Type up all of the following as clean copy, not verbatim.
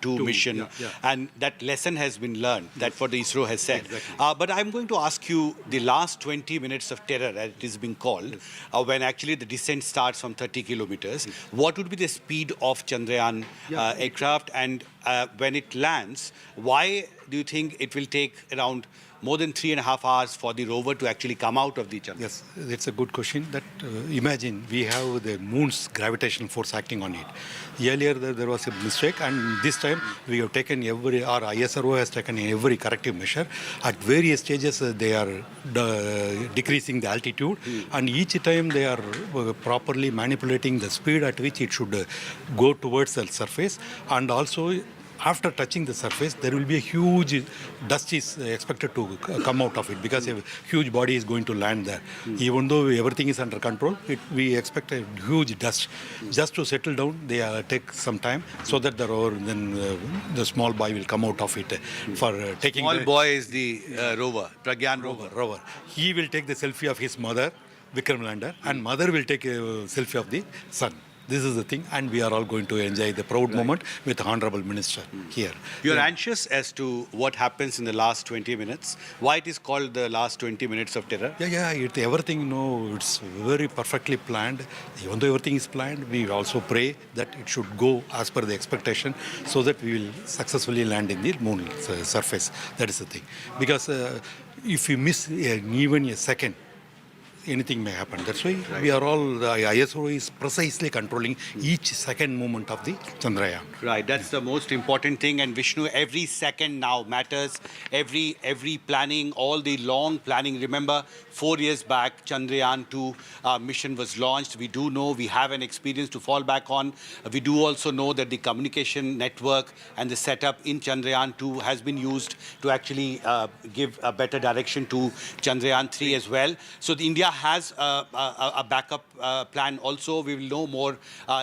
2 mission, and that lesson has been learned. That's what the ISRO has said. Exactly. But I'm going to ask you the last 20 minutes of terror, as it is being called, when actually the descent starts from 30 kilometers. What would be the speed of Chandrayaan aircraft, and when it lands, why do you think it will take around more than 3.5 hours for the rover to actually come out of the Chandrayaan? Yes, it's a good question. That imagine we have the moon's gravitational force acting on it. Earlier there was a mistake, and this time we have taken our ISRO has taken every corrective measure. At various stages they are decreasing the altitude, and each time they are properly manipulating the speed at which it should go towards the surface, and also after touching the surface, there will be a huge dust is expected to come out of it, because a huge body is going to land there. Even though everything is under control, we expect a huge dust. Just to settle down, they take some time so that the small boy will come out of it for taking. Small boy is the rover, Pragyan rover. He will take the selfie of his mother, Vikram lander, and mother will take a selfie of the son. This is the thing, and we are all going to enjoy the proud moment with the Honorable Minister here. You're anxious as to what happens in the last 20 minutes. Why it is called the last 20 minutes of terror? Everything, it's very perfectly planned. Even though everything is planned, we also pray that it should go as per the expectation, so that we will successfully land in the moon surface. That is the thing. Because if we miss even a second, anything may happen. That's why we are all, the ISRO is precisely controlling each second movement of the Chandrayaan. Right, that's the most important thing. And Vishnu, every second now matters. Every planning, all the long planning. Remember, 4 years back, Chandrayaan 2 mission was launched. We do know, we have an experience to fall back on. We do also know that the communication network and the setup in Chandrayaan 2 has been used to actually give a better direction to Chandrayaan 3 as well. So India has a backup plan also. We will know more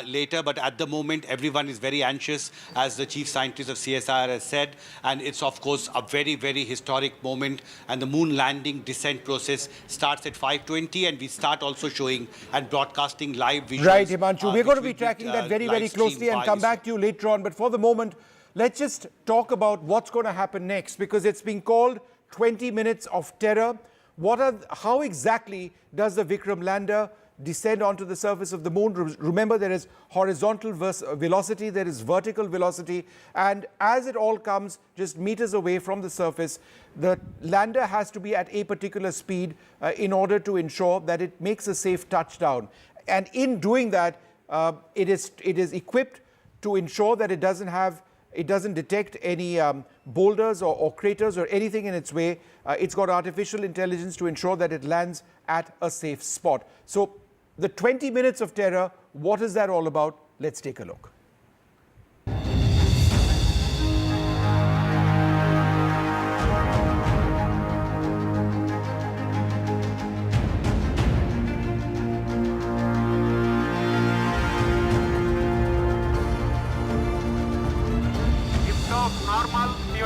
later, but at the moment everyone is very anxious, as the chief scientist of CSIR has said, and it's of course a very, very historic moment. And the moon landing descent process starts at 5:20, and we start also showing and broadcasting live visuals. Right, Himanshu, we're going to be tracking that very, very closely and come back to you later on. But for the moment, let's just talk about what's going to happen next, because it's been called 20 minutes of terror. How exactly does the Vikram lander descend onto the surface of the moon? Remember, there is horizontal velocity, there is vertical velocity, and as it all comes just meters away from the surface, the lander has to be at a particular speed in order to ensure that it makes a safe touchdown. And in doing that, it is equipped to ensure that it doesn't detect any boulders or craters or anything in its way. It's got artificial intelligence to ensure that it lands at a safe spot. So the 20 minutes of terror, what is that all about? Let's take a look.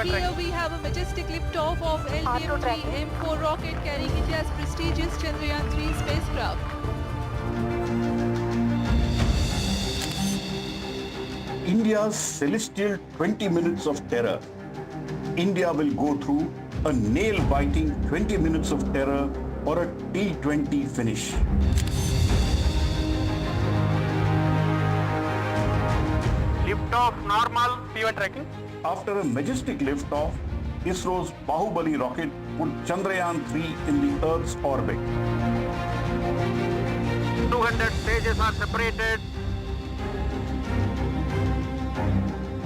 Here we have a majestic liftoff of LTM-3 M4 rocket carrying India's prestigious Chandrayaan 3 spacecraft. India's celestial 20 minutes of terror. India will go through a nail-biting 20 minutes of terror or a T20 finish. Liftoff normal, P1 tracking. After a majestic liftoff, ISRO's Bahubali rocket put Chandrayaan 3 in the Earth's orbit. 200 stages are separated.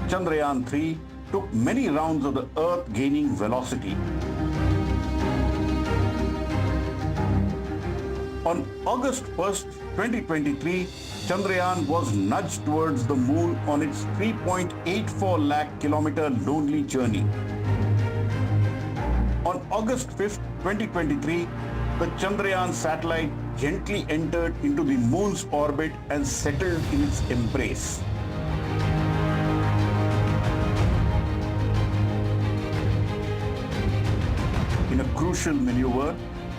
Chandrayaan 3 took many rounds of the Earth gaining velocity. On August 1st, 2023, Chandrayaan was nudged towards the moon on its 3.84 lakh kilometer lonely journey. On August 5th, 2023, the Chandrayaan satellite gently entered into the moon's orbit and settled in its embrace. In a crucial maneuver,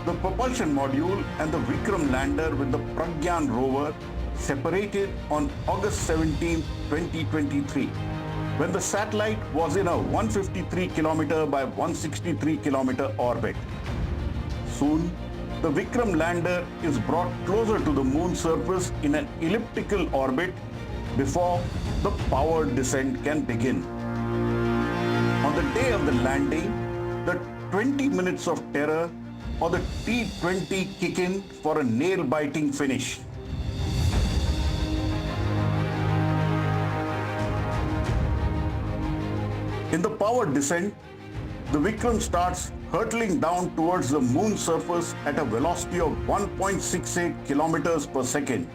the propulsion module and the Vikram lander with the Pragyan rover separated on August 17, 2023. when the satellite was in a 153 kilometer by 163 kilometer orbit. Soon, the Vikram lander is brought closer to the moon surface in an elliptical orbit before the powered descent can begin. On the day of the landing, the 20 minutes of terror or the T20 kick in for a nail-biting finish. In the powered descent, the Vikram starts hurtling down towards the moon surface at a velocity of 1.68 kilometers per second,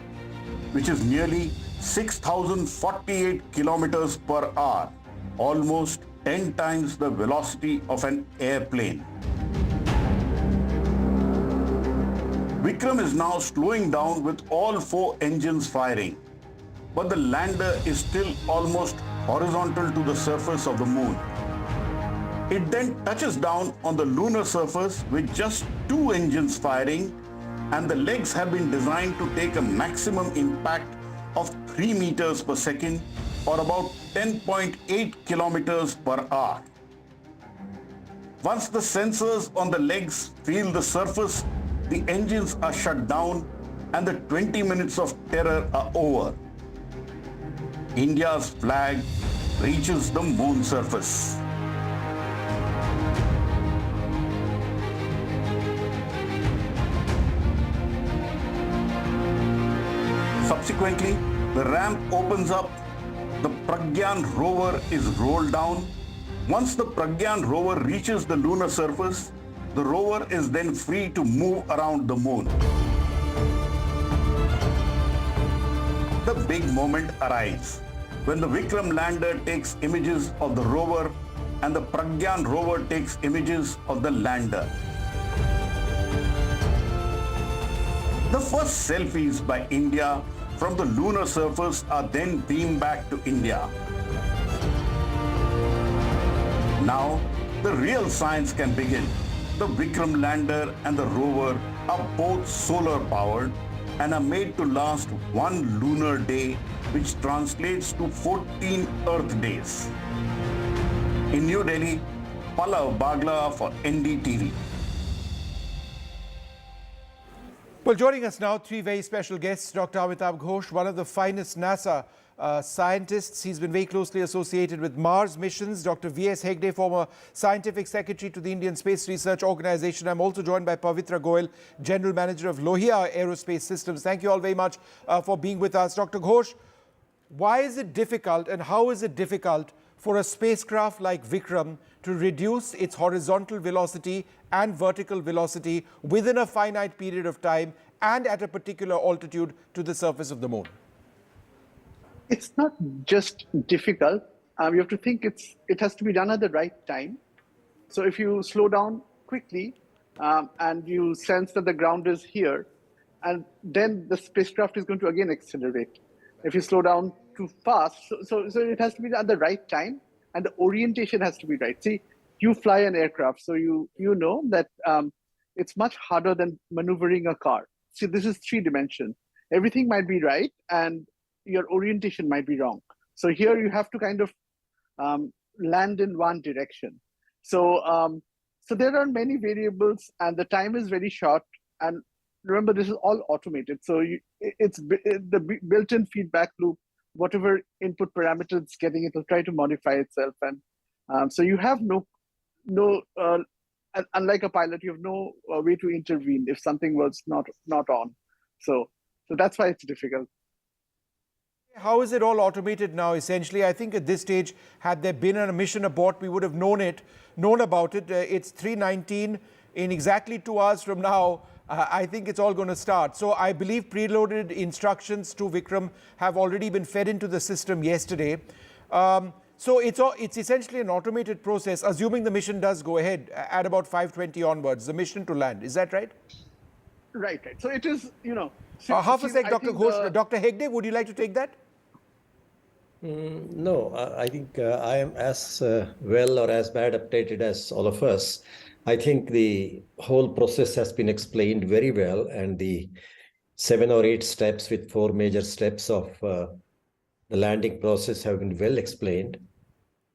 which is nearly 6,048 kilometers per hour, almost 10 times the velocity of an airplane. Vikram is now slowing down with all 4 engines firing, but the lander is still almost horizontal to the surface of the moon. It then touches down on the lunar surface with just 2 engines firing, and the legs have been designed to take a maximum impact of 3 meters per second or about 10.8 kilometers per hour. Once the sensors on the legs feel the surface, the engines are shut down and the 20 minutes of terror are over. India's flag reaches the moon surface. Subsequently, the ramp opens up, the Pragyan rover is rolled down. Once the Pragyan rover reaches the lunar surface, the rover is then free to move around the moon. The big moment arrives when the Vikram lander takes images of the rover and the Pragyan rover takes images of the lander. The first selfies by India from the lunar surface are then beamed back to India. Now, the real science can begin. The Vikram lander and the rover are both solar powered and are made to last 1 lunar day, which translates to 14 Earth days. In New Delhi, Pallav Bagla for NDTV. Well, joining us now, 3 very special guests. Dr. Amitabh Ghosh, one of the finest NASA scientists. He's been very closely associated with Mars missions. Dr. V.S. Hegde, former scientific secretary to the Indian Space Research Organization. I'm also joined by Pavitra Goyal, general manager of Lohia Aerospace Systems. Thank you all very much for being with us. Dr. Ghosh, why is it difficult and how is it difficult for a spacecraft like Vikram to reduce its horizontal velocity and vertical velocity within a finite period of time and at a particular altitude to the surface of the moon? It's not just difficult. You have to think it has to be done at the right time. So if you slow down quickly and you sense that the ground is here, and then the spacecraft is going to again accelerate. If you slow down too fast, so it has to be at the right time, and the orientation has to be right. See, you fly an aircraft, so you know that it's much harder than maneuvering a car. See, this is 3 dimension. Everything might be right, and your orientation might be wrong. So here you have to kind of land in one direction. So there are many variables, and the time is very short. And remember, this is all automated. So it's the built-in feedback loop. Whatever input parameter it's getting, it will try to modify itself. And so you have no unlike a pilot, you have no way to intervene if something was not on. So that's why it's difficult. How is it all automated now, essentially? I think at this stage, had there been a mission abort, we would have known about it. It's 3:19. In exactly 2 hours from now, I think it's all going to start. So I believe preloaded instructions to Vikram have already been fed into the system yesterday. So it's essentially an automated process, assuming the mission does go ahead at about 5:20 onwards, the mission to land. Is that right? Right. So it is, half a sec, Dr. Ghosh. Dr. Hegde, would you like to take that? No, I think I am as well or as bad updated as all of us. I think the whole process has been explained very well, and the 7 or 8 steps with 4 major steps of the landing process have been well explained.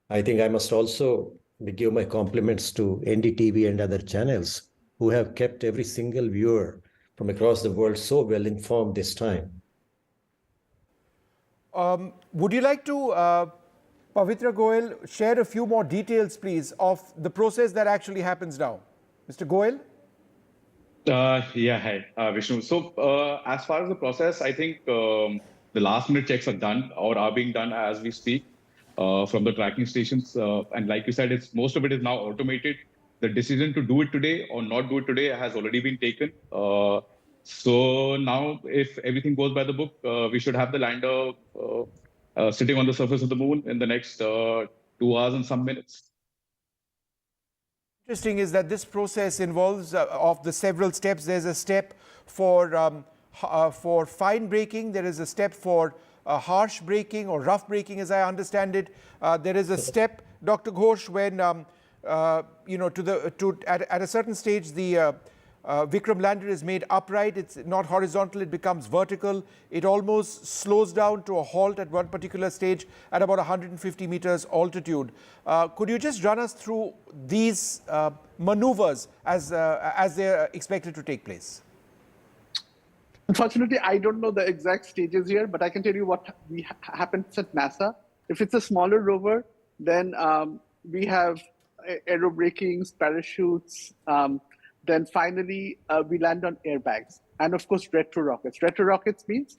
I think I must also give my compliments to NDTV and other channels who have kept every single viewer from across the world so well informed this time. Would you like to, Pavitra Goel, share a few more details, please, of the process that actually happens now? Mr. Goel? Yeah, hi, Vishnu. So as far as the process, I think the last minute checks are done or are being done as we speak from the tracking stations. And like you said, most of it is now automated. The decision to do it today or not do it today has already been taken. So now, if everything goes by the book, we should have the lander sitting on the surface of the moon in the next 2 hours and some minutes. Interesting is that this process involves of the several steps. There's a step for fine braking. There is a step for harsh braking or rough braking, as I understand it. There is a step, Dr. Ghosh, when at a certain stage the Vikram lander is made upright. It's not horizontal, it becomes vertical. It almost slows down to a halt at one particular stage at about 150 meters altitude. Could you just run us through these maneuvers as they're expected to take place? Unfortunately, I don't know the exact stages here, but I can tell you what happens at NASA. If it's a smaller rover, then we have aerobrakings, parachutes, then finally, we land on airbags. And of course, retro rockets. Retro rockets means,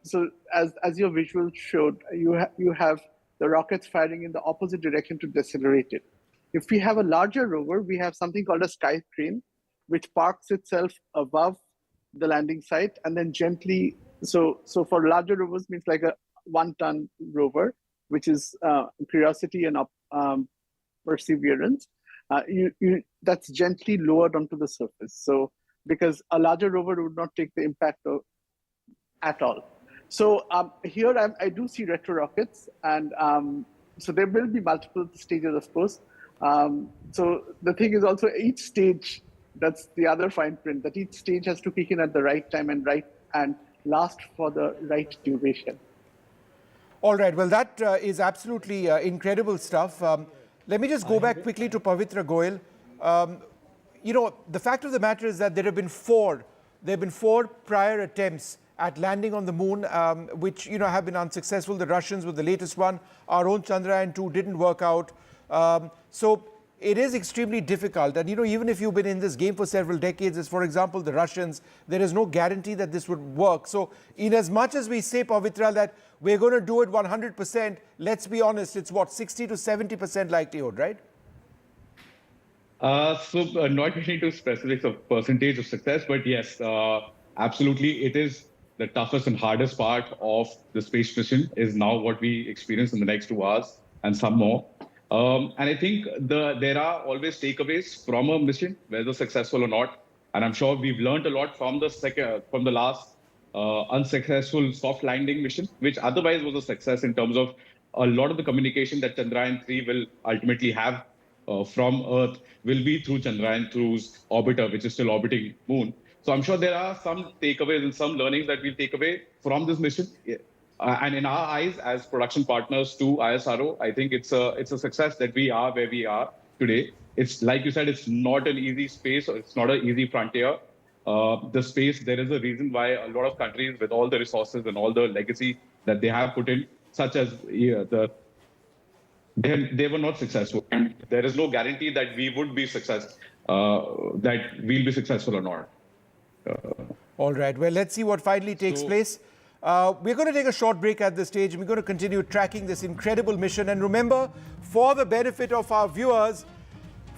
so as your visual showed, you have the rockets firing in the opposite direction to decelerate it. If we have a larger rover, we have something called a sky crane, which parks itself above the landing site and then gently, so for larger rovers means like a 1-ton rover, which is Curiosity and Perseverance. That's gently lowered onto the surface. So because a larger rover would not take the impact at all. So here I do see retro rockets, and so there will be multiple stages, of course. So the thing is also each stage, that's the other fine print, that each stage has to kick in at the right time and last for the right duration. All right, well, that is absolutely incredible stuff. Let me just go back quickly to Pavitra Goel. The fact of the matter is that there have been four prior attempts at landing on the moon, which have been unsuccessful. The Russians were the latest one. Our own Chandrayaan 2 didn't work out. So it is extremely difficult. And even if you've been in this game for several decades, as for example the Russians, there is no guarantee that this would work. So in as much as we say, Pavitra, that we're going to do it 100%, let's be honest, it's what, 60 to 70% likelihood, right? Not getting into specifics of percentage of success, but yes, absolutely, it is the toughest and hardest part of the space mission is now what we experience in the next 2 hours and some more. And I think there are always takeaways from a mission, whether successful or not. And I'm sure we've learned a lot from the last unsuccessful soft landing mission, which otherwise was a success in terms of a lot of the communication that Chandrayaan 3 will ultimately have from Earth will be through Chandrayaan 2's orbiter, which is still orbiting Moon. So I'm sure there are some takeaways and some learnings that we'll take away from this mission. And in our eyes, as production partners to ISRO, I think it's a success that we are where we are today. It's like you said, it's not an easy space. It's not an easy frontier. The space, there is a reason why a lot of countries with all the resources and all the legacy that they have put in, such as they were not successful. And there is no guarantee that we would be that we'll be successful or not. All right. Well, let's see what finally takes place. We're going to take a short break at this stage, and we're going to continue tracking this incredible mission. And remember, for the benefit of our viewers,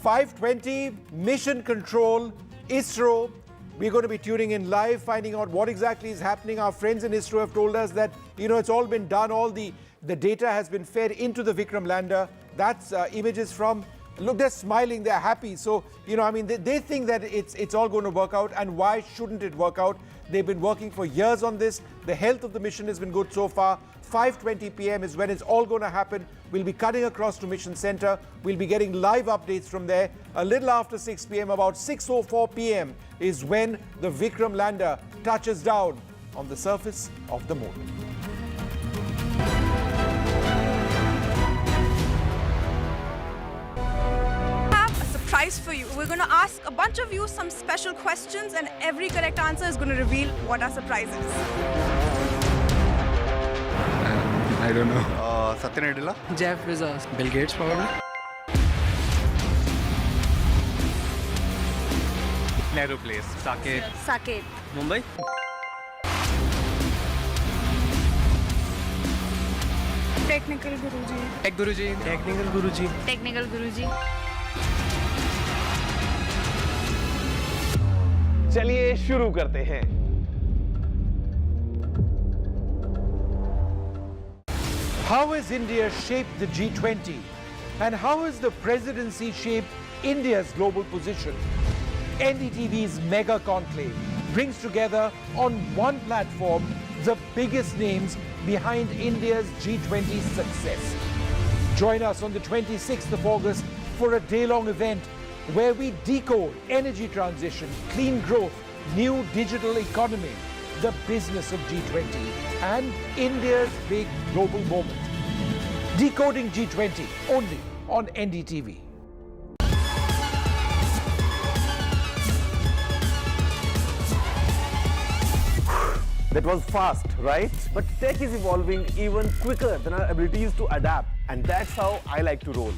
5:20 Mission Control, ISRO. We're going to be tuning in live, finding out what exactly is happening. Our friends in ISRO have told us that, it's all been done. All the data has been fed into the Vikram lander. That's images from, look, they're smiling, they're happy. So, they think that it's all going to work out. And why shouldn't it work out? They've been working for years on this. The health of the mission has been good so far. 5:20 p.m. is when it's all going to happen. We'll be cutting across to Mission Center. We'll be getting live updates from there. A little after 6 p.m., about 6:04 p.m. is when the Vikram lander touches down on the surface of the moon. surprise for you. We're going to ask a bunch of you some special questions, and every correct answer is going to reveal what our surprise is. I don't know. Satya Nadella? Jeff Bezos. Bill Gates, probably. Nehru Place. Saket. Saket. Mumbai? Technical Guruji. Tech Guruji. Technical Guruji. Technical Guruji. चलिए शुरू करते हैं। How has India shaped the G20? And how has the presidency shaped India's global position? NDTV's mega conclave brings together on one platform the biggest names behind India's G20 success. Join us on the 26th of August for a day-long event where we decode energy transition, clean growth, new digital economy, the business of G20, and India's big global moment. Decoding G20 only on NDTV. That was fast, right? But tech is evolving even quicker than our abilities to adapt, and that's how I like to roll.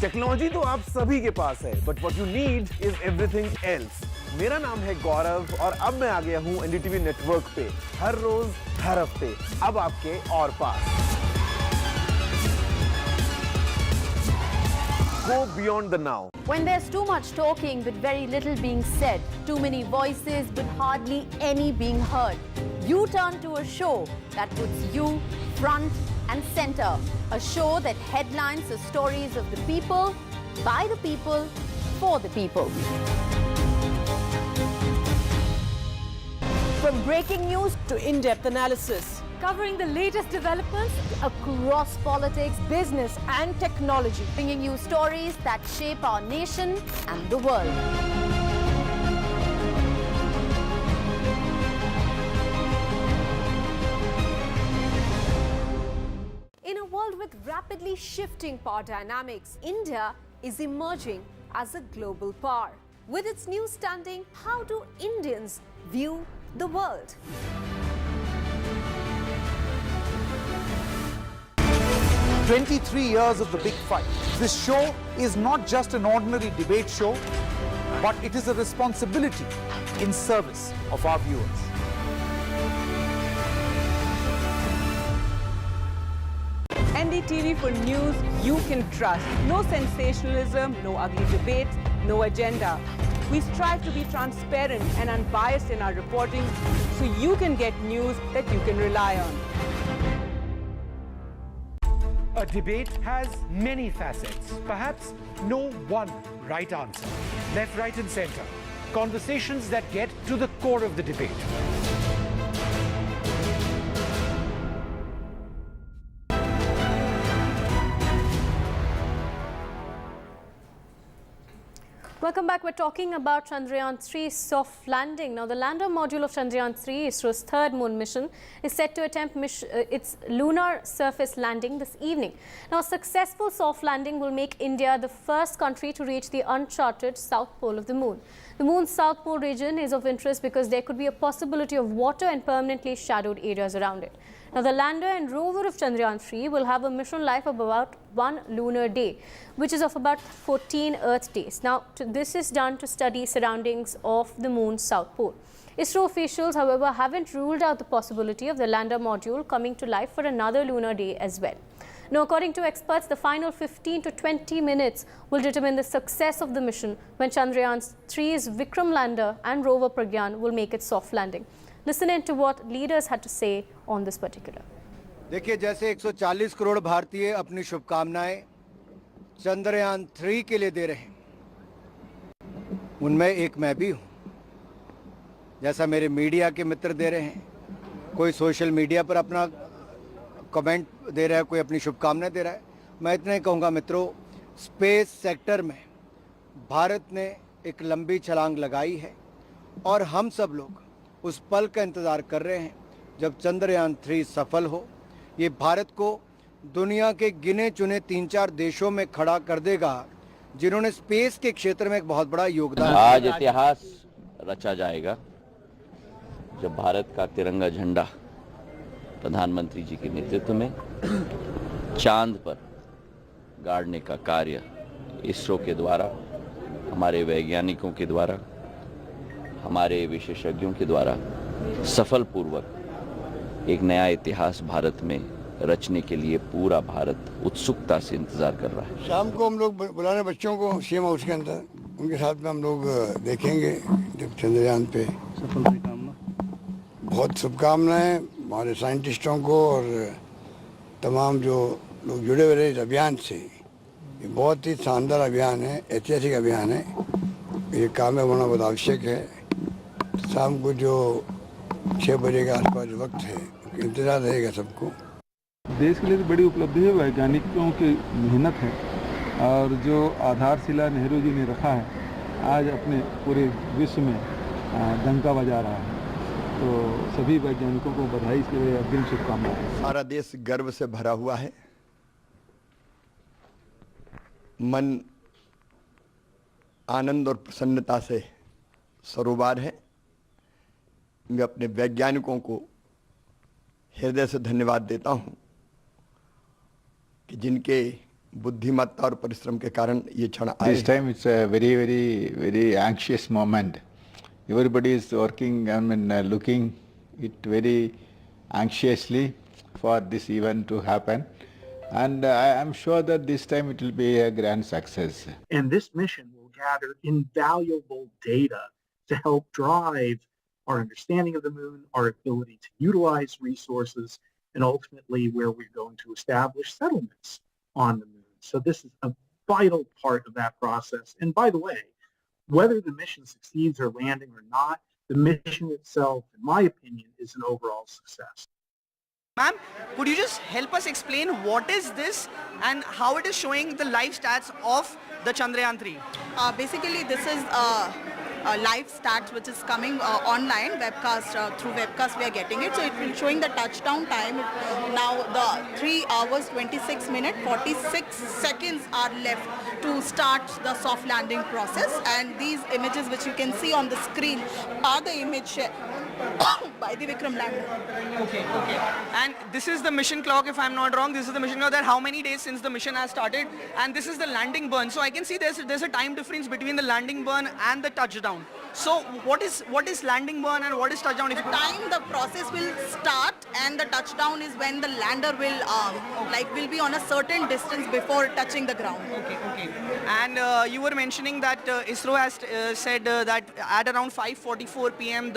Technology तो आप सभी के पास है, but what you need is everything else. मेरा नाम है गौरव और अब मैं आ गया हूँ NDTV नेटवर्क पे हर रोज हर हफ्ते, अब आपके और पास. Go beyond the now. When there's too much talking but very little being said, too many voices but hardly any being heard, you turn to a show that puts you front and center. A show that headlines the stories of the people, by the people, for the people. From breaking news to in-depth analysis, Covering the latest developments across politics, business and technology. Bringing you stories that shape our nation and the world. In a world with rapidly shifting power dynamics, India is emerging as a global power. With its new standing, how do Indians view the world? 23 years of the big fight. This show is not just an ordinary debate show, but it is a responsibility in service of our viewers. NDTV for news you can trust. No sensationalism, no ugly debates, no agenda. We strive to be transparent and unbiased in our reporting so you can get news that you can rely on. A debate has many facets, perhaps no one right answer. Left, right and center. Conversations that get to the core of the debate. Welcome back. We're talking about Chandrayaan 3 soft landing. Now, the lander module of Chandrayaan 3, ISRO's third moon mission, is set to attempt its lunar surface landing this evening. Now, a successful soft landing will make India the first country to reach the uncharted south pole of the moon. The moon's south pole region is of interest because there could be a possibility of water and permanently shadowed areas around it. Now, the lander and rover of Chandrayaan 3 will have a mission life of about 1 lunar day, which is of about 14 Earth days. Now, this is done to study surroundings of the moon's south pole. ISRO officials, however, haven't ruled out the possibility of the lander module coming to life for another lunar day as well. Now, according to experts, the final 15 to 20 minutes will determine the success of the mission when Chandrayaan 3's Vikram lander and rover Pragyan will make its soft landing. Listen in to what leaders had to say on this particular. देखिए, जैसे 140 करोड़ भारतीय अपनी शुभकामनाएं चंद्रयान 3 के लिए दे रहे हैं, उनमें एक मैं भी हूं। जैसा मेरे मीडिया के मित्र दे रहे हैं, कोई सोशल मीडिया पर अपना कमेंट दे रहा है, कोई अपनी शुभकामनाएं दे रहा है, मैं इतना ही कहूँगा मित्रों, स्पेस सेक्टर में भारत ने एक लंबी छलांग लगाई है और हम सब लोग उस पल का इंतज़ार कर रहे हैं जब चंद्रयान 3 सफल हो। ये भारत को दुनिया के गिने चुने 3-4 देशों में खड़ा कर देगा जिन्होंने स्पेस के क्षेत्र में एक बहुत बड़ा योगदान आज इतिहास रचा जाएगा जब भारत का तिरंगा झंडा प्रधानमंत्री जी के नेतृत्व में चांद पर गाड़ने का कार्य इसरो के द्वारा, हमारे वैज्ञानिकों के द्वारा, हमारे विशेषज्ञों के द्वारा सफलपूर्वक एक नया इतिहास भारत में रचने के लिए पूरा भारत उत्सुकता से इंतजार कर रहा है। शाम को हम लोग बुलाने बच्चों को सीएम हाउस के अंदर, उनके साथ में हम लोग देखेंगे जब चंद्रयान पे बहुत शुभकामनाएं हमारे साइंटिस्टों को और तमाम जो लोग जुड़े हुए इस अभियान से। ये बहुत ही शानदार अभियान है, ऐतिहासिक अभियान है, ये कामयाब होना बहुत आवश्यक है। शाम को जो 6 बजे के आसपास वक्त है, इंतजार रहेगा सबको। देश के लिए तो बड़ी उपलब्धि है, वैज्ञानिकों की मेहनत है और जो आधारशिला नेहरू जी ने रखा है आज अपने पूरे विश्व में डंका बजा रहा है। तो सभी वैज्ञानिकों को बधाई के लिए अग्रिम शुभकामनाएं। सारा देश गर्व से भरा हुआ है, मन आनंद और प्रसन्नता से सरोबार है। मैं अपने वैज्ञानिकों को हृदय से धन्यवाद देता हूं कि जिनके बुद्धिमत्ता और परिश्रम के कारण ये क्षण आए। This time it's a very anxious moment. Everybody is working, looking it very anxiously for this event to happen, and I am sure that this time it will be a grand success. And this mission will gather invaluable data to help drive our understanding of the moon, our ability to utilize resources, and ultimately where we're going to establish settlements on the moon. So this is a vital part of that process. And by the way, whether the mission succeeds or landing or not, the mission itself, in my opinion, is an overall success. Ma'am, could you just help us explain what is this and how it is showing the live stats of the Chandrayaan 3? Basically, this is live stats which is coming online, webcast, through webcast we are getting it. So it will showing the touchdown time. Now the 3 hours, 26 minutes, 46 seconds are left to start the soft landing process. And these images which you can see on the screen are the image by the Vikram lander. Okay. And this is the mission clock, if I'm not wrong. This is the mission clock that how many days since the mission has started. And this is the landing burn. So I can see there's a time difference between the landing burn and the touchdown. So what is landing burn and what is touchdown? The time the process will start and the touchdown is when the lander will will be on a certain distance before touching the ground. Okay. And you were mentioning that ISRO has said that at around 5:44 p.m.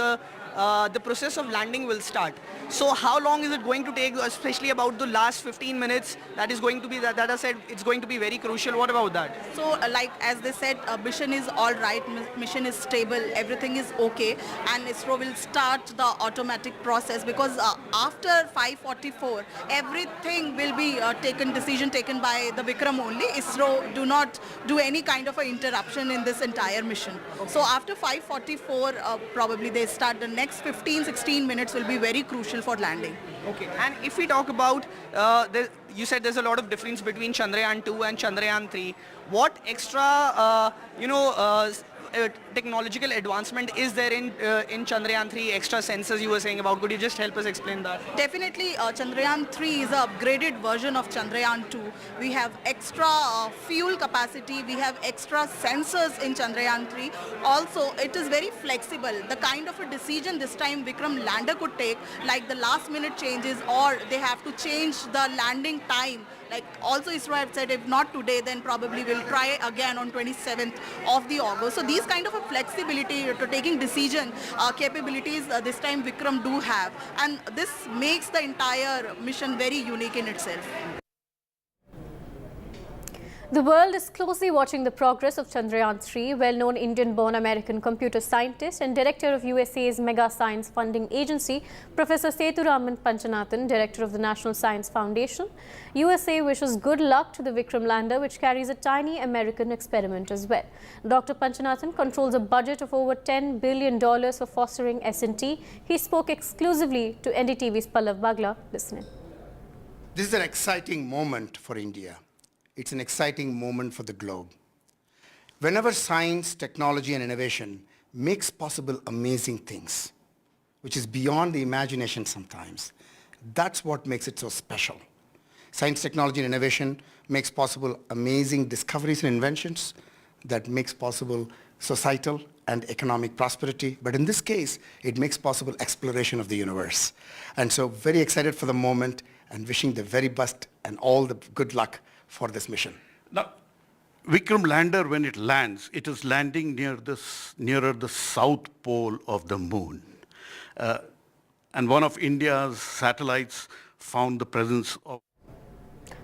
the process of landing will start. So how long is it going to take, especially about the last 15 minutes that is going to be, that I said it's going to be very crucial. What about that? So as they said, mission is all right, mission is stable, everything is okay, and ISRO will start the automatic process because after 5:44, everything will be decision taken by the Vikram only. ISRO do not do any kind of a interruption in this entire mission. Okay. So after 5:44, probably they start the next 15-16 minutes will be very crucial for landing. Okay, and if we talk about, you said there's a lot of difference between Chandrayaan 2 and Chandrayaan 3. What extra, technological advancement is there in Chandrayaan 3, extra sensors you were saying about? Could you just help us explain that? Definitely, Chandrayaan 3 is an upgraded version of Chandrayaan 2. We have extra fuel capacity, we have extra sensors in Chandrayaan 3. Also, it is very flexible. The kind of a decision this time Vikram lander could take, like the last minute changes or they have to change the landing time. Like also ISRO have said if not today, then probably we'll try again on 27th of the August. So these kind of a flexibility to taking decision capabilities this time Vikram do have. And this makes the entire mission very unique in itself. The world is closely watching the progress of Chandrayaan 3. Well-known Indian-born American computer scientist and director of USA's mega science funding agency, Professor Sethuraman Panchanathan, director of the National Science Foundation. USA wishes good luck to the Vikram lander, which carries a tiny American experiment as well. Dr. Panchanathan controls a budget of over $10 billion for fostering S&T. He spoke exclusively to NDTV's Pallav Bagla. Listen in. This is an exciting moment for India. It's an exciting moment for the globe. Whenever science, technology, and innovation makes possible amazing things, which is beyond the imagination sometimes, that's what makes it so special. Science, technology, and innovation makes possible amazing discoveries and inventions that makes possible societal and economic prosperity. But in this case, it makes possible exploration of the universe. And so very excited for the moment and wishing the very best and all the good luck for this mission. Now, Vikram lander, when it lands, it is landing nearer the south pole of the moon. And one of India's satellites found the presence of...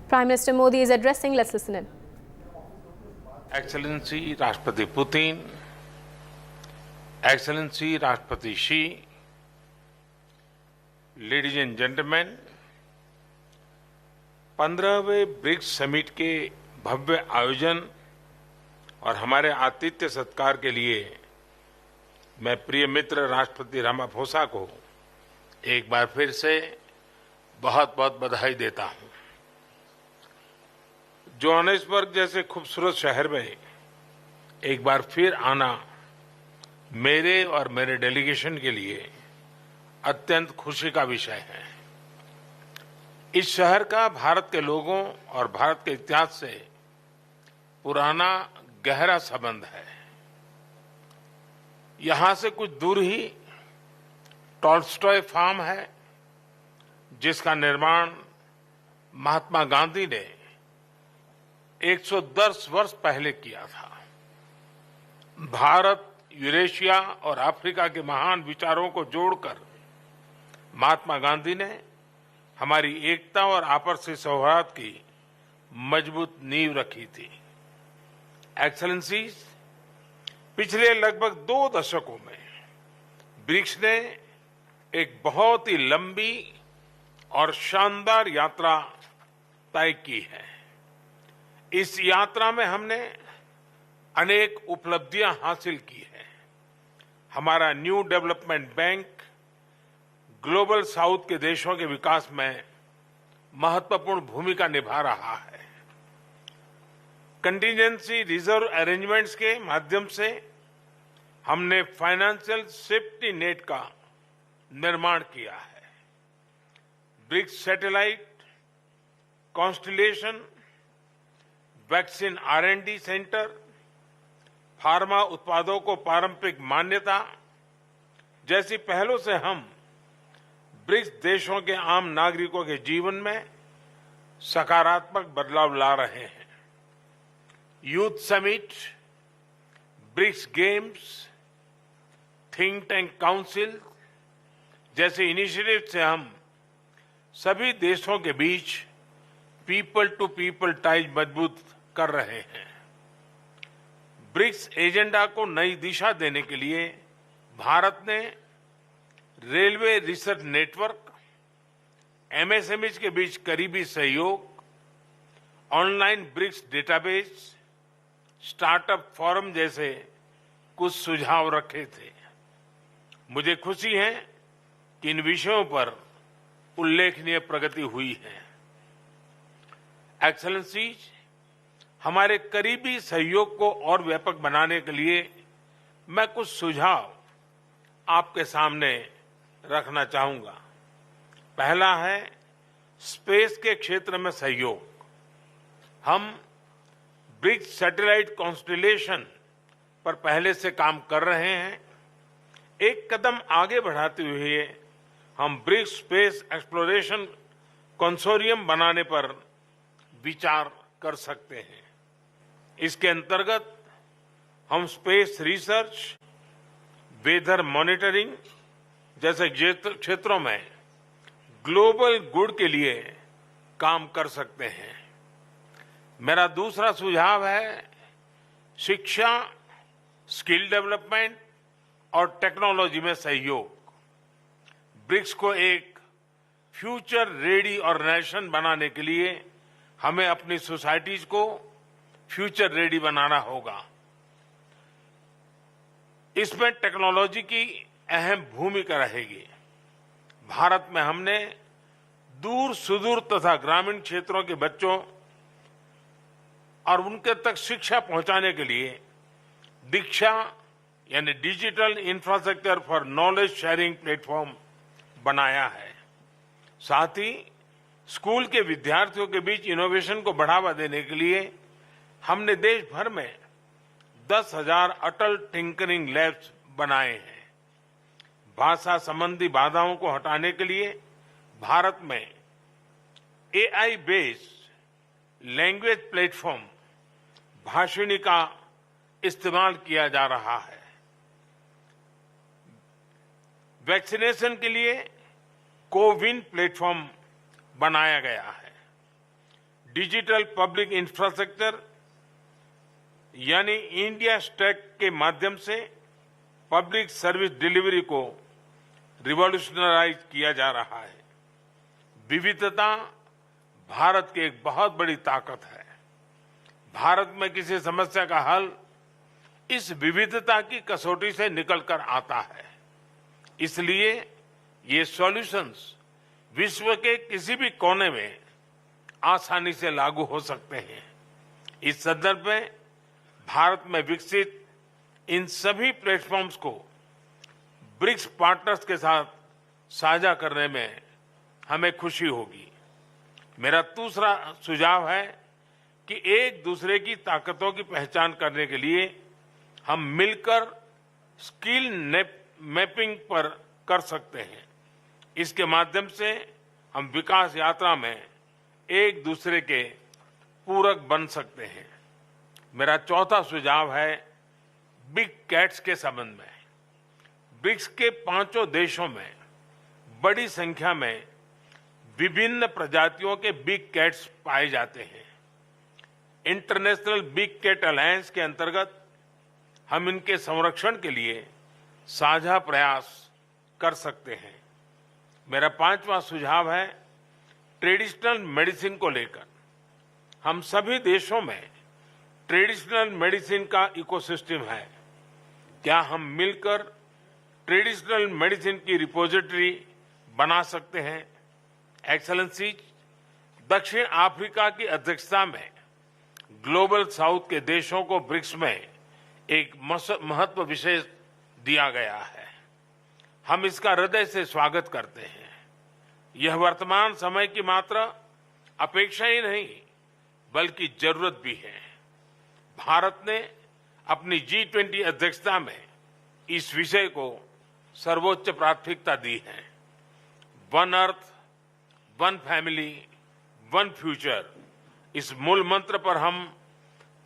Prime Minister Modi is addressing. Let's listen in. Excellency Rashtrapati Putin, Excellency Rashtrapati Xi, ladies and gentlemen, 15वें BRICS summit के भव्य आयोजन और हमारे आतिथ्य सत्कार के लिए मैं प्रिय मित्र राष्ट्रपति रामाफोसा को एक बार फिर से बहुत बहुत बधाई देता हूं। जोहानिसबर्ग जैसे खूबसूरत शहर में एक बार फिर आना मेरे और मेरे डेलीगेशन के लिए अत्यंत खुशी का विषय है। इस शहर का भारत के लोगों और भारत के इतिहास से पुराना गहरा संबंध है। यहां से कुछ दूर ही टॉल्स्टॉय फार्म है, जिसका निर्माण महात्मा गांधी ने 110 वर्ष पहले किया था। भारत, यूरेशिया और अफ्रीका के महान विचारों को जोड़कर महात्मा गांधी ने हमारी एकता और आपसी सौहार्द की मजबूत नींव रखी थी। एक्सेलेंसीज, पिछले लगभग 2 दशकों में ब्रिक्स ने एक बहुत ही लंबी और शानदार यात्रा तय की है। इस यात्रा में हमने अनेक उपलब्धियां हासिल की हैं। हमारा new development bank global south के देशों के विकास में महत्वपूर्ण भूमिका निभा रहा है। कंटीजेंसी रिजर्व अरेंजमेंट्स के माध्यम से हमने फाइनेंशियल सेफ्टी नेट का निर्माण किया है। BRICS satellite constellation, vaccine R&D centre, pharma उत्पादों को पारंपरिक मान्यता जैसी पहलों से हम ब्रिक्स देशों के आम नागरिकों के जीवन में सकारात्मक बदलाव ला रहे हैं। Youth summit, BRICS games, think tank council जैसे इनिशिएटिव से हम सभी देशों के बीच पीपल टू पीपल टाइज मजबूत कर रहे हैं। ब्रिक्स एजेंडा को नई दिशा देने के लिए भारत ने रेलवे रिसर्च नेटवर्क, MSMEs के बीच करीबी सहयोग, online BRICS database, startup forum जैसे कुछ सुझाव रखे थे। मुझे खुशी है कि इन विषयों पर उल्लेखनीय प्रगति हुई है। एक्सेलेंसीज, हमारे करीबी सहयोग को और व्यापक बनाने के लिए मैं कुछ सुझाव आपके सामने रखना चाहूंगा। पहला है स्पेस के क्षेत्र में सहयोग। हम ब्रिक्स सैटेलाइट कॉन्स्टिलेशन पर पहले से काम कर रहे हैं। एक कदम आगे बढ़ाते हुए हम ब्रिक्स स्पेस एक्सप्लोरेशन कंसोरियम बनाने पर विचार कर सकते हैं। इसके अंतर्गत हम स्पेस रिसर्च, वेदर मॉनिटरिंग जैसे क्षेत्रों में ग्लोबल गुड के लिए काम कर सकते हैं। मेरा दूसरा सुझाव है शिक्षा, स्किल डेवलपमेंट और टेक्नोलॉजी में सहयोग। ब्रिक्स को एक फ्यूचर रेडी ऑर्गेनाइजेशन बनाने के लिए हमें अपनी सोसाइटीज को फ्यूचर रेडी बनाना होगा। इसमें टेक्नोलॉजी की अहम भूमिका रहेगी। भारत में हमने दूर सुदूर तथा ग्रामीण क्षेत्रों के बच्चों और उनके तक शिक्षा पहुंचाने के लिए दीक्षा यानी digital infrastructure for knowledge sharing platform बनाया है। साथ ही स्कूल के विद्यार्थियों के बीच इनोवेशन को बढ़ावा देने के लिए हमने देश भर में 10,000 अटल टिंकरिंग लैब्स बनाए हैं। भाषा संबंधी बाधाओं को हटाने के लिए भारत में AI based language platform Bhashini का इस्तेमाल किया जा रहा है। वैक्सीनेशन के लिए कोविन प्लेटफॉर्म बनाया गया है। डिजिटल पब्लिक इंफ्रास्ट्रक्चर यानी इंडिया स्टैक के माध्यम से पब्लिक सर्विस डिलीवरी को रिवॉल्यूशनराइज किया जा रहा है। विविधता भारत की एक बहुत बड़ी ताकत है। भारत में किसी समस्या का हल इस विविधता की कसौटी से निकलकर आता है। इसलिए ये सॉल्यूशंस विश्व के किसी भी कोने में आसानी से लागू हो सकते हैं। इस संदर्भ में भारत में विकसित इन सभी प्लेटफॉर्म्स को ब्रिक्स पार्टनर्स के साथ साझा करने में हमें खुशी होगी। मेरा दूसरा सुझाव है कि एक दूसरे की ताकतों की पहचान करने के लिए हम मिलकर स्किल मैपिंग पर कर सकते हैं। इसके माध्यम से हम विकास यात्रा में एक दूसरे के पूरक बन सकते हैं। मेरा चौथा सुझाव है बिग कैट्स के संबंध में। ब्रिक्स के 5 देशों में बड़ी संख्या में विभिन्न प्रजातियों के बिग कैट्स पाए जाते हैं। इंटरनेशनल बिग कैट अलायंस के अंतर्गत हम इनके संरक्षण के लिए साझा प्रयास कर सकते हैं। मेरा 5वां सुझाव है ट्रेडिशनल मेडिसिन को लेकर। हम सभी देशों में ट्रेडिशनल मेडिसिन का इकोसिस्टम है। क्या हम मिलकर ट्रेडिशनल मेडिसिन की रिपोजिटरी बना सकते हैं? एक्सेलेंसी, दक्षिण अफ्रीका की अध्यक्षता में ग्लोबल साउथ के देशों को ब्रिक्स में एक महत्व विशेष दिया गया है। हम इसका हृदय से स्वागत करते हैं। यह वर्तमान समय की मात्र अपेक्षा ही नहीं बल्कि जरूरत भी है। भारत ने अपनी G20 अध्यक्षता में इस विषय को सर्वोच्च प्राथमिकता दी है। One earth, one family, one future, इस मूल मंत्र पर हम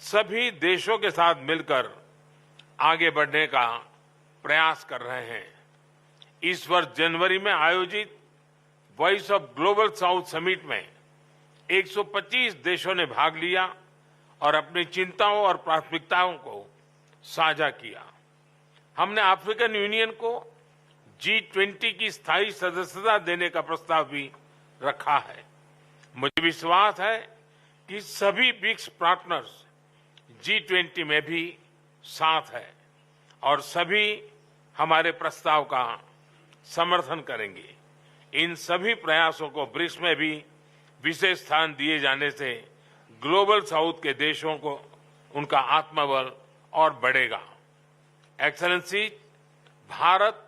सभी देशों के साथ मिलकर आगे बढ़ने का प्रयास कर रहे हैं। इस वर्ष जनवरी में आयोजित voice of global south summit में 125 देशों ने भाग लिया और अपनी चिंताओं और प्राथमिकताओं को साझा किया। हमने अफ्रीकन यूनियन को G20 की स्थायी सदस्यता देने का प्रस्ताव भी रखा है। मुझे विश्वास है कि सभी ब्रिक्स पार्टनर्स G20 में भी साथ है और सभी हमारे प्रस्ताव का समर्थन करेंगे। इन सभी प्रयासों को ब्रिक्स में भी विशेष स्थान दिए जाने से ग्लोबल साउथ के देशों को उनका आत्मबल और बढ़ेगा। एक्सेलेंसी, भारत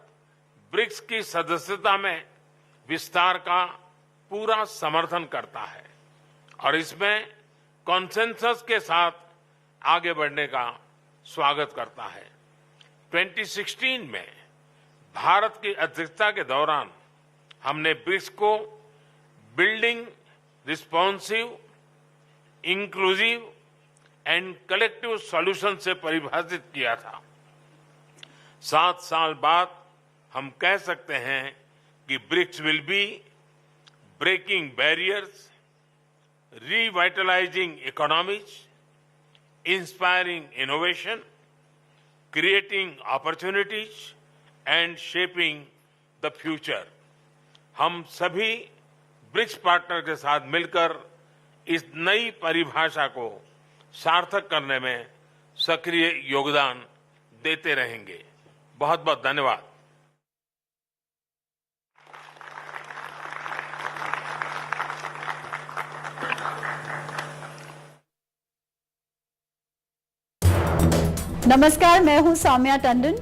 ब्रिक्स की सदस्यता में विस्तार का पूरा समर्थन करता है और इसमें कॉन्सेंसस के साथ आगे बढ़ने का स्वागत करता है। 2016 में भारत की अध्यक्षता के दौरान हमने ब्रिक्स को building responsive, inclusive and collective solution से परिभाषित किया था। 7 साल बाद हम कह सकते हैं कि BRICS will be breaking barriers, revitalising economies, inspiring innovation, creating opportunities and shaping the future. हम सभी ब्रिक्स पार्टनर के साथ मिलकर इस नई परिभाषा को सार्थक करने में सक्रिय योगदान देते रहेंगे। बहुत बहुत धन्यवाद। नमस्कार, मैं हूं साम्या टंडन।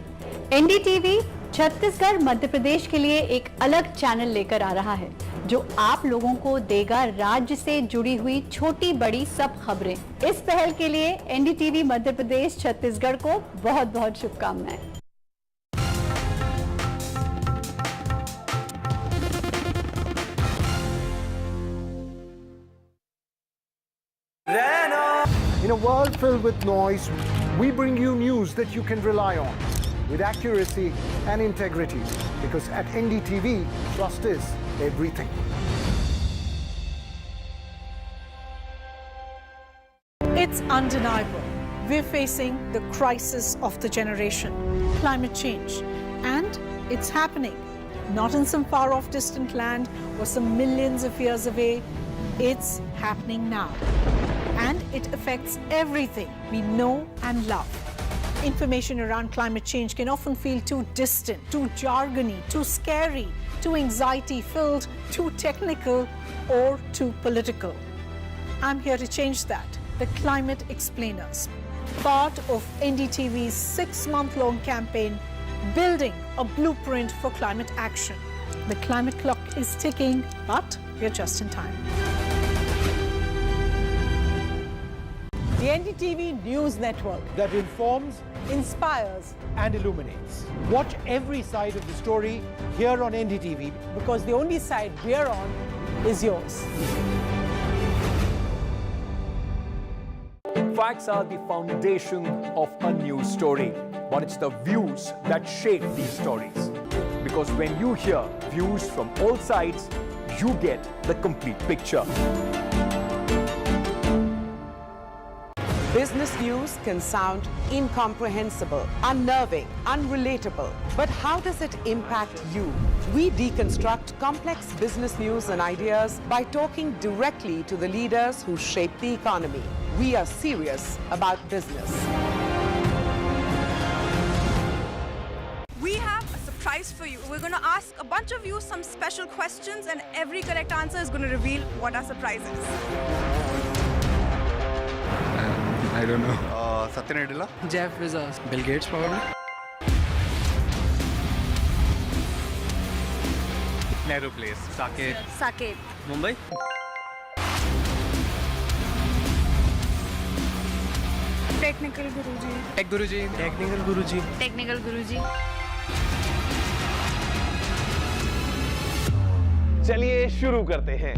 एनडीटीवी छत्तीसगढ़ मध्य प्रदेश के लिए एक अलग चैनल लेकर आ रहा है जो आप लोगों को देगा राज्य से जुड़ी हुई छोटी बड़ी सब खबरें। इस पहल के लिए एनडीटीवी मध्य प्रदेश छत्तीसगढ़ को बहुत बहुत शुभकामनाएं। In a world filled with noise, we bring you news that you can rely on with accuracy and integrity, because at NDTV, trust is everything. It's undeniable. We're facing the crisis of the generation, climate change, and it's happening. Not in some far-off distant land or some millions of years away. It's happening now. And it affects everything we know and love. Information around climate change can often feel too distant, too jargony, too scary, too anxiety-filled, too technical, or too political. I'm here to change that. The Climate Explainers, part of NDTV's 6-month-long campaign, building a blueprint for climate action. The climate clock is ticking, but we're just in time. The NDTV News Network That informs, inspires, and illuminates. Watch every side of the story here on NDTV. because the only side we're on is yours. Facts are the foundation of a news story, but it's the views that shape these stories. Because when you hear views from all sides, you get the complete picture. Business news can sound incomprehensible, unnerving, unrelatable. But how does it impact you? We deconstruct complex business news and ideas by talking directly to the leaders who shape the economy. We are serious about business. We have a surprise for you. We're going to ask a bunch of you some special questions, and every correct answer is going to reveal what our surprise is. I don't know. Satya Nadella? Jeff Bezos. Bill Gates, probably. Nehru Place. Saket. Saket. Mumbai? Technical Guruji. Tech Guruji. Technical Guruji. Technical Guruji. चलिए शुरू करते हैं।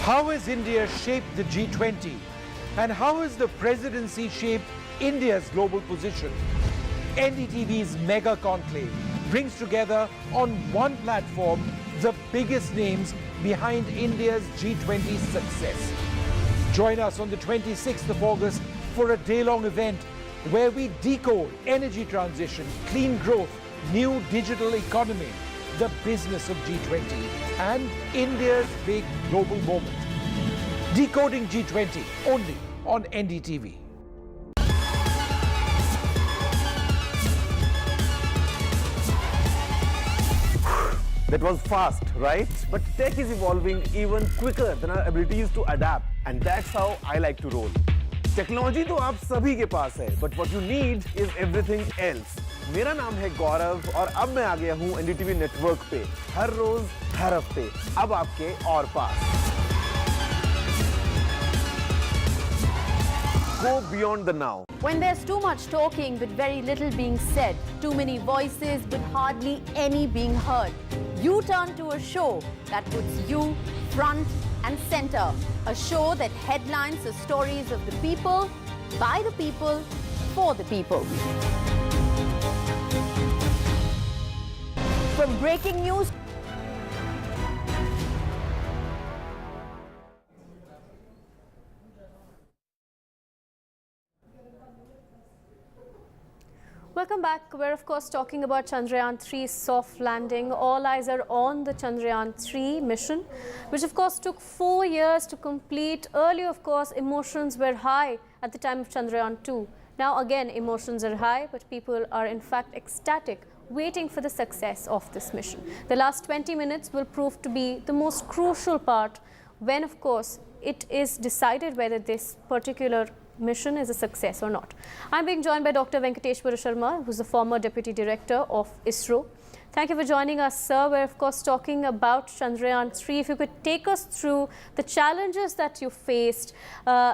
How has India shaped the G20? And how has the presidency shaped India's global position? NDTV's mega conclave brings together on one platform the biggest names behind India's G20 success. Join us on the 26th of August for a day-long event where we decode energy transition, clean growth, new digital economy, the business of G20, and India's big global moment. Decoding G20 only on NDTV. That was fast, right? But tech is evolving even quicker than our abilities to adapt. And that's how I like to roll. Technology तो आप सभी के पास है, but what you need is everything else. मेरा नाम है गौरव और अब मैं आ गया हूँ एनडीटीवी नेटवर्क पे हर रोज हर हफ्ते, अब आपके और पास. Go beyond the now. When there's too much talking but very little being said, too many voices but hardly any being heard, you turn to a show that puts you front and center. A show that headlines the stories of the people, by the people, for the people. From breaking news Welcome back. We're of course talking about Chandrayaan 3's soft landing. All eyes are on the Chandrayaan 3 mission, which of course took 4 years to complete. Earlier, of course, emotions were high at the time of Chandrayaan 2. Now again, emotions are high, but people are in fact ecstatic, waiting for the success of this mission. The last 20 minutes will prove to be the most crucial part when, of course, it is decided whether this particular mission is a success or not. I'm being joined by Dr. Venkateshwara Sharma, who's the former Deputy Director of ISRO. Thank you for joining us, sir. We're, of course, talking about Chandrayaan 3. If you could take us through the challenges that you faced,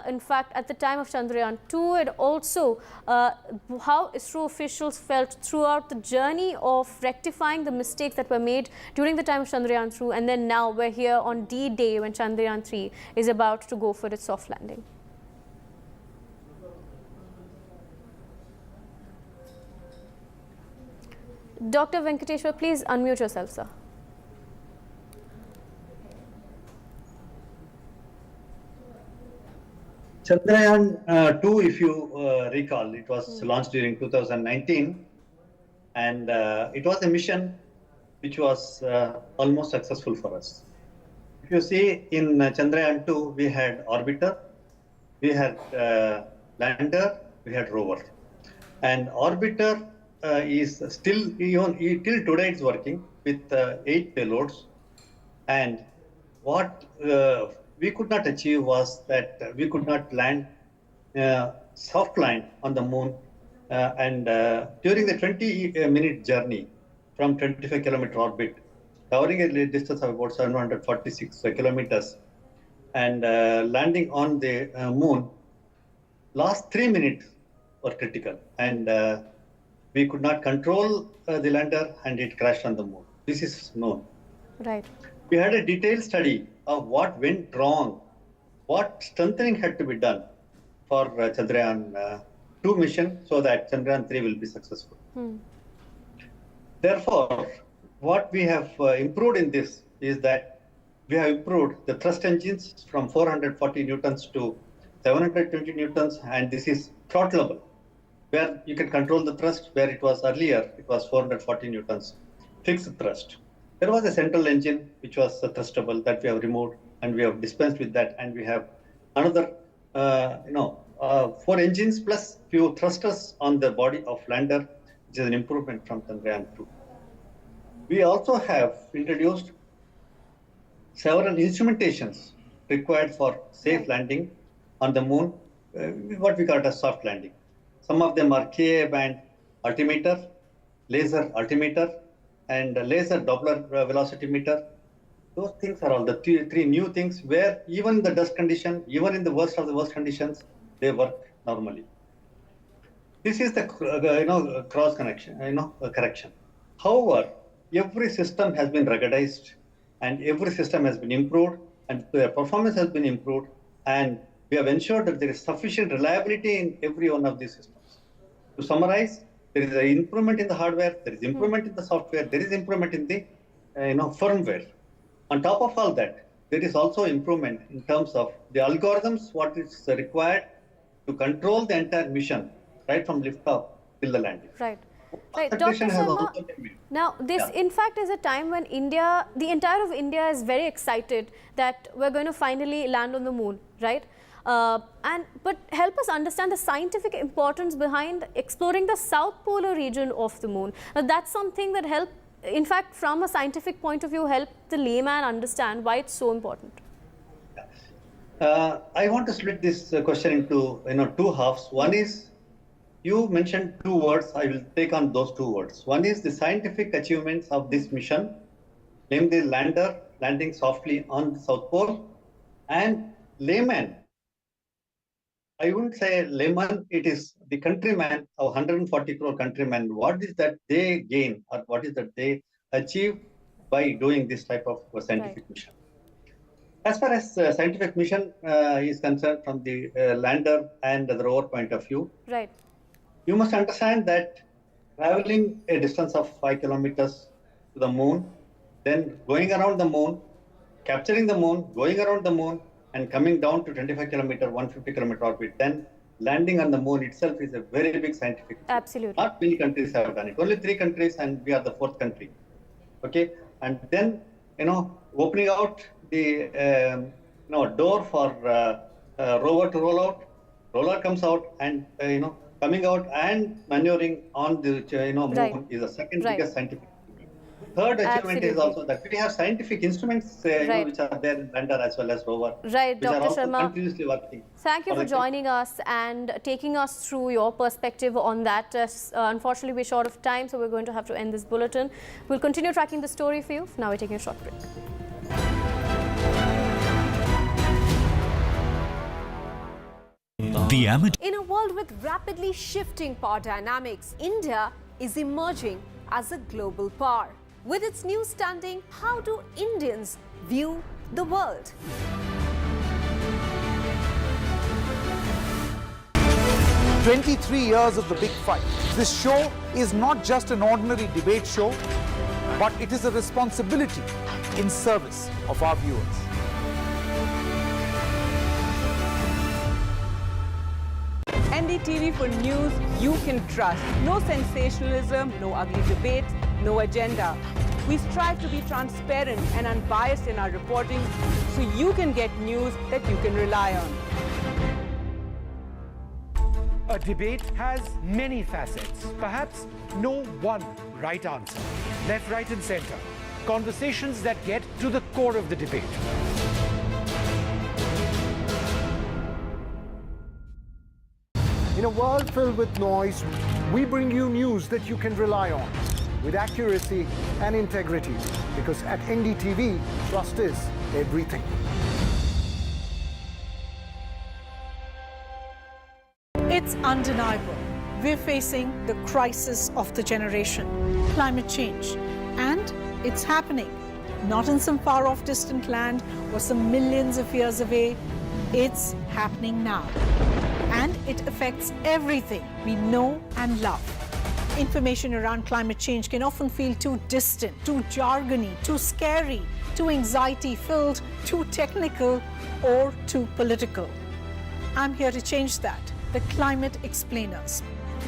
in fact, at the time of Chandrayaan 2, and also how ISRO officials felt throughout the journey of rectifying the mistakes that were made during the time of Chandrayaan 2, and then now we're here on D-Day when Chandrayaan 3 is about to go for its soft landing. Dr. Venkateshwar, please unmute yourself, sir. Chandrayaan 2, if you recall, it was launched during 2019, and it was a mission which was almost successful for us. If you see in Chandrayaan 2, we had orbiter, we had lander, we had rover. And orbiter is still, till today it's working with 8 payloads. And what we could not achieve was that we could not land soft land on the moon. And during the 20-minute journey from 25-kilometer orbit, covering a distance of about 746 kilometers, and landing on the moon, last 3 minutes were critical. And we could not control the lander, and it crashed on the moon. This is known. Right. We had a detailed study of what went wrong, what strengthening had to be done for Chandrayaan 2 mission so that Chandrayaan 3 will be successful. Therefore, what we have improved in this is that we have improved the thrust engines from 440 newtons to 720 newtons, and this is throttleable, where you can control the thrust, where it was earlier, it was 440 nutons, fixed thrust. There was a central engine which was thrustable that we have removed, and we have dispensed with that, and we have another 4 engines plus few thrusters on the body of lander, which is an improvement from Chandrayaan 2. We also have introduced several instrumentations required for safe landing on the moon, what we call as soft landing. Some of them are Ka band altimeter, laser altimeter, and laser Doppler velocity meter. Those things are all the three new things where even in the dust condition, even in the worst of the worst conditions, they work normally. This is the cross connection, correction. However, every system has been ruggedized, and every system has been improved, and the performance has been improved, and we have ensured that there is sufficient reliability in every one of these systems. To summarize, there is an improvement in the hardware, there is improvement in the software, there is improvement in the firmware. On top of all that, there is also improvement in terms of the algorithms, what is required to control the entire mission, right from liftoff till the landing. Right. Right, Dr. Sharma, now this in fact is a time when India, the entire of India is very excited that we're going to finally land on the moon, right? But help us understand the scientific importance behind exploring the south polar region of the moon. Now that's something that help, in fact, from a scientific point of view, help the layman understand why it's so important. I want to split this question into 2 halves. One is, you mentioned 2 words. I will take on those 2 words. One is the scientific achievements of this mission, namely lander landing softly on the South Pole, and layman. I wouldn't say layman, it is the countryman, our 140 crore countrymen. What is that they gain, or what is that they achieve by doing this type of scientific mission? As far as scientific mission is concerned from the lander and the rover point of view, right, you must understand that traveling a distance of 5 kilometers to the moon, then going around the moon, capturing the moon, going around the moon, and coming down to 25 kilometer, 150 kilometer orbit, then landing on the moon itself is a very big scientific. Absolutely. Not many countries have done it. Only 3 countries, and we are the 4th country. Okay, and then opening out the door for rover to roll out. Roller comes out, and coming out and maneuvering on the moon is the second biggest scientific achievement. third achievement Absolutely. is also that we have scientific instruments Right. which are there in lander as well as rover, Right, which are Dr. also Sharma. continuously working. Thank you for joining us and taking us through your perspective on that. Unfortunately, we're short of time, so we're going to have to end this bulletin. We'll continue tracking the story for you. Now we're taking a short break. In a world with rapidly shifting power dynamics, India is emerging as a global power. With its new standing, how do Indians view the world? Years of the big fight. This show is not just an ordinary debate show, but it is a responsibility in service of our viewers. NDTV for news you can trust. No sensationalism, no ugly debates, no agenda. We strive to be transparent and unbiased in our reporting so you can get news that you can rely on. A debate has many facets, perhaps no one right answer. Left, right and center. Conversations that get to the core of the debate. In a world filled with noise, we bring you news that you can rely on with accuracy and integrity, because at NDTV, trust is everything. It's undeniable. We're facing the crisis of the generation, climate change. And it's happening. Not in some far off distant land or some millions of years away. It's happening now. And it affects everything we know and love. Information around climate change can often feel too distant, too jargony, too scary, too anxiety-filled, too technical, or too political. I'm here to change that. The Climate Explainers,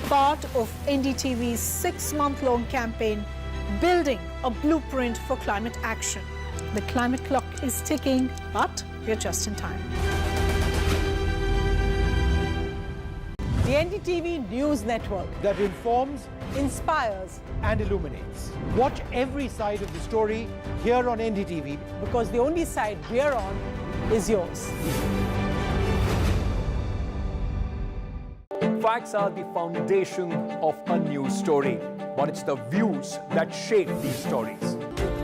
part of NDTV's 6-month-long campaign, building a blueprint for climate action. The climate clock is ticking, but we're just in time. The NDTV News Network that informs, inspires, and illuminates. Watch every side of the story here on NDTV, because the only side we're on is yours. Facts are the foundation of a news story, but it's the views that shape these stories.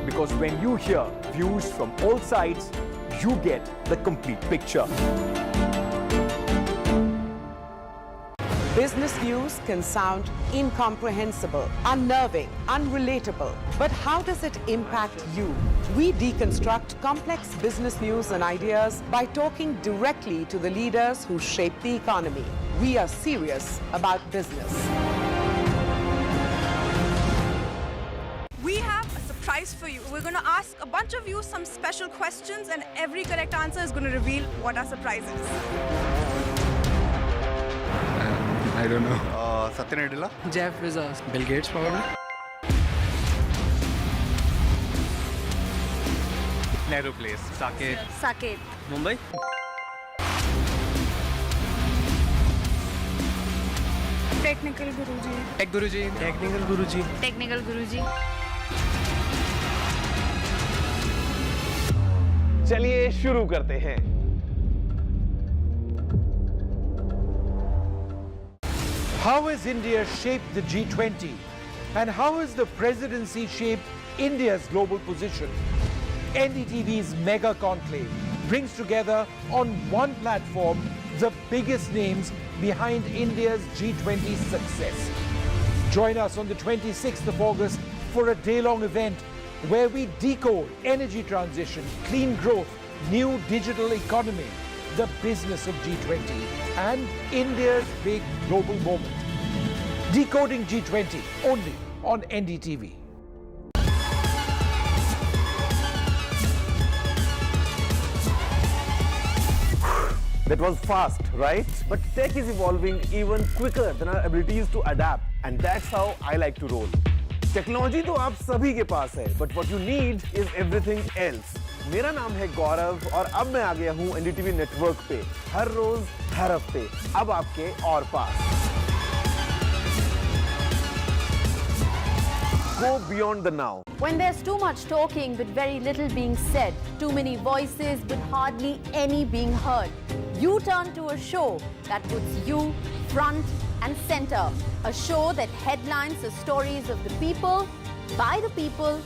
Because when you hear views from all sides, you get the complete picture. Business news can sound incomprehensible, unnerving, unrelatable. But how does it impact you? We deconstruct complex business news and ideas by talking directly to the leaders who shape the economy. We are serious about business. We have a surprise for you. We're going to ask a bunch of you some special questions, and every correct answer is going to reveal what our surprise is. I don't know. Jeff Bezos. Bill Gates, probably. Nehru Place. Saket. Saket. Mumbai. Technical Guruji. Tech Guruji. Technical Guruji. Technical Guruji. चलिए शुरू करते हैं। How has India shaped the G20? And how has the presidency shaped India's global position? NDTV's mega conclave brings together on one platform the biggest names behind India's G20 success. Join us on the 26th of August for a day-long event where we decode energy transition, clean growth, new digital economy, the business of G20, and India's big global moment. Decoding G20 only on NDTV. That was fast, right? But tech is evolving even quicker than our abilities to adapt. And that's how I like to roll. Technology तो आप सभी के पास है, but what you need is everything else. मेरा नाम है गौरव और अब मैं आ गया हूँ NDTV नेटवर्क पे हर रोज हर हफ्ते अब आपके और पास. go beyond the now. When there's too much talking but very little being said, too many voices but hardly any being heard, you turn to a show that puts you front and center. A show that headlines the stories of the people, by the people,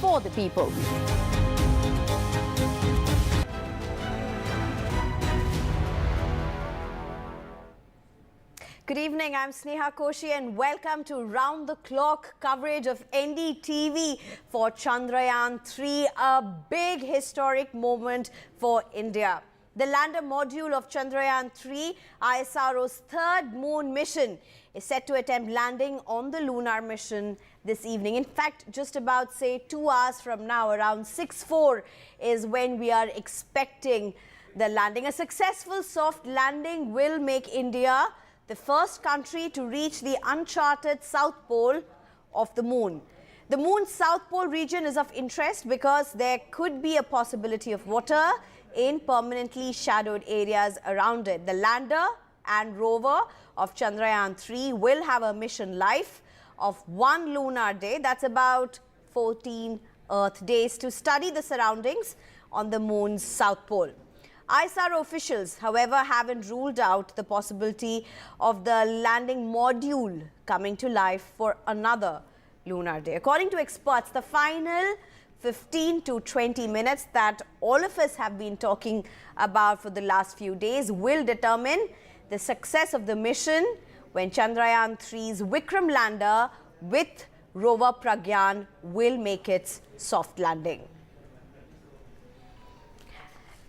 for the people. Good evening, I'm Sneha Koshi and welcome to round-the-clock coverage of NDTV for Chandrayaan 3, a big historic moment for India. The lander module of Chandrayaan 3, ISRO's third moon mission, is set to attempt landing on the lunar mission this evening. In fact, just about, say, 2 hours from now, around 6:04 is when we are expecting the landing. A successful soft landing will make India the first country to reach the uncharted south pole of the moon. The moon's south pole region is of interest because there could be a possibility of water in permanently shadowed areas around it. The lander and rover of Chandrayaan 3 will have a mission life of 1 lunar day, that's about 14 Earth days, to study the surroundings on the moon's south pole. ISRO officials, however, haven't ruled out the possibility of the landing module coming to life for another lunar day. According to experts, the final 15 to 20 minutes that all of us have been talking about for the last few days will determine the success of the mission when Chandrayaan 3's Vikram lander with rover Pragyan will make its soft landing.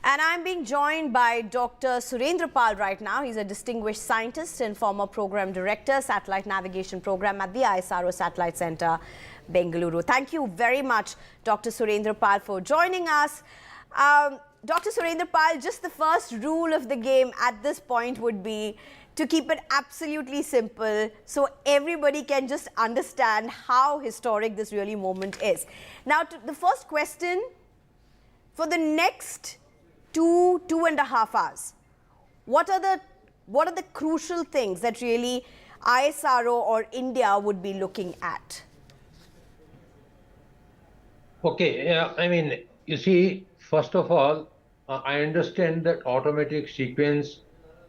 And I'm being joined by Dr. Surendra Pal right now. He's a distinguished scientist and former program director, satellite navigation program at the ISRO Satellite Center, Bengaluru. Thank you very much, Dr. Surendra Pal, for joining us. Dr. Surendra Pal, just the first rule of the game at this point would be to keep it absolutely simple so everybody can just understand how historic this really moment is. Now, the first question, for the next 2.5 hours, what are the crucial things that really ISRO or India would be looking at? Okay, I mean, you see, first of all, I understand that automatic sequence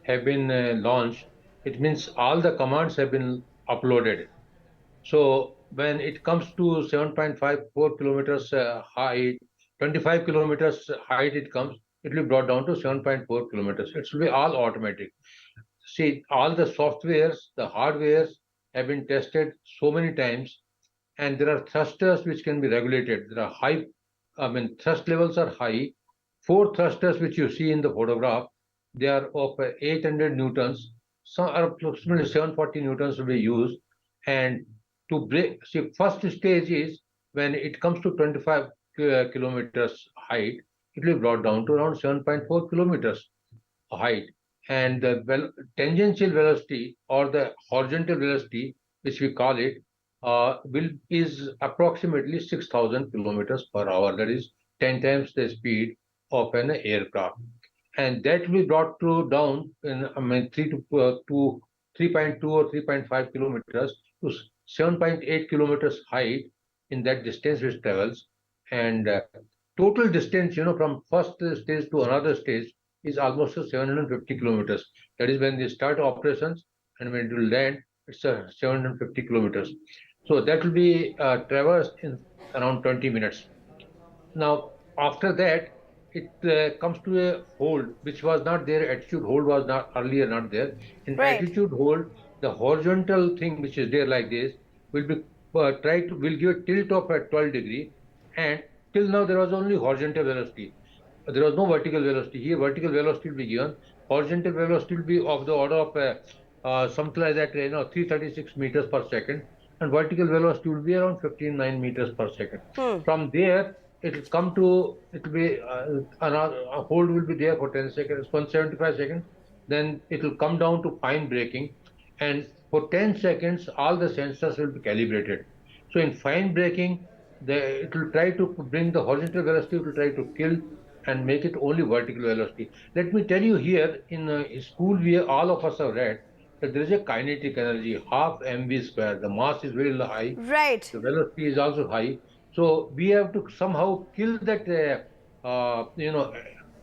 have been launched. It means all the commands have been uploaded. So when it comes to 7.54 kilometers height, 25 kilometers height it comes, it will be brought down to 7.4 kilometers. It will be all automatic. See, all the softwares, the hardwares have been tested so many times, and there are thrusters which can be regulated. There are high, thrust levels are high. 4 thrusters which you see in the photograph, they are of 800 newtons. Some are approximately 740 newtons will be used. And to break, see, first stage is when it comes to 25 kilometers height, it will be brought down to around 7.4 kilometers height. And the tangential velocity or the horizontal velocity, which we call it, is approximately 6,000 kilometers per hour. That is 10 times the speed of an aircraft. And that will be brought down in 3.2 or 3.5 kilometers to 7.8 kilometers height in that distance which travels. And total distance, from first stage to another stage is almost 750 kilometers. That is when they start operations, and when it will land, it's 750 kilometers. So that will be traversed in around 20 minutes. Now, after that, it comes to a hold, which was not there. Attitude hold was not earlier not there. In attitude hold, the horizontal thing which is there like this will be will give a tilt of a 12 degree, and till now there was only horizontal velocity. There was no vertical velocity. Here vertical velocity will be given. Horizontal velocity will be of the order of something like that, 336 meters per second, and vertical velocity will be around 15.9 meters per second. From there, it will come to, it will be a hold will be there for 10 seconds, 175 seconds. Then it will come down to fine braking, and for 10 seconds, all the sensors will be calibrated. So in fine braking, it will try to bring the horizontal velocity, it will try to kill and make it only vertical velocity. Let me tell you here, in school, all of us have read that there is a kinetic energy, half mv square. The mass is very high. Right. The velocity is also high. So we have to somehow kill that,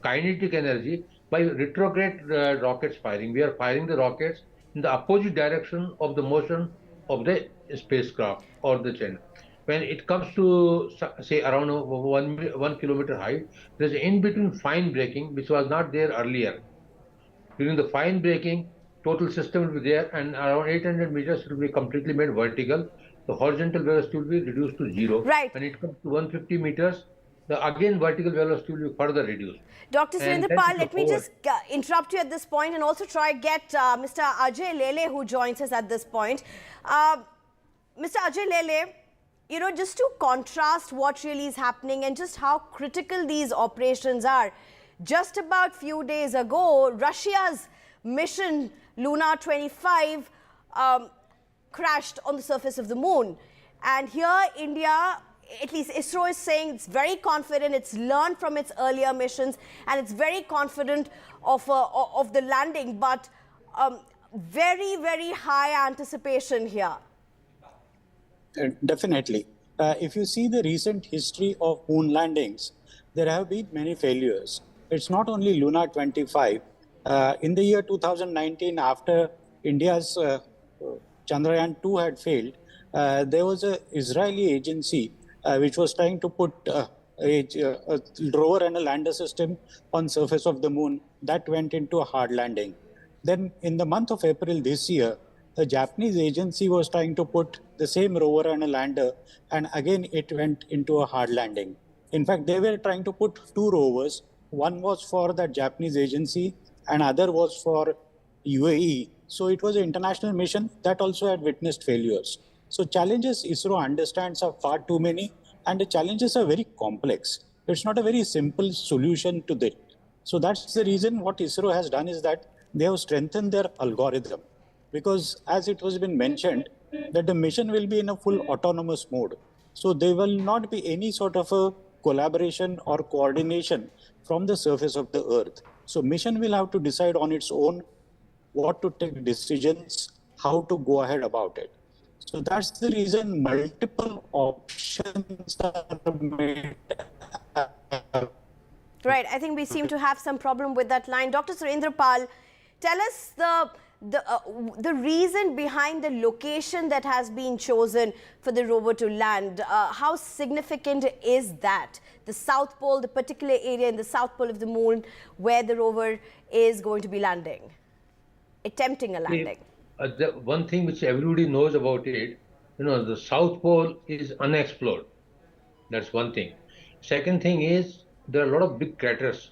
kinetic energy by retrograde rockets firing. We are firing the rockets in the opposite direction of the motion of the spacecraft or the channel. When it comes to, say, around 1 kilometer height, there is in between fine braking, which was not there earlier. During the fine braking, total system will be there, and around 800 meters it will be completely made vertical. The horizontal velocity will be reduced to 0. Right. When it comes to 150 meters, the again vertical velocity will be further reduced. Dr. Surendra Pal, let me just interrupt you at this point and also try get Mr. Ajay Lele, who joins us at this point. Mr. Ajay Lele, just to contrast what really is happening and just how critical these operations are. Just about few days ago, Russia's mission Luna 25 crashed on the surface of the moon. And here India, at least ISRO, is saying it's very confident, it's learned from its earlier missions, and it's very confident of the landing, but very, very high anticipation here. Definitely. If you see the recent history of moon landings, there have been many failures. It's not only Luna 25. In the year 2019, after India's Chandrayaan 2 had failed, there was an Israeli agency which was trying to put a rover and a lander system on surface of the moon. That went into a hard landing. Then in the month of April this year, a Japanese agency was trying to put the same rover and a lander, and again it went into a hard landing. In fact, they were trying to put 2 rovers. One was for the Japanese agency and other was for UAE. So it was an international mission that also had witnessed failures. So challenges ISRO understands are far too many, and the challenges are very complex. It's not a very simple solution to that. So that's the reason what ISRO has done is that they have strengthened their algorithm. Because as it has been mentioned, that the mission will be in a full autonomous mode. So there will not be any sort of a collaboration or coordination from the surface of the Earth. So mission will have to decide on its own what to take decisions, how to go ahead about it. So that's the reason multiple options are made. Right, I think we seem to have some problem with that line. Dr. Surendra Pal, tell us the reason behind the location that has been chosen for the rover to land. How significant is that? The South Pole, the particular area in the South Pole of the moon where the rover is going to be landing, attempting a landing. The one thing which everybody knows about it, the South Pole is unexplored. That's one thing. Second thing is there are a lot of big craters.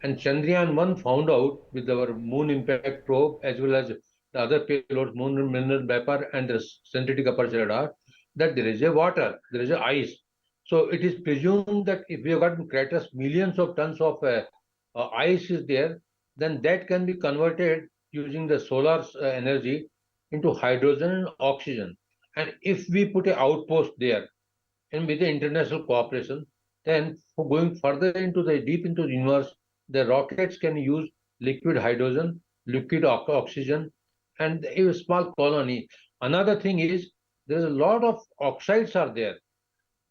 And Chandrayaan 1 found out with our moon impact probe as well as the other payloads, moon mineral vapor and the synthetic aperture radar, that there is a water, there is a ice. So it is presumed that if we have got craters, millions of tons of ice is there, then that can be converted using the solar energy into hydrogen and oxygen. And if we put an outpost there and with the international cooperation, then for going further into the deep into the universe, the rockets can use liquid hydrogen, liquid oxygen, and a small colony. Another thing is there is a lot of oxides are there.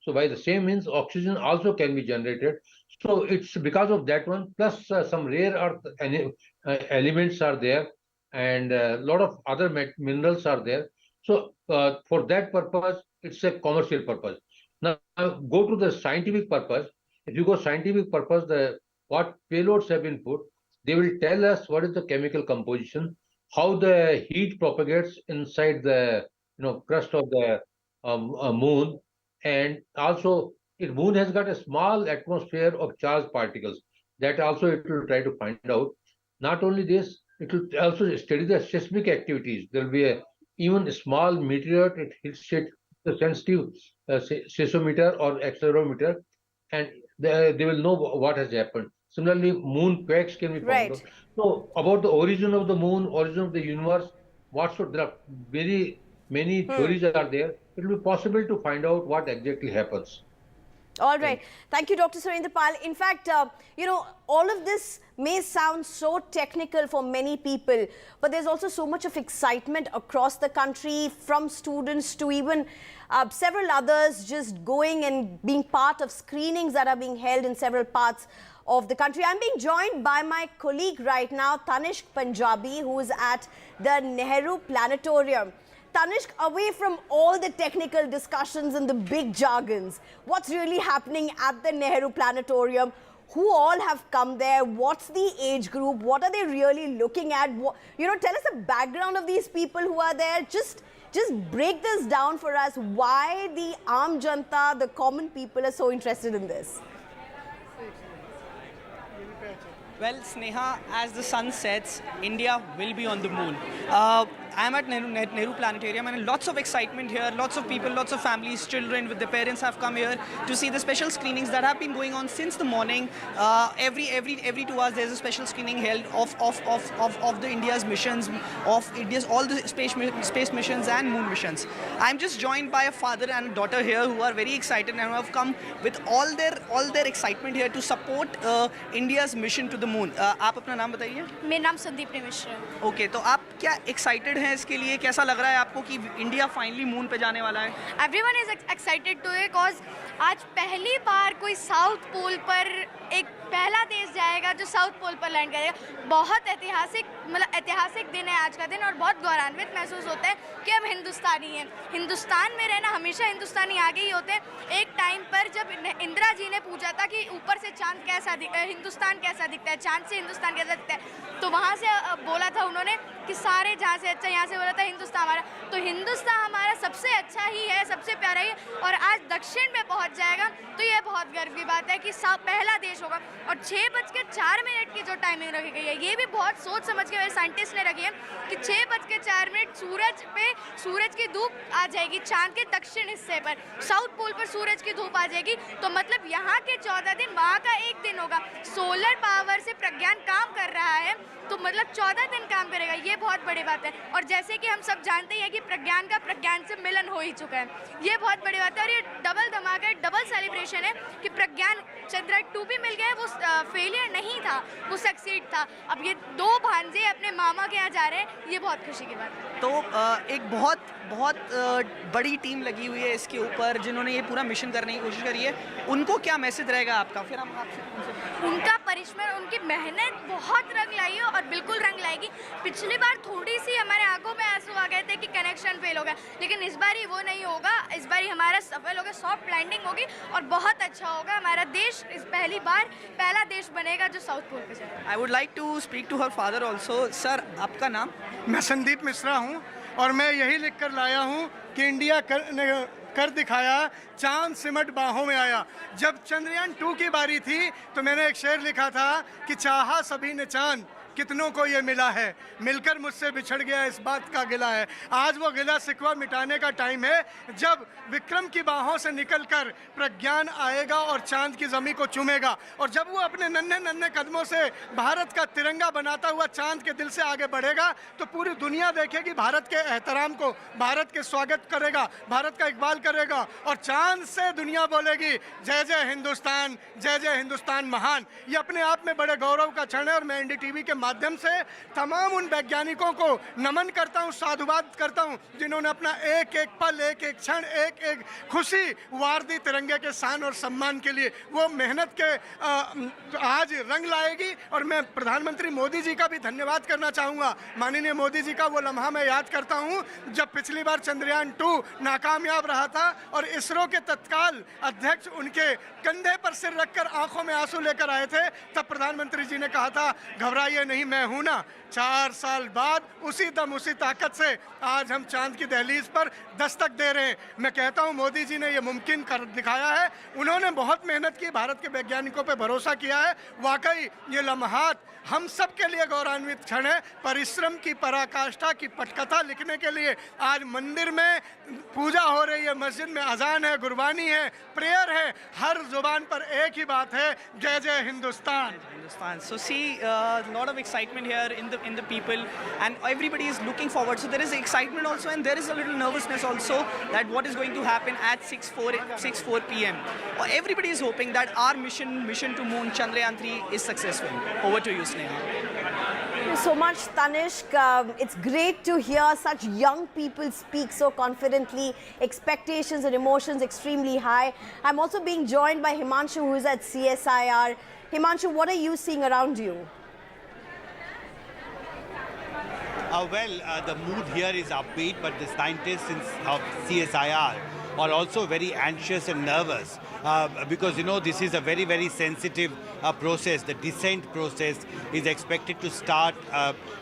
So by the same means, oxygen also can be generated. So it's because of that one, plus some rare earth elements are there, and a lot of other minerals are there. So for that purpose, it's a commercial purpose. Now go to the scientific purpose. If you go scientific purpose, what payloads have been put, they will tell us what is the chemical composition, how the heat propagates inside the crust of the moon, and also the moon has got a small atmosphere of charged particles. That also it will try to find out. Not only this, it will also study the seismic activities. There will be even a small meteorite, it hits it, the sensitive seismometer or accelerometer, and they will know what has happened. Similarly, moon quakes can be found out. So about the origin of the moon, origin of the universe, there are very many theories are there. It will be possible to find out what exactly happens. All right. Thank you, Dr. Surendra Pal. In fact, all of this may sound so technical for many people, but there's also so much of excitement across the country, from students to even several others just going and being part of screenings that are being held in several parts of the country. I'm being joined by my colleague right now, Tanishq Punjabi, who is at the Nehru Planetarium. Tanishq, away from all the technical discussions and the big jargons, what's really happening at the Nehru Planetarium? Who all have come there? What's the age group? What are they really looking at? Tell us the background of these people who are there. Just break this down for us. Why the Aam Janta, the common people, are so interested in this? Well, Sneha, as the sun sets, India will be on the moon. I'm at Nehru Planetarium, and lots of excitement here. Lots of people, lots of families, children with their parents have come here to see the special screenings that have been going on since the morning. Every 2 hours, there's a special screening held of the India's missions, of India's all the space missions and moon missions. I'm just joined by a father and a daughter here who are very excited and who have come with all their excitement here to support India's mission to the moon. आप अपना नाम बताइए? मेरा नाम संदीप मिश्रा है. Okay, तो आप क्या excited हैं इसके लिए? कैसा लग रहा है आपको कि इंडिया फाइनली मून पे जाने वाला है? Everyone is excited to it because आज पहली बार कोई साउथ पोल पर एक पहला देश जाएगा जो साउथ पोल पर लैंड करेगा. बहुत ऐतिहासिक दिन है आज का दिन, और बहुत गौरवान्वित महसूस होता है कि हम हिंदुस्तानी हैं. हिंदुस्तान में रहना, हमेशा हिंदुस्तानी आगे ही होते हैं. एक टाइम पर जब इंदिरा जी ने पूछा था कि ऊपर से चांद कैसा हिंदुस्तान कैसा दिखता है, चांद से हिंदुस्तान कैसा दिखता है, तो वहाँ से बोला था उन्होंने कि सारे जहाँ से अच्छा, यहाँ से बोला था हिंदुस्तान हमारा. तो हिंदुस्तान हमारा सबसे अच्छा ही है, सबसे प्यारा ही है, और आज दक्षिण में पहुँच जाएगा तो ये बहुत गर्व की बात है कि पहला देश होगा. और 6:04 की जो टाइमिंग रखी गई है, ये भी बहुत सोच समझ के मेरे साइंटिस्ट ने रखी है कि 6:04 सूरज की धूप आ जाएगी चांद के दक्षिण हिस्से पर, साउथ पोल पर सूरज की धूप आ जाएगी. तो मतलब यहाँ के 14 दिन, वहाँ का एक दिन होगा. सोलर पावर से प्रज्ञान काम कर रहा है, तो मतलब 14 दिन काम करेगा. ये बहुत बड़ी बात है. और जैसे कि हम सब जानते हैं कि प्रज्ञान का प्रज्ञान से मिलन हो ही चुका है, ये बहुत बड़ी बात है. और ये डबल धमाका, डबल सेलिब्रेशन है कि प्रज्ञान चंद्रयान 2 भी मिल गया है. वो फेलियर नहीं था, वो सक्सीड था. अब ये 2 भांजे अपने मामा के यहाँ जा रहे हैं, ये बहुत खुशी की बात है. तो एक बहुत बड़ी टीम लगी हुई है इसके ऊपर, जिन्होंने ये पूरा मिशन करने की कोशिश करी है. उनको क्या मैसेज रहेगा आपका? फिर हम आपसे उनका परिश्रम, उनकी मेहनत बहुत रंग लाई है, और बिल्कुल रंग लाएगी. पिछली बार थोड़ी सी हमारे आंखों में आंसू आ गए थे कि कनेक्शन फेल हो गया, लेकिन इस बार वो नहीं होगा. इस बार हमारा सफल होगा, सॉफ्ट लैंडिंग होगी और बहुत अच्छा होगा. हमारा देश इस पहली बार पहला देश बनेगा जो साउथ पोल पे जाएगा. I would like to speak to her father also. Sir, आपका नाम? मैं संदीप मिश्रा हूँ, और मैं यही लिख कर लाया हूँ कि इंडिया कर दिखाया, चांद सिमट बाहों में आया. जब चंद्रयान 2 की बारी थी तो मैंने एक शेर लिखा था कि चाहा सभी ने चांद, कितनों को ये मिला है, मिलकर मुझसे बिछड़ गया इस बात का गिला है. आज वो गिला सिकवा मिटाने का टाइम है, जब विक्रम की बाहों से निकलकर प्रज्ञान आएगा और चांद की ज़मीन को चूमेगा. और जब वो अपने नन्हे कदमों से भारत का तिरंगा बनाता हुआ चांद के दिल से आगे बढ़ेगा, तो पूरी दुनिया देखेगी भारत के एहतराम को, भारत के स्वागत करेगा, भारत का इकबाल करेगा, और चांद से दुनिया बोलेगी जय जय हिंदुस्तान, जय जय हिंदुस्तान महान. ये अपने आप में बड़े गौरव का क्षण है, और मैं NDTV के माध्यम से तमाम उन वैज्ञानिकों को नमन करता हूं, साधुवाद करता हूं, जिन्होंने अपना एक एक पल, एक एक क्षण, एक एक खुशी वार दी तिरंगे के शान और सम्मान के लिए. वो मेहनत के आज रंग लाएगी. और मैं प्रधानमंत्री मोदी जी का भी धन्यवाद करना चाहूँगा. माननीय मोदी जी का वो लम्हा मैं याद करता हूँ जब पिछली बार चंद्रयान 2 नाकामयाब रहा था, और इसरो के तत्काल अध्यक्ष उनके कंधे पर सिर रखकर आंखों में आंसू लेकर आए थे. तब प्रधानमंत्री जी ने कहा था, घबराइए नहीं, मैं हूं ना. 4 साल बाद उसी दम, उसी ताकत से आज हम चांद की दहलीज पर दस्तक दे रहे हैं. मैं कहता हूं मोदी जी ने ये मुमकिन कर दिखाया है. उन्होंने बहुत मेहनत की, भारत के वैज्ञानिकों पे भरोसा किया है. वाकई ये लम्हात हम सब के लिए गौरवान्वित क्षण है. परिश्रम की पराकाष्ठा की पटकथा लिखने के लिए आज मंदिर में पूजा हो रही है, मस्जिद में अजान है, गुरबानी है, प्रेयर है. हर जुबान पर एक ही बात है, जय जय Hindustan. So see, lot of excitement here in the people, and everybody is looking forward. So there is excitement also, and there is a little nervousness also that what is going to happen at 6:04 p.m. Everybody is hoping that our mission to moon, Chandrayaan 3, is successful. Over to you, Sneha. Thank you so much, Tanishq. It's great to hear such young people speak so confidently. Expectations and emotions extremely high. I'm also being joined by Himanshu, who is at CSIR. Himanshu, what are you seeing around you? The mood here is upbeat, but the scientists of CSIR are also very anxious and nervous because, you know, this is a very, very sensitive process. The descent process is expected to start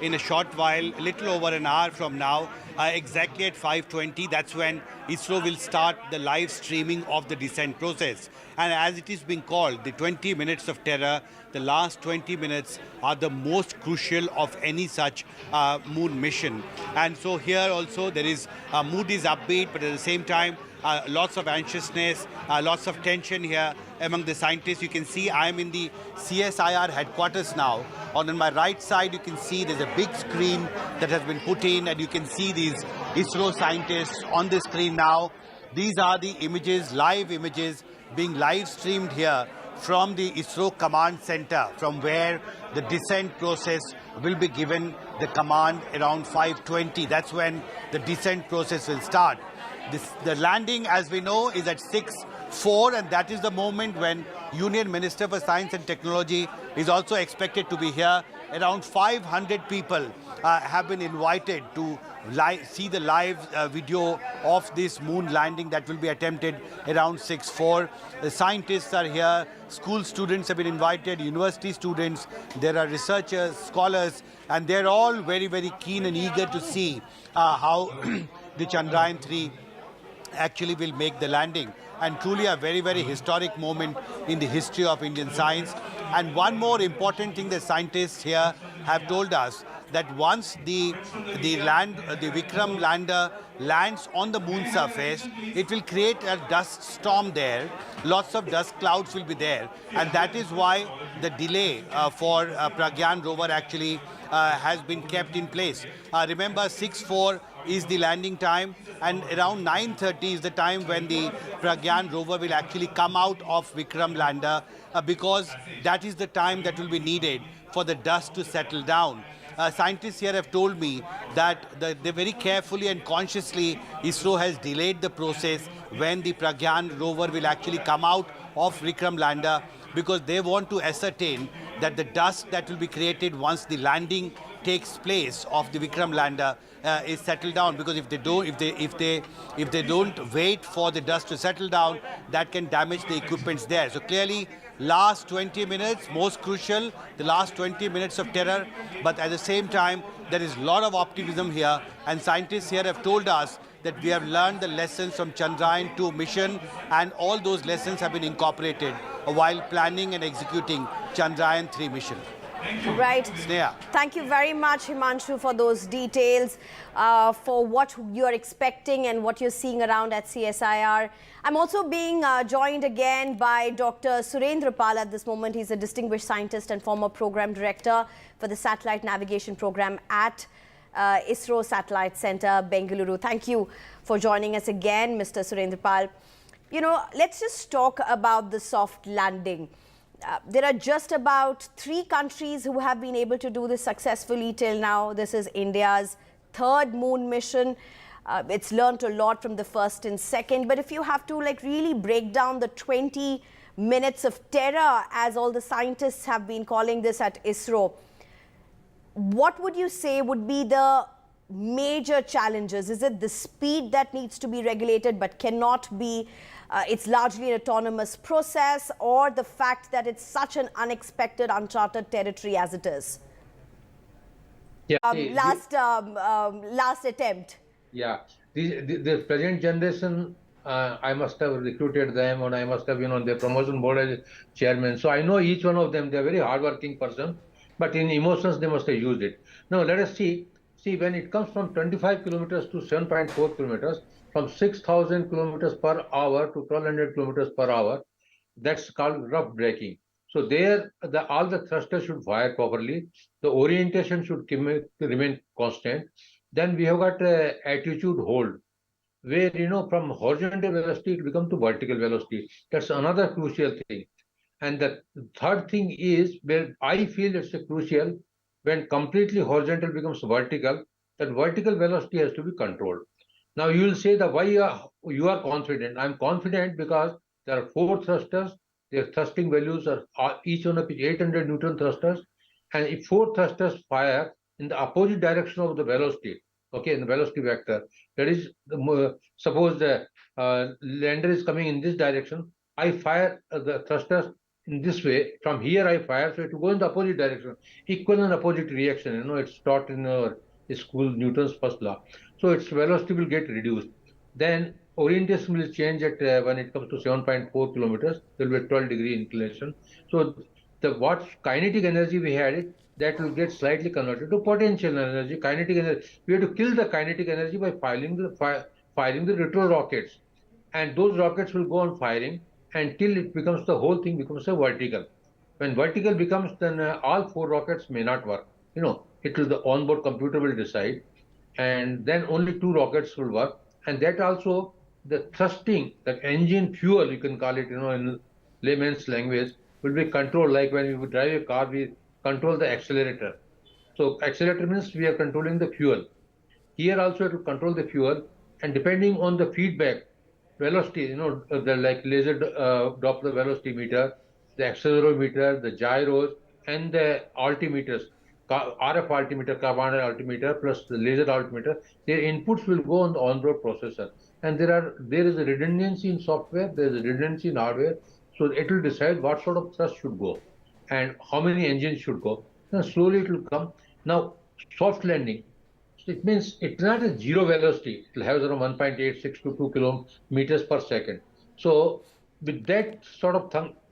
in a short while, a little over an hour from now, exactly at 5:20. That's when ISRO will start the live streaming of the descent process. And as it is being called, the 20 minutes of terror, the last 20 minutes are the most crucial of any such moon mission. And so here also there is, mood is upbeat, but at the same time, lots of anxiousness, lots of tension here among the scientists. You can see I'm in the CSIR headquarters now. On my right side, you can see there's a big screen that has been put in, and you can see these ISRO scientists on the screen now. These are the images, live images, being live streamed here from the ISRO command center, from where the descent process will be given the command around 5:20. That's when the descent process will start. The landing, as we know, is at 6:04, and that is the moment when Union Minister for Science and Technology is also expected to be here. Around 500 people have been invited to see the live video of this moon landing that will be attempted around 6:04. The scientists are here, school students have been invited, university students, there are researchers, scholars, and they're all very, very keen and eager to see how the Chandrayaan 3 actually will make the landing. And truly a very, very historic moment in the history of Indian science. And one more important thing the scientists here have told us, that once the Vikram lander lands on the moon surface, it will create a dust storm there. Lots of dust clouds will be there. And that is why the delay for Pragyan rover actually has been kept in place. Remember, 6:04 is the landing time, and around 9:30 is the time when the Pragyan rover will actually come out of Vikram lander, because that is the time that will be needed for the dust to settle down. Scientists here have told me that they very carefully and consciously ISRO has delayed the process when the Pragyan rover will actually come out of Vikram lander, because they want to ascertain that the dust that will be created once the landing takes place of the Vikram lander is settled down. Because if they don't wait for the dust to settle down, that can damage the equipments there. So clearly, last 20 minutes, most crucial, the last 20 minutes of terror, but at the same time, there is a lot of optimism here, and scientists here have told us that we have learned the lessons from Chandrayaan 2 mission, and all those lessons have been incorporated while planning and executing Chandrayaan 3 mission. Right. Sneha. Thank you very much, Himanshu, for those details, for what you're expecting and what you're seeing around at CSIR. I'm also being joined again by Dr. Surendra Pal at this moment. He's a distinguished scientist and former program director for the satellite navigation program at ISRO Satellite Center, Bengaluru. Thank you for joining us again, Mr. Surendra Pal. You know, let's just talk about the soft landing. There are just about 3 countries who have been able to do this successfully till now. This is India's 3rd moon mission. It's learned a lot from the 1st and 2nd. But if you have to really break down the 20 minutes of terror, as all the scientists have been calling this at ISRO, what would you say would be the major challenges? Is it the speed that needs to be regulated but cannot be? It's largely an autonomous process, or the fact that it's such an unexpected, uncharted territory as it is? Yeah. Last attempt. Yeah. The present generation, I must have recruited them, and I must have been on their promotion board as chairman. So I know each one of them. They're very hardworking person, but in emotions they must have used it. Now let us see. See, when it comes from 25 kilometers to 7.4 kilometers, from 6,000 kilometers per hour to 1,200 kilometers per hour, that's called rough braking. So there, all the thrusters should fire properly. The orientation should remain constant. Then we have got attitude hold, where, from horizontal velocity, it becomes to vertical velocity. That's another crucial thing. And the third thing is, where I feel it's crucial, when completely horizontal becomes vertical, that vertical velocity has to be controlled. Now you will say that why you are confident. I'm confident because there are 4 thrusters. Their thrusting values are each one of 800 Newton thrusters. And if 4 thrusters fire in the opposite direction of the velocity, okay, in the velocity vector, that is, suppose the lander is coming in this direction, I fire the thrusters in this way. From here I fire, so it will go in the opposite direction. Equal and opposite reaction, it's taught in our school, Newton's first law. So its velocity will get reduced. Then orientation will change at when it comes to 7.4 kilometers, there will be a 12-degree inclination. So what kinetic energy we had, that will get slightly converted to potential energy, kinetic energy. We have to kill the kinetic energy by firing the retro rockets. And those rockets will go on firing until it becomes, the whole thing becomes a vertical. When vertical becomes, then all 4 rockets may not work. It will, the onboard computer will decide, and then only 2 rockets will work. And that also, the thrusting, the engine fuel, you can call it, in layman's language, will be controlled. Like when we drive a car, we control the accelerator. So accelerator means we are controlling the fuel. Here also it will control the fuel, and depending on the feedback, velocity, the like laser Doppler velocity meter, the accelerometer, the gyros, and the altimeters, RF altimeter, carbon altimeter, plus the laser altimeter, their inputs will go on the onboard processor. And there is a redundancy in software, there is a redundancy in hardware, so it will decide what sort of thrust should go and how many engines should go. And slowly it will come. Now, soft landing, it means it's not a zero velocity. It will have around 1.86 to 2 kilometers per second. So with that sort of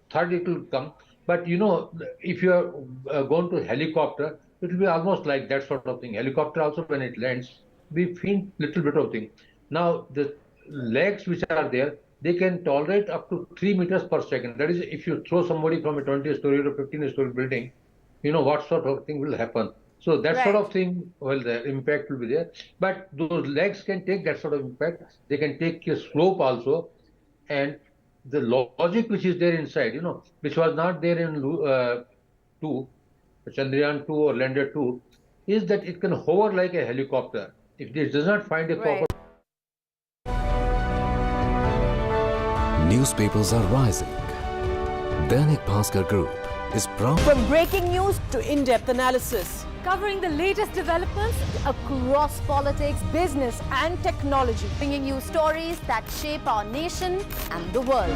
third it will come. But if you are going to helicopter, it will be almost like that sort of thing. Helicopter also, when it lands, we feel little bit of thing. Now the legs which are there, they can tolerate up to 3 meters per second. That is, if you throw somebody from a 20-story or 15-story building, what sort of thing will happen. So that sort of thing, well, the impact will be there. But those legs can take that sort of impact. They can take a slope also. And the logic which is there inside, which was not there in Chandrayaan 2 or Lander 2, is that it can hover like a helicopter. If it does not find a proper... Newspapers are rising. Dainik Bhaskar Group is proud. From breaking news to in-depth analysis, covering the latest developments across politics, business and technology, bringing you stories that shape our nation and the world.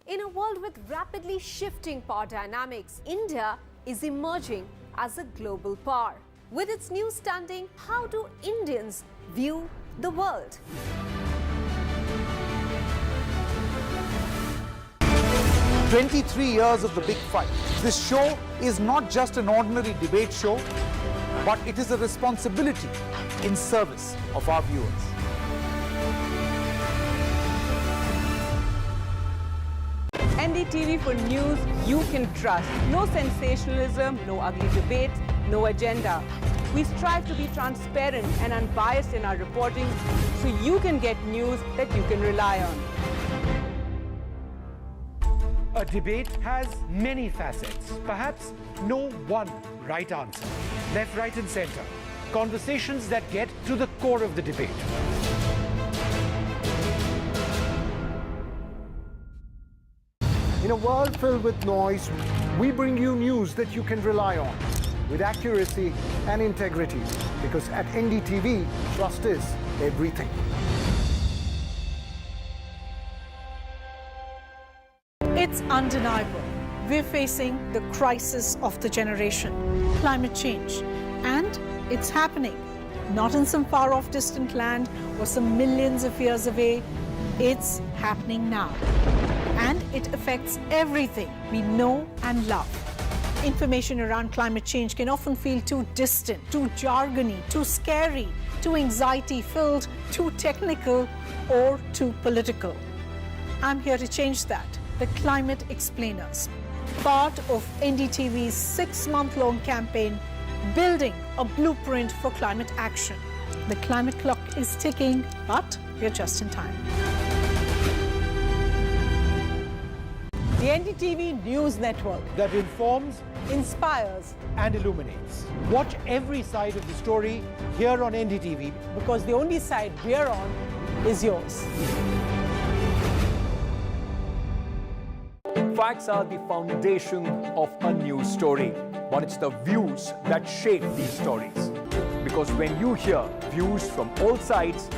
In a world with rapidly shifting power dynamics, India is emerging as a global power. With its new standing, how do Indians view the world? 23 years of the big fight. This show is not just an ordinary debate show, but it is a responsibility in service of our viewers. NDTV for news you can trust. No sensationalism, no ugly debates, no agenda. We strive to be transparent and unbiased in our reporting so you can get news that you can rely on. A debate has many facets, perhaps no one right answer. Left, right and center. Conversations that get to the core of the debate. In a world filled with noise, we bring you news that you can rely on with accuracy and integrity, because at NDTV, trust is everything. It's undeniable. We're facing the crisis of the generation, climate change. And it's happening. Not in some far-off distant land or some millions of years away. It's happening now. And it affects everything we know and love. Information around climate change can often feel too distant, too jargony, too scary, too anxiety-filled, too technical, or too political. I'm here to change that. The Climate Explainers, part of NDTV's 6-month-long campaign, building a blueprint for climate action. The climate clock is ticking, but we're just in time. The NDTV News Network that informs, inspires, and illuminates. Watch every side of the story here on NDTV, because the only side we're on is yours. Facts are the foundation of a news story, but it's the views that shape these stories. Because when you hear views from all sides,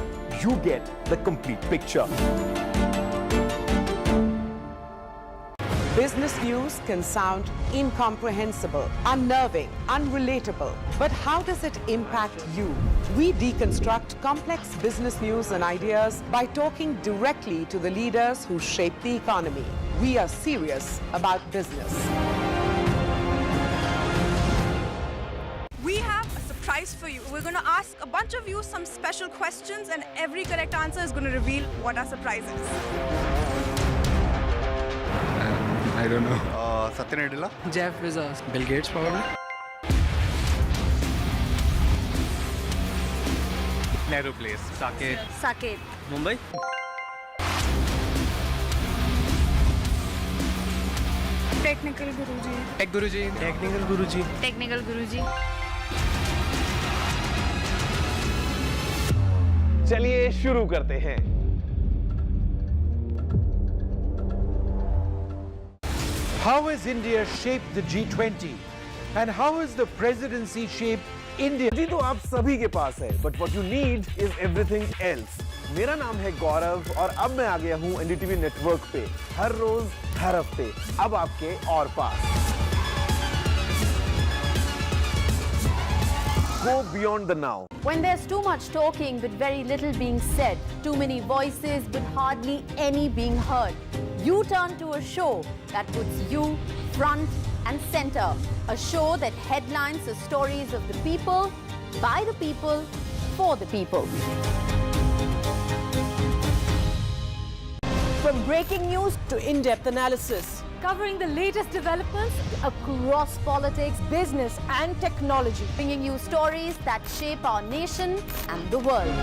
you get the complete picture. Business news can sound incomprehensible, unnerving, unrelatable. But how does it impact you? We deconstruct complex business news and ideas by talking directly to the leaders who shape the economy. We are serious about business. We have a surprise for you. We're going to ask a bunch of you some special questions, and every correct answer is going to reveal what our surprise is. I don't know. Satya Nadella? Jeff Bezos. Bill Gates, probably. Nehru Place. Saket. Saket. Mumbai. Technical Guruji. Tech Guruji. Technical Guruji. Technical Guruji. चलिए शुरू करते हैं। how has India shaped the G20? And how has the presidency shaped India? जी तो आप सभी के पास है, but what you need is everything else. मेरा नाम है गौरव और अब मैं आ गया हूँ NDTV नेटवर्क पे, हर रोज हर हफ्ते, अब आपके और पास। Go beyond the now. When there's too much talking but very little being said, too many voices but hardly any being heard, you turn to a show that puts you front and center. A show that headlines the stories of the people, by the people, for the people. From breaking news to in-depth analysis, covering the latest developments across politics, business and technology, bringing you stories that shape our nation and the world.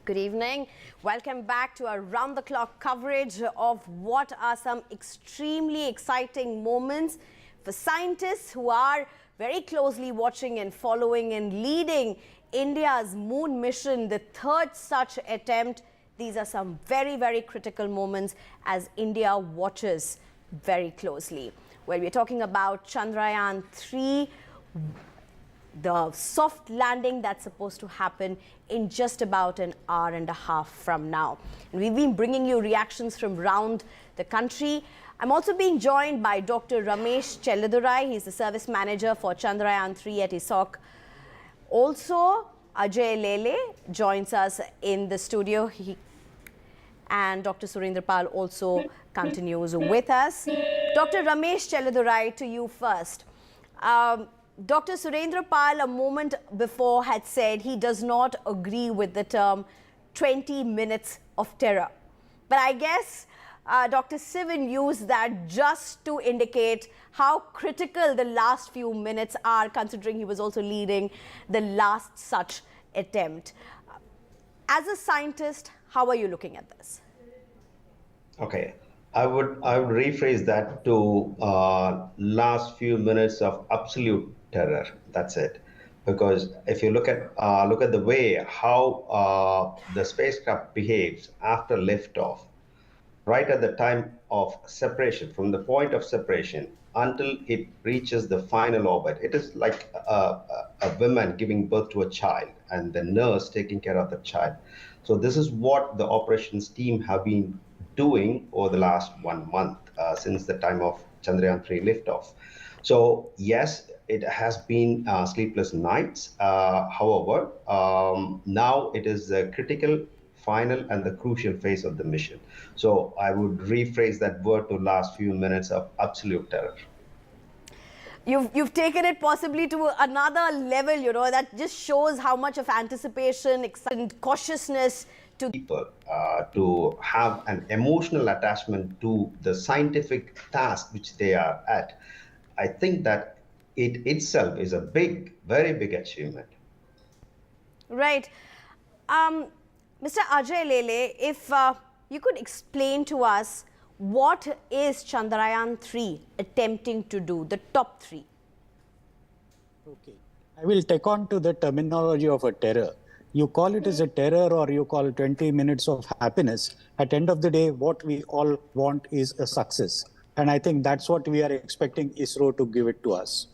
Good evening. Welcome back to our round-the-clock coverage of what are some extremely exciting moments for scientists who are very closely watching and following and leading India's moon mission, the third such attempt. These are some very, very critical moments as India watches very closely. Well, we're talking about Chandrayaan 3, the soft landing that's supposed to happen in just about an hour and a half from now. And we've been bringing you reactions from around the country. I'm also being joined by Dr. Ramesh Chelladurai. He's the service manager for Chandrayaan 3 at ISRO. Also, Ajay Lele joins us in the studio. And Dr. Surendra Pal also continues with us. Dr. Ramesh Chelladurai, to you first. Dr. Surendra Pal, a moment before, had said he does not agree with the term 20 minutes of terror. But I guess Dr. Sivan used that just to indicate how critical the last few minutes are, considering he was also leading the last such attempt. As a scientist, how are you looking at this? Okay. I would rephrase that to last few minutes of absolute terror. That's it. Because if you look at the way how the spacecraft behaves after liftoff, right at the time of separation, from the point of separation until it reaches the final orbit, it is like a woman giving birth to a child and the nurse taking care of the child. So this is what the operations team have been doing over the last 1 month since the time of Chandrayaan 3 liftoff. So yes, it has been sleepless nights. However, now it is the critical, final, and the crucial phase of the mission. So I would rephrase that word to last few minutes of absolute terror. You've taken it possibly to another level, you know, that just shows how much of anticipation, excitement, cautiousness to people to have an emotional attachment to the scientific task which they are at. I think that it itself is a big, very big achievement. Right. Mr. Ajay Lele, if you could explain to us what is Chandrayaan 3 attempting to do, the top 3? Okay. I will take on to the terminology of a terror. You call it as a terror or you call 20 minutes of happiness. At the end of the day, what we all want is a success. And I think that's what we are expecting ISRO to give it to us.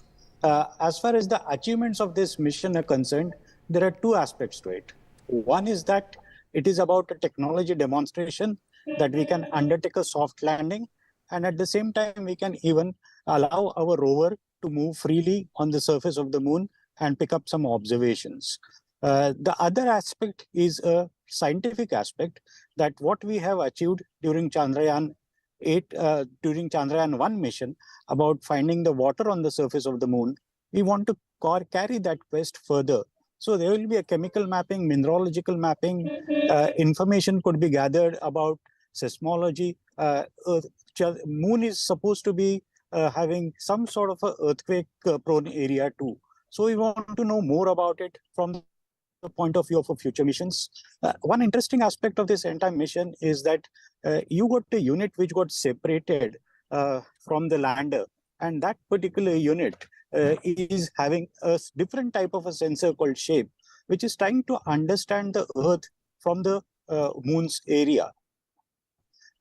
As far as the achievements of this mission are concerned, there are two aspects to it. One is that it is about a technology demonstration that we can undertake a soft landing, and at the same time we can even allow our rover to move freely on the surface of the moon and pick up some observations. The other aspect is a scientific aspect, that what we have achieved during Chandrayaan 1 mission about finding the water on the surface of the moon, we want to carry that quest further. So there will be a chemical mapping, mineralogical mapping, information could be gathered about seismology. Moon is supposed to be having some sort of a earthquake prone area too. So we want to know more about it from the point of view of future missions. One interesting aspect of this entire mission is that you got a unit which got separated from the lander, and that particular unit is having a different type of a sensor called SHAPE, which is trying to understand the Earth from the moon's area.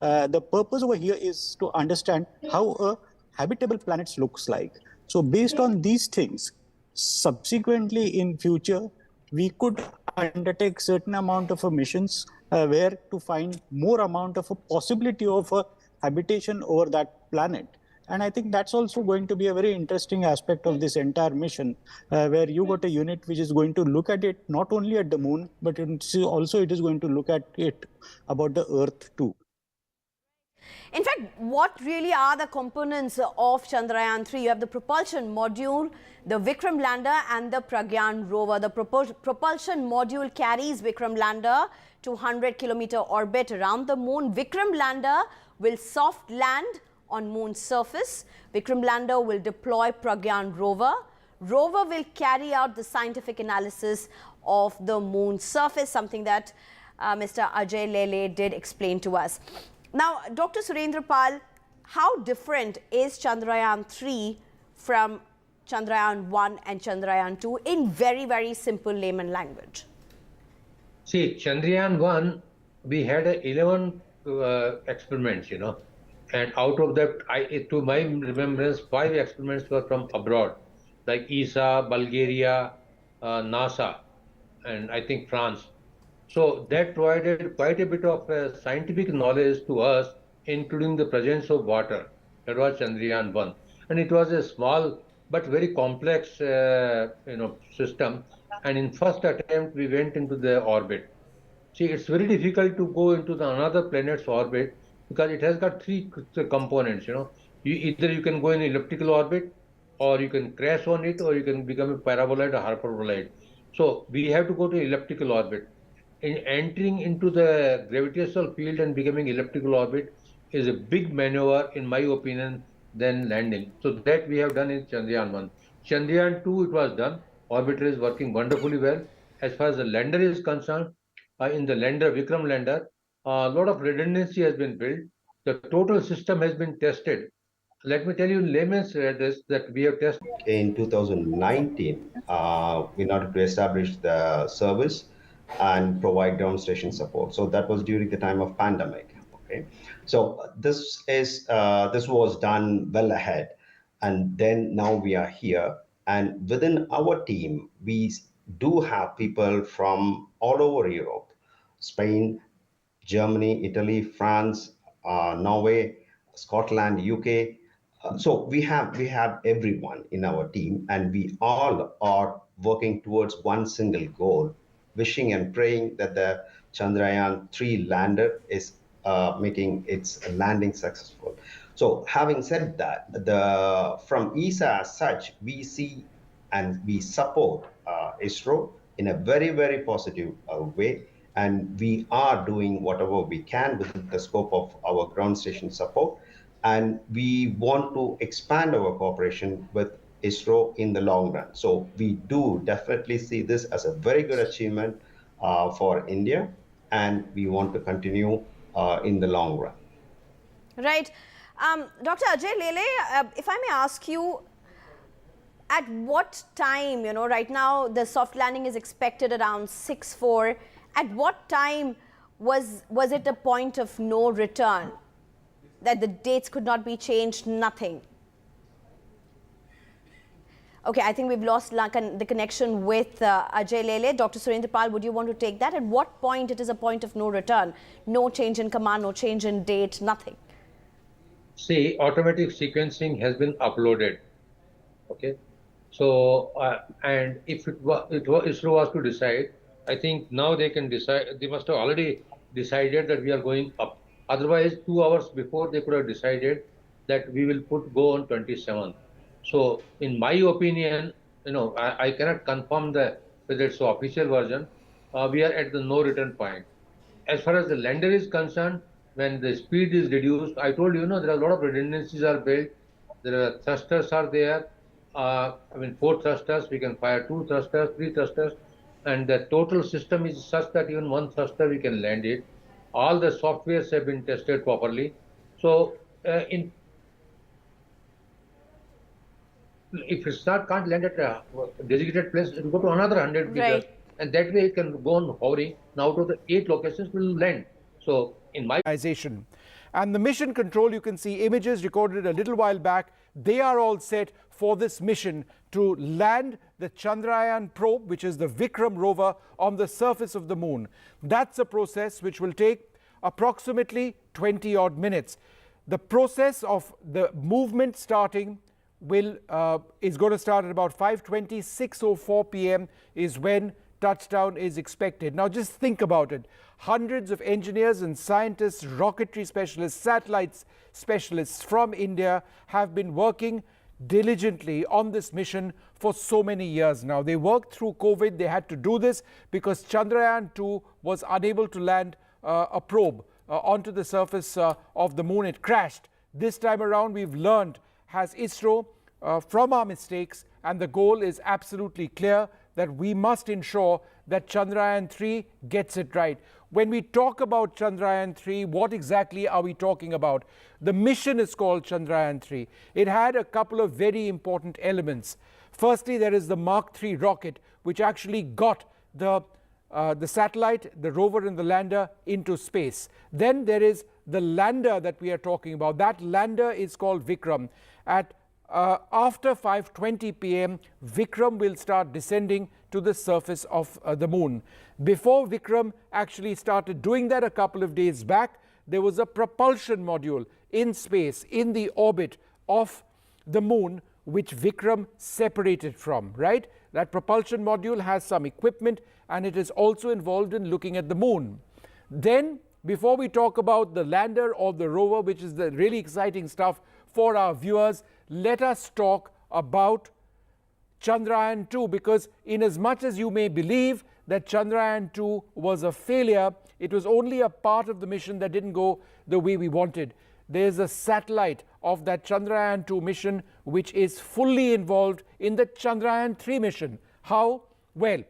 The purpose over here is to understand how a habitable planet looks like. So based on these things, subsequently in future, we could undertake certain amount of missions where to find more amount of a possibility of a habitation over that planet. And I think that's also going to be a very interesting aspect of this entire mission, where you got a unit which is going to look at it not only at the moon, but also it is going to look at it about the Earth too. In fact, what really are the components of Chandrayaan 3? You have the propulsion module, the Vikram lander and the Pragyan rover. The propulsion module carries Vikram lander to 100-kilometer orbit around the moon. Vikram lander will soft land on moon's surface. Vikram lander will deploy Pragyan rover. Rover will carry out the scientific analysis of the moon's surface, something that Mr. Ajay Lele did explain to us. Now, Dr. Surendra Pal, how different is Chandrayaan 3 from Chandrayaan 1 and Chandrayaan 2 in very, very simple layman language? See, Chandrayaan 1, we had 11 experiments, you know, and out of that, to my remembrance, 5 experiments were from abroad, like ESA, Bulgaria, NASA, and I think France. So that provided quite a bit of scientific knowledge to us, including the presence of water. That was Chandrayaan 1. And it was a small but very complex system. And in first attempt, we went into the orbit. See, it's very difficult to go into another planet's orbit because it has got 3 components, you know. Either you can go in elliptical orbit, or you can crash on it, or you can become a paraboloid or hyperboloid. So we have to go to elliptical orbit. In entering into the gravitational field and becoming elliptical orbit is a big maneuver, in my opinion, than landing. So that we have done in Chandrayaan 1. Chandrayaan 2, it was done. Orbiter is working wonderfully well. As far as the lander is concerned, in the lander, Vikram lander, a lot of redundancy has been built. The total system has been tested. Let me tell you in layman's this, that we have tested. In 2019, in order to establish the service and provide ground station support. So that was during the time of pandemic. Okay, so this was done well ahead, and then now we are here, and within our team we do have people from all over Europe, Spain, Germany, Italy, France, Norway, Scotland, UK, So we have everyone in our team, and we all are working towards one single goal, wishing and praying that the Chandrayaan-3 lander is making its landing successful. So having said that, from ESA as such, we see and we support ISRO in a very, very positive way. And we are doing whatever we can within the scope of our ground station support. And we want to expand our cooperation with ISRO in the long run. So we do definitely see this as a very good achievement for India, and we want to continue in the long run. Right. Dr. Ajay Lele, if I may ask you, at what time, right now the soft landing is expected around 6/4. At what time was it a point of no return? That the dates could not be changed, nothing? Okay, I think we've lost the connection with Ajay Lele. Dr. Surendra Pal, would you want to take that? At what point it is a point of no return? No change in command, no change in date, nothing. See, automatic sequencing has been uploaded. Okay. So, and if ISRO was to decide, I think now they can decide, they must have already decided that we are going up. Otherwise, 2 hours before they could have decided that we will go on 27th. So, in my opinion, I cannot confirm whether it's the official version. We are at the no return point. As far as the lander is concerned, when the speed is reduced, I told you, there are a lot of redundancies are built. There are thrusters are there. 4 thrusters, we can fire 2 thrusters, 3 thrusters, and the total system is such that even 1 thruster we can land it. All the softwares have been tested properly. So, if it's can't land at a designated place, it will go to another 100 meters, and that way it can go on hovering. Now, out of the 8 locations will land. So, in my organization. And the mission control, you can see images recorded a little while back. They are all set for this mission to land the Chandrayaan probe, which is the Vikram rover, on the surface of the moon. That's a process which will take approximately 20 odd minutes. The process of the movement starting is going to start at about 5:20, 6:04 p.m. is when touchdown is expected. Now just think about it. Hundreds of engineers and scientists, rocketry specialists, satellites specialists from India have been working diligently on this mission for so many years now. They worked through COVID. They had to do this because Chandrayaan-2 was unable to land a probe onto the surface of the moon. It crashed. This time around, we've learned, as ISRO, from our mistakes, and the goal is absolutely clear that we must ensure that Chandrayaan-3 gets it right. When we talk about Chandrayaan-3, what exactly are we talking about? The mission is called Chandrayaan-3. It had a couple of very important elements. Firstly, there is the Mark III rocket, which actually got the satellite, the rover and the lander into space. Then there is the lander that we are talking about. That lander is called Vikram. After 5:20 p.m., Vikram will start descending to the surface of the moon. Before Vikram actually started doing that a couple of days back, there was a propulsion module in space, in the orbit of the moon, which Vikram separated from, right? That propulsion module has some equipment, and it is also involved in looking at the moon. Then, before we talk about the lander or the rover, which is the really exciting stuff for our viewers, let us talk about Chandrayaan-2, because in as much as you may believe that Chandrayaan-2 was a failure, it was only a part of the mission that didn't go the way we wanted. There's a satellite of that Chandrayaan-2 mission which is fully involved in the Chandrayaan-3 mission. How? Well,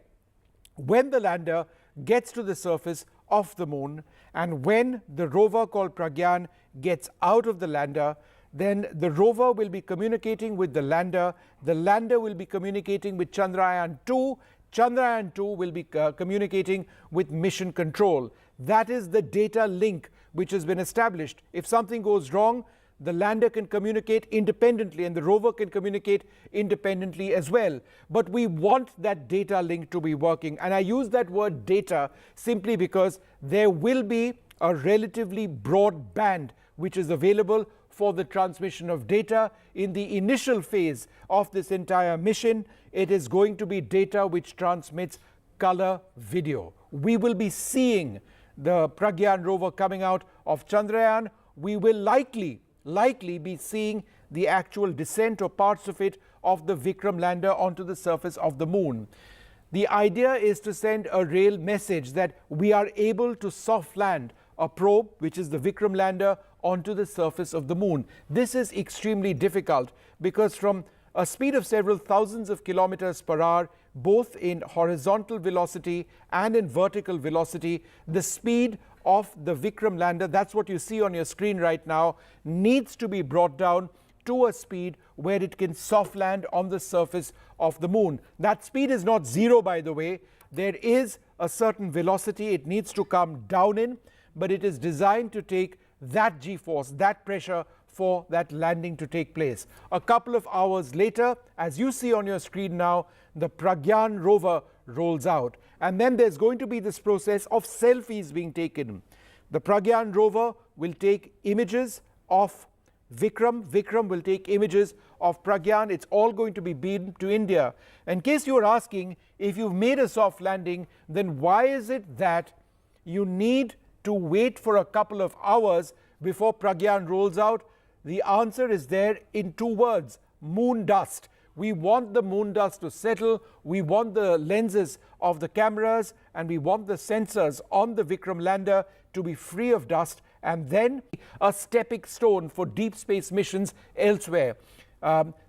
when the lander gets to the surface of the moon, and when the rover called Pragyan gets out of the lander, then the rover will be communicating with the lander will be communicating with Chandrayaan-2, Chandrayaan-2 will be communicating with mission control. That is the data link which has been established. If something goes wrong, the lander can communicate independently and the rover can communicate independently as well. But we want that data link to be working. And I use that word data simply because there will be a relatively broad band which is available for the transmission of data. In the initial phase of this entire mission, it is going to be data which transmits color video. We will be seeing the Pragyan rover coming out of Chandrayaan. We will likely be seeing the actual descent or parts of it of the Vikram lander onto the surface of the moon. The idea is to send a real message that we are able to soft land a probe, which is the Vikram lander, onto the surface of the moon. This is extremely difficult because from a speed of several thousands of kilometers per hour, both in horizontal velocity and in vertical velocity, the speed of the Vikram lander, that's what you see on your screen right now, needs to be brought down to a speed where it can soft land on the surface of the moon. That speed is not zero, by the way. There is a certain velocity it needs to come down in, but it is designed to take that G-force, that pressure for that landing to take place. A couple of hours later, as you see on your screen now, the Pragyan rover rolls out. And then there's going to be this process of selfies being taken. The Pragyan rover will take images of Vikram. Vikram will take images of Pragyan. It's all going to be beamed to India. In case you are asking, if you've made a soft landing, then why is it that you need to wait for a couple of hours before Pragyan rolls out? The answer is there in two words: moon dust. We want the moon dust to settle. We want the lenses of the cameras and we want the sensors on the Vikram lander to be free of dust, and then a stepping stone for deep space missions elsewhere.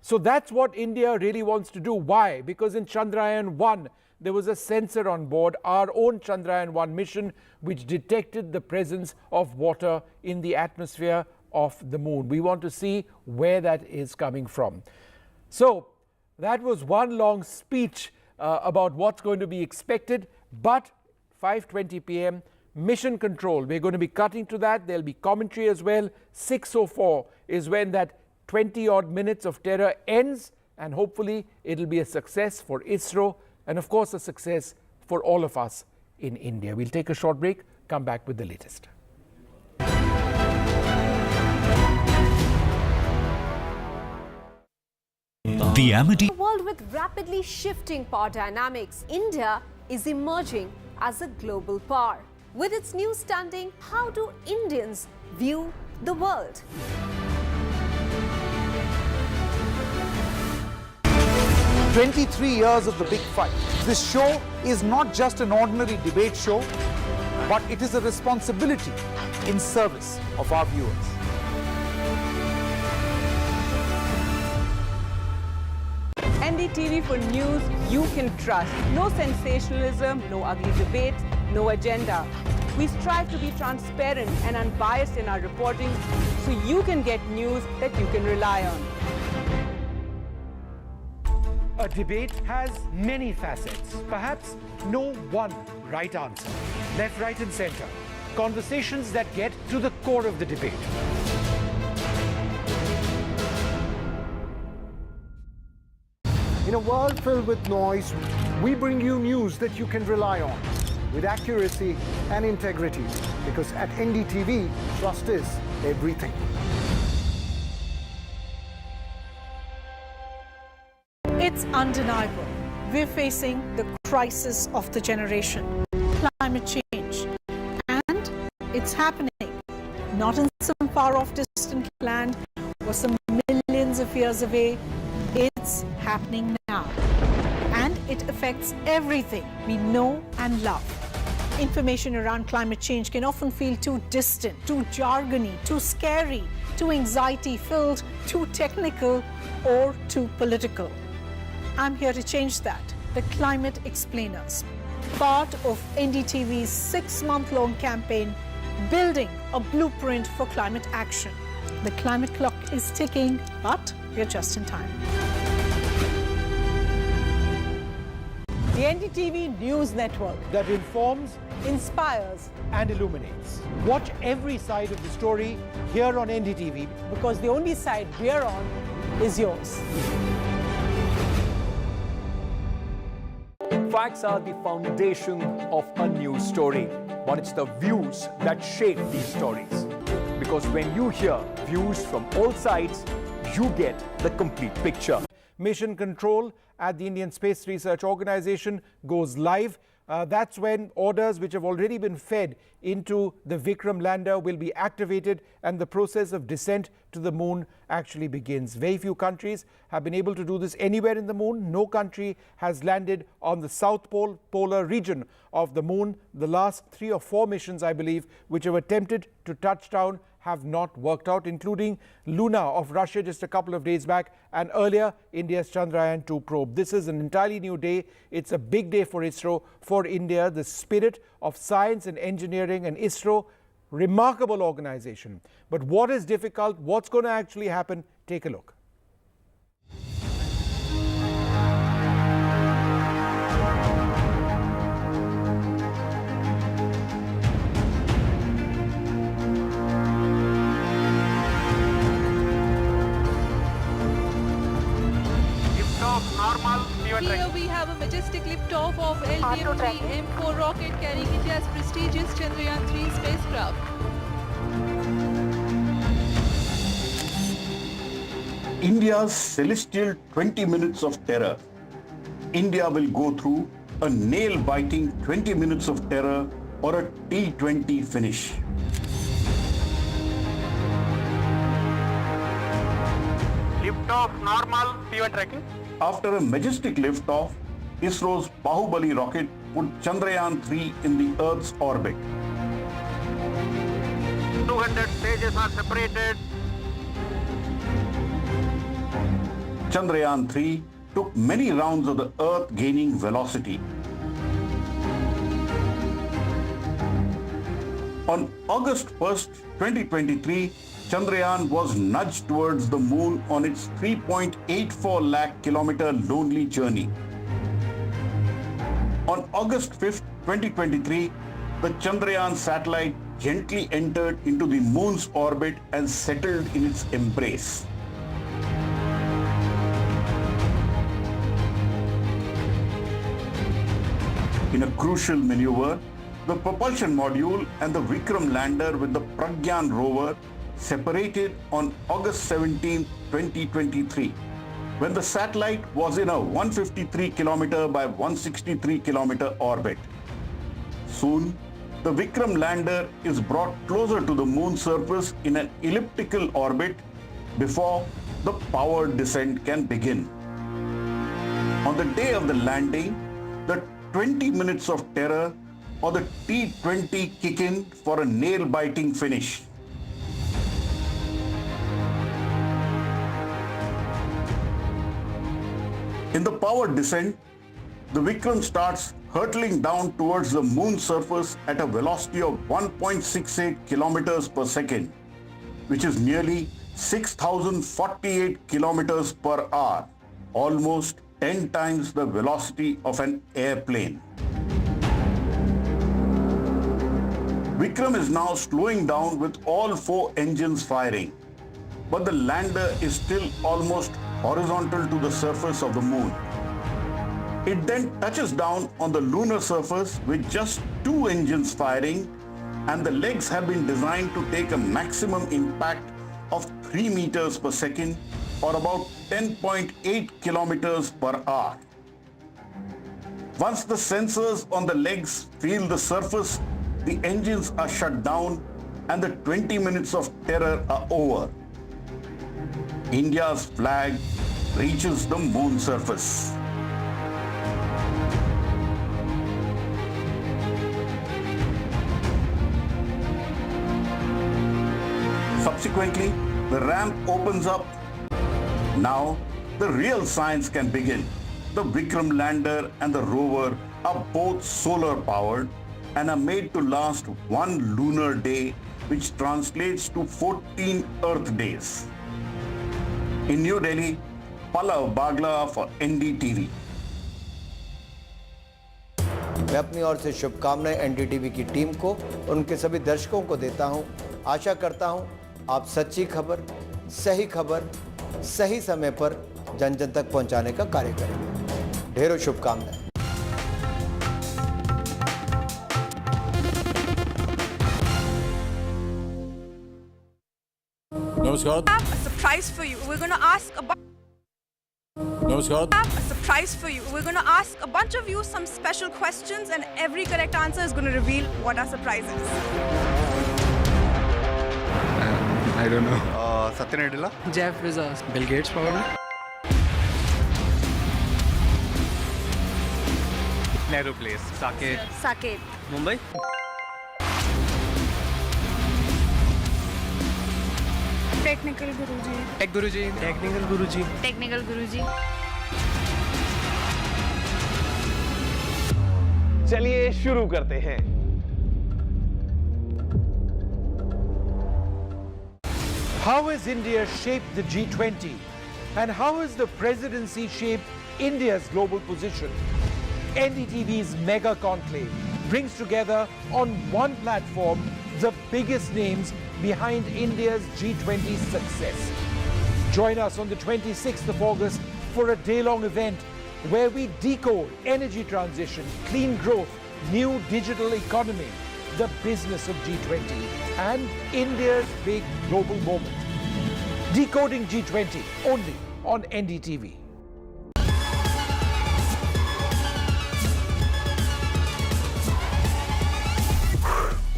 So that's what India really wants to do. Why? Because in Chandrayaan 1, there was a sensor on board, our own Chandrayaan 1 mission, which detected the presence of water in the atmosphere of the moon. We want to see where that is coming from. So that was one long speech about what's going to be expected, but 5:20 p.m. mission control, we're going to be cutting to that. There'll be commentary as well. 6:04 is when that 20-odd minutes of terror ends, and hopefully it'll be a success for ISRO and of course a success for all of us in India. We'll take a short break, come back with the latest. The Amity. In a world with rapidly shifting power dynamics, India is emerging as a global power. With its new standing, how do Indians view the world? "23 years of the big fight." This show is not just an ordinary debate show, but it is a responsibility in service of our viewers. NDTV for news you can trust. No sensationalism, no ugly debates, no agenda. We strive to be transparent and unbiased in our reporting so you can get news that you can rely on. A debate has many facets, perhaps no one right answer. Left, right and center. Conversations that get to the core of the debate. In a world filled with noise, we bring you news that you can rely on with accuracy and integrity, because at NDTV, trust is everything. It's undeniable. We're facing the crisis of the generation, climate change, and it's happening. Not in some far-off distant land or some millions of years away. It's happening now. And it affects everything we know and love. Information around climate change can often feel too distant, too jargony, too scary, too anxiety-filled, too technical, or too political. I'm here to change that. The Climate Explainers, part of NDTV's 6-month-long campaign, building a blueprint for climate action. The climate clock is ticking, but we're just in time. The NDTV News Network that informs, inspires, and illuminates. Watch every side of the story here on NDTV, because the only side we're on is yours. Facts are the foundation of a news story, but it's the views that shape these stories. Because when you hear views from all sides, you get the complete picture. Mission control at the Indian Space Research Organization goes live. That's when orders which have already been fed into the Vikram lander will be activated and the process of descent to the moon actually begins. Very few countries have been able to do this anywhere in the moon. No country has landed on the South Pole, polar region of the moon. The last 3 or 4 missions, I believe, which have attempted to touch down have not worked out, including Luna of Russia just a couple of days back, and earlier India's Chandrayaan 2 probe. This is an entirely new day. It's a big day for ISRO, for India. The spirit of science and engineering, and ISRO, remarkable organization. But what is difficult? What's going to actually happen? Take a look. Here we have a majestic liftoff of LTM-3 M4 rocket carrying India's prestigious Chandrayaan 3 spacecraft. India's celestial 20 minutes of terror. India will go through a nail-biting 20 minutes of terror or a T20 finish. Liftoff normal, P1 tracking. After a majestic liftoff, ISRO's Bahubali rocket put Chandrayaan 3 in the Earth's orbit. 200 stages are separated. Chandrayaan 3 took many rounds of the Earth gaining velocity. On August 1st, 2023, Chandrayaan was nudged towards the moon on its 3.84 lakh kilometer lonely journey. On August 5th, 2023, the Chandrayaan satellite gently entered into the moon's orbit and settled in its embrace. In a crucial maneuver, the propulsion module and the Vikram lander with the Pragyan rover separated on August 17, 2023, when the satellite was in a 153 kilometer by 163 kilometer orbit. Soon, the Vikram lander is brought closer to the moon's surface in an elliptical orbit before the powered descent can begin. On the day of the landing, the 20 minutes of terror or the T20 kick in for a nail-biting finish. In the powered descent, the Vikram starts hurtling down towards the moon's surface at a velocity of 1.68 kilometers per second, which is nearly 6,048 kilometers per hour, almost 10 times the velocity of an airplane. Vikram is now slowing down with all 4 engines firing, but the lander is still almost horizontal to the surface of the moon. It then touches down on the lunar surface with just 2 engines firing, and the legs have been designed to take a maximum impact of 3 meters per second or about 10.8 kilometers per hour. Once the sensors on the legs feel the surface, the engines are shut down and the 20 minutes of terror are over. India's flag reaches the moon surface. Subsequently, the ramp opens up. Now, the real science can begin. The Vikram lander and the rover are both solar powered and are made to last 1 lunar day, which translates to 14 Earth days. In New Delhi, Pallav Bagla for NDTV. मैं अपनी ओर से शुभकामनाएं NDTV की team को और उनके सभी दर्शकों को देता हूं। आशा करता हूं आप सच्ची खबर, सही समय पर जन जन तक पहुंचाने का कार्य करेंगे। ढेरों शुभकामनाएं। Namaskar. I have a surprise for you. We're going to ask about. Namaskar. I have a surprise for you. We're going to ask a bunch of you some special questions, and every correct answer is going to reveal what our surprise is. I don't know. Satya Nadella. Jeff Bezos. Bill Gates probably. Narrow place. Saket. Saket. Mumbai. Technical Guruji. Tech Guruji. Technical Guruji. Technical Guruji. चलिए शुरू करते हैं। How has India shaped the G20? And how has the presidency shaped India's global position? NDTV's mega conclave brings together on one platform the biggest names behind India's G20 success. Join us on the 26th of August for a day-long event where we decode energy transition, clean growth, new digital economy, the business of G20, and India's big global moment. Decoding G20 only on NDTV.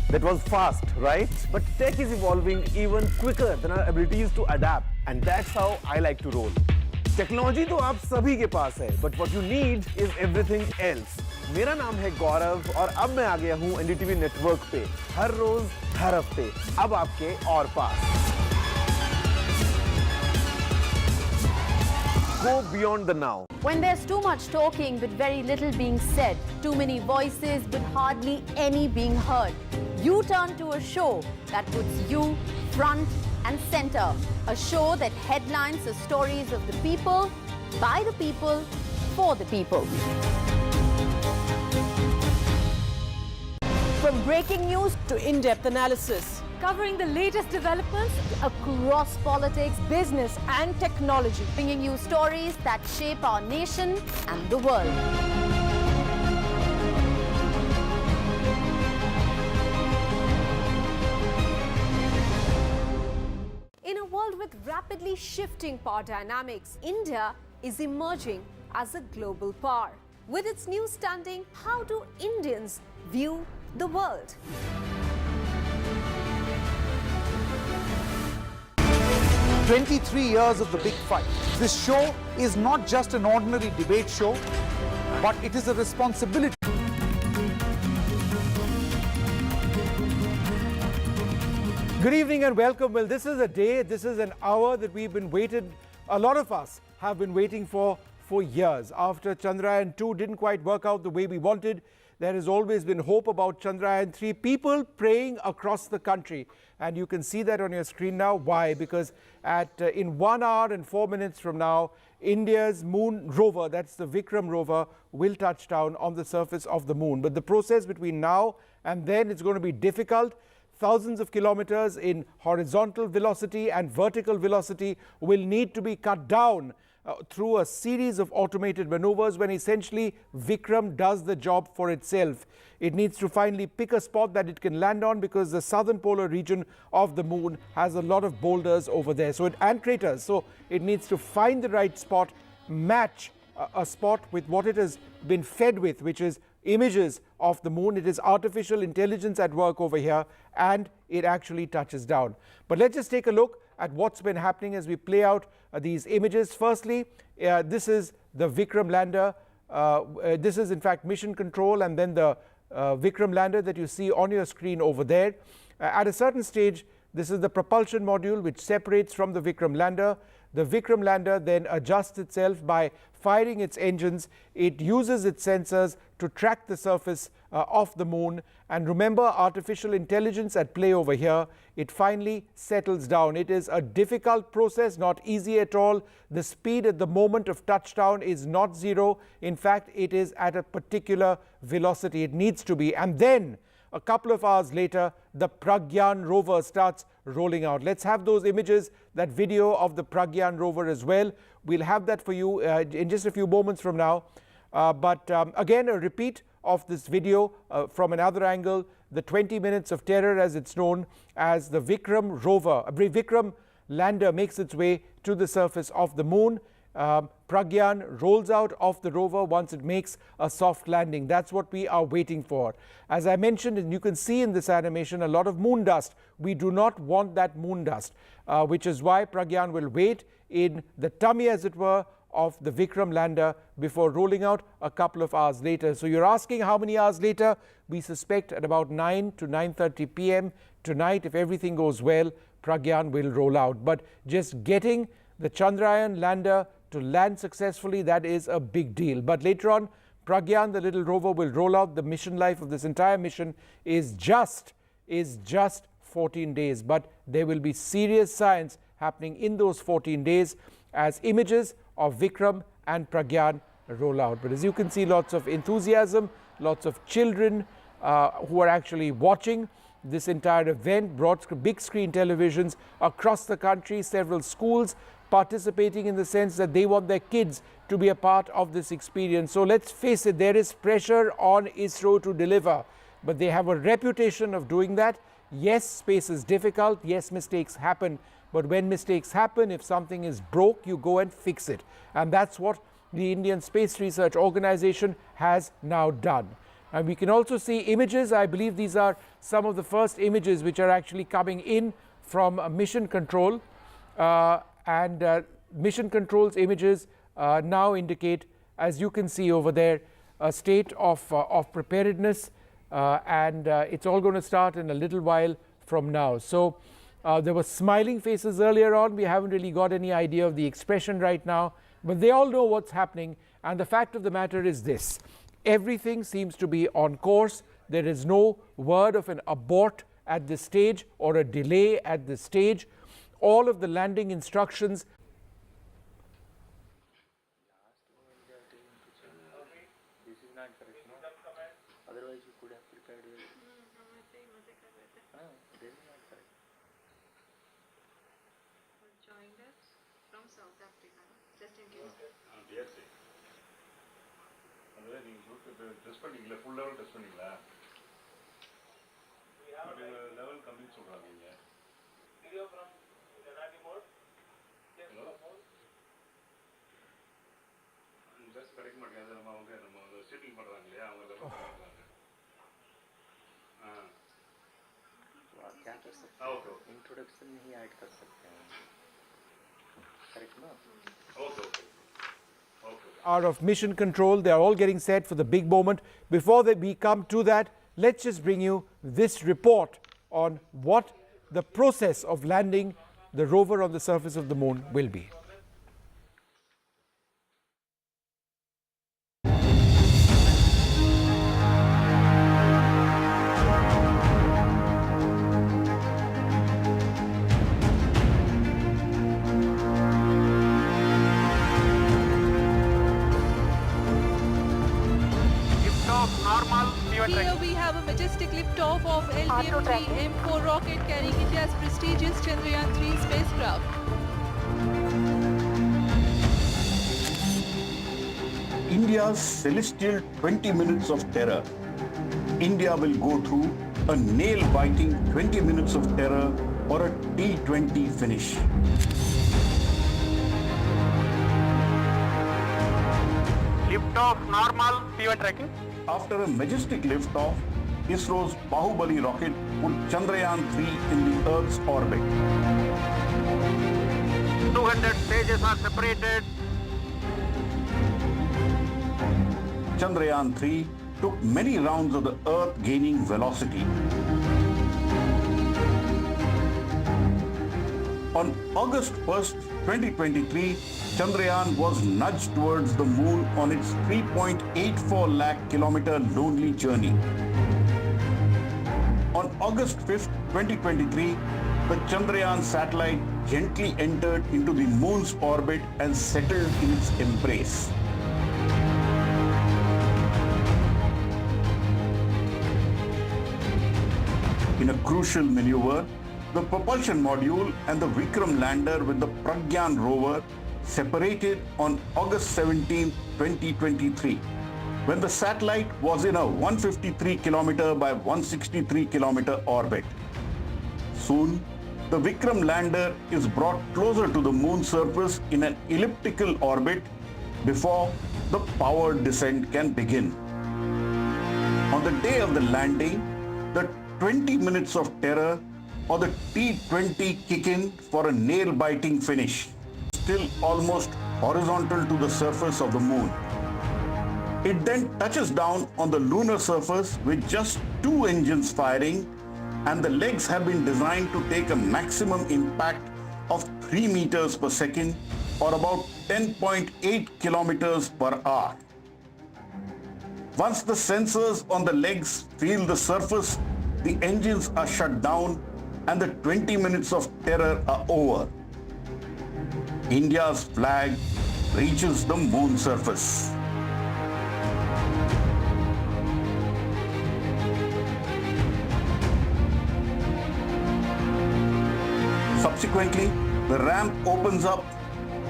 That was fast, right? But tech is evolving even quicker than our abilities to adapt. And that's how I like to roll. Technology तो आप सभी के पास है, but what you need is everything else. मेरा नाम है गौरव और अब मैं आ गया हूँ एनडीटीवी नेटवर्क पे हर रोज हर हफ्ते अब आपके और पास. Go beyond the now. When there's too much talking but very little being said, too many voices but hardly any being heard, you turn to a show that puts you front and center. A show that headlines the stories of the people, by the people, for the people. From breaking news to in-depth analysis, covering the latest developments Across politics, business and technology, bringing you stories that shape our nation and the world. In a world with rapidly shifting power dynamics, India is emerging as a global power. With its new standing, how do Indians view the world? "23 years of the big fight." This show is not just an ordinary debate show, but it is a responsibility. Good evening and welcome. Well, this is a day, this is an hour that we've been waiting, a lot of us have been waiting for years. After Chandrayaan 2 didn't quite work out the way we wanted, there has always been hope about Chandrayaan 3. People praying across the country. And you can see that on your screen now. Why? Because in 1 hour and 4 minutes from now, India's moon rover, that's the Vikram rover, will touch down on the surface of the moon. But the process between now and then is going to be difficult. Thousands of kilometers in horizontal velocity and vertical velocity will need to be cut down through a series of automated maneuvers when essentially Vikram does the job for itself. It needs to finally pick a spot that it can land on because the southern polar region of the moon has a lot of boulders over there and craters. So it needs to find the right spot, match a spot with what it has been fed with, which is images of the moon. It is artificial intelligence at work over here, and it actually touches down. But let's just take a look at what's been happening as we play out these images. Firstly, this is the Vikram lander. This is in fact mission control, and then the Vikram lander that you see on your screen over there. At a certain stage, this is the propulsion module which separates from the Vikram lander. The Vikram lander then adjusts itself by firing its engines. It uses its sensors to track the surface of the moon. And remember, artificial intelligence at play over here. It finally settles down. It is a difficult process, not easy at all. The speed at the moment of touchdown is not zero. In fact, it is at a particular velocity. It needs to be. And then a couple of hours later, the Pragyan rover starts rolling out. Let's have those images, that video of the Pragyan rover as well. We'll have that for you in just a few moments from now. But again, a repeat of this video from another angle, the 20 minutes of terror as it's known as the Vikram rover, Vikram lander makes its way to the surface of the moon. Pragyan rolls out of the rover once it makes a soft landing. That's what we are waiting for. As I mentioned, and you can see in this animation, a lot of moon dust. We do not want that moon dust, which is why Pragyan will wait in the tummy, as it were, of the Vikram lander before rolling out a couple of hours later. So you're asking how many hours later? We suspect at about 9 to 9:30 p.m. tonight, if everything goes well, Pragyan will roll out. But just getting the Chandrayaan lander to land successfully, that is a big deal. But later on, Pragyan, the little rover, will roll out. The mission life of this entire mission is just 14 days. But there will be serious science happening in those 14 days as images of Vikram and Pragyan roll out. But as you can see, lots of enthusiasm, lots of children who are actually watching this entire event, brought big screen televisions across the country, several schools participating in the sense that they want their kids to be a part of this experience. So let's face it, there is pressure on ISRO to deliver, but they have a reputation of doing that. Yes, space is difficult. Yes, mistakes happen. But when mistakes happen, if something is broke, you go and fix it. And that's what the Indian Space Research Organization has now done. And we can also see images. I believe these are some of the first images which are actually coming in from mission control. Mission control's images now indicate, as you can see over there, a state of preparedness. It's all going to start in a little while from now. So there were smiling faces earlier on. We haven't really got any idea of the expression right now, but they all know what's happening. And the fact of the matter is this: everything seems to be on course. There is no word of an abort at this stage or a delay at this stage. All of the landing instructions full level test பண்ணிங்களா level complete சொல்றாங்க இங்க video from Nadi mode yes just correct மாட்டேங்க நம்ம setting பண்றாங்க இல்லையா அவங்க level பண்றாங்க तो आप क्या कर सकते हैं इंट्रोडक्शन में ही ऐड कर सकते हैं करेक्ट ना okay out of mission control. They are all getting set for the big moment. Before we come to that, let's just bring you this report on what the process of landing the rover on the surface of the moon will be. Here we have a majestic liftoff of LTM-3 M4 rocket carrying India's prestigious Chandrayaan 3 spacecraft. India's celestial 20 minutes of terror. India will go through a nail-biting 20 minutes of terror or a T20 finish. Liftoff normal, P1 tracking. After a majestic liftoff, ISRO's Bahubali rocket put Chandrayaan 3 in the Earth's orbit. 200 stages are separated. Chandrayaan 3 took many rounds of the Earth gaining velocity. On August 1st, 2023, Chandrayaan was nudged towards the moon on its 3.84 lakh kilometer lonely journey. On August 5th, 2023, the Chandrayaan satellite gently entered into the moon's orbit and settled in its embrace. In a crucial maneuver, the propulsion module and the Vikram lander with the Pragyan rover separated on August 17, 2023, when the satellite was in a 153 kilometer by 163 kilometer orbit. Soon, the Vikram lander is brought closer to the moon's surface in an elliptical orbit before the powered descent can begin. On the day of the landing, the 20 minutes of terror or the T20 kick in for a nail-biting finish, still almost horizontal to the surface of the moon. It then touches down on the lunar surface with just 2 engines firing, and the legs have been designed to take a maximum impact of 3 meters per second or about 10.8 kilometers per hour. Once the sensors on the legs feel the surface, the engines are shut down and the 20 minutes of terror are over. India's flag reaches the moon surface. Subsequently, the ramp opens up,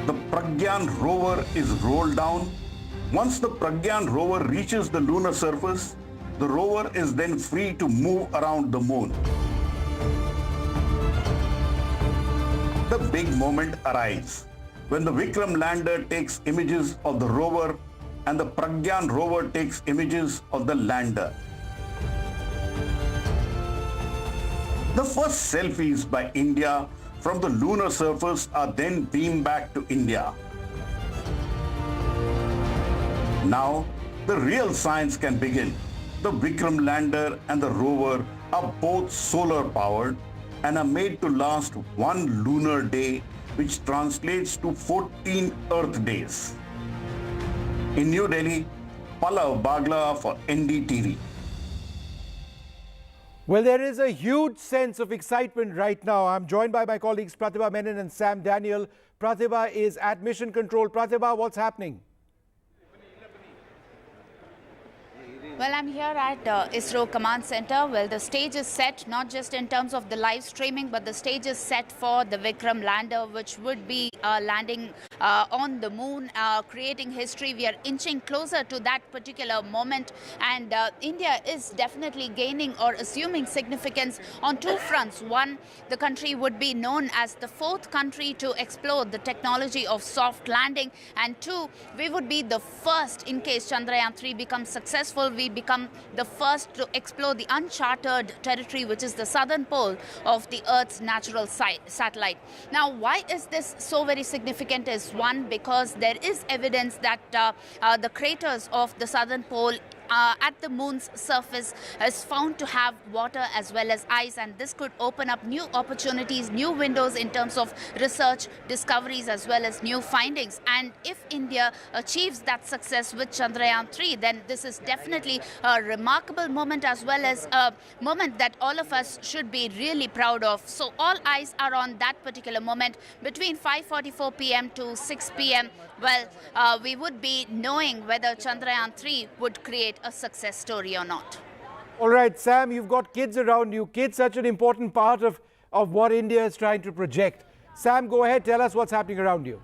the Pragyan rover is rolled down. Once the Pragyan rover reaches the lunar surface, the rover is then free to move around the moon. The big moment arrives when the Vikram lander takes images of the rover and the Pragyan rover takes images of the lander. The first selfies by India from the lunar surface are then beamed back to India. Now, the real science can begin. The Vikram lander and the rover are both solar powered and are made to last 1 lunar day, which translates to 14 Earth days. In New Delhi, Pallav Bagla for NDTV. Well, there is a huge sense of excitement right now. I'm joined by my colleagues Pratibha Menon and Sam Daniel. Pratibha is at Mission Control. Pratibha, what's happening? Well, I'm here at ISRO Command Center. Well, the stage is set, not just in terms of the live streaming, but the stage is set for the Vikram lander, which would be landing on the moon, creating history. We are inching closer to that particular moment. And India is definitely gaining or assuming significance on 2 fronts. One, the country would be known as the 4th country to explore the technology of soft landing. And 2, we would be the first, in case Chandrayaan 3 becomes successful, we become the first to explore the uncharted territory, which is the southern pole of the Earth's natural satellite. Now, why is this so very significant is one, because there is evidence that the craters of the southern pole at the moon's surface is found to have water as well as ice, and this could open up new opportunities, new windows in terms of research, discoveries as well as new findings. And if India achieves that success with Chandrayaan 3, then this is definitely a remarkable moment as well as a moment that all of us should be really proud of. So all eyes are on that particular moment between 5:44 p.m. to 6 p.m. Well, we would be knowing whether Chandrayaan 3 would create a success story or not. All right, Sam, you've got kids around you. Kids, such an important part of what India is trying to project. Sam, go ahead, tell us what's happening around you.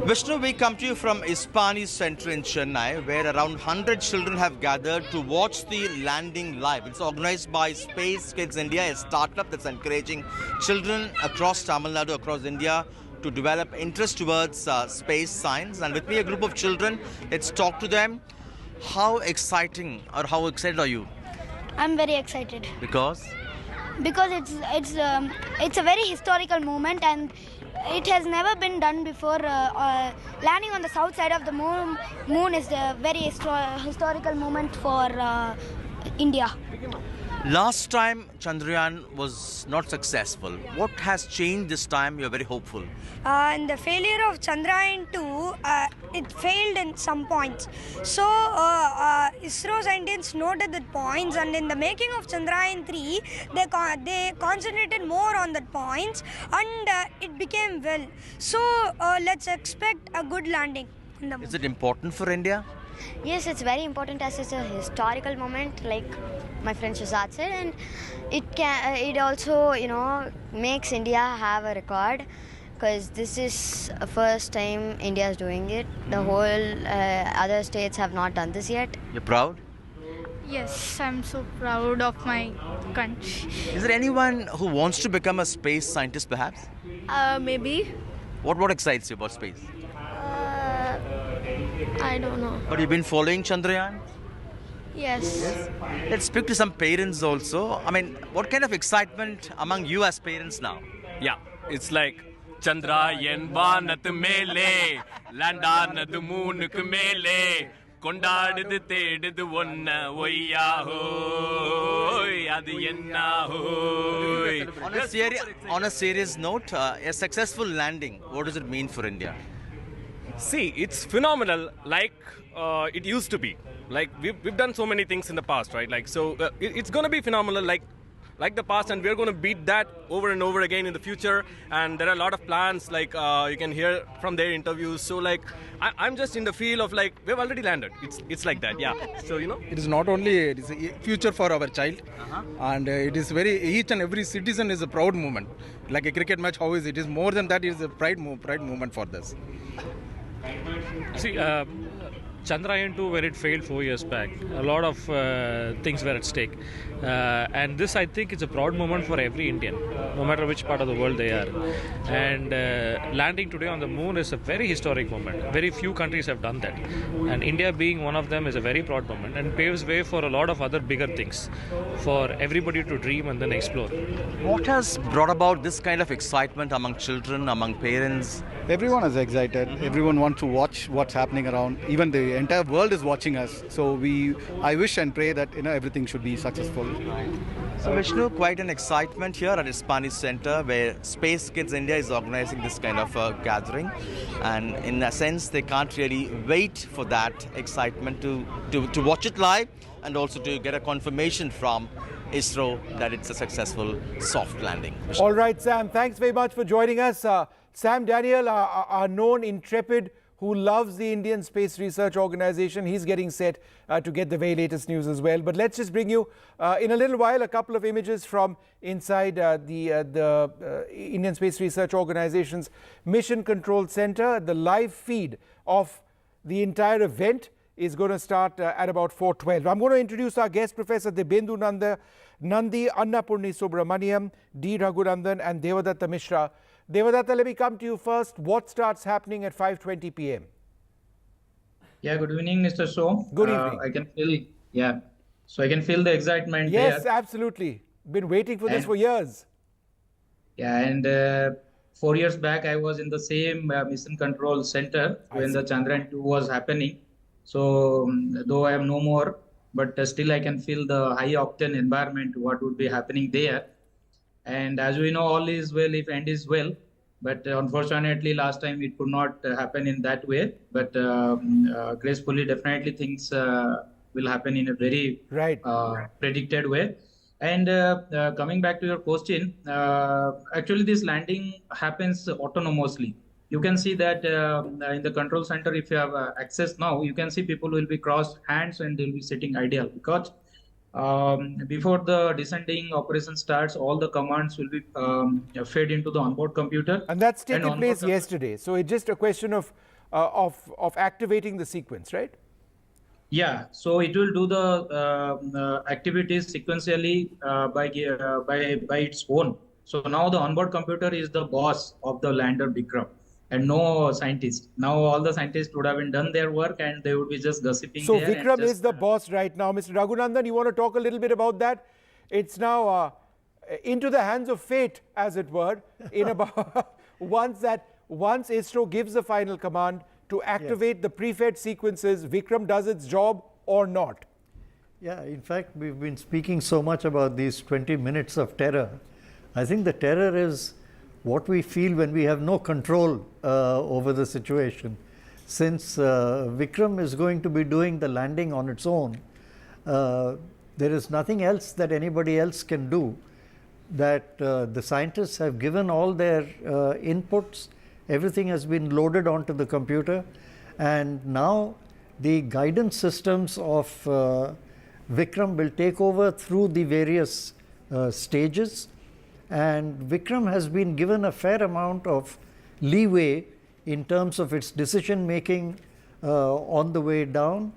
Vishnu, we come to you from Ispani Center in Chennai, where around 100 children have gathered to watch the landing live. It's organized by Space Kids India, a startup that's encouraging children across Tamil Nadu, across India, to develop interest towards space science. And with me, a group of children. Let's talk to them. How exciting or how excited are you? I'm very excited. Because? Because it's a very historical moment, and it has never been done before. Landing on the south side of the moon is a very historical moment for India. Last time Chandrayaan was not successful. What has changed this time? You're very hopeful. And the failure of Chandrayaan 2, it failed in some points. So ISRO scientists noted the points, and in the making of Chandrayaan 3, they concentrated more on the points, and it became well. So let's expect a good landing in the moon. Is it important for India? Yes, it's very important as it's a historical moment, like my friend Shazad said, and it also, makes India have a record, because this is the first time India is doing it. The whole other states have not done this yet. You're proud? Yes, I'm so proud of my country. Is there anyone who wants to become a space scientist perhaps? Maybe. What excites you about space? I don't know. But you've been following Chandrayaan? Yes. Let's speak to some parents also. I mean, what kind of excitement among you as parents now? Yeah, it's like Chandrayaan vaanat mele, land on the moon mele, kondaadudhu thedudhu onna oya hoy, adu enna hoy. On a serious note, a successful landing, what does it mean for India? See, it's phenomenal like it used to be. Like we've done so many things in the past, right? Like so, it's going to be phenomenal like the past, and we're going to beat that over and over again in the future. And there are a lot of plans, like you can hear from their interviews. So like I'm just in the feel of like we've already landed. It's like that, yeah. So it is not only it is a future for our child, and it is each and every citizen is a proud moment. Like a cricket match, how is it? Is more than that. It is a pride moment for this. See, Chandrayaan 2, where it failed 4 years back, a lot of things were at stake. And this, I think, is a proud moment for every Indian, no matter which part of the world they are. And landing today on the moon is a very historic moment. Very few countries have done that. And India being one of them is a very proud moment and paves way for a lot of other bigger things for everybody to dream and then explore. What has brought about this kind of excitement among children, among parents? Everyone is excited. Everyone wants to watch what's happening around. Even the entire world is watching us. So I wish and pray that everything should be successful. So Vishnu, quite an excitement here at Ispani Center, where Space Kids India is organizing this kind of gathering, and in a sense they can't really wait for that excitement to watch it live, and also to get a confirmation from ISRO that it's a successful soft landing. Vishnu. All right, Sam, thanks very much for joining us. Sam Daniel, our known intrepid who loves the Indian Space Research Organization. He's getting set to get the very latest news as well. But let's just bring you, in a little while, a couple of images from inside the Indian Space Research Organization's Mission Control Center. The live feed of the entire event is going to start at about 4:12. I'm going to introduce our guest, Professor Dibyendu Nandi, Annapurni Subramaniam, D. Raghurandan and Devadatta Mishra. Devadatta, let me come to you first. What starts happening at 5:20 p.m.? Yeah, good evening, Mr. So. Good evening. I can feel the excitement. Yes, there. Absolutely. Been waiting for this for years. Yeah, and 4 years back, I was in the same mission control center when the Chandrayaan 2 was happening. So, though I am no more, but still I can feel the high octane environment, what would be happening there. And as we know, all is well if end is well. But unfortunately, last time it could not happen in that way. But gracefully, definitely things will happen in a very predicted way. And coming back to your question, actually this landing happens autonomously. You can see that in the control center, if you have access now, you can see people will be crossed hands and they'll be sitting ideal, because before the descending operation starts, all the commands will be fed into the onboard computer. And that's taken place yesterday. So it's just a question of activating the sequence, right? Yeah. So it will do the activities sequentially by its own. So now the onboard computer is the boss of the lander Vikram, and no scientist. Now all the scientists would have been done their work and they would be just gossiping. So Vikram is the boss right now. Mr. Raghunandan, you want to talk a little bit about that? It's now into the hands of fate, as it were, in about once ISRO gives the final command to activate the prefed sequences, Vikram does its job or not. Yeah, in fact, we've been speaking so much about these 20 minutes of terror. I think the terror is what we feel when we have no control over the situation. Since Vikram is going to be doing the landing on its own, there is nothing else that anybody else can do. That the scientists have given all their inputs, everything has been loaded onto the computer, and now the guidance systems of Vikram will take over through the various stages. And Vikram has been given a fair amount of leeway in terms of its decision making on the way down.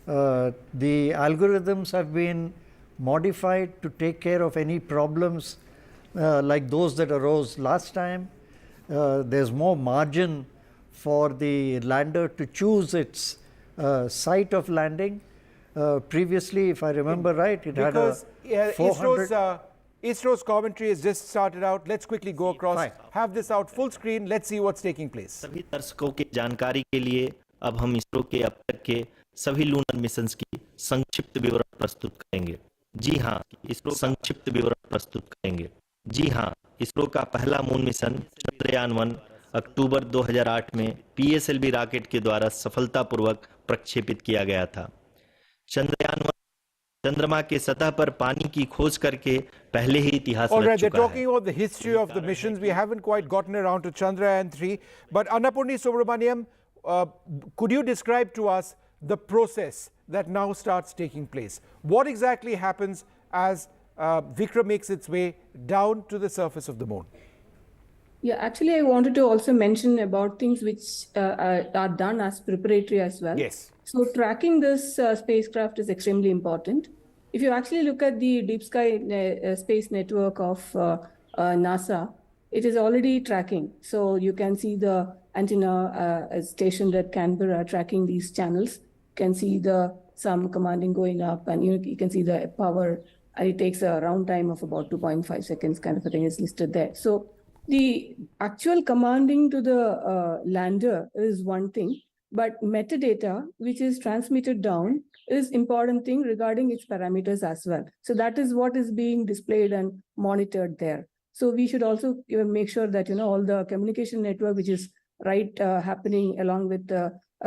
The algorithms have been modified to take care of any problems like those that arose last time. There's more margin for the lander to choose its site of landing. Previously, if I remember right, it because had a 400... ISRO's commentary has just started out. Let's quickly go across, Fine. have this out full screen. Let's see what's taking place. सभी दर्शकों की जानकारी के लिए अब हम इसरो के अब तक के सभी लूनर मिशंस की संक्षिप्त विवरण प्रस्तुत करेंगे। जी हां, इसरो संक्षिप्त विवरण प्रस्तुत करेंगे। जी हां, इसरो का पहला मून मिशन चंद्रयान 1 अक्टूबर 2008 में पीएसएलवी रॉकेट के द्वारा सफलतापूर्वक प्रक्षेपित किया गया था। चंद्रयान 1 चंद्रमा के सतह पर पानी की खोज करके पहले ही इतिहास All रच right, they're चुका है। talking about the history of the missions. We haven't quite gotten around to Chandrayaan 3. But Annapurni Subramaniam, could you describe to us the process that now starts taking place? What exactly happens as Vikram makes its way down to the surface of the moon? Yeah, actually, I wanted to also mention about things which are done as preparatory as well. Yes. So tracking this spacecraft is extremely important. If you actually look at the deep sky space network of NASA, it is already tracking. So you can see the antenna stationed at Canberra tracking these channels. You can see some commanding going up, and you can see the power, and it takes a round time of about 2.5 seconds kind of a thing is listed there. So the actual commanding to the lander is one thing, but metadata, which is transmitted down, is important thing regarding its parameters as well. So that is what is being displayed and monitored there. So we should also make sure that all the communication network, which is happening along with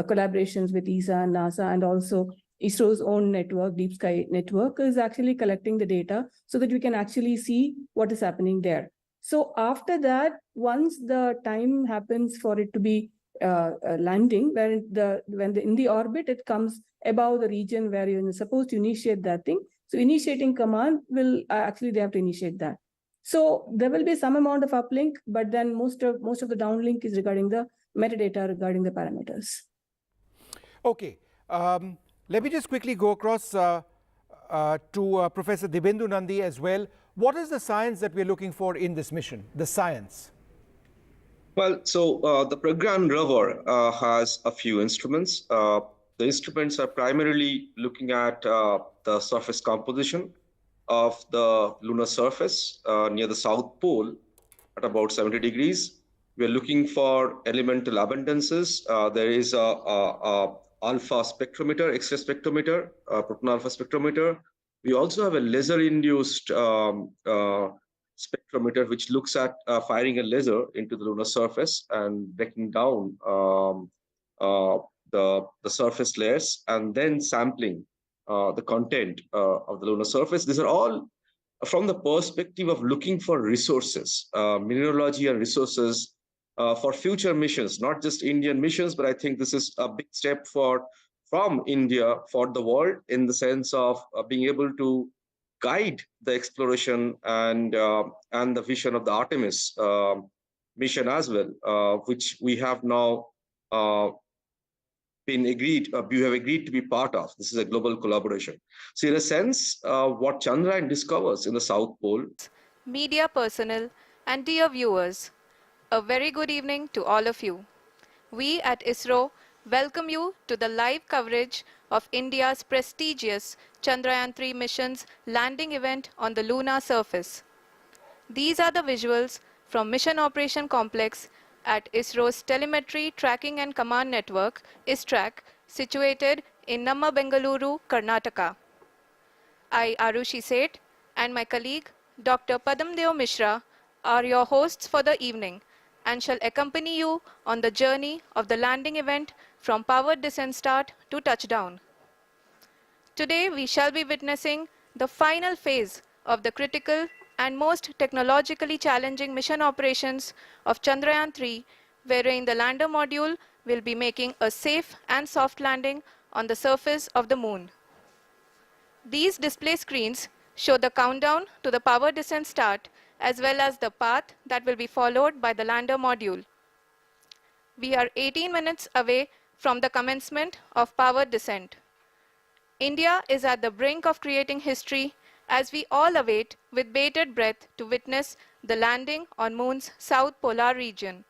collaborations with ESA and NASA, and also ISRO's own network, Deep Sky Network, is actually collecting the data so that we can actually see what is happening there. So after that, once the time happens for it to be landing, when in the orbit, it comes above the region where you're supposed to initiate that thing. So initiating command will actually they have to initiate that. So there will be some amount of uplink, but then most of the downlink is regarding the metadata regarding the parameters. Okay. Let me just quickly go across to Professor Dibyendu Nandi as well. What is the science that we're looking for in this mission, the science? Well, so the Pragyan rover has a few instruments. The instruments are primarily looking at the surface composition of the lunar surface near the South Pole at about 70 degrees. We're looking for elemental abundances. There is a alpha spectrometer, X-ray spectrometer, proton alpha spectrometer. We also have a laser-induced spectrometer, which looks at firing a laser into the lunar surface and breaking down the surface layers and then sampling the content of the lunar surface. These are all from the perspective of looking for resources, mineralogy and resources for future missions, not just Indian missions, but I think this is a big step from India for the world in the sense of being able to guide the exploration and the vision of the Artemis mission as well, which we have now we have agreed to be part of. This is a global collaboration. So in a sense, what Chandrayaan discovers in the South Pole. Media personnel and dear viewers, a very good evening to all of you. We at ISRO welcome you to the live coverage of India's prestigious Chandrayaan 3 mission's landing event on the lunar surface. These are the visuals from Mission Operation Complex at ISRO's Telemetry Tracking and Command Network, ISTRAC, situated in Namma, Bengaluru, Karnataka. I, Arushi Seth, and my colleague, Dr. Padamdeo Mishra, are your hosts for the evening and shall accompany you on the journey of the landing event from powered descent start to touchdown. Today, we shall be witnessing the final phase of the critical and most technologically challenging mission operations of Chandrayaan 3, wherein the lander module will be making a safe and soft landing on the surface of the moon. These display screens show the countdown to the power descent start as well as the path that will be followed by the lander module. We are 18 minutes away from the commencement of power descent. India is at the brink of creating history as we all await with bated breath to witness the landing on Moon's south polar region.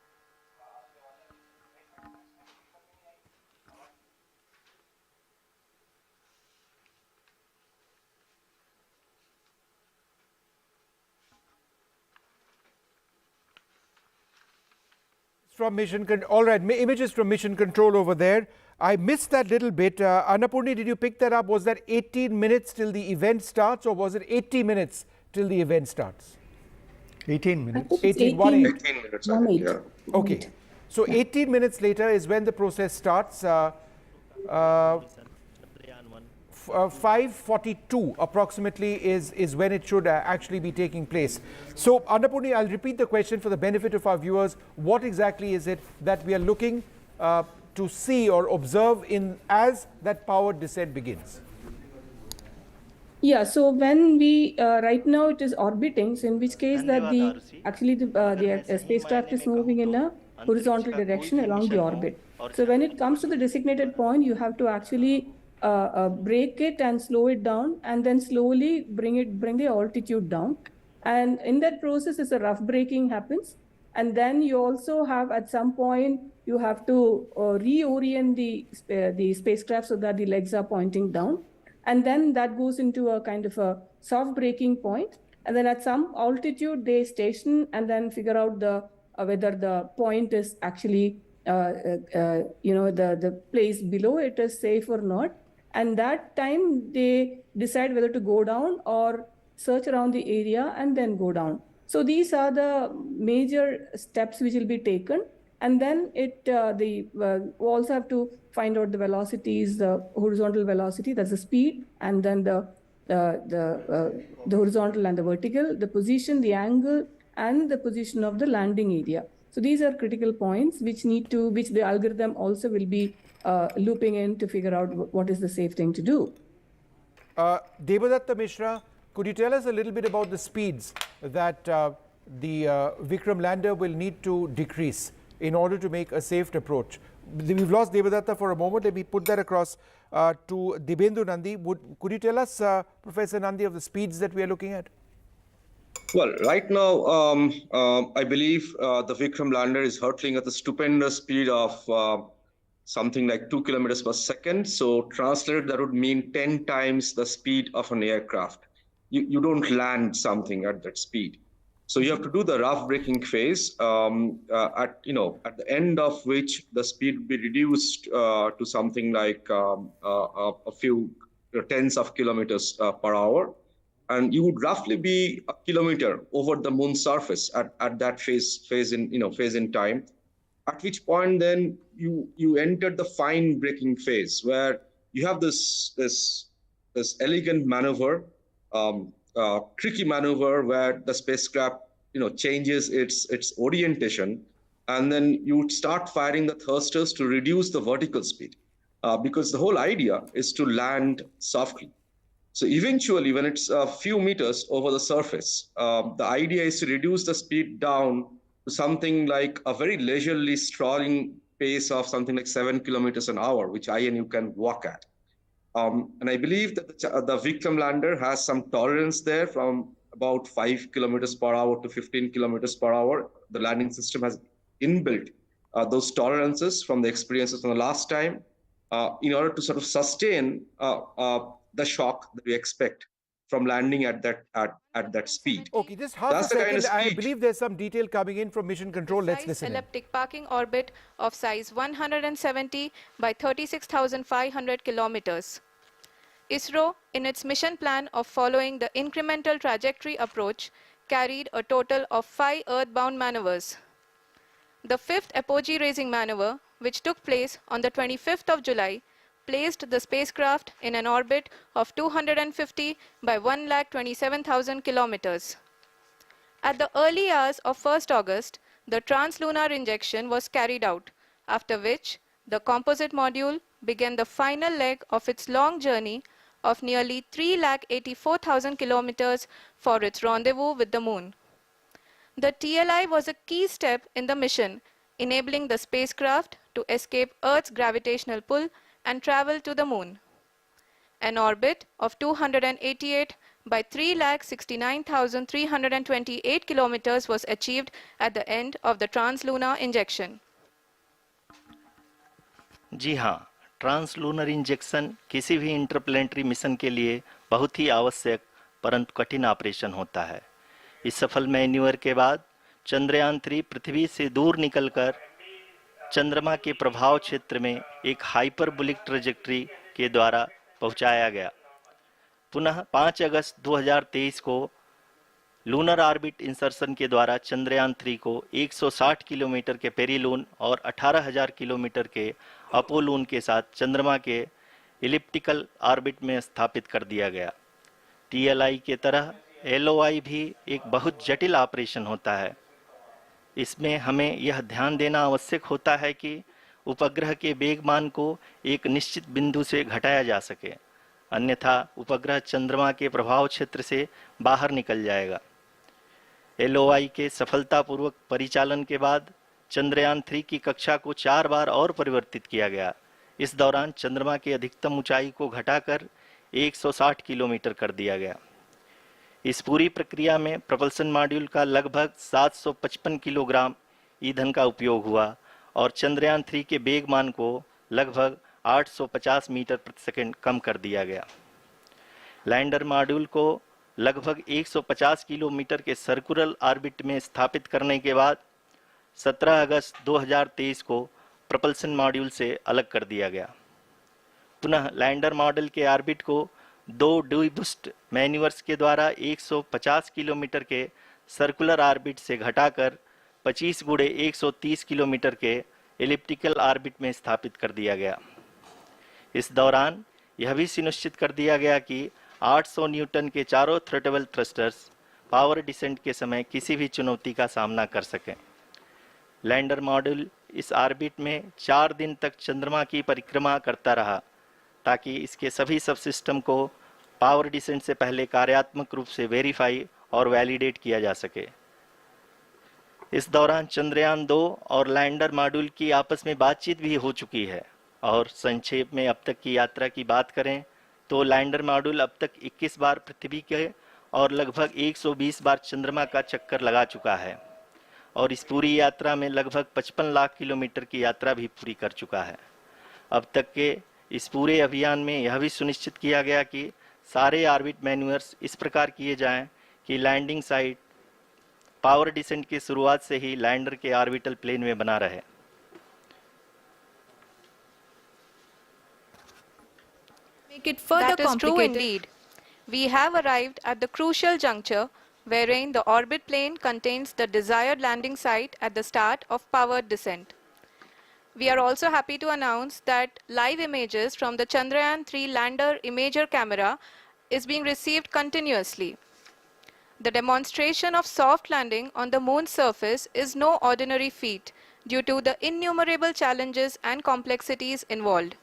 From all right, images from mission control over there. I missed that little bit. Annapurni, did you pick that up? Was that 18 minutes till the event starts, or was it 80 minutes till the event starts? 18 minutes. 18 minutes. Yeah. Okay. So 18 minutes later is when the process starts. 5:42 approximately is when it should actually be taking place. So Annapurni, I'll repeat the question for the benefit of our viewers. What exactly is it that we are looking to see or observe as that powered descent begins? Yeah, so when we right now it is orbiting, so in which case that the spacecraft is moving in a horizontal direction along the orbit. So when it comes to the designated point, you have to actually break it and slow it down, and then slowly bring the altitude down. And in that process, is a rough braking happens, and then you also have at some point you have to reorient the spacecraft so that the legs are pointing down, and then that goes into a kind of a soft braking point, and then at some altitude they station and then figure out whether the point is actually the place below it is safe or not. And that time they decide whether to go down or search around the area and then go down. So these are the major steps which will be taken. And then we also have to find out the velocities, the horizontal velocity, that's the speed, and then the horizontal and the vertical, the position, the angle, and the position of the landing area. So these are critical points which the algorithm also will be looping in to figure out what is the safe thing to do. Devadatta Mishra, could you tell us a little bit about the speeds that the Vikram lander will need to decrease in order to make a safe approach? We've lost Devadatta for a moment. Let me put that across to Dibyendu Nandi. Could you tell us, Professor Nandi, of the speeds that we are looking at? Well, right now, I believe the Vikram lander is hurtling at the stupendous speed of something like 2 kilometers per second. So translated, that would mean 10 times the speed of an aircraft. You don't land something at that speed. So you have to do the rough braking phase at the end of which the speed will be reduced to something like a few tens of kilometers per hour. And you would roughly be a kilometer over the moon's surface at that phase in time. At which point then you enter the fine braking phase, where you have this elegant maneuver, tricky maneuver, where the spacecraft changes its orientation, and then you start firing the thrusters to reduce the vertical speed, because the whole idea is to land softly. So eventually, when it's a few meters over the surface, the idea is to reduce the speed down to something like a very leisurely strolling pace of something like 7 kilometers an hour, which I and you can walk at. And I believe that the Vikram lander has some tolerance there from about 5 kilometers per hour to 15 kilometers per hour. The landing system has inbuilt those tolerances from the experiences from the last time in order to sort of sustain the shock that we expect from landing at that speed. Okay, just half a second. I believe there's some detail coming in from mission control. Let's listen. Elliptic parking orbit of size 170 by 36,500 kilometers. ISRO, in its mission plan of following the incremental trajectory approach, carried a total of 5 earthbound maneuvers. The fifth apogee raising maneuver, which took place on the 25th of July, placed the spacecraft in an orbit of 250 by 1,27,000 kilometers. At the early hours of 1st August, the translunar injection was carried out, after which the composite module began the final leg of its long journey of nearly 3,84,000 kilometers for its rendezvous with the moon. The TLI was a key step in the mission, enabling the spacecraft to escape Earth's gravitational pull and travel to the moon. An orbit of 288 by 3,69,328 kilometers was achieved at the end of the translunar injection. जी हाँ, translunar injection किसी भी interplanetary mission के लिए बहुत ही आवश्यक परंतु कठिन operation होता है। इस सफल मैन्यूवर के बाद चंद्रयान 3 पृथ्वी से दूर निकलकर चंद्रमा के प्रभाव क्षेत्र में एक हाइपरबोलिक ट्रेजेक्टरी के द्वारा पहुंचाया गया। पुनः 5 अगस्त 2023 को लूनर ऑर्बिट इंसर्शन के द्वारा चंद्रयान 3 को 160 किलोमीटर के पेरीलून और 18,000 किलोमीटर के अपोलून के साथ चंद्रमा के इलिप्टिकल ऑर्बिट में स्थापित कर दिया गया। TLI के तरह LOI भी एक बहुत जटिल ऑपरेशन होता है। इसमें हमें यह ध्यान देना आवश्यक होता है कि उपग्रह के वेगमान को एक निश्चित बिंदु से घटाया जा सके, अन्यथा उपग्रह चंद्रमा के प्रभाव क्षेत्र से बाहर निकल जाएगा। LOI के सफलतापूर्वक परिचालन के बाद चंद्रयान 3 की कक्षा को 4 बार और परिवर्तित किया गया। इस दौरान चंद्रमा की अधिकतम ऊंचाई को घटाकर 160 किलोमीटर कर दिया गया। इस पूरी प्रक्रिया में प्रपल्सन मॉड्यूल का लगभग 755 किलोग्राम ईंधन का उपयोग हुआ और चंद्रयान 3 के वेगमान को लगभग 850 मीटर प्रति सेकंड कम कर दिया गया। लैंडर मॉड्यूल को लगभग 150 किलोमीटर के सर्कुलर ऑर्बिट में स्थापित करने के बाद 17 अगस्त 2023 को प्रपल्सन मॉड्यूल से अलग कर दिया गया। पुनः लैंडर मॉडल के ऑर्बिट को 2 डीबूस्ट मैन्यूवर्स के द्वारा 150 किलोमीटर के सर्कुलर ऑर्बिट से घटाकर 25 गुणे 130 किलोमीटर के एलिप्टिकल ऑर्बिट में स्थापित कर दिया गया। इस दौरान यह भी सुनिश्चित कर दिया गया कि 800 न्यूटन के चारों थ्रोटेबल थ्रस्टर्स पावर डिसेंट के समय किसी भी चुनौती का सामना कर सकें। लैंडर मॉड्यूल इस ऑर्बिट में 4 दिन तक चंद्रमा की परिक्रमा करता रहा ताकि इसके सभी सब सिस्टम को पावर डिसेंट से पहले कार्यात्मक रूप से वेरीफाई और वैलिडेट किया जा सके। इस दौरान चंद्रयान 2 और लैंडर मॉड्यूल की आपस में बातचीत भी हो चुकी है। और संक्षेप में अब तक की यात्रा की बात करें तो लैंडर मॉड्यूल अब तक 21 बार पृथ्वी के और लगभग 120 बार चंद्रमा का चक्कर लगा चुका है और इस पूरी यात्रा में लगभग 55 लाख किलोमीटर की यात्रा भी पूरी कर चुका है। अब तक के इस पूरे अभियान में यह भी सुनिश्चित किया गया कि सारे ऑर्बिट मैन्यूवर्स इस प्रकार किए जाएं कि लैंडिंग साइट पावर डिसेंट की शुरुआत से ही लैंडर के ऑर्बिटल प्लेन में बना रहे। Make it further complicated. That is true indeed. We have arrived at the crucial juncture wherein the orbit plane contains the desired landing site at the start of powered descent. We are also happy to announce that live images from the Chandrayaan 3 lander imager camera is being received continuously. The demonstration of soft landing on the moon's surface is no ordinary feat due to the innumerable challenges and complexities involved.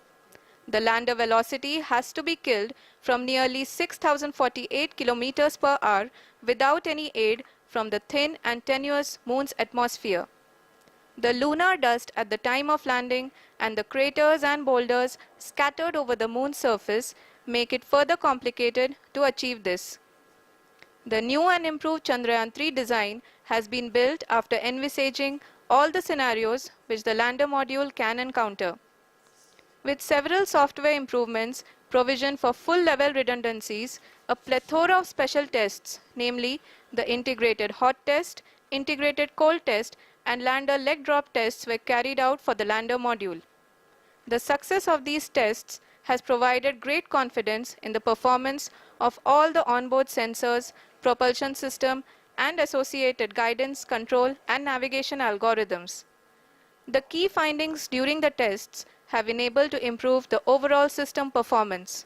The lander velocity has to be killed from nearly 6,048 kilometers per hour without any aid from the thin and tenuous moon's atmosphere. The lunar dust at the time of landing and the craters and boulders scattered over the moon's surface make it further complicated to achieve this. The new and improved Chandrayaan 3 design has been built after envisaging all the scenarios which the lander module can encounter. With several software improvements, provision for full-level redundancies, a plethora of special tests, namely the integrated hot test, integrated cold test, and lander leg drop tests were carried out for the lander module. The success of these tests has provided great confidence in the performance of all the onboard sensors, propulsion system, and associated guidance, control, and navigation algorithms. The key findings during the tests have enabled to improve the overall system performance.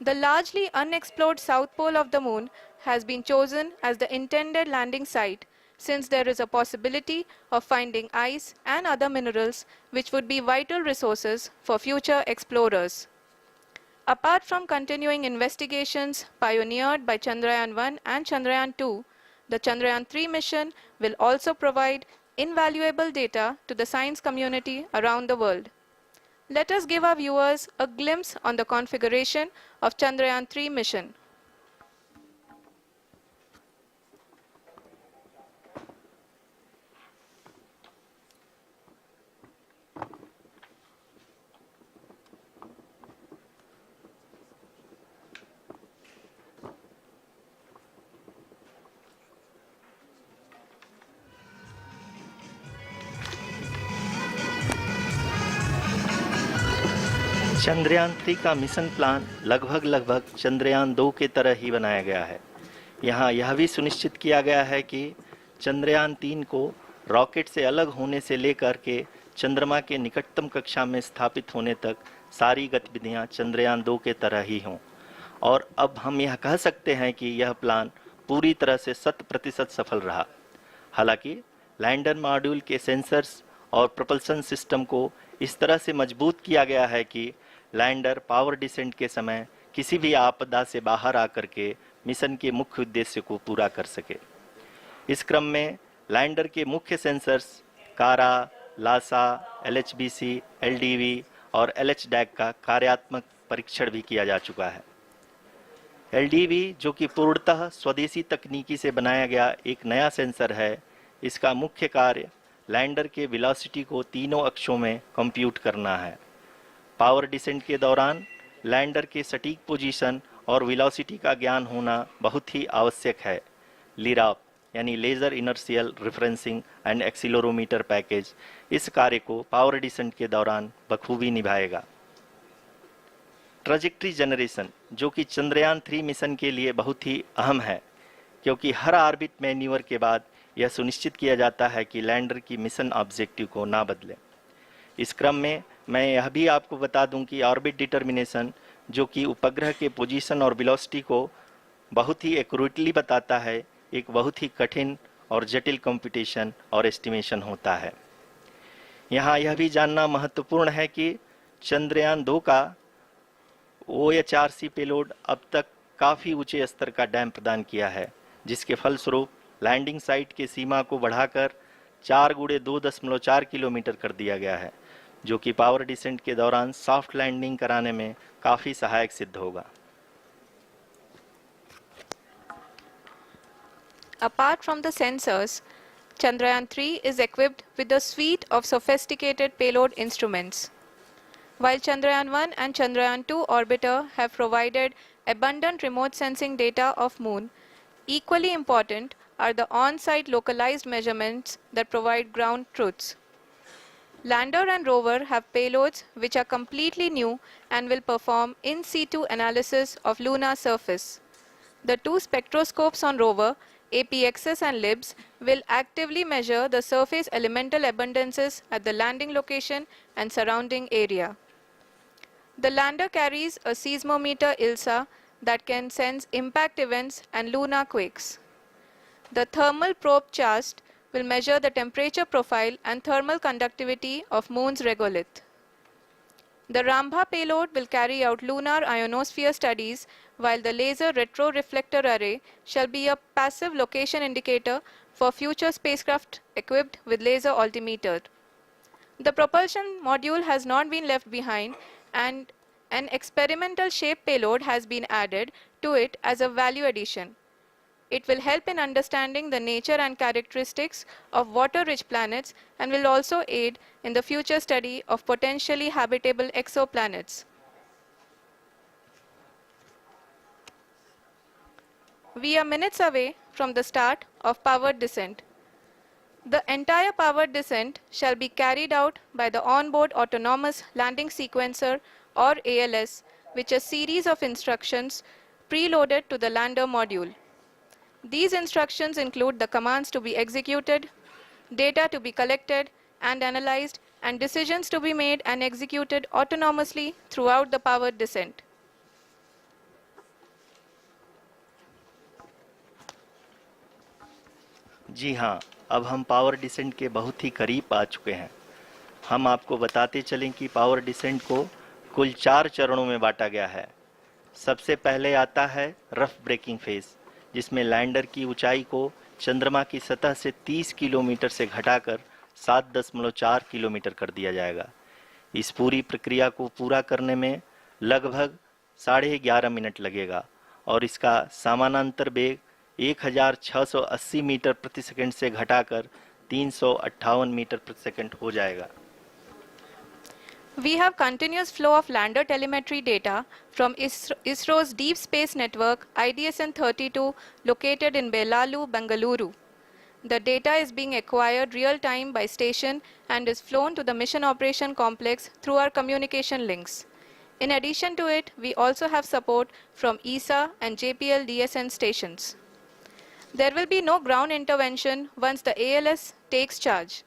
The largely unexplored south pole of the moon has been chosen as the intended landing site since there is a possibility of finding ice and other minerals which would be vital resources for future explorers. Apart from continuing investigations pioneered by Chandrayaan 1 and Chandrayaan 2, the Chandrayaan 3 mission will also provide invaluable data to the science community around the world. Let us give our viewers a glimpse on the configuration of Chandrayaan-3 mission. Chandrayaan 3 का mission plan लगभग चंद्रयान 2 के तरह ही बनाया गया है। यहाँ यह भी सुनिश्चित किया गया है कि चंद्रयान 3 को रॉकेट से अलग होने से लेकर के चंद्रमा के निकटतम कक्षा में स्थापित होने तक सारी गतिविधियाँ चंद्रयान 2 के तरह ही हों। और अब हम यह कह सकते हैं कि यह प्लान पूरी तरह से 100% सफल रहा। हालांकि लैंडर मॉड्यूल के सेंसर्स और प्रोपल्शन सिस्टम को इस तरह से मजबूत किया गया है कि लैंडर पावर डिसेंट के समय किसी भी आपदा से बाहर आकर के मिशन के मुख्य उद्देश्य को पूरा कर सके। इस क्रम में लैंडर के मुख्य सेंसर्स कारा, लासा, LHBC, LDV और LHDAC का कार्यात्मक परीक्षण भी किया जा चुका है। LDV जो कि पूर्णतः स्वदेशी तकनीकी से बनाया गया एक नया सेंसर है, इसका मुख्य कार्य लैंडर के वेलोसिटी को तीनों अक्षों में कंप्यूट करना है। पावर डिसेंट के दौरान लैंडर के सटीक पोजीशन और वेलोसिटी का ज्ञान होना बहुत ही आवश्यक है। लिराप यानी laser inertial referencing and accelerometer package इस कार्य को पावर डिसेंट के दौरान बखूबी निभाएगा। ट्रैजेक्टरी जनरेशन जो कि चंद्रयान 3 मिशन के लिए बहुत ही अहम है, क्योंकि हर ऑर्बिट मैन्यूवर के बाद यह सुनिश्चित किया जाता है कि लैंडर की मिशन ऑब्जेक्टिव को ना बदले। इस क्रम में मैं यह भी आपको बता दूं कि ऑर्बिट डिटर्मिनेशन जो कि उपग्रह के पोजीशन और वेलोसिटी को बहुत ही एक्यूरेटली बताता है, एक बहुत ही कठिन और जटिल कंप्यूटेशन और एस्टिमेशन होता है। यहाँ यह भी जानना महत्वपूर्ण है कि चंद्रयान 2 का OHRC पेलोड अब तक काफ़ी ऊंचे स्तर का डैम प्रदान किया है, जिसके फलस्वरूप लैंडिंग साइट के सीमा को बढ़ाकर 4 × 2.4 किलोमीटर कर दिया गया है, जो कि पावर डिसेंट के दौरान सॉफ्ट लैंडिंग कराने में काफ़ी सहायक सिद्ध होगा। Apart from the sensors, Chandrayaan 3 is equipped with a suite of sophisticated payload instruments. While Chandrayaan 1 and Chandrayaan 2 orbiter have provided abundant remote sensing data of Moon, equally important are the on-site localized measurements that provide ground truths. Lander and rover have payloads which are completely new and will perform in situ analysis of lunar surface. The two spectroscopes on rover, APXS and LIBS, will actively measure the surface elemental abundances at the landing location and surrounding area. The lander carries a seismometer ILSA that can sense impact events and lunar quakes. The thermal probe CHAST will measure the temperature profile and thermal conductivity of Moon's regolith. The Rambha payload will carry out lunar ionosphere studies, while the laser retroreflector array shall be a passive location indicator for future spacecraft equipped with laser altimeter. The propulsion module has not been left behind, and an experimental shape payload has been added to it as a value addition. It will help in understanding the nature and characteristics of water-rich planets and will also aid in the future study of potentially habitable exoplanets. We are minutes away from the start of powered descent. The entire powered descent shall be carried out by the onboard autonomous landing sequencer, or ALS, which is a series of instructions preloaded to the lander module. These instructions include the commands to be executed, data to be collected and analyzed, and decisions to be made and executed autonomously throughout the powered descent. जी हाँ, अब हम power descent के बहुत ही करीब आ चुके हैं। हम आपको बताते चलें कि पावर डिसेंट को कुल 4 चरणों में बांटा गया है। सबसे पहले आता है रफ ब्रेकिंग फेज, जिसमें लैंडर की ऊंचाई को चंद्रमा की सतह से 30 किलोमीटर से घटाकर 7.4 किलोमीटर कर दिया जाएगा। इस पूरी प्रक्रिया को पूरा करने में लगभग 11.5 मिनट लगेगा और इसका समानांतर वेग 1680 मीटर प्रति सेकंड से घटाकर 358 मीटर प्रति सेकंड हो जाएगा। We have continuous flow of lander telemetry data from ISRO's Deep Space Network IDSN-32 located in Belalu, Bengaluru. The data is being acquired real-time by station and is flown to the Mission Operation Complex through our communication links. In addition to it, we also have support from ESA and JPL DSN stations. There will be no ground intervention once the ALS takes charge.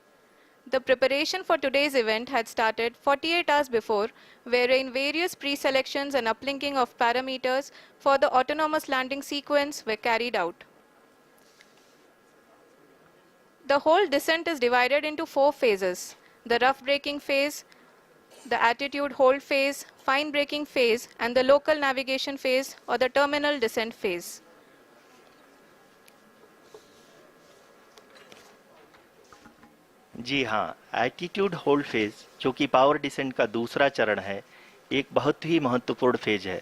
The preparation for today's event had started 48 hours before, wherein various pre-selections and uplinking of parameters for the autonomous landing sequence were carried out. The whole descent is divided into 4 phases: the rough braking phase, the attitude hold phase, fine braking phase, and the local navigation phase or the terminal descent phase. जी हाँ, attitude hold phase जो कि power descent का दूसरा चरण है, एक बहुत ही महत्वपूर्ण फेज है।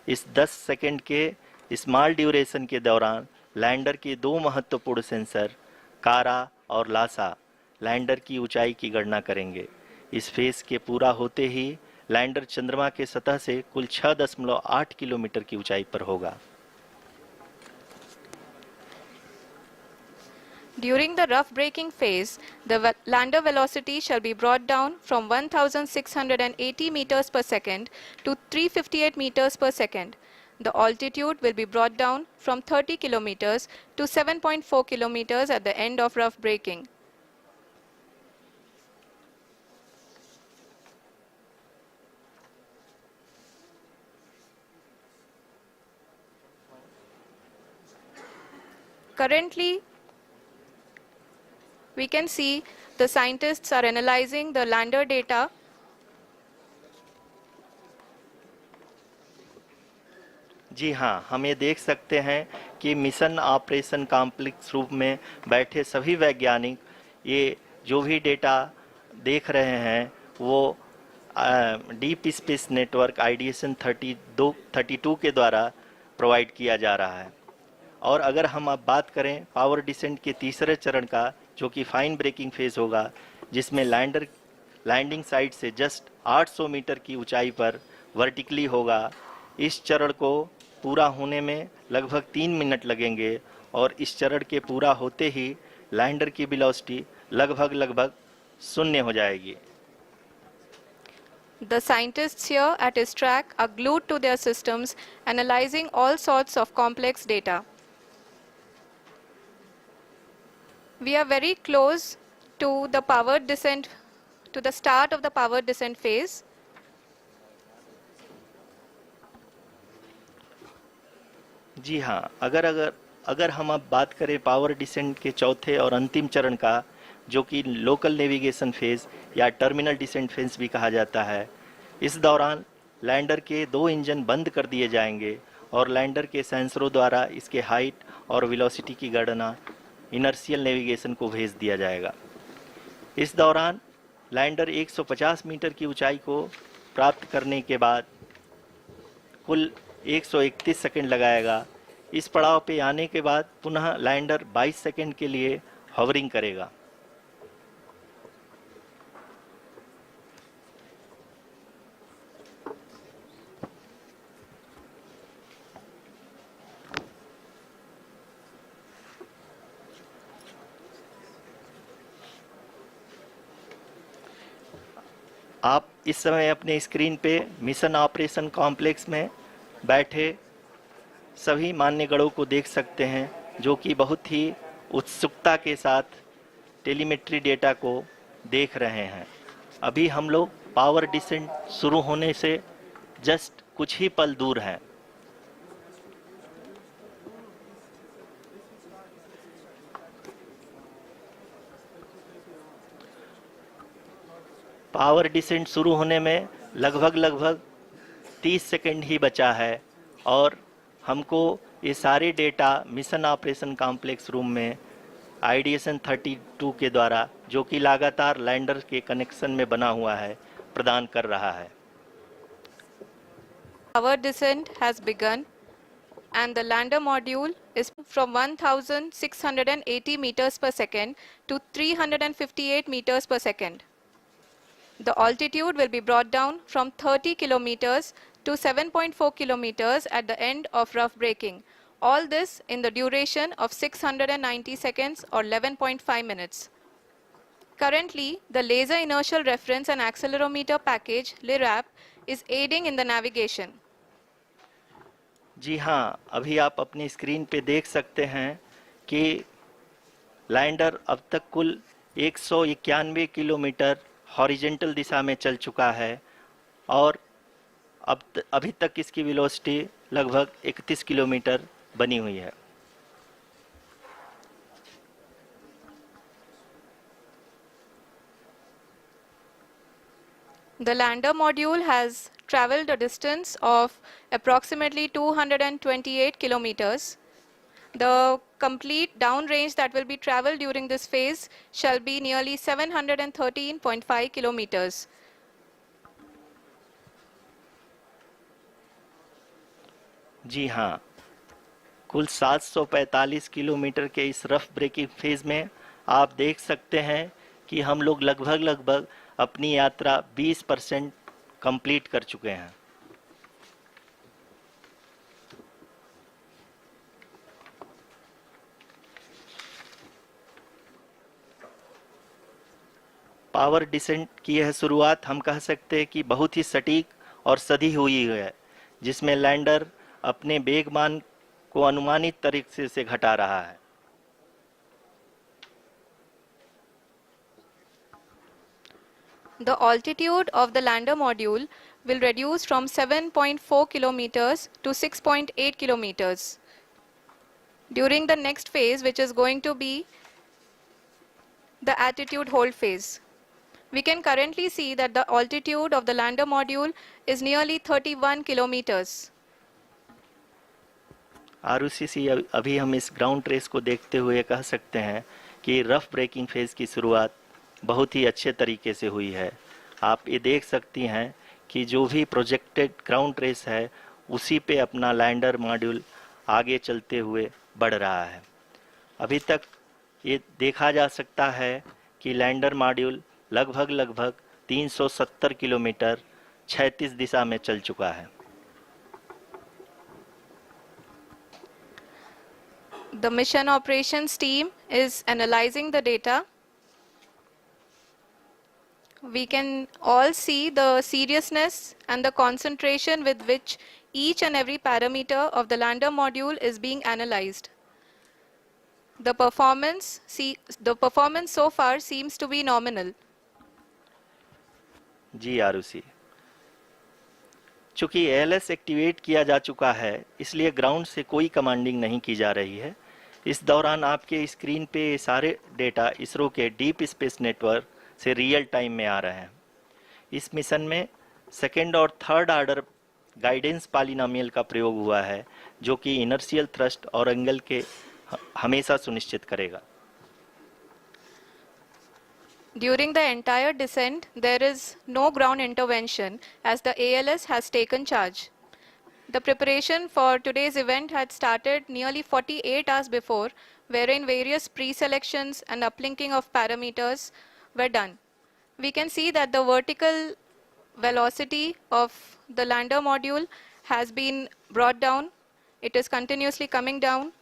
इस 10 सेकंड के स्मॉल ड्यूरेशन के दौरान लैंडर के 2 महत्वपूर्ण सेंसर कारा और लासा लैंडर की ऊंचाई की गणना करेंगे। इस फेज के पूरा होते ही लैंडर चंद्रमा के सतह से कुल 6.8 किलोमीटर की ऊंचाई पर होगा। During the rough braking phase, the lander velocity shall be brought down from 1,680 meters per second to 358 meters per second. The altitude will be brought down from 30 kilometers to 7.4 kilometers at the end of rough braking. Currently, we can see the scientists are analyzing the lander data. जी हाँ, हम ये देख सकते हैं कि mission operation complex रूप में बैठे सभी वैज्ञानिक ये जो भी डेटा देख रहे हैं वो डीप स्पेस नेटवर्क IDSN-32 के द्वारा प्रोवाइड किया जा रहा है। और अगर हम अब बात करें पावर डिसेंट के तीसरे चरण का, जो कि फाइन ब्रेकिंग फेज होगा, जिसमें लैंडिंग साइट से जस्ट 800 मीटर की ऊंचाई पर वर्टिकली होगा। इस चरण को पूरा होने में लगभग 3 मिनट लगेंगे और इस चरण के पूरा होते ही लैंडर की वेलोसिटी लगभग 0 हो जाएगी। The scientists here at ISRO are glued to their systems, analyzing all sorts of complex data. We are very close to the power descent, to the start of the power descent phase. जी हाँ, अगर हम अब बात करें power descent के चौथे और अंतिम चरण का, जो कि लोकल नेविगेशन फेज या टर्मिनल डिसेंट फेज भी कहा जाता है, इस दौरान लैंडर के 2 इंजन बंद कर दिए जाएंगे और लैंडर के सेंसरों द्वारा इसके हाइट और वेलोसिटी की गणना इनर्शियल नेविगेशन को भेज दिया जाएगा। इस दौरान लैंडर 150 मीटर की ऊंचाई को प्राप्त करने के बाद कुल 131 सेकंड लगाएगा। इस पड़ाव पे आने के बाद पुनः लैंडर 22 सेकंड के लिए हवरिंग करेगा। आप इस समय अपने स्क्रीन पे मिशन ऑपरेशन कॉम्प्लेक्स में बैठे सभी मान्यगणों को देख सकते हैं, जो कि बहुत ही उत्सुकता के साथ टेलीमेट्री डेटा को देख रहे हैं। अभी हम लोग पावर डिसेंट शुरू होने से जस्ट कुछ ही पल दूर हैं। पावर डिसेंट शुरू होने में लगभग 30 सेकंड ही बचा है और हमको ये सारे data mission operation complex room में IDSN-32 के द्वारा, जो कि लगातार लैंडर के कनेक्शन में बना हुआ है, प्रदान कर रहा है। Our descent has begun and the lander module is from 1680 meters per second to 358 meters per second. The altitude will be brought down from 30 kilometers to 7.4 kilometers at the end of rough braking. All this in the duration of 690 seconds or 11.5 minutes. Currently, the Laser Inertial Reference and Accelerometer package, LIRAP, is aiding in the navigation. जी हाँ, अभी आप अपनी screen पे देख सकते हैं कि lander अब तक कुल 191 किलोमीटर हॉरिजेंटल दिशा में चल चुका है और अभी तक इसकी वेलोसिटी लगभग 31 किलोमीटर बनी हुई है। The lander module has traveled a distance of approximately 228 kilometers. The complete downrange that will be traveled during this phase shall be nearly 713.5 kilometers. जी हाँ, कुल 745 किलोमीटर के इस रफ ब्रेकिंग फेज में आप देख सकते हैं कि हम लोग लगभग अपनी यात्रा 20% कंप्लीट कर चुके हैं। पावर डिसेंट की यह शुरुआत हम कह सकते हैं कि बहुत ही सटीक और सधी हुई है, जिसमें लैंडर अपने वेगमान को अनुमानित तरीके से घटा रहा है। The altitude of the lander module will reduce from 7.4 kilometers to 6.8 kilometers. During the next phase, which is going to be the attitude hold phase. We can currently see that the altitude of the lander module is nearly 31 kilometers. Arushi, अभी हम इस ground trace को देखते हुए कह सकते हैं कि रफ ब्रेकिंग फेज की शुरुआत बहुत ही अच्छे तरीके से हुई है। आप ये देख सकती हैं कि जो भी प्रोजेक्टेड ग्राउंड ट्रेस है उसी पे अपना लैंडर मॉड्यूल आगे चलते हुए बढ़ रहा है। अभी तक ये देखा जा सकता है कि लैंडर मॉड्यूल लगभग 370 किलोमीटर क्षैतिज दिशा में चल चुका है। The mission operations team is analyzing the data. We can all see the seriousness and the concentration with which each and every parameter of the lander module is being analyzed. The performance so far seems to be nominal. जी आरुषि, चूंकि ALS activate किया जा चुका है इसलिए ground से कोई commanding नहीं की जा रही है। इस दौरान आपके स्क्रीन पे ये सारे डेटा इसरो के डीप स्पेस नेटवर्क से रियल टाइम में आ रहे हैं। इस मिशन में सेकेंड और थर्ड ऑर्डर गाइडेंस पॉलिनोमियल का प्रयोग हुआ है, जो कि इनर्शियल थ्रस्ट और एंगल के हमेशा सुनिश्चित करेगा। During the entire descent, there is no ground intervention as the ALS has taken charge. The preparation for today's event had started nearly 48 hours before, wherein various pre-selections and uplinking of parameters were done. We can see that the vertical velocity of the lander module has been brought down. It is continuously coming down.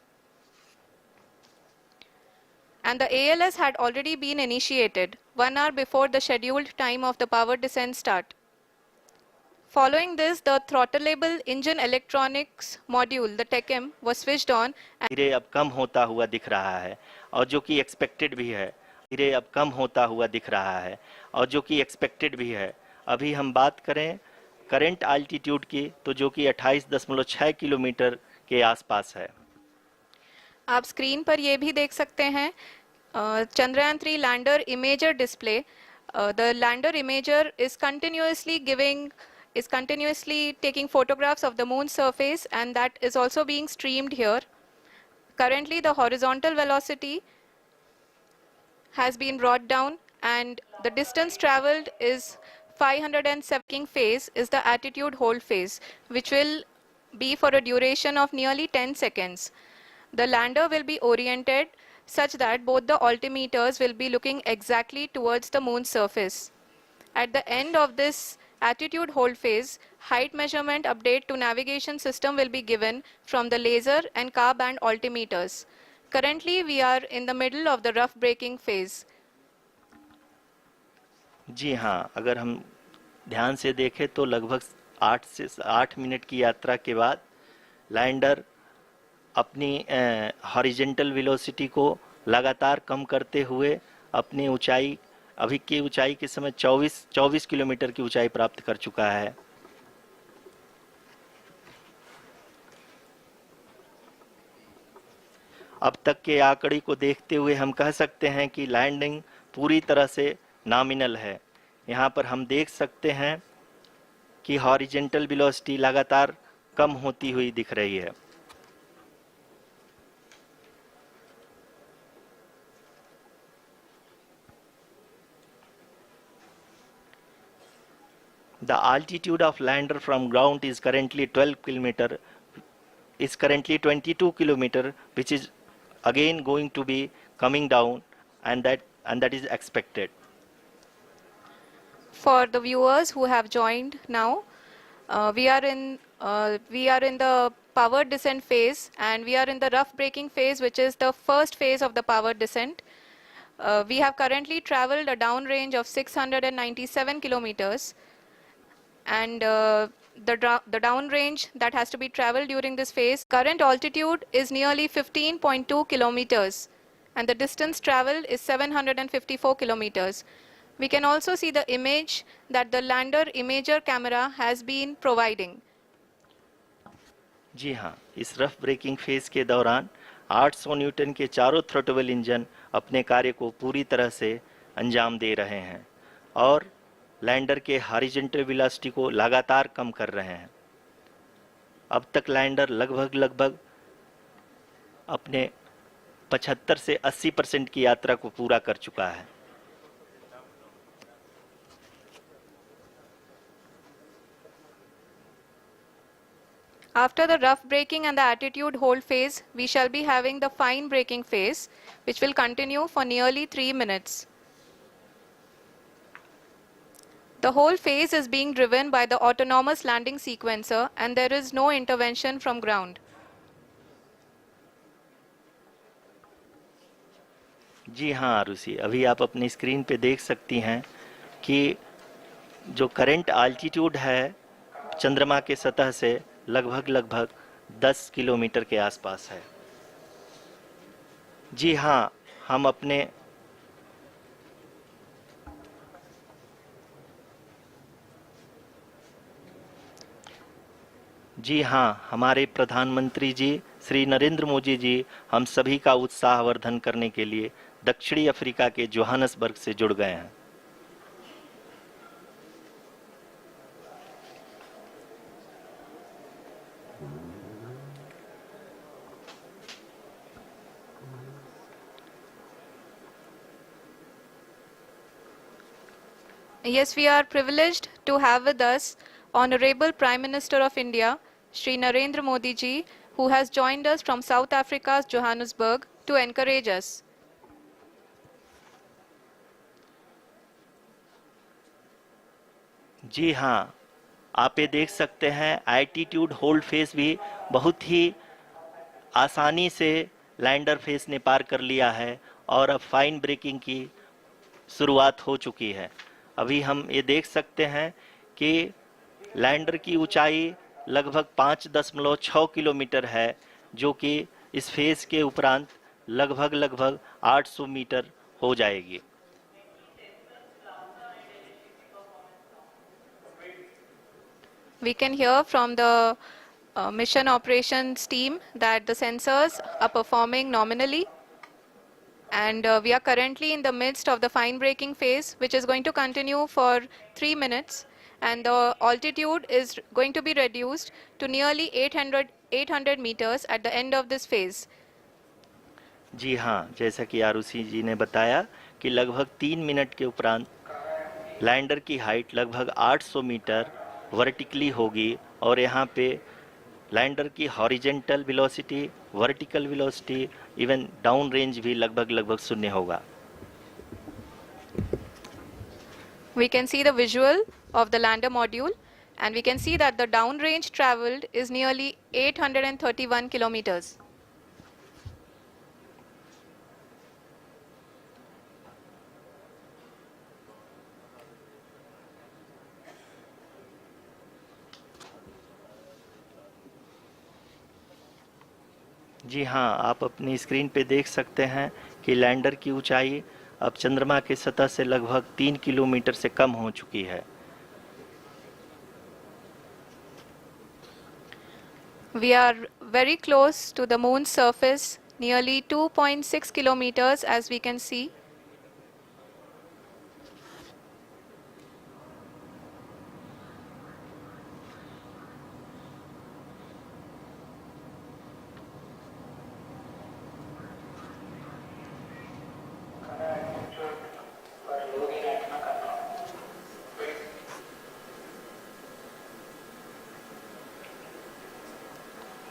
And the ALS had already been initiated 1 hour before the scheduled time of the power descent start. Following this, the throttleable engine electronics module, the TECM, was switched on. धीरे अब कम होता हुआ दिख रहा है और जो कि एक्सपेक्टेड भी है। धीरे अब कम होता हुआ दिख रहा है और जो कि एक्सपेक्टेड भी है। अभी हम बात करें करंट अल्टीट्यूड की, तो जो कि 28.6 किलोमीटर के आसपास है। आप स्क्रीन पर ये भी देख सकते हैं Chandrayaan 3 lander imager display. The lander imager is continuously taking photographs of the moon's surface, and that is also being streamed here. Currently, the horizontal velocity has been brought down and the distance traveled is 507 phase is the attitude hold phase, which will be for a duration of nearly 10 seconds. The lander will be oriented such that both the altimeters will be looking exactly towards the moon's surface. At the end of this attitude hold phase, height measurement update to navigation system will be given from the laser and car band altimeters. Currently, we are in the middle of the rough braking phase. जी हाँ, अगर हम ध्यान से देखें तो लगभग 8 minute की यात्रा के बाद लैंडर अपनी हॉरिजेंटल वेलोसिटी को लगातार कम करते हुए अपनी ऊंचाई, अभी की ऊंचाई के समय 24 किलोमीटर की ऊंचाई प्राप्त कर चुका है। अब तक के आंकड़े को देखते हुए हम कह सकते हैं कि लैंडिंग पूरी तरह से नॉमिनल है। यहाँ पर हम देख सकते हैं कि हॉरिजेंटल वेलोसिटी लगातार कम होती हुई दिख रही है। The altitude of lander from ground is currently 22 kilometer, which is again going to be coming down, and that is expected. For the viewers who have joined now, we are in the powered descent phase, and we are in the rough braking phase, which is the first phase of the powered descent. We have currently traveled a downrange of 697 kilometers, and the downrange that has to be traveled during this phase, current altitude is nearly 15.2 kilometers, and the distance traveled is 754 kilometers. We can also see the image that the lander imager camera has been providing. जी हाँ, इस rough breaking phase के दौरान 800 Newton के चारों throttle engine अपने कार्य को पूरी तरह से अंजाम दे रहे हैं और लैंडर के हॉरिजॉन्टल वेलोसिटी को लगातार कम कर रहे हैं। अब तक लैंडर लगभग अपने 75 से 80% की यात्रा को पूरा कर चुका है। After the rough braking and the attitude hold phase, we shall be having the fine braking phase, which will continue for nearly 3 minutes. The whole phase is being driven by the autonomous landing sequencer, and there is no intervention from ground. जी हाँ आरुषि, अभी आप अपनी screen पे देख सकती हैं कि जो करंट आल्टीट्यूड है चंद्रमा के सतह से लगभग 10 किलोमीटर के आसपास है। जी हाँ, हमारे प्रधानमंत्री जी श्री नरेंद्र मोदी जी हम सभी का उत्साहवर्धन करने के लिए दक्षिणी अफ्रीका के जोहान्सबर्ग से जुड़ गए हैं। Yes, we are privileged to have with us Honorable Prime Minister of India, Shri Narendra Modi ji, who has joined us from South Africa's Johannesburg to encourage us. जी हाँ, आप ये देख सकते हैं एल्टीट्यूड होल्ड फेज भी बहुत ही आसानी से लैंडर फेज ने पार कर लिया है और अब फाइन ब्रेकिंग की शुरुआत हो चुकी है। अभी हम ये देख सकते हैं कि लैंडर की ऊंचाई लगभग 5.6 किलोमीटर है, जो कि इस फेज के उपरांत लगभग 800 मीटर हो जाएगी। We can hear from the mission operations team that the sensors are performing nominally, and we are currently in the midst of the fine braking phase, which is going to continue for 3 minutes, and the altitude is going to be reduced to nearly 800 meters at the end of this phase. जी हाँ, जैसा कि आरुषि जी ने बताया कि लगभग 3 minute के उपरांत lander की हाइट लगभग 800 मीटर वर्टिकली होगी और यहाँ पे लैंडर की horizontal velocity, vertical velocity, even down range भी लगभग शून्य होगा। We can see the visual of the lander module, and we can see that the downrange traveled is nearly 831 kilometers. जी हाँ, आप अपनी स्क्रीन पे देख सकते हैं कि लैंडर की ऊंचाई अब चंद्रमा की सतह से लगभग 3 किलोमीटर से कम हो चुकी है। We are very close to the moon's surface, nearly 2.6 kilometers, as we can see.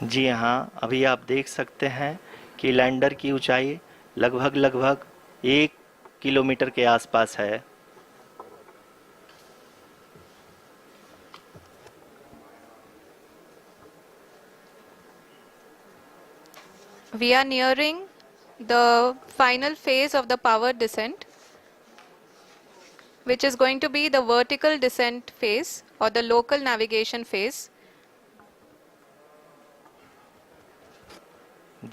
जी हाँ, अभी आप देख सकते हैं कि लैंडर की ऊंचाई लगभग 1 किलोमीटर के आसपास है। We are nearing the final phase of the power descent, which is going to be the vertical descent phase or the local navigation phase.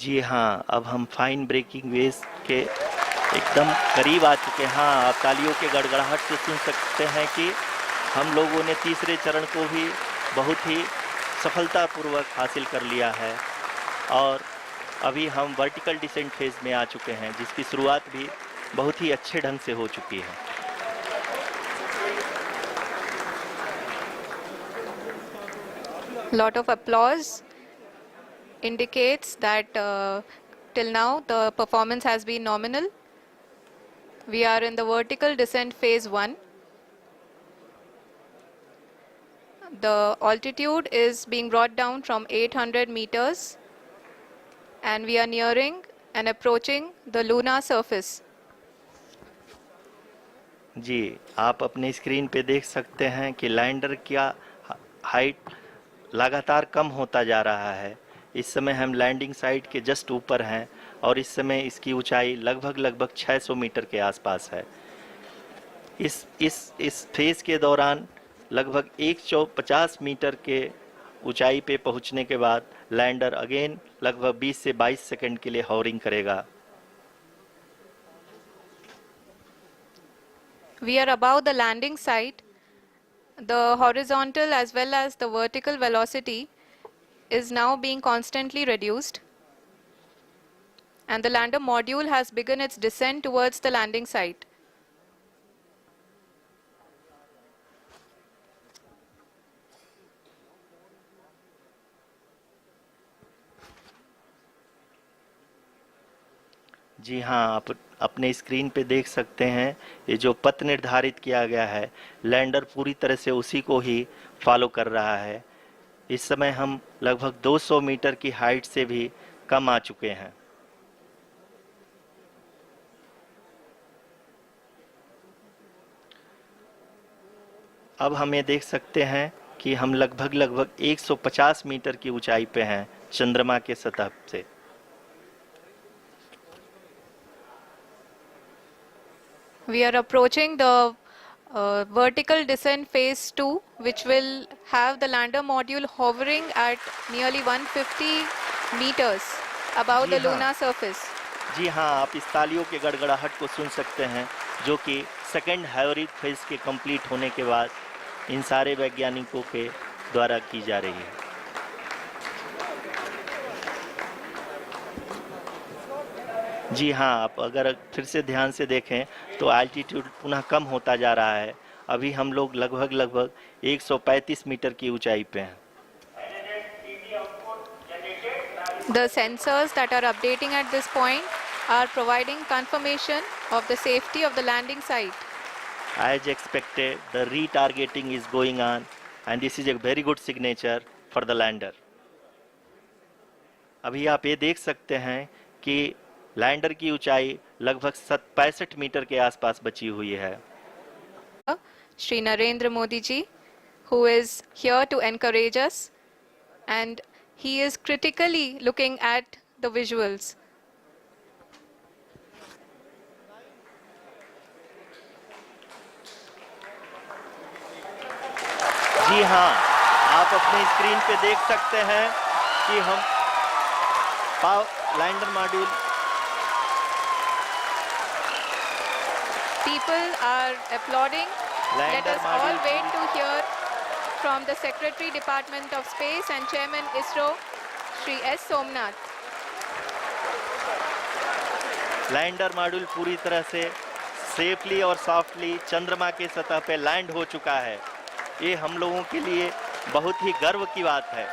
जी हाँ, अब हम फाइन ब्रेकिंग वेव्स के एकदम करीब आ चुके हैं। हाँ, आप तालियों के गड़गड़ाहट से सुन सकते हैं कि हम लोगों ने तीसरे चरण को भी बहुत ही सफलतापूर्वक हासिल कर लिया है और अभी हम वर्टिकल डिसेंट फेज में आ चुके हैं, जिसकी शुरुआत भी बहुत ही अच्छे ढंग से हो चुकी है। Lot of applause indicates that till now the performance has been nominal. We are in the vertical descent phase 1. The altitude is being brought down from 800 meters and we are nearing and approaching the lunar surface. जी, आप अपने screen पे देख सकते हैं कि lander का height लगातार कम होता जा रहा है। इस समय हम लैंडिंग साइट के जस्ट ऊपर हैं और इस समय इसकी ऊंचाई लगभग 600 मीटर के आसपास है। इस फेज के दौरान लगभग 150 मीटर के ऊंचाई पे पहुंचने के बाद लैंडर अगेन लगभग 20 से 22 सेकंड के लिए हॉवरिंग करेगा। We are above the landing site. The horizontal as well as the vertical velocity is now being constantly reduced, and the lander module has begun its descent towards the landing site. जी हाँ, आप अपने screen पे देख सकते हैं ये जो पथ निर्धारित किया गया है, लैंडर पूरी तरह से उसी को ही फॉलो कर रहा है। इस समय हम लगभग 200 मीटर की हाइट से भी कम आ चुके हैं। अब हम ये देख सकते हैं कि हम लगभग 150 मीटर की ऊंचाई पे हैं चंद्रमा के सतह से। We are approaching the vertical descent phase 2, which will have the lander module hovering at nearly 150 meters above the lunar surface. जी हाँ, आप इस तालियों के गड़गड़ाहट को सुन सकते हैं, जो कि सेकंड हैवरिक फेज के कंप्लीट होने के बाद इन सारे वैज्ञानिकों के द्वारा की जा रही है। जी हाँ, आप अगर फिर से ध्यान से देखें तो एल्टीट्यूड पुनः कम होता जा रहा है। अभी हम लोग लगभग 135 मीटर की ऊंचाई पे हैं। The sensors that are updating at this point are providing confirmation of the safety of the landing site. As expected, the retargeting is going on, and this is a very good signature for the lander. अभी आप ये देख सकते हैं कि lander की ऊंचाई लगभग 65 मीटर के आसपास बची हुई है. Shri Narendra Modi ji, who is here to encourage us, and he is critically looking at the visuals. जी हाँ, आप अपनी स्क्रीन पे देख सकते हैं कि हम lander module. People are applauding. Let us all wait to hear from the Secretary Department of Space and Chairman ISRO, Shri S. Somnath. Lander module पूरी तरह से सेफली और सॉफ्टली चंद्रमा के सतह पे लैंड हो चुका है. ये हम लोगों के लिए बहुत ही गर्व की बात है.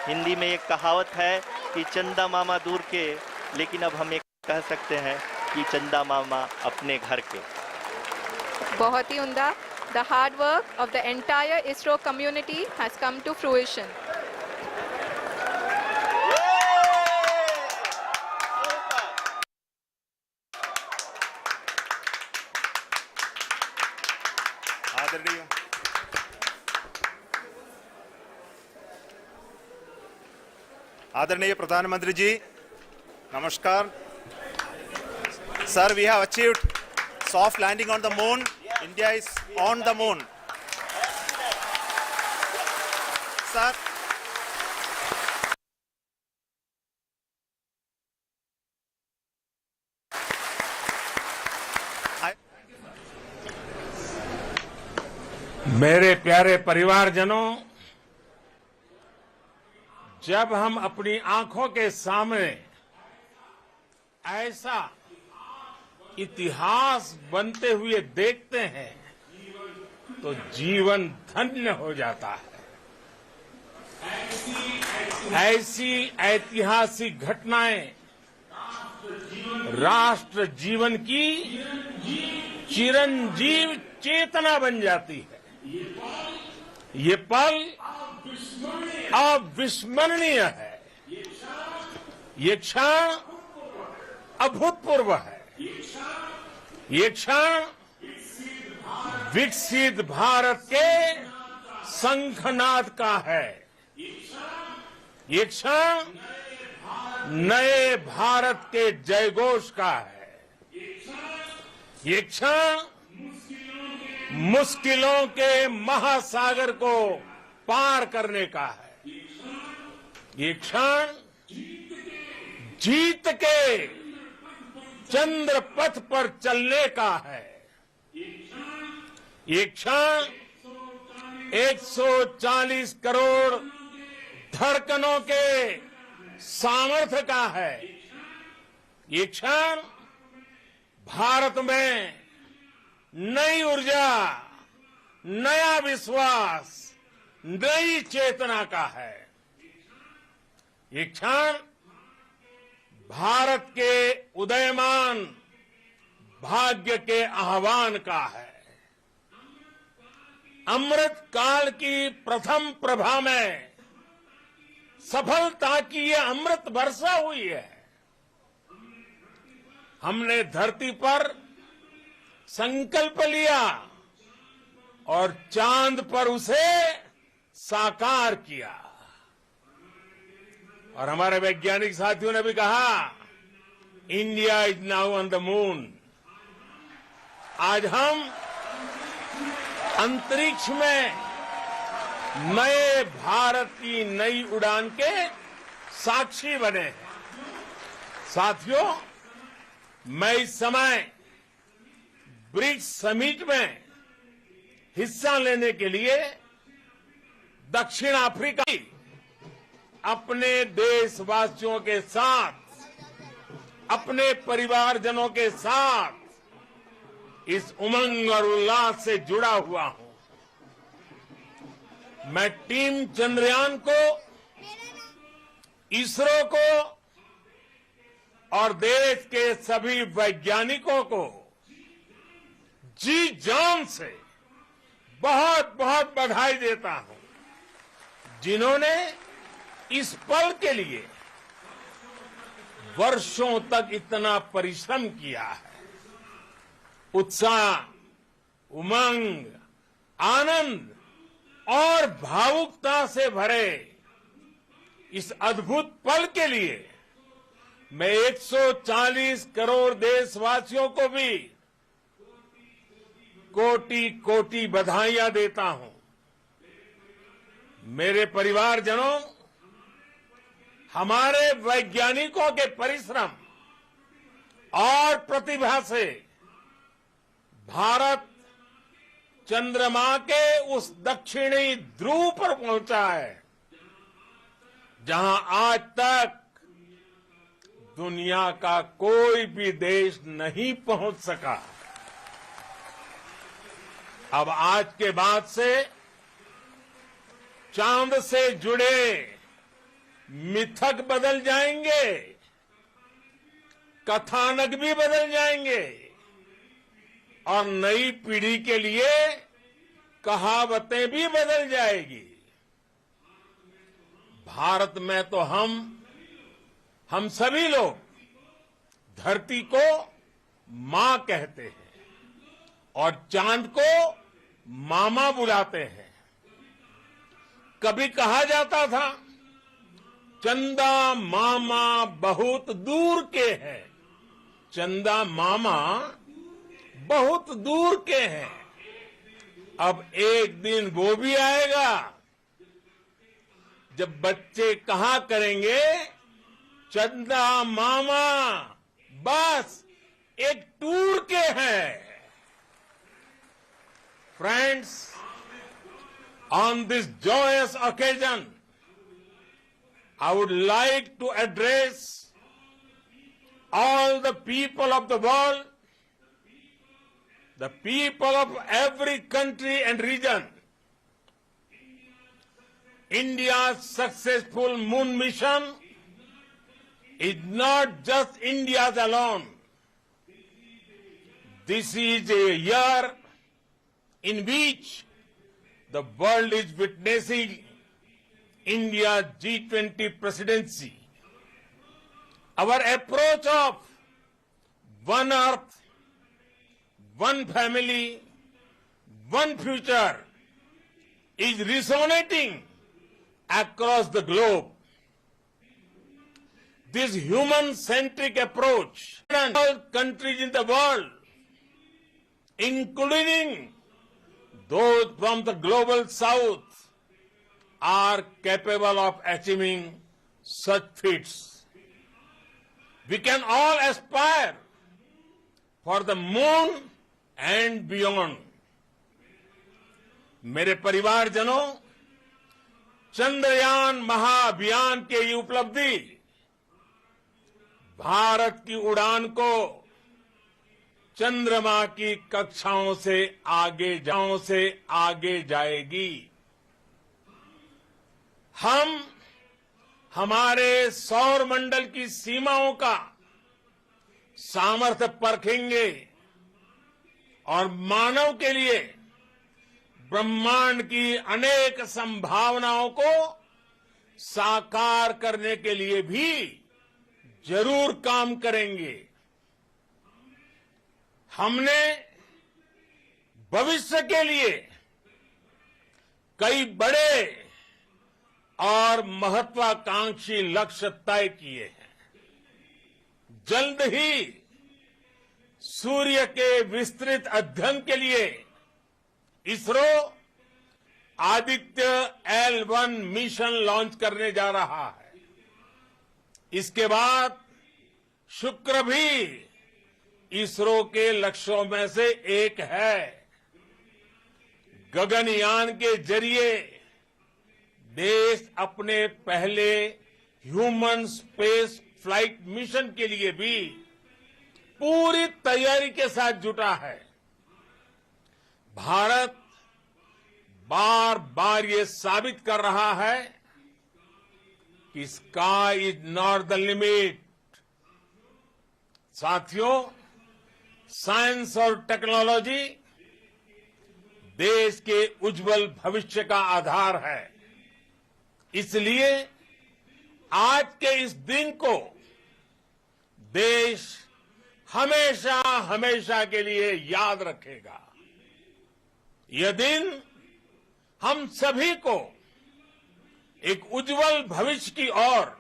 हिंदी में एक कहावत है कि चंदा मामा दूर के, लेकिन अब हम एक कह सकते हैं कि चंदा मामा अपने घर के. बहुत ही उम्दा. The hard work of the entire ISRO community has come to fruition. आदरणीय प्रधानमंत्री जी, नमस्कार. Sir, we have achieved soft landing on the moon. India is on the moon. Sir, मेरे प्यारे परिवारजनों, जब हम अपनी आंखों के सामने ऐसा इतिहास बनते हुए देखते हैं तो जीवन धन्य हो जाता है. ऐसी ऐतिहासिक घटनाएं राष्ट्र जीवन की चिरंजीव चेतना बन जाती है. ये पल अविस्मरणीय है. ये क्षण अभूतपूर्व है. ये क्षण विकसित भारत के शंखनाद का है. ये क्षण नए भारत के जयघोष का है. ये क्षण मुश्किलों के महासागर को पार करने का है. ये क्षण जीत के चंद्र पथ पर चलने का है. ये क्षण 140 करोड़ धड़कनों के सामर्थ्य का है. ये क्षण भारत में नई ऊर्जा, नया विश्वास, नई चेतना का है. ये क्षण भारत के उदयमान भाग्य के आह्वान का है. अमृत काल की प्रथम प्रभा में सफलता की ये अमृत वर्षा हुई है. हमने धरती पर संकल्प लिया और चांद पर उसे साकार किया. और हमारे वैज्ञानिक साथियों ने भी कहा, India is now on the moon. आज हम अंतरिक्ष में नए भारत की नई उड़ान के साक्षी बने हैं. साथियों, मैं इस समय ब्रिक्स समिट में हिस्सा लेने के लिए दक्षिण अफ्रीका अपने देशवासियों के साथ, अपने परिवारजनों के साथ इस उमंग और उल्लास से जुड़ा हुआ हूं. मैं टीम चंद्रयान को, इसरो को और देश के सभी वैज्ञानिकों को जी जान से बहुत बहुत बधाई देता हूं, जिन्होंने इस पल के लिए वर्षों तक इतना परिश्रम किया है। उत्साह, उमंग, आनंद और भावुकता से भरे इस अद्भुत पल के लिए मैं 140 करोड़ देशवासियों को भी कोटि कोटि बधाइयां देता हूं। मेरे परिवारजनों, हमारे वैज्ञानिकों के परिश्रम और प्रतिभा से भारत चंद्रमा के उस दक्षिणी ध्रुव पर पहुंचा है, जहां आज तक दुनिया का कोई भी देश नहीं पहुंच सका। अब आज के बाद से चांद से जुड़े मिथक बदल जाएंगे, कथानक भी बदल जाएंगे और नई पीढ़ी के लिए कहावतें भी बदल जाएगी। भारत में तो हम सभी लोग धरती को मां कहते हैं और चांद को मामा बुलाते हैं। कभी कहा जाता था, चंदा मामा बहुत दूर के हैं। चंदा मामा बहुत दूर के हैं। अब एक दिन वो भी आएगा जब बच्चे कहा करेंगे, चंदा मामा बस एक टूर के हैं। Friends, on this joyous occasion, I would like to address all the people of the world, the people of every country and region. India's successful moon mission is not just India's alone. This is a year in which the world is witnessing India's G20 presidency. Our approach of one earth, one family, one future is resonating across the globe. This human-centric approach in all countries in the world, including those from the global south, are capable of achieving such feats. We can all aspire for the moon and beyond. मेरे परिवारजनों, चंद्रयान महाअभियान की ये उपलब्धि भारत की उड़ान को चंद्रमा की कक्षाओं से आगे जाएगी। हम हमारे सौर मंडल की सीमाओं का सामर्थ्य परखेंगे और मानव के लिए ब्रह्मांड की अनेक संभावनाओं को साकार करने के लिए भी जरूर काम करेंगे। हमने भविष्य के लिए कई बड़े और महत्वाकांक्षी लक्ष्य तय किए हैं। जल्द ही सूर्य के विस्तृत अध्ययन के लिए ISRO Aditya L1 mission launch करने जा रहा है। इसके बाद शुक्र भी इसरो के लक्ष्यों में से एक है। गगनयान के जरिए देश अपने पहले ह्यूमन स्पेस फ्लाइट मिशन के लिए भी पूरी तैयारी के साथ जुटा है। भारत बार बार ये साबित कर रहा है कि sky is not the limit. साथियों, साइंस और टेक्नोलॉजी देश के उज्जवल भविष्य का आधार है। इसलिए आज के इस दिन को देश हमेशा हमेशा के लिए याद रखेगा। यह दिन हम सभी को एक उज्जवल भविष्य की ओर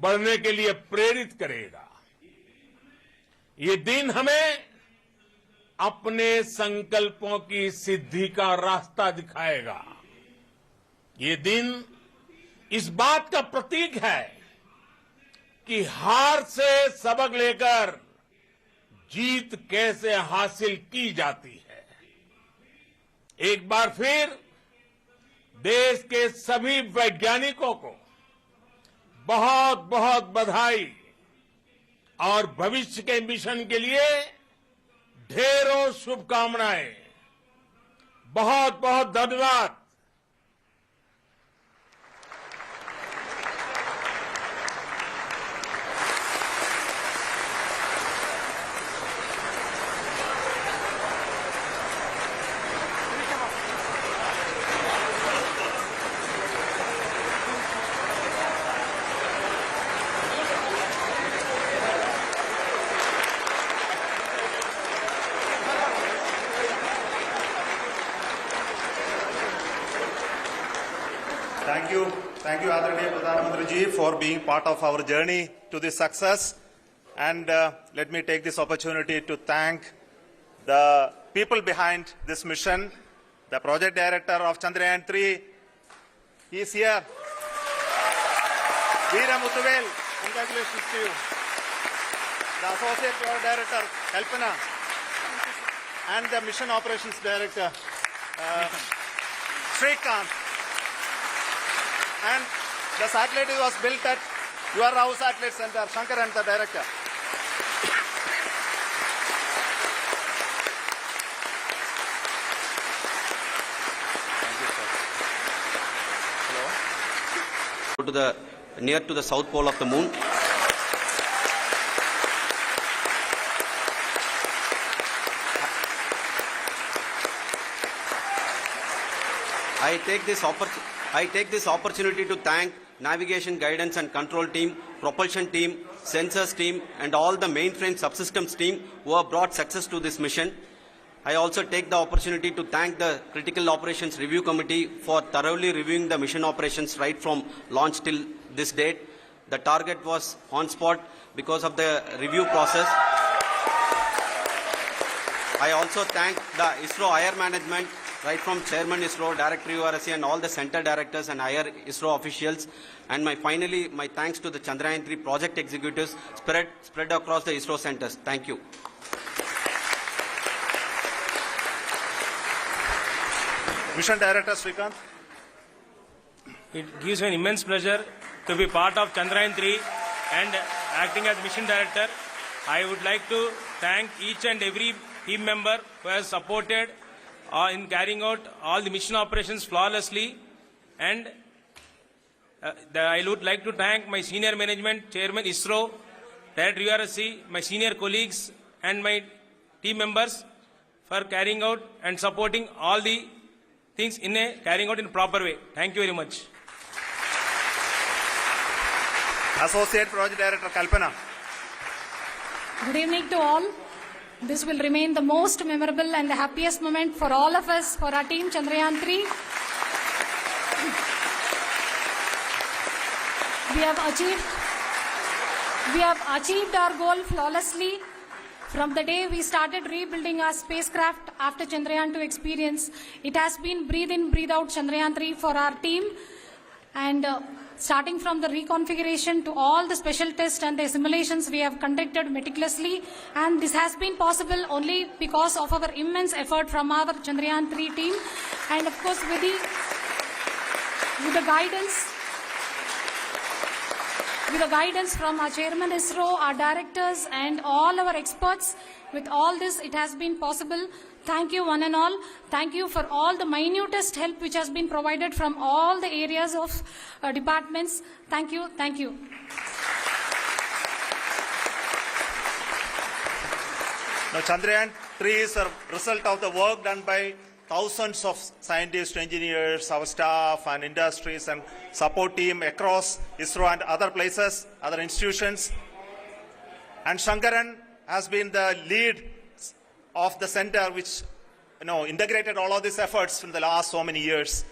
बढ़ने के लिए प्रेरित करेगा। ये दिन हमें अपने संकल्पों की सिद्धि का रास्ता दिखाएगा। ये दिन इस बात का प्रतीक है कि हार से सबक लेकर जीत कैसे हासिल की जाती है। एक बार फिर देश के सभी वैज्ञानिकों को बहुत बहुत बधाई और भविष्य के मिशन के लिए ढेरों शुभकामनाएं। बहुत बहुत धन्यवाद। Thank you, Averted Delhi, for being part of our journey to this success. And let me take this opportunity to thank the people behind this mission, the project director of Chandrayaan 3. He is here. Vikram, congratulations to you. The associate project director, Kalpana, and the mission operations director, Srikanth. And the satellite was built at your house satellite center, Shankar and the director. Thank you, sir. Hello. Go to near to the south pole of the moon. I take this opportunity to thank navigation, guidance and control team, propulsion team, sensors team and all the mainframe subsystems team who have brought success to this mission. I also take the opportunity to thank the Critical Operations Review Committee for thoroughly reviewing the mission operations right from launch till this date. The target was on spot because of the review process. I also thank the ISRO higher management, right from Chairman ISRO, Director URSC and all the center directors and higher ISRO officials. And finally, my thanks to the Chandrayaan 3 project executives spread across the ISRO centers. Thank you. Mission Director Srikanth. It gives me an immense pleasure to be part of Chandrayaan 3 and acting as Mission Director. I would like to thank each and every team member who has supported in carrying out all the mission operations flawlessly. And I would like to thank my senior management, Chairman ISRO, Director URSC, my senior colleagues and my team members for carrying out and supporting all the things carrying out in a proper way. Thank you very much. Associate Project Director Kalpana. Good evening to all. This will remain the most memorable and the happiest moment for all of us, for our team Chandrayaan 3. We have achieved our goal flawlessly. From the day we started rebuilding our spacecraft after Chandrayaan 2 experience, it has been breathe in, breathe out Chandrayaan 3 for our team. And starting from the reconfiguration to all the special tests and the simulations we have conducted meticulously, and this has been possible only because of our immense effort from our Chandrayaan 3 team, and of course with the guidance from our Chairman ISRO, our directors and all our experts. With all this, it has been possible. Thank you one and all. Thank you for all the minutest help which has been provided from all the areas of departments. Thank you. Thank you. Now, Chandrayaan 3 is a result of the work done by thousands of scientists, engineers, our staff and industries and support team across ISRO and other places, other institutions. And Shankaran has been the lead of the center which integrated all of these efforts in the last so many years.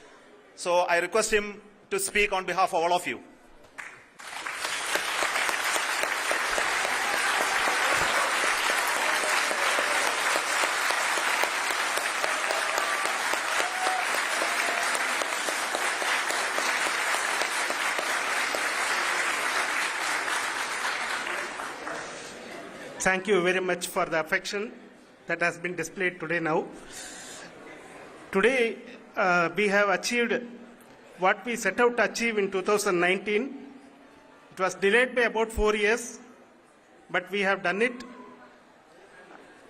So I request him to speak on behalf of all of you. Thank you very much for the affection that has been displayed today now. Today, we have achieved what we set out to achieve in 2019. It was delayed by about 4 years, but we have done it.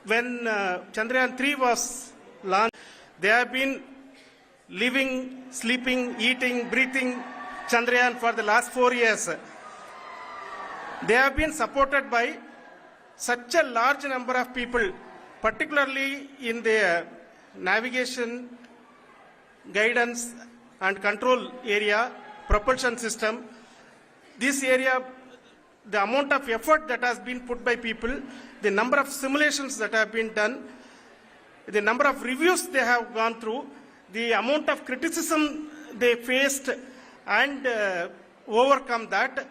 When Chandrayaan 3 was launched, they have been living, sleeping, eating, breathing Chandrayaan for the last 4 years. They have been supported by such a large number of people, particularly in the navigation, guidance and control area, propulsion system. This area, the amount of effort that has been put by people, the number of simulations that have been done, the number of reviews they have gone through, the amount of criticism they faced and overcome that,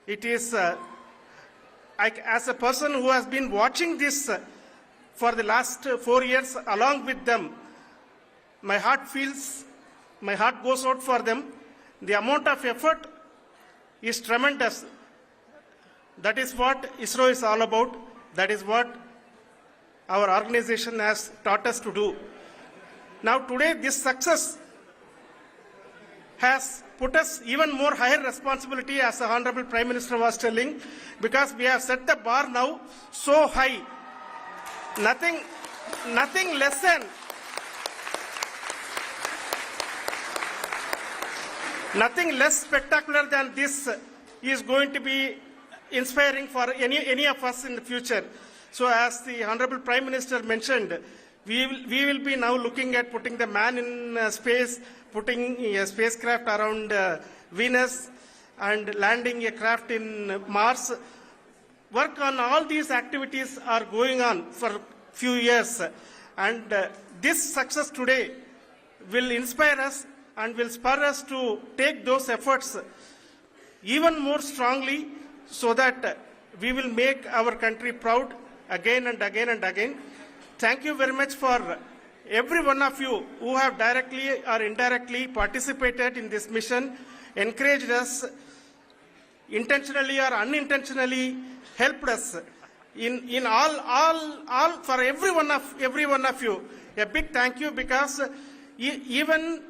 it is as a person who has been watching this for the last 4 years along with them, my heart goes out for them. The amount of effort is tremendous. That is what ISRO is all about. That is what our organization has taught us to do. Now today this success has put us even more higher responsibility, as the Honorable Prime Minister was telling, because we have set the bar now so high. Nothing less spectacular than this is going to be inspiring for any of us in the future. So as the Honorable Prime Minister mentioned, we will be now looking at putting the man in space, putting a spacecraft around Venus and landing a craft in Mars. Work on all these activities are going on for a few years. And this success today will inspire us and will spur us to take those efforts even more strongly so that we will make our country proud again and again and again. Thank you very much for every one of you who have directly or indirectly participated in this mission, encouraged us, intentionally or unintentionally helped us in all for every one of you. A big thank you, because even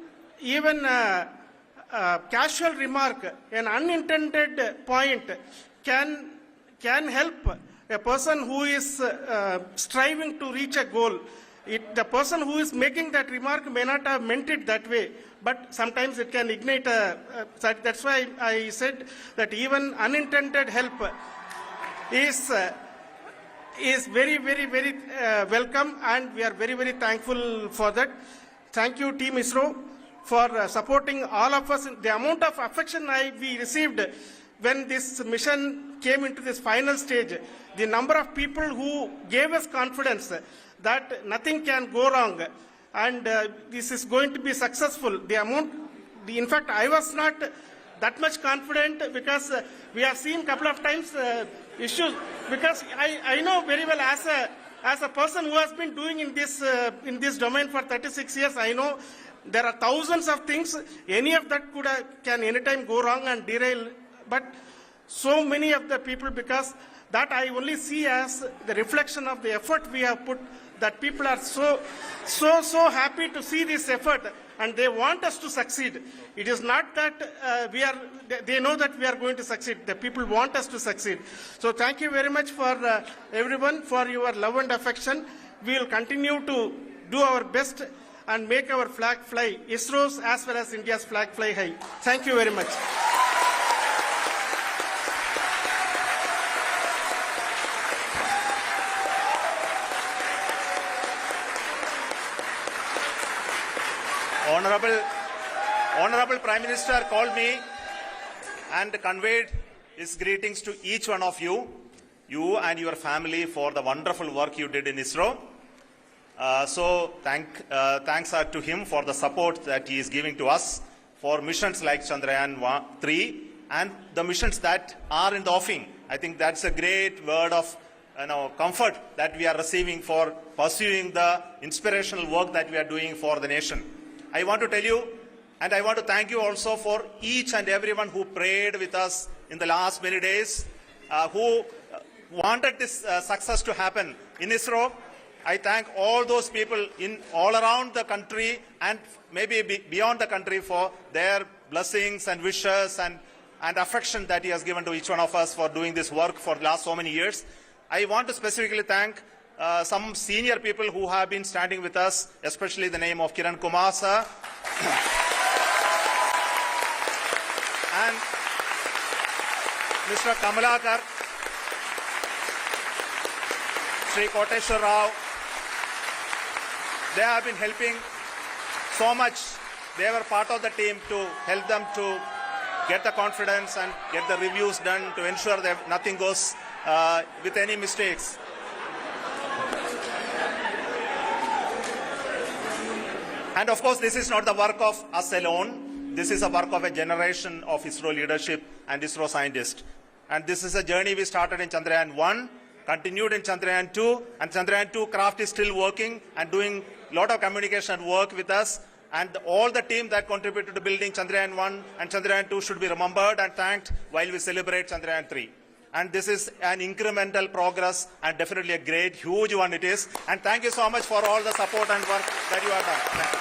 casual remark, an unintended point can help a person who is striving to reach a goal. The person who is making that remark may not have meant it that way, but sometimes it can ignite that's why I said that even unintended help is very, very, very welcome, and we are very, very thankful for that. Thank you, Team ISRO, for supporting all of us. The amount of affection we received when this mission came into this final stage, the number of people who gave us confidence that nothing can go wrong and this is going to be successful. In fact, I was not that much confident, because we have seen a couple of times issues, because I know very well as a person who has been doing in this domain for 36 years, I know there are thousands of things. Any of that can anytime go wrong and derail. But so many of the people, because that I only see as the reflection of the effort we have put, that people are so happy to see this effort and they want us to succeed. It is not that they know that we are going to succeed. The people want us to succeed. So thank you very much for everyone for your love and affection. We will continue to do our best and make our flag fly, ISRO's as well as India's flag fly high. Thank you very much. Honorable Prime Minister called me and conveyed his greetings to each one of you and your family for the wonderful work you did in ISRO. Thanks are to him for the support that he is giving to us for missions like Chandrayaan 3 and the missions that are in the offing. I think that's a great word of comfort that we are receiving for pursuing the inspirational work that we are doing for the nation. I want to tell you, and I want to thank you also for each and everyone who prayed with us in the last many days, who wanted this success to happen in ISRO. I thank all those people all around the country and maybe beyond the country for their blessings and wishes and affection that he has given to each one of us for doing this work for the last so many years. I want to specifically thank some senior people who have been standing with us, especially the name of Kiran Kumar sir and Mr. Kamalakar, Sri Koteshwar Rao. They have been helping so much. They were part of the team to help them to get the confidence and get the reviews done to ensure that nothing goes with any mistakes. And of course, this is not the work of us alone. This is a work of a generation of ISRO leadership and ISRO scientists. And this is a journey we started in Chandrayaan 1, continued in Chandrayaan 2, and Chandrayaan 2 craft is still working and doing a lot of communication work with us. And all the team that contributed to building Chandrayaan 1 and Chandrayaan 2 should be remembered and thanked while we celebrate Chandrayaan 3. And this is an incremental progress and definitely a great, huge one it is. And thank you so much for all the support and work that you have done. Thank you.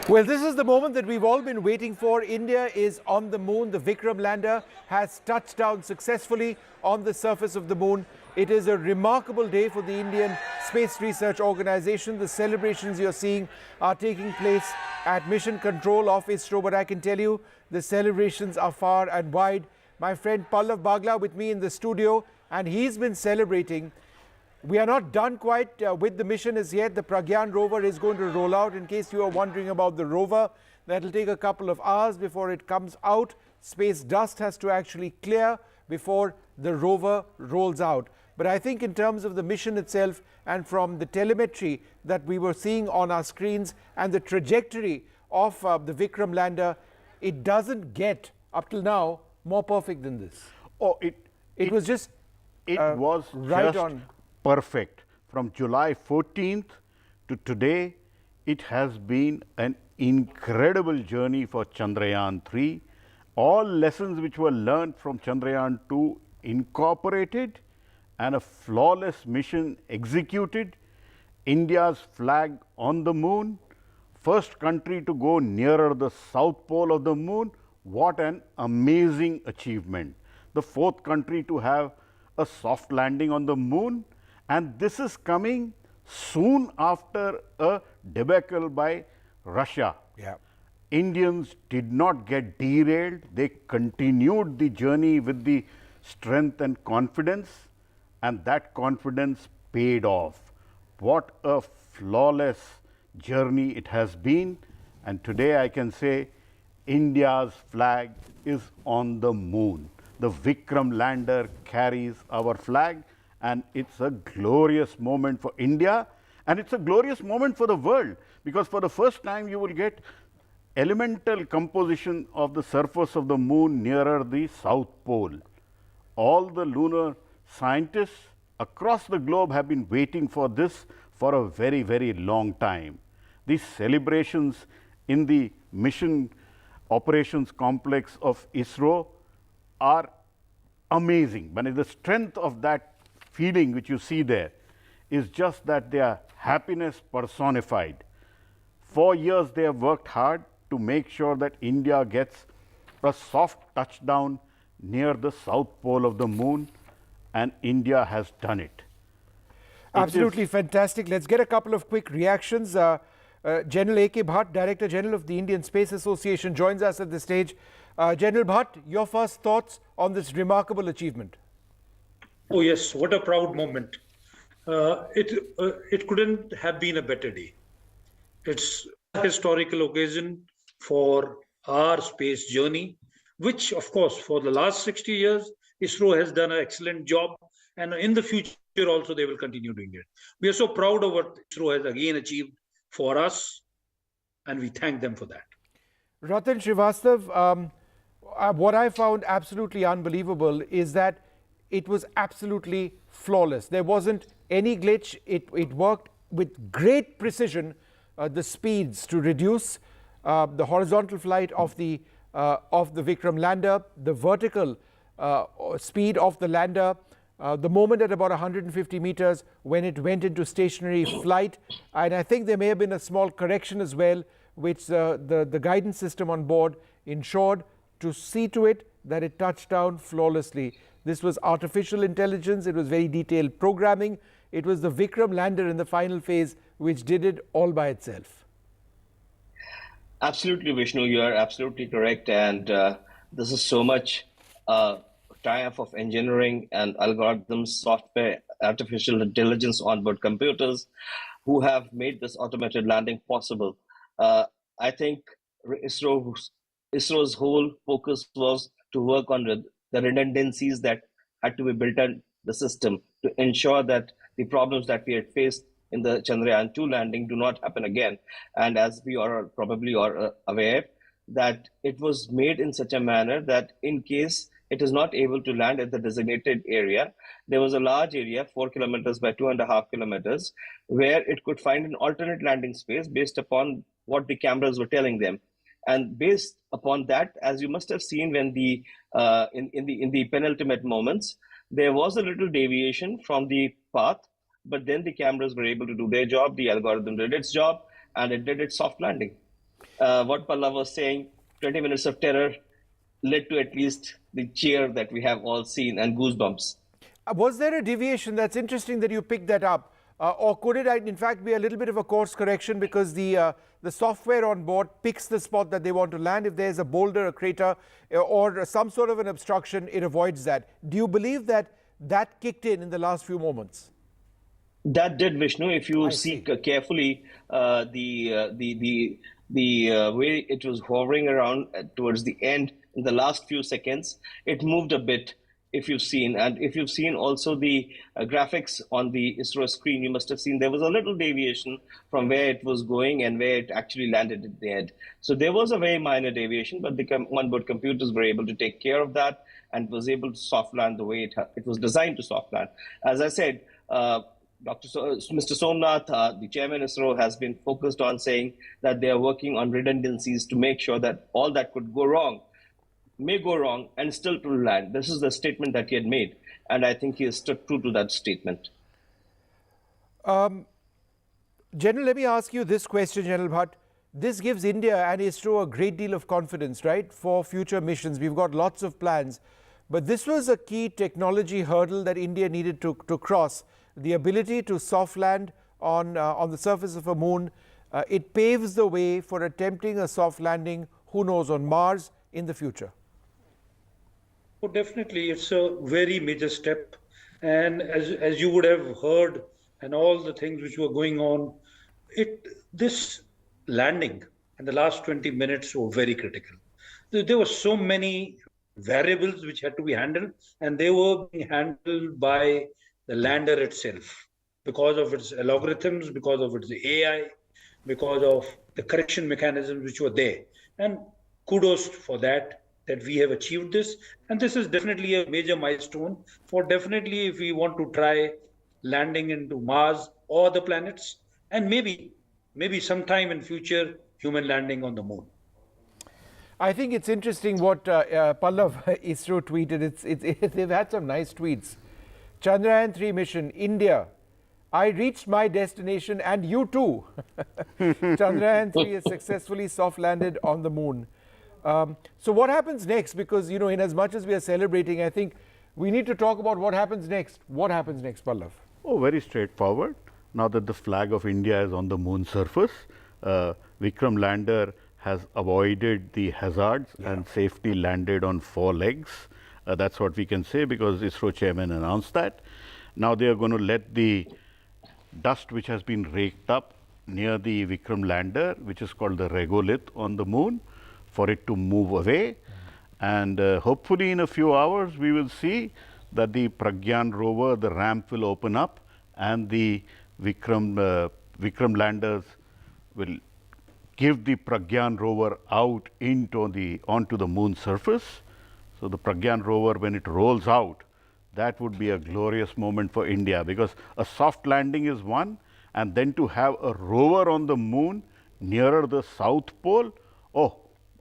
Well, this is the moment that we've all been waiting for. India is on the moon. The Vikram lander has touched down successfully on the surface of the moon. It is a remarkable day for the Indian Space Research Organization. The celebrations you're seeing are taking place at Mission Control of ISRO, but I can tell you the celebrations are far and wide. My friend Pallav Bagla with me in the studio, and he's been celebrating. We are not done quite with the mission as yet. The Pragyan rover is going to roll out. In case you are wondering about the rover, that will take a couple of hours before it comes out. Space dust has to actually clear before the rover rolls out. But I think in terms of the mission itself and from the telemetry that we were seeing on our screens and the trajectory of the Vikram lander, it doesn't get, up till now, more perfect than this. Oh, it was just was right just on. Perfect. From July 14th to today, it has been an incredible journey for Chandrayaan 3. All lessons which were learned from Chandrayaan 2 incorporated and a flawless mission executed. India's flag on the moon, first country to go nearer the south pole of the moon. What an amazing achievement. The fourth country to have a soft landing on the moon. And this is coming soon after a debacle by Russia. Yeah. Indians did not get derailed. They continued the journey with the strength and confidence, and that confidence paid off. What a flawless journey it has been. And today I can say India's flag is on the moon. The Vikram lander carries our flag. And it's a glorious moment for India, and it's a glorious moment for the world, because for the first time you will get elemental composition of the surface of the moon nearer the south pole. All the lunar scientists across the globe have been waiting for this for a very, very long time. These celebrations in the mission operations complex of ISRO are amazing. But the strength of that feeling which you see there is just that they are happiness personified. For years they have worked hard to make sure that India gets a soft touchdown near the south pole of the moon, and India has done it. Absolutely fantastic. Let's get a couple of quick reactions. General A.K. Bhatt, Director General of the Indian Space Association, joins us at the stage. General Bhatt, your first thoughts on this remarkable achievement? Oh yes, what a proud moment. It couldn't have been a better day. It's a historical occasion for our space journey, which of course for the last 60 years, ISRO has done an excellent job, and in the future also they will continue doing it. We are so proud of what ISRO has again achieved for us, and we thank them for that. Ratan Srivastav, what I found absolutely unbelievable is that it was absolutely flawless. There wasn't any glitch. It worked with great precision, the speeds to reduce the horizontal flight of the Vikram lander, the vertical speed of the lander, the moment at about 150 meters when it went into stationary flight. And I think there may have been a small correction as well, which the guidance system on board ensured to see to it that it touched down flawlessly. This was artificial intelligence. It was very detailed programming. It was the Vikram lander in the final phase which did it all by itself. Absolutely, Vishnu, you are absolutely correct. And this is so much triumph of engineering and algorithms, software, artificial intelligence, onboard computers who have made this automated landing possible. I think ISRO's whole focus was to work on the redundancies that had to be built in the system to ensure that the problems that we had faced in the Chandrayaan 2 landing do not happen again. And as we are probably aware, that it was made in such a manner that in case it is not able to land at the designated area, there was a large area, 4 kilometers by 2.5 kilometers, where it could find an alternate landing space based upon what the cameras were telling them. And based upon that, as you must have seen when in the penultimate moments, there was a little deviation from the path, but then the cameras were able to do their job, the algorithm did its job, and it did its soft landing. What Palla was saying, 20 minutes of terror led to at least the cheer that we have all seen and goosebumps. Was there a deviation? That's interesting that you picked that up. Or could it in fact be a little bit of a course correction because the software on board picks the spot that they want to land? If there's a boulder, a crater, or some sort of an obstruction, it avoids that. Do you believe that that kicked in the last few moments? That did, Vishnu. If you see carefully the way it was hovering around towards the end in the last few seconds, it moved a bit. If you've seen, and if you've seen also the graphics on the ISRO screen, you must have seen there was a little deviation from where it was going and where it actually landed at the end. So there was a very minor deviation, but the onboard computers were able to take care of that and was able to soft land the way it was designed to soft land. As I said, Mr. Somnath, the chairman of ISRO, has been focused on saying that they are working on redundancies to make sure that all that could go wrong may go wrong and still to land. This is the statement that he had made, and I think he has stuck true to that statement. General, let me ask you this question, General Bhatt. This gives India and ISRO a great deal of confidence, right, for future missions. We've got lots of plans, but this was a key technology hurdle that India needed to cross. The ability to soft land on the surface of a moon. It paves the way for attempting a soft landing, who knows, on Mars in the future. Oh, definitely, it's a very major step. And as you would have heard, and all the things which were going on, this landing in the last 20 minutes were very critical. There were so many variables which had to be handled, and they were being handled by the lander itself because of its algorithms, because of its AI, because of the correction mechanisms which were there. And kudos for that we have achieved this. And this is definitely a major milestone for definitely if we want to try landing into Mars or the planets, and maybe sometime in future, human landing on the moon. I think it's interesting what Pallav ISRO tweeted. They've had some nice tweets. Chandrayaan 3 mission, India, I reached my destination and you too. Chandrayaan 3 has successfully soft landed on the moon. So what happens next? Because, you know, in as much as we are celebrating, I think we need to talk about what happens next. What happens next, Pallav? Oh, very straightforward. Now that the flag of India is on the moon surface, Vikram lander has avoided the hazards and safely landed on 4 legs. That's what we can say because ISRO chairman announced that. Now they are going to let the dust which has been raked up near the Vikram lander, which is called the regolith on the moon, for it to move away. And hopefully in a few hours we will see that the Pragyan rover, the ramp will open up and the Vikram landers will give the Pragyan rover out onto the moon surface. So the Pragyan rover, when it rolls out, that would be a glorious moment for India, because a soft landing is one, and then to have a rover on the moon nearer the South Pole, oh,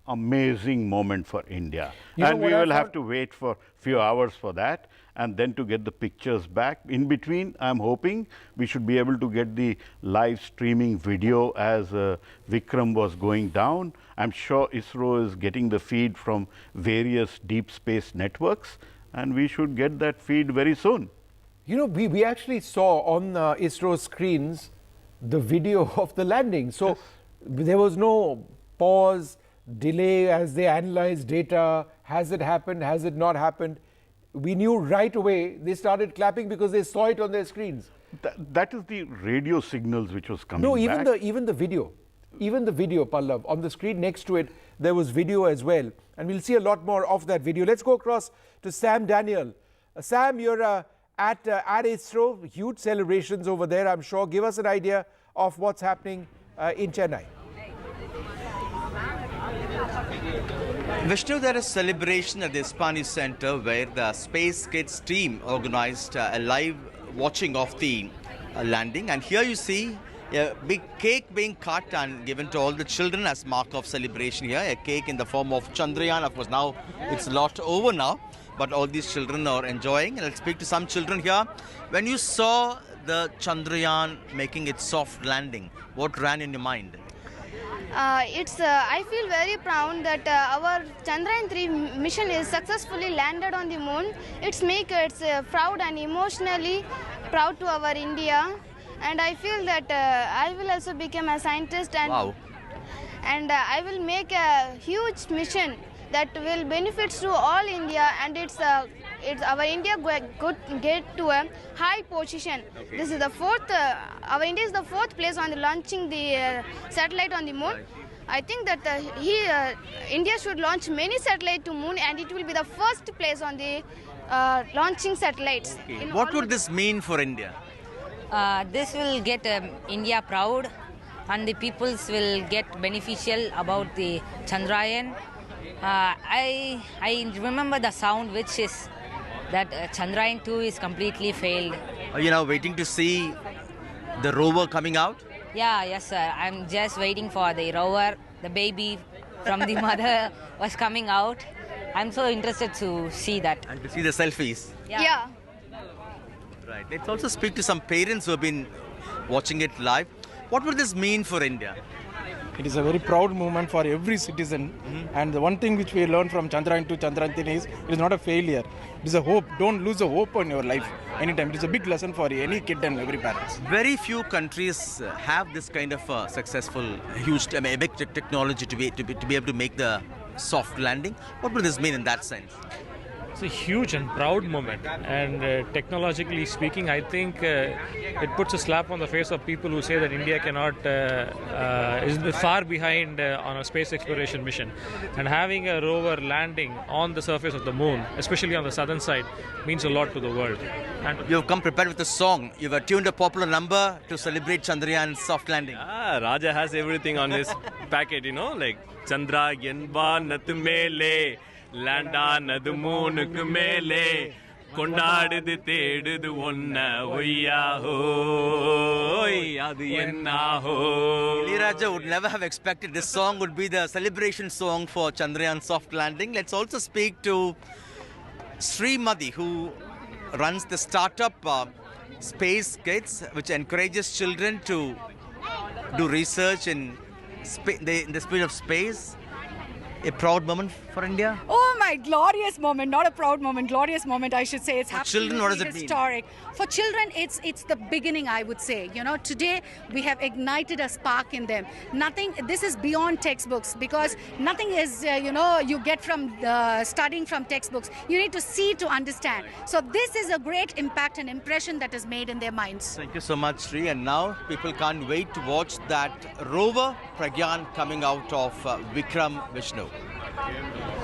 amazing moment for India. And we will have to wait for a few hours for that, and then to get the pictures back. In between, I am hoping we should be able to get the live streaming video as Vikram was going down. I am sure ISRO is getting the feed from various deep space networks, and we should get that feed very soon. You know, we actually saw on ISRO screens the video of the landing. So there was no pause, delay as they analyzed data. Has it happened? Has it not happened? We knew right away. They started clapping because they saw it on their screens. That is the radio signals which was coming No, back. even the video, Pallav, on the screen next to it, there was video as well. And we'll see a lot more of that video. Let's go across to Sam Daniel. Sam, you're at ISRO, huge celebrations over there, I'm sure. Give us an idea of what's happening in Chennai. Vishnu, there is celebration at the Ispani Center where the Space Kids team organized a live watching of the landing. And here you see a big cake being cut and given to all the children as mark of celebration here. A cake in the form of Chandrayaan. Of course, now it's a lot over now, but all these children are enjoying. And I'll speak to some children here. When you saw the Chandrayaan making its soft landing, what ran in your mind? I feel very proud that our Chandrayaan 3 mission is successfully landed on the moon. It's proud and emotionally proud to our India. And I feel that I will also become a scientist and I will make a huge mission that will benefit to all India, and it's our India get to a high position. Okay. This is the fourth. Our India is the 4th place on the launching the satellite on the moon. Right. I think that India should launch many satellites to moon, and it will be the first place on the launching satellites. Okay. What would this mean for India? This will get India proud, and the peoples will get beneficial about the Chandrayaan. I remember the sound which is that Chandrayaan 2 is completely failed. Are you now waiting to see the rover coming out? Yes sir. I'm just waiting for the rover. The baby from the mother was coming out. I'm so interested to see that. And to see the selfies. Yeah. Right. Let's also speak to some parents who have been watching it live. What would this mean for India? It is a very proud moment for every citizen. And the one thing which we learned from Chandrayaan to Chandrayaan 3 is it is not a failure. It is a hope. Don't lose the hope in your life anytime. It is a big lesson for any kid and every parent. Very few countries have this kind of successful, huge, big technology to be able to make the soft landing. What would this mean in that sense? It's a huge and proud moment, and technologically speaking, I think it puts a slap on the face of people who say that India cannot is far behind on a space exploration mission. And having a rover landing on the surface of the moon, especially on the southern side, means a lot to the world. And you've come prepared with a song. You've tuned a popular number to celebrate Chandrayaan's soft landing. Raja has everything on his packet, you know, like Chandrayaan banat mele. Landana the moon kumele kondadudu tedudu onna oyya hoy adu enna ho. Raja would never have expected this song would be the celebration song for Chandrayaan soft landing. Let's also speak to Srimati, who runs the startup space kits, which encourages children to do research in the spirit of space. A proud moment for India? Oh my, glorious moment, not a proud moment, glorious moment I should say. It's for children, what does it historic. For children, it's the beginning, I would say. You know, today we have ignited a spark in them. This is beyond textbooks, because nothing is, you get from studying from textbooks. You need to see to understand. So this is a great impact and impression that is made in their minds. Thank you so much, Sri. And now people can't wait to watch that rover Pragyan coming out of Vikram Vishnu.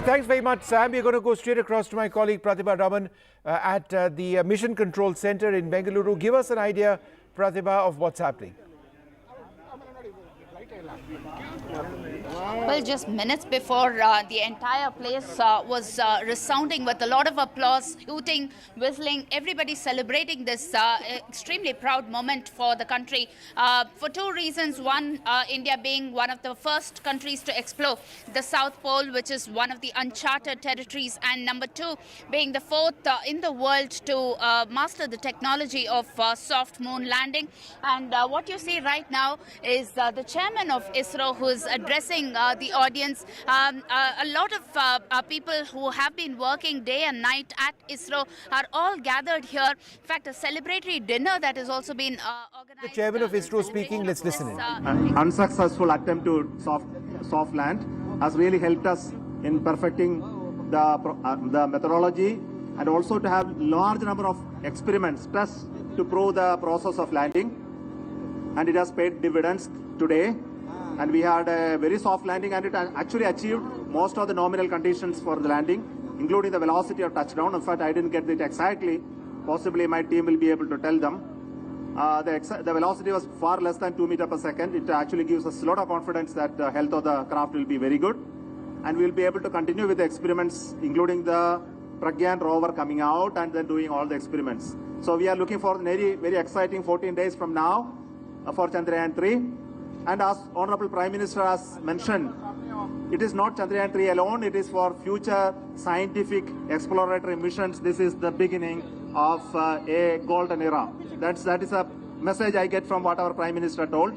Thanks very much, Sam. We're going to go straight across to my colleague Pratibha Raman at the Mission Control Center in Bengaluru. Give us an idea, Pratibha, of what's happening. Well, just minutes before the entire place was resounding with a lot of applause, hooting, whistling, everybody celebrating this extremely proud moment for the country for two reasons. One, India being one of the first countries to explore the South Pole, which is one of the uncharted territories, and number two, being the fourth in the world to master the technology of soft moon landing. And what you see right now is the chairman of ISRO, who is addressing the audience. A lot of people who have been working day and night at ISRO are all gathered here. In fact, a celebratory dinner that has also been organized. The chairman of ISRO speaking. Let's listen in. An unsuccessful attempt to soft land has really helped us in perfecting the methodology, and also to have large number of experiments, tests to prove the process of landing. And it has paid dividends today. And we had a very soft landing, and it actually achieved most of the nominal conditions for the landing, including the velocity of touchdown. In fact, I didn't get it exactly. Possibly my team will be able to tell them. The velocity was far less than 2 meters per second. It actually gives us a lot of confidence that the health of the craft will be very good. And we'll be able to continue with the experiments, including the Pragyan rover coming out and then doing all the experiments. So we are looking for very, very exciting 14 days from now for Chandrayaan 3. And as Honorable Prime Minister has mentioned, it is not Chandrayaan 3 alone, it is for future scientific exploratory missions. This is the beginning of a golden era. That is a message I get from what our Prime Minister told.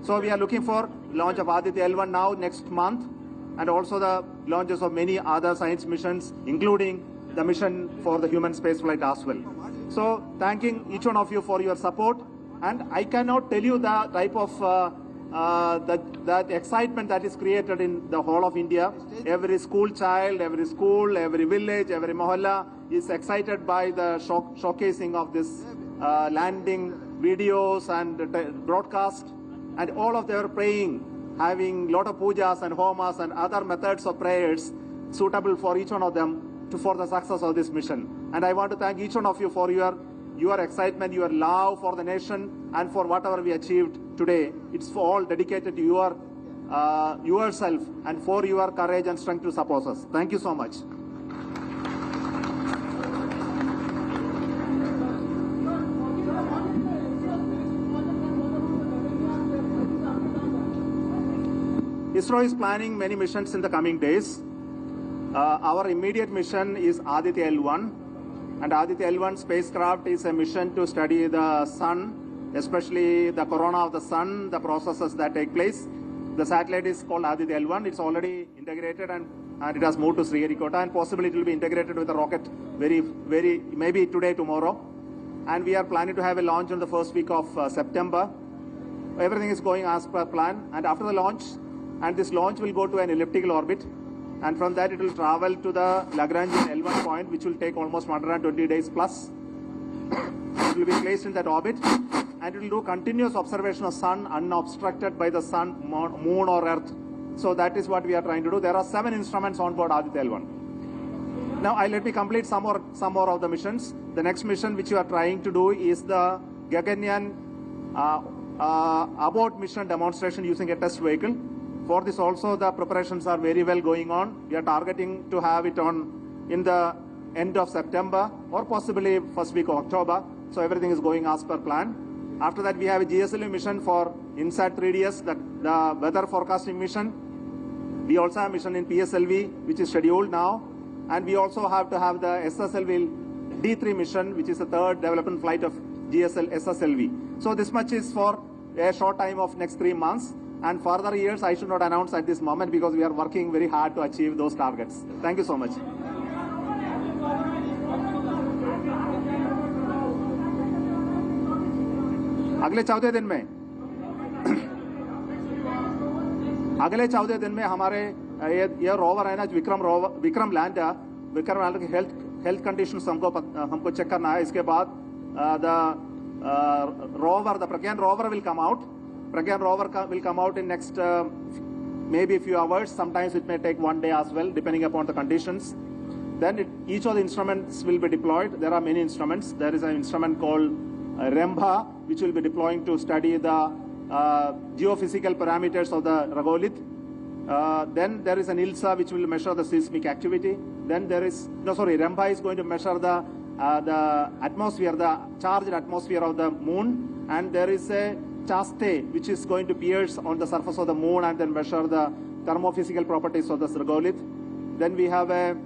So we are looking for launch of Aditya L1 now next month, and also the launches of many other science missions, including the mission for the human spaceflight as well. So thanking each one of you for your support. And I cannot tell you the type of that excitement that is created in the whole of India. Every school child, every school, every village, every mohalla is excited by the showcasing of this landing videos and broadcast. And all of them are praying, having lot of pujas and homas and other methods of prayers suitable for each one of them for the success of this mission. And I want to thank each one of you for your excitement, your love for the nation, and for whatever we achieved today. It's all dedicated to yourself and for your courage and strength to support us. Thank you so much. ISRO is planning many missions in the coming days. Our immediate mission is Aditya L1. And Aditya L1 spacecraft is a mission to study the sun, especially the corona of the sun, the processes that take place. The satellite is called Aditya L1. It's already integrated and it has moved to Sriharikota, and possibly it will be integrated with the rocket maybe today, tomorrow. And we are planning to have a launch in the first week of September. Everything is going as per plan. And after the launch, and this launch will go to an elliptical orbit. And from that it will travel to the Lagrangian L1 point, which will take almost 120 days plus. It will be placed in that orbit, and it will do continuous observation of sun unobstructed by the sun, moon or earth. So that is what we are trying to do. There are 7 instruments on board Aditya L1. Now let me complete some more of the missions. The next mission which you are trying to do is the Gaganyaan abort mission demonstration using a test vehicle. For this also the preparations are very well going on. We are targeting to have it in the end of September or possibly first week of October. So everything is going as per plan. After that we have a GSLV mission for INSAT 3DS, the weather forecasting mission. We also have a mission in PSLV which is scheduled now. And we also have to have the SSLV D3 mission, which is the third development flight of SSLV. So this much is for a short time of next 3 months. And further years, I should not announce at this moment because we are working very hard to achieve those targets. Thank you so much. अगले 14 दिन में हमारे ये rover है ना, Vikram lander की health conditions हमको check करना है. इसके बाद the Pragyan rover will come out. Pragyan rover will come out in next maybe a few hours. Sometimes it may take 1 day as well, depending upon the conditions. Then each of the instruments will be deployed. There are many instruments. There is an instrument called REMBA, which will be deploying to study the geophysical parameters of the regolith. Then there is an ILSA, which will measure the seismic activity. Then there is, REMBA is going to measure the atmosphere, the charged atmosphere of the moon. And there is a CHASTE, which is going to pierce on the surface of the moon and then measure the thermophysical properties of the regolith. Then we have a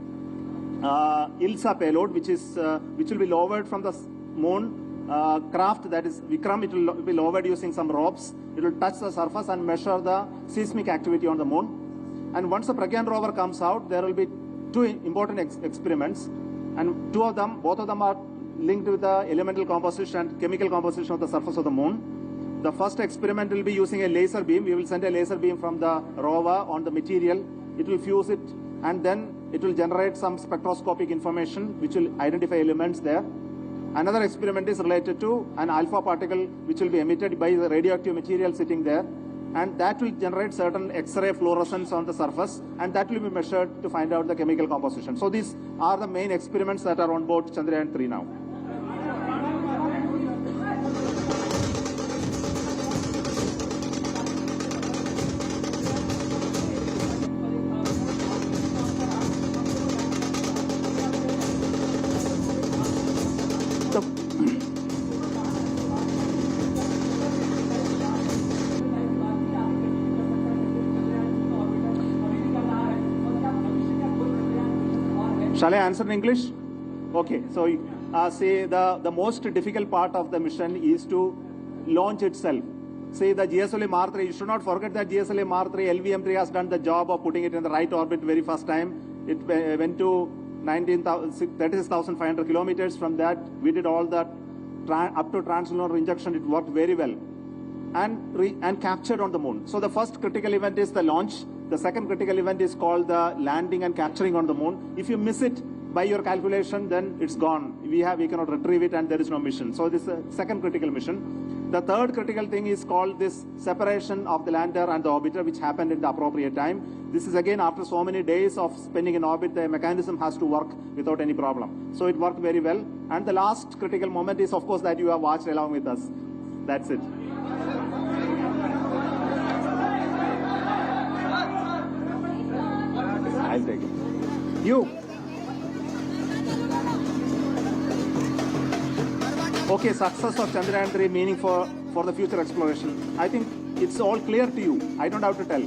ILSA payload, which will be lowered from the moon craft, that is Vikram. It will be lowered using some ropes. It will touch the surface and measure the seismic activity on the moon. And once the Pragyan rover comes out, there will be two important experiments. And both of them are linked with the elemental composition and chemical composition of the surface of the moon. The first experiment will be using a laser beam. We will send a laser beam from the rover on the material. It will fuse it, and then it will generate some spectroscopic information which will identify elements there. Another experiment is related to an alpha particle which will be emitted by the radioactive material sitting there, and that will generate certain X-ray fluorescence on the surface, and that will be measured to find out the chemical composition. So these are the main experiments that are on board Chandrayaan 3 now. Shall I answer in English? Okay, so say the most difficult part of the mission is to launch itself. Say the GSLV Mar-3, you should not forget that GSLV Mar-3, LVM-3 has done the job of putting it in the right orbit very first time. It went to 36,500 kilometers. From that, we did all that up to translunar injection. It worked very well and captured on the moon. So the first critical event is the launch. The second critical event is called the landing and capturing on the moon. If you miss it by your calculation, then it's gone. We cannot retrieve it, and there is no mission. So this is the second critical mission. The third critical thing is called this separation of the lander and the orbiter, which happened at the appropriate time. This is again after so many days of spending in orbit, the mechanism has to work without any problem. So it worked very well. And the last critical moment is, of course, that you have watched along with us. That's it. I'll take it. You. Okay, success of Chandrayaan 3 meaning for the future exploration. I think it's all clear to you. I don't have to tell.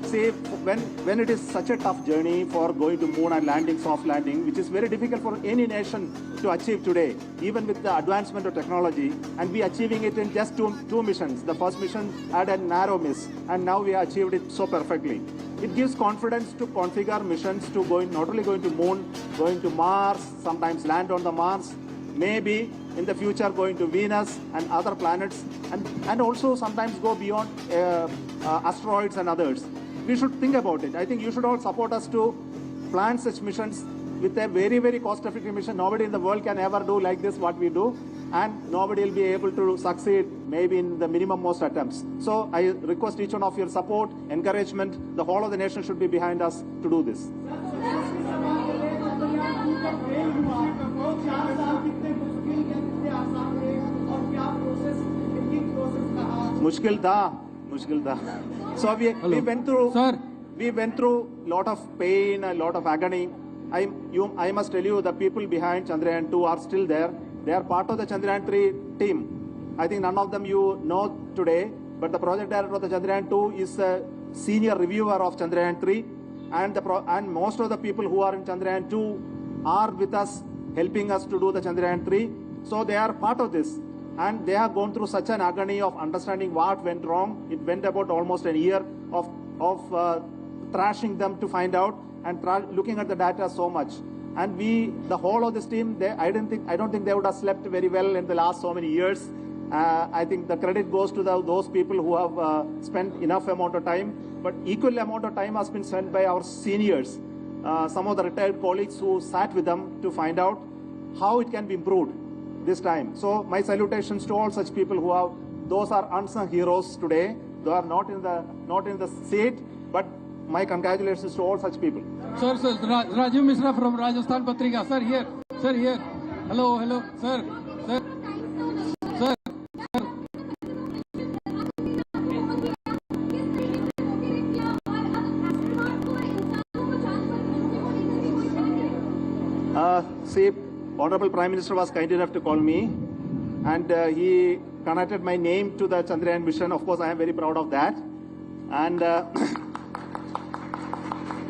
See, when it is such a tough journey for going to moon and landing, soft landing, which is very difficult for any nation to achieve today, even with the advancement of technology, and we achieving it in just two missions. The first mission had a narrow miss, and now we achieved it so perfectly. It gives confidence to configure missions to not only going to moon, going to Mars, sometimes land on the Mars, maybe in the future going to Venus and other planets, and also sometimes go beyond asteroids and others. We should think about it. I think you should all support us to plan such missions with a very, very cost-effective mission. Nobody in the world can ever do like this what we do, and nobody will be able to succeed maybe in the minimum most attempts. So I request each one of your support, encouragement. The whole of the nation should be behind us to do this. मुश्किल था. So we went through lot of pain, a lot of agony. I must tell you, the people behind Chandrayaan 2 are still there. They are part of the Chandrayaan 3 team. I think none of them you know today, but the project director of the Chandrayaan 2 is a senior reviewer of Chandrayaan 3, and most of the people who are in Chandrayaan 2 are with us helping us to do the Chandrayaan 3. So they are part of this. And they have gone through such an agony of understanding what went wrong. It went about almost a year of thrashing them to find out and looking at the data so much. And the whole of this team, I don't think they would have slept very well in the last so many years. I think the credit goes to those people who have spent enough amount of time, but equal amount of time has been spent by our seniors, some of the retired colleagues who sat with them to find out how it can be improved this time. So my salutations to all such people who have, those are unsung heroes today. They are not in the seat, but my congratulations to all such people. Sir, Rajiv Mishra from Rajasthan Patrika. Sir, here. Sir, here. Hello, sir. Sir. See, Honorable Prime Minister was kind enough to call me, and he connected my name to the Chandrayaan mission. Of course, I am very proud of that. And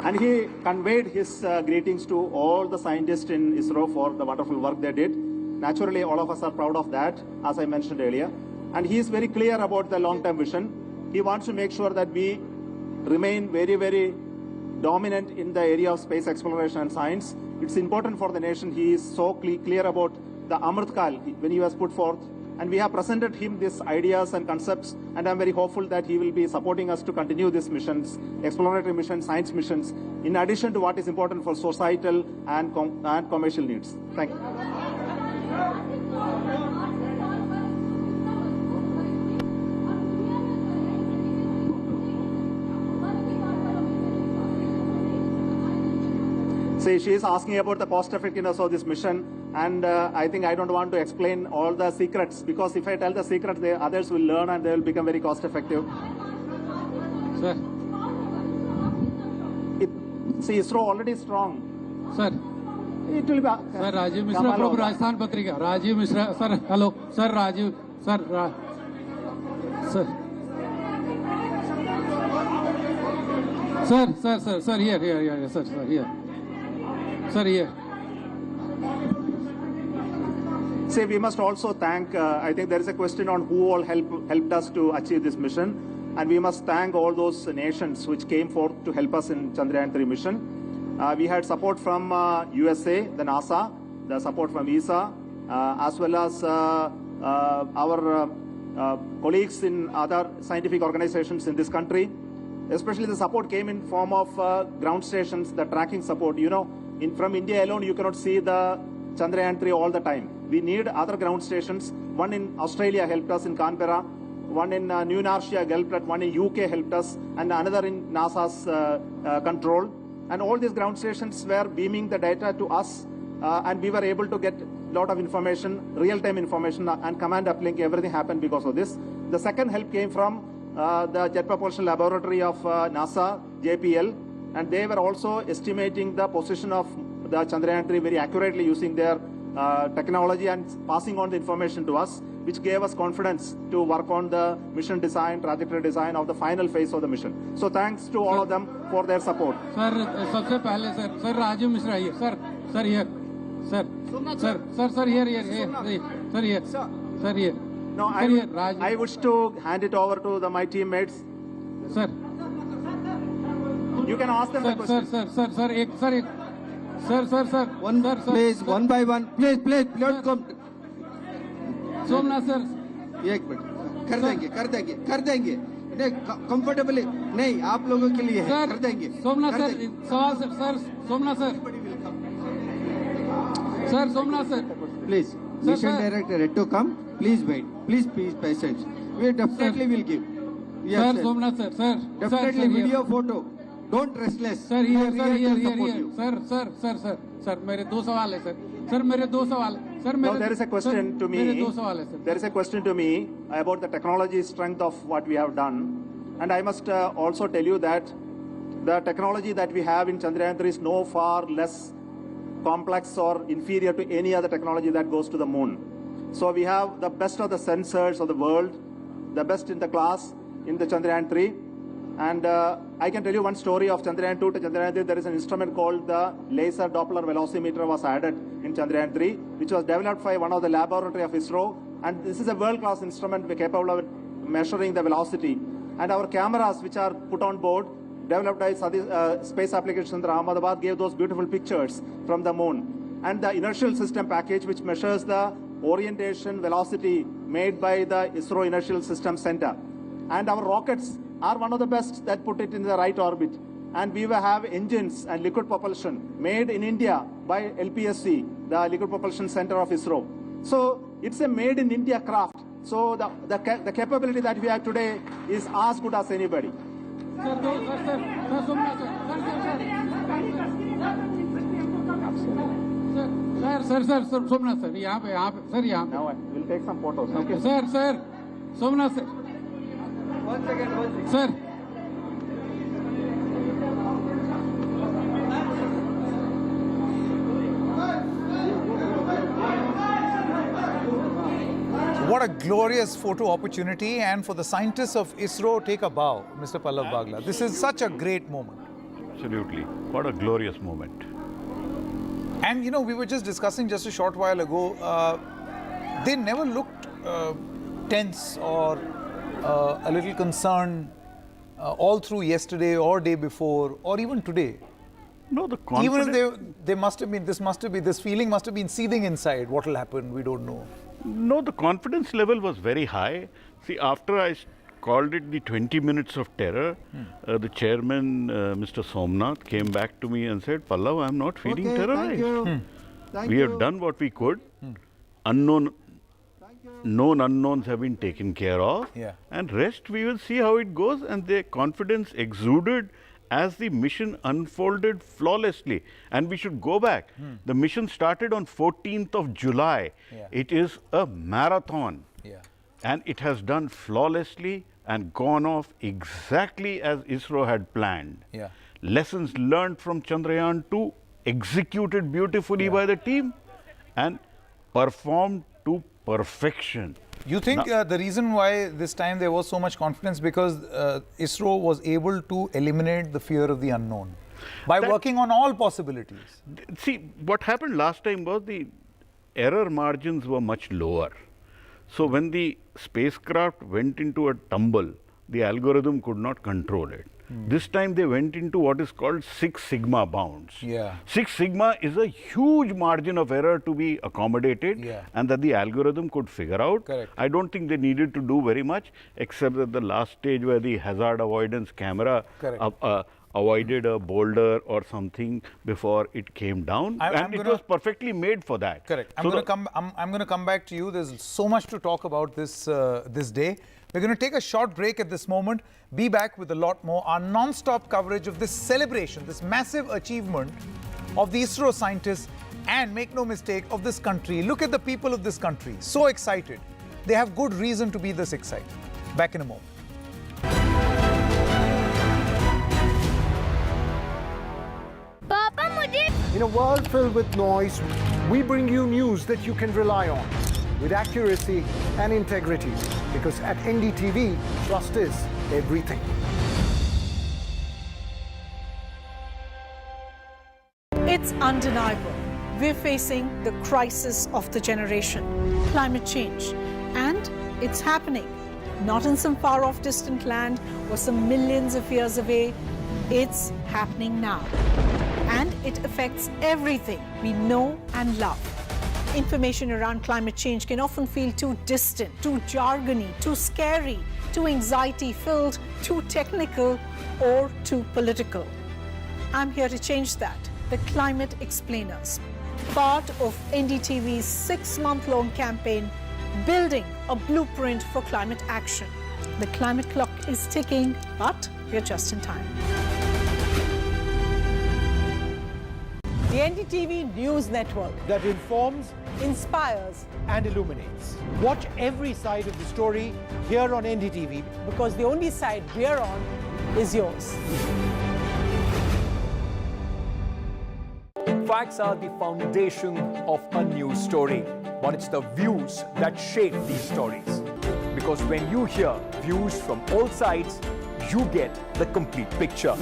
and he conveyed his greetings to all the scientists in ISRO for the wonderful work they did. Naturally, all of us are proud of that, as I mentioned earlier. And he is very clear about the long-term vision. He wants to make sure that we remain very, very dominant in the area of space exploration and science. It's important for the nation. He is so clear about the Amrit Kal when he was put forth. And we have presented him these ideas and concepts, and I'm very hopeful that he will be supporting us to continue these missions, exploratory missions, science missions, in addition to what is important for societal and commercial needs. Thank you. See, she is asking about the cost effectiveness of this mission, and I think I don't want to explain all the secrets, because if I tell the secrets, others will learn and they will become very cost effective. Sir. See, ISRO already strong. Sir. It will be. Sir, Rajiv Mishra from Rajasthan Patrika. Rajiv Mishra, sir, hello. Sir, Rajiv, sir, sir, here, sir, here. Sir, here. See, we must also thank, I think there is a question on who all helped us to achieve this mission. And we must thank all those nations which came forth to help us in Chandrayaan 3 mission. We had support from USA, the NASA, the support from ESA, as well as our colleagues in other scientific organizations in this country. Especially the support came in form of ground stations, the tracking support. You know, from India alone, you cannot see the Chandrayaan 3 all the time. We need other ground stations. One in Australia helped us in Canberra, one in New Inertia helped us, one in UK helped us, and another in NASA's control. And all these ground stations were beaming the data to us, and we were able to get a lot of information, real-time information, and command uplink. Everything happened because of this. The second help came from the Jet Propulsion Laboratory of NASA, JPL, and they were also estimating the position of the Chandrayaan 3 very accurately using their technology and passing on the information to us, which gave us confidence to work on the mission design, trajectory design of the final phase of the mission. So thanks to all of them for their support. Sir, सबसे पहले sir Rajiv Mishra here, sir here, sir here. No, I wish to hand it over to my teammates. Sir. You can ask them the question. Sir. Please, one by one. Please, don't come. Somnath sir, एक minute कर देंगे नहीं comfortably नहीं आप लोगों के लिए है कर देंगे सोमनाथ सर सवाल sir Somnath sir please mission director to come please wait please patience we definitely will give yes sir Somnath sir definitely video photo don't restless sir here sir मेरे दो सवाल है सर मेरे दो सवाल Now there is a question to me. There is a question to me about the technology strength of what we have done, and I must also tell you that the technology that we have in Chandrayaan 3 is no far less complex or inferior to any other technology that goes to the moon. So we have the best of the sensors of the world, the best in the class in the Chandrayaan 3. And I can tell you one story of Chandrayaan 2 to Chandrayaan 3. There is an instrument called the Laser Doppler Velocimeter was added in Chandrayaan 3, which was developed by one of the laboratory of ISRO. And this is a world-class instrument capable of measuring the velocity. And our cameras, which are put on board, developed by Space Application Center Ahmedabad, gave those beautiful pictures from the moon. And the inertial system package, which measures the orientation velocity made by the ISRO Inertial System Center. And our rockets are one of the best that put it in the right orbit. And we will have engines and liquid propulsion made in India by LPSC, the Liquid Propulsion Center of ISRO. So it's a made in India craft. So the capability that we have today is as good as anybody. Sir, Somnath sir, यहाँ पे, sir यहाँ पे. Now we'll take some photos. Okay. Sir, Somnath sir. One second. Sir. What a glorious photo opportunity, and for the scientists of ISRO, take a bow, Mr. Pallav Bagla. This is such a great moment. Absolutely. What a glorious moment. And you know, we were just discussing just a short while ago, they never looked tense or a little concerned all through yesterday or day before or even today. No, the confidence... Even if they must have been, this feeling must have been seething inside. What will happen, we don't know. No, the confidence level was very high. See, after I called it the 20 minutes of terror, the chairman, Mr. Somnath, came back to me and said, Pallav, I am not feeling terrorized. We have done what we could. Known unknowns have been taken care of. And rest, we will see how it goes. And the confidence exuded as the mission unfolded flawlessly. And we should go back. The mission started on 14th of July. It is a marathon. And it has done flawlessly and gone off exactly as ISRO had planned. Lessons learned from Chandrayaan 2, executed beautifully by the team and performed to perfection. You think the reason why this time there was so much confidence because ISRO was able to eliminate the fear of the unknown by working on all possibilities? See, what happened last time was the error margins were much lower. So when the spacecraft went into a tumble, the algorithm could not control it. This time they went into what is called 6 sigma bounds. 6 sigma is a huge margin of error to be accommodated and that the algorithm could figure out. I don't think they needed to do very much except at the last stage where the hazard avoidance camera avoided a boulder or something before it came down. And it was perfectly made for that. I'm going to come back to you. There's so much to talk about this day. We're going to take a short break at this moment. Be back with a lot more. Our non-stop coverage of this celebration, this massive achievement of the ISRO scientists, and make no mistake, of this country. Look at the people of this country. So excited. They have good reason to be this excited. Back in a moment. In a world filled with noise, we bring you news that you can rely on with accuracy and integrity. Because at NDTV, trust is everything. It's undeniable. We're facing the crisis of the generation, climate change. And it's happening. Not in some far-off distant land or some millions of years away. It's happening now. And it affects everything we know and love. Information around climate change can often feel too distant, too jargony, too scary, too anxiety-filled, too technical, or too political. I'm here to change that. The Climate Explainers, part of NDTV's 6-month-long campaign, building a blueprint for climate action. The climate clock is ticking, but we're just in time. The NDTV News Network that informs, inspires, and illuminates. Watch every side of the story here on NDTV. Because the only side we're on is yours. Facts are the foundation of a news story, but it's the views that shape these stories. Because when you hear views from all sides, you get the complete picture.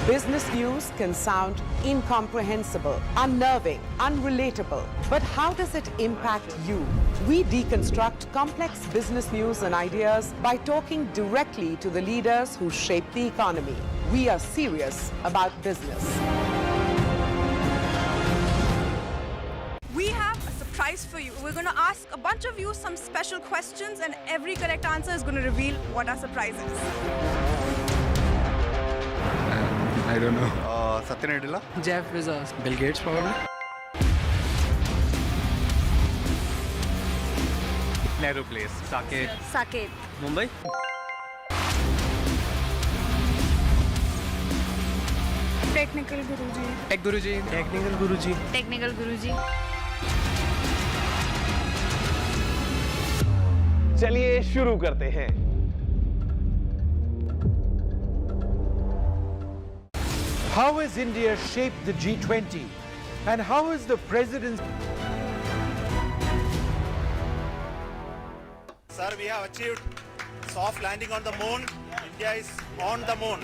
Business news can sound incomprehensible, unnerving, unrelatable. But how does it impact you? We deconstruct complex business news and ideas by talking directly to the leaders who shape the economy. We are serious about business. We have a surprise for you. We're going to ask a bunch of you some special questions, and every correct answer is going to reveal what our surprise is. I don't know. Satya Nadella? Jeff Bezos. Bill Gates, probably. Nehru Place. Saket. Saket. Mumbai. Technical Guruji. Tech Guruji. Technical Guruji. Technical Guruji. चलिए शुरू करते हैं. How has India shaped the G20? And how is the president? Sir, we have achieved soft landing on the moon. India is on the moon.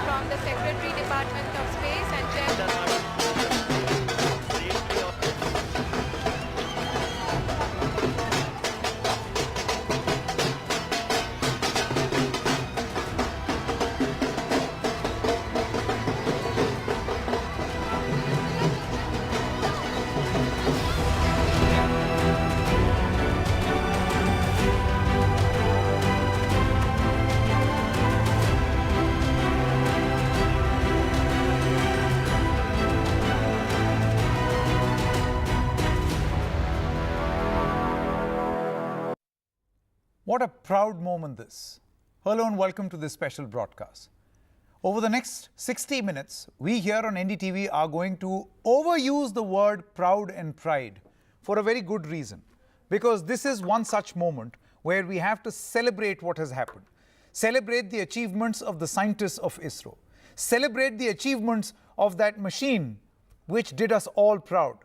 From the Secretary Department of Space and Chairman. What a proud moment this. Hello and welcome to this special broadcast. Over the next 60 minutes, we here on NDTV are going to overuse the word proud and pride for a very good reason. Because this is one such moment where we have to celebrate what has happened. Celebrate the achievements of the scientists of ISRO. Celebrate the achievements of that machine which did us all proud.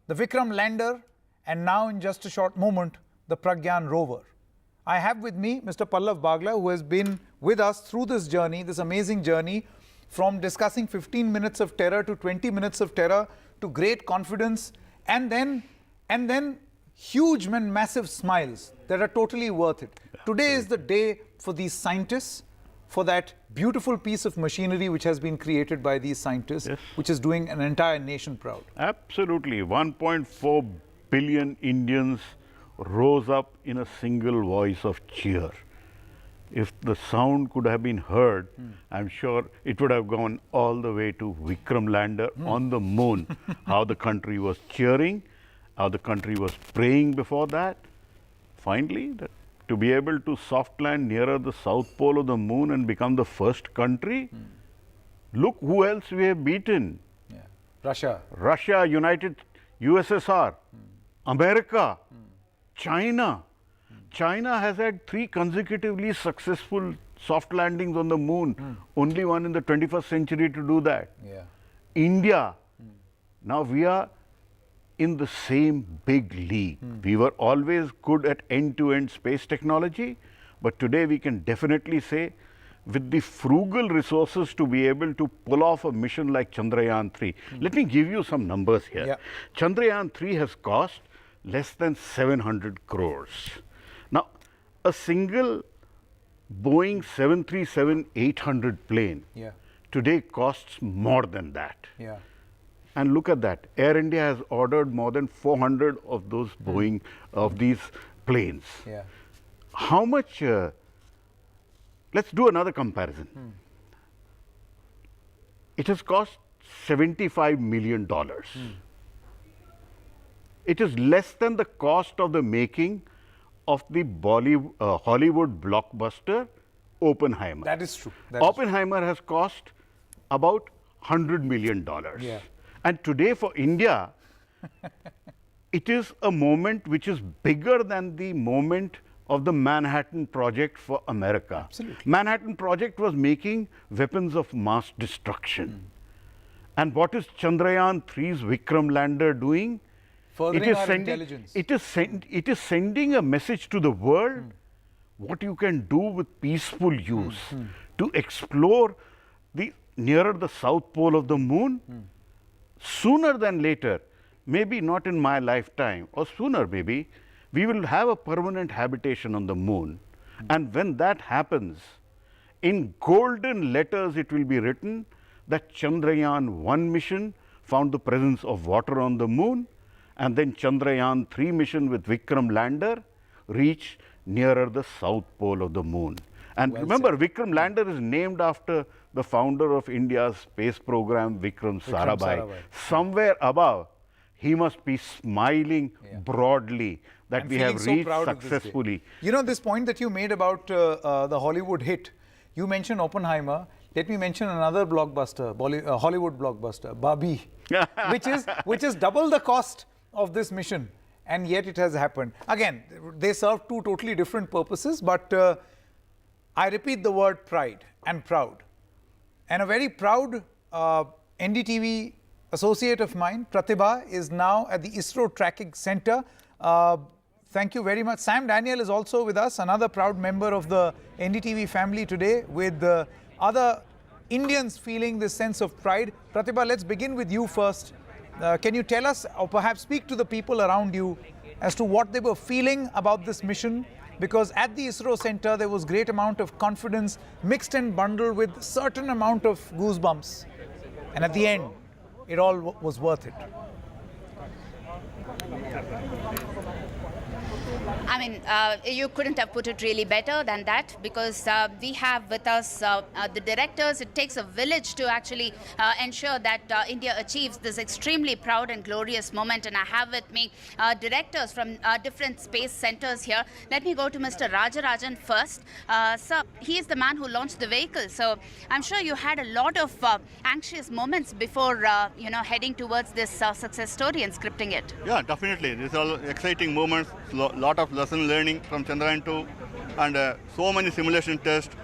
The Vikram lander, and now in just a short moment, the Chandrayaan rover. I have with me Mr. Pallav Bagla, who has been with us through this journey, this amazing journey, from discussing 15 minutes of terror to 20 minutes of terror to great confidence, and then huge and massive smiles that are totally worth it. Today is the day for these scientists, for that beautiful piece of machinery which has been created by these scientists, which is doing an entire nation proud. Absolutely. 1.4 billion Indians rose up in a single voice of cheer. If the sound could have been heard, I'm sure it would have gone all the way to Vikram lander on the moon. How the country was cheering, how the country was praying before that. Finally, to be able to soft land nearer the south pole of the moon and become the first country. Look who else we have beaten. Russia, USSR, America, China. China has had 3 consecutively successful soft landings on the moon. Only one in the 21st century to do that. India. Now we are in the same big league. We were always good at end-to-end space technology, but today we can definitely say, with the frugal resources to be able to pull off a mission like Chandrayaan 3. Let me give you some numbers here. Chandrayaan 3 has cost less than 700 crores. Now, a single Boeing 737-800 plane today costs more than that. And look at that. Air India has ordered more than 400 of those Boeing, of these planes. How much, let's do another comparison. It has cost $75 million. It is less than the cost of the making of the Hollywood blockbuster Oppenheimer. That is true. Oppenheimer has cost about $100 million. And today for India, it is a moment which is bigger than the moment of the Manhattan Project for America. Absolutely. Manhattan Project was making weapons of mass destruction. And what is Chandrayaan 3's Vikram lander doing? Furthering our intelligence. It is sending a message to the world what you can do with peaceful use to explore nearer the south pole of the moon. Sooner than later, maybe not in my lifetime, or sooner maybe, we will have a permanent habitation on the moon. And when that happens, in golden letters it will be written that Chandrayaan 1 mission found the presence of water on the moon, and then Chandrayaan 3 mission with Vikram lander reached nearer the south pole of the moon. And remember, Vikram lander is named after the founder of India's space program, Vikram Sarabhai. Somewhere above, he must be smiling broadly that we have reached successfully. You know, this point that you made about the Hollywood hit, you mentioned Oppenheimer. Let me mention another blockbuster, Hollywood blockbuster, Barbie, which is double the cost of this mission, and yet it has happened. Again, they serve two totally different purposes, but I repeat the word pride and proud. And a very proud NDTV associate of mine, Pratibha, is now at the ISRO Tracking Center. Thank you very much. Sam Daniel is also with us, another proud member of the NDTV family today, with other Indians feeling this sense of pride. Pratibha, let's begin with you first. Can you tell us, or perhaps speak to the people around you, as to what they were feeling about this mission? Because at the ISRO Center, there was great amount of confidence mixed and bundled with certain amount of goosebumps. And at the end, it all was worth it. I mean, you couldn't have put it really better than that, because we have with us the directors. It takes a village to actually ensure that India achieves this extremely proud and glorious moment. And I have with me directors from different space centers here. Let me go to Mr. Rajarajan first. Sir, he is the man who launched the vehicle. So I'm sure you had a lot of anxious moments before, heading towards this success story and scripting it. Yeah, definitely. These are all exciting moments. Lot of lesson learning from Chandrayaan 2, and so many simulation tests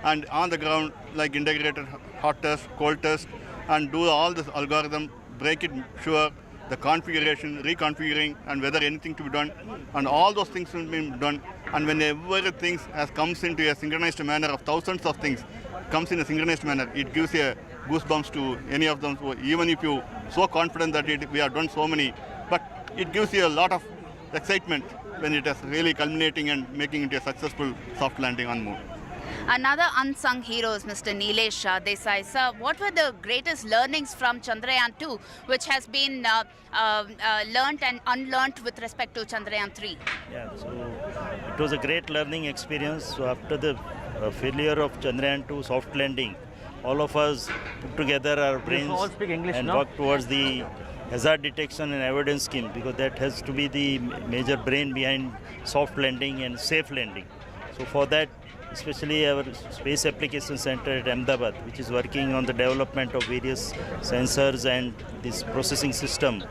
and on the ground, like integrated hot test, cold test, and do all this algorithm, break it sure, the configuration, reconfiguring, and whether anything to be done, and all those things will be done. And when everything comes into a synchronized manner of thousands of things, comes in a synchronized manner, it gives a goosebumps to any of them. So even if you so confident that we have done so many, but it gives you a lot of excitement when it is really culminating and making it a successful soft landing on moon. Another unsung hero is Mr. Nilesh Desai. Sir, what were the greatest learnings from Chandrayaan 2, which has been learnt and unlearnt with respect to Chandrayaan 3? Yeah, so it was a great learning experience. So after the failure of Chandrayaan 2 soft landing, all of us put together our brains and worked towards the hazard detection and avoidance scheme, because that has to be the major brain behind soft landing and safe landing. So for that, especially our Space Application Center at Ahmedabad, which is working on the development of various sensors and this processing system.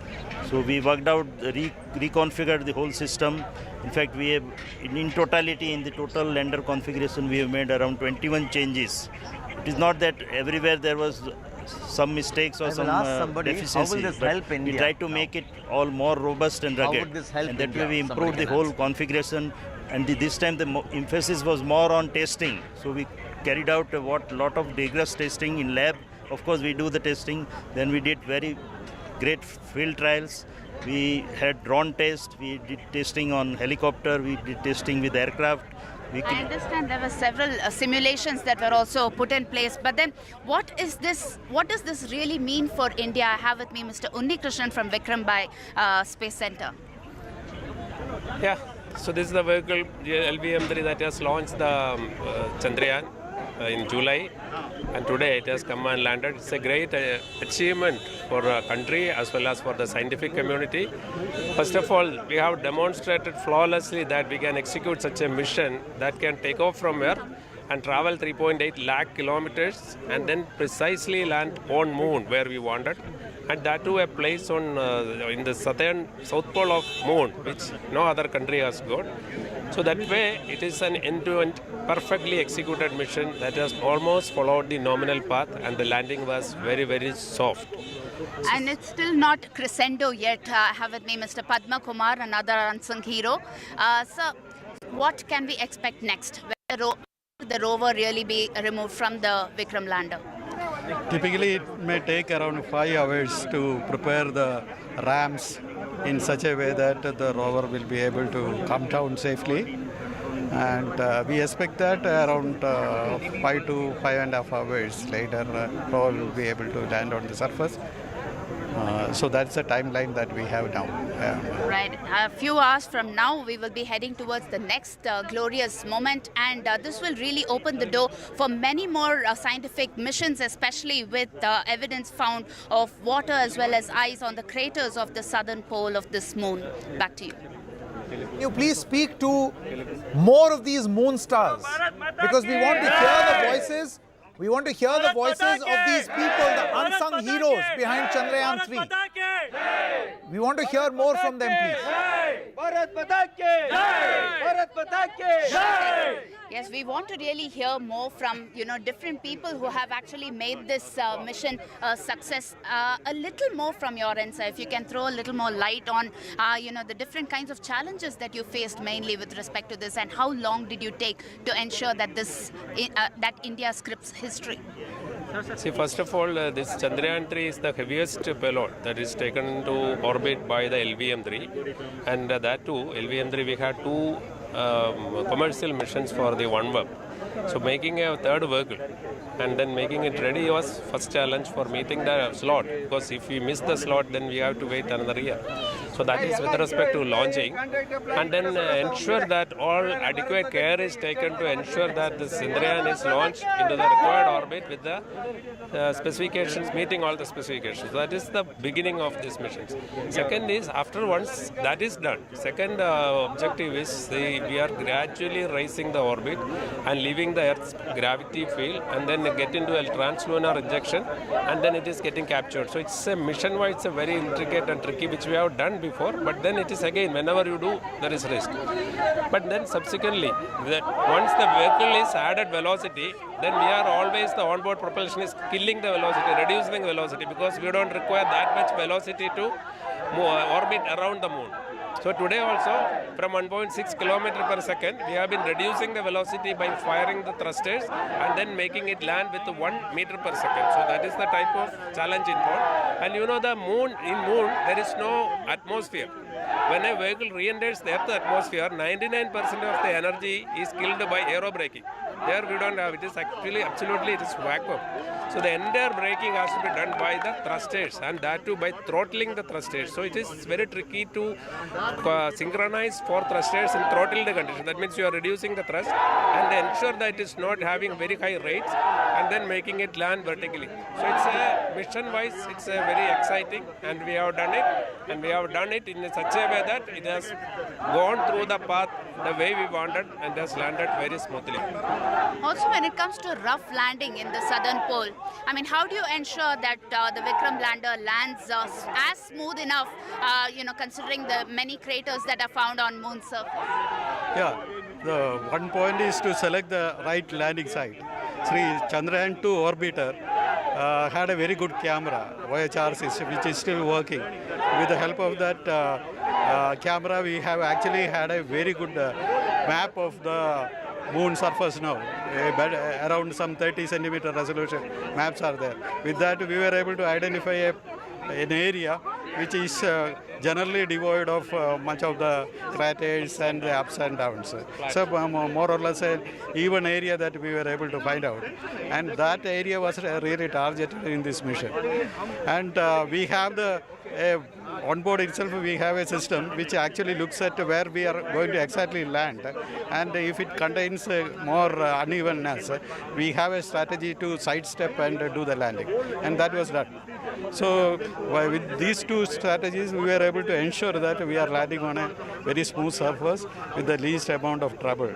So we worked out, reconfigured the whole system. In fact, we have, in totality, in the total lander configuration, we have made around 21 changes. It is not that everywhere there was some mistakes or some deficiencies, but we try to make it all more robust and rugged, and that way we improved the whole configuration. And this time the emphasis was more on testing, so we carried out a lot of rigorous testing in lab. Of course, we do the testing, then we did very great field trials. We had drone tests, we did testing on helicopter, we did testing with aircraft. I understand there were several simulations that were also put in place, but then what does this really mean for India? I have with me Mr. Unni Krishnan from Vikram Space Center. Yeah, so this is the vehicle LVM-3 that has launched the Chandrayaan in July, and today it has come and landed. It's a great achievement for our country as well as for the scientific community. First of all, we have demonstrated flawlessly that we can execute such a mission that can take off from here and travel 3.8 lakh kilometers and then precisely land on moon where we wanted. And that too a place on in the south pole of moon, which no other country has got. So that way it is an end-to-end perfectly executed mission that has almost followed the nominal path, and the landing was very, very soft. And it's still not crescendo yet. I have with me Mr. Padma Kumar, another unsung hero. So what can we expect next? Will the rover really be removed from the Vikram lander? Typically, it may take around 5 hours to prepare the ramps in such a way that the rover will be able to come down safely. And we expect that around 5 to 5.5 hours later, rover will be able to land on the surface. So that's the timeline that we have now. Right. A few hours from now, we will be heading towards the next glorious moment, and this will really open the door for many more scientific missions, especially with evidence found of water as well as ice on the craters of the southern pole of this moon. Back to you. Can you please speak to more of these moon stars? Because we want to hear the voices. We want to hear the voices of these people, the unsung heroes behind Chandrayaan 3. We want to hear more from them, please. Yes, we want to really hear more from, different people who have actually made this mission a success. A little more from your end, sir, if you can throw a little more light on, the different kinds of challenges that you faced mainly with respect to this, and how long did you take to ensure that that India scripts history? See, first of all, this Chandrayaan 3 is the heaviest payload that is taken to orbit by the LVM-3, and that too, LVM-3, we had 2 commercial missions for the OneWeb. So making a third vehicle and then making it ready was first challenge for meeting the slot, because if we miss the slot, then we have to wait another year. So that is with respect to launching, and then ensure that all adequate care is taken to ensure that the Chandrayaan is launched into the required orbit with the specifications, meeting all the specifications. So that is the beginning of these missions. Second is, after once that is done, second objective is we are gradually raising the orbit and leaving the Earth's gravity field, and then get into a translunar injection, and then it is getting captured. So it's a mission-wise, it's a very intricate and tricky, which we have done before, but then it is again, whenever you do, there is risk. But then subsequently, that once the vehicle is added velocity, then we are always, the onboard propulsion is killing the velocity, reducing the velocity, because we don't require that much velocity to orbit around the moon. So today also, from 1.6 km per second, we have been reducing the velocity by firing the thrusters and then making it land with 1 meter per second. So that is the type of challenge involved. And the moon, there is no atmosphere. When a vehicle re-enters the Earth's atmosphere, 99% of the energy is killed by aerobraking. There we don't have, it is actually absolutely, it is vacuum. So the entire braking has to be done by the thrusters, and that too by throttling the thrusters. So it is very tricky to synchronize 4 thrusters in throttled condition. That means you are reducing the thrust and ensure that it is not having very high rates, and then making it land vertically. So it's a mission-wise, it's a very exciting, and we have done it, and we have done it in such a way that it has gone through the path the way we wanted and has landed very smoothly. Also, when it comes to rough landing in the southern pole, how do you ensure that the Vikram lander lands as smooth enough, considering the many craters that are found on moon's surface? Yeah, the one point is to select the right landing site. Chandrayaan 2 orbiter had a very good camera, OHR system, which is still working. With the help of that camera, we have actually had a very good map of the moon surface now. Around some 30 centimeter resolution maps are there. With that, we were able to identify an area which is generally devoid of much of the craters and the ups and downs. So more or less an even area that we were able to find out. And that area was really targeted in this mission. And we have on board itself, we have a system which actually looks at where we are going to exactly land. And if it contains more unevenness, we have a strategy to sidestep and do the landing. And that was done. So with these two strategies, we were able to ensure that we are landing on a very smooth surface with the least amount of trouble.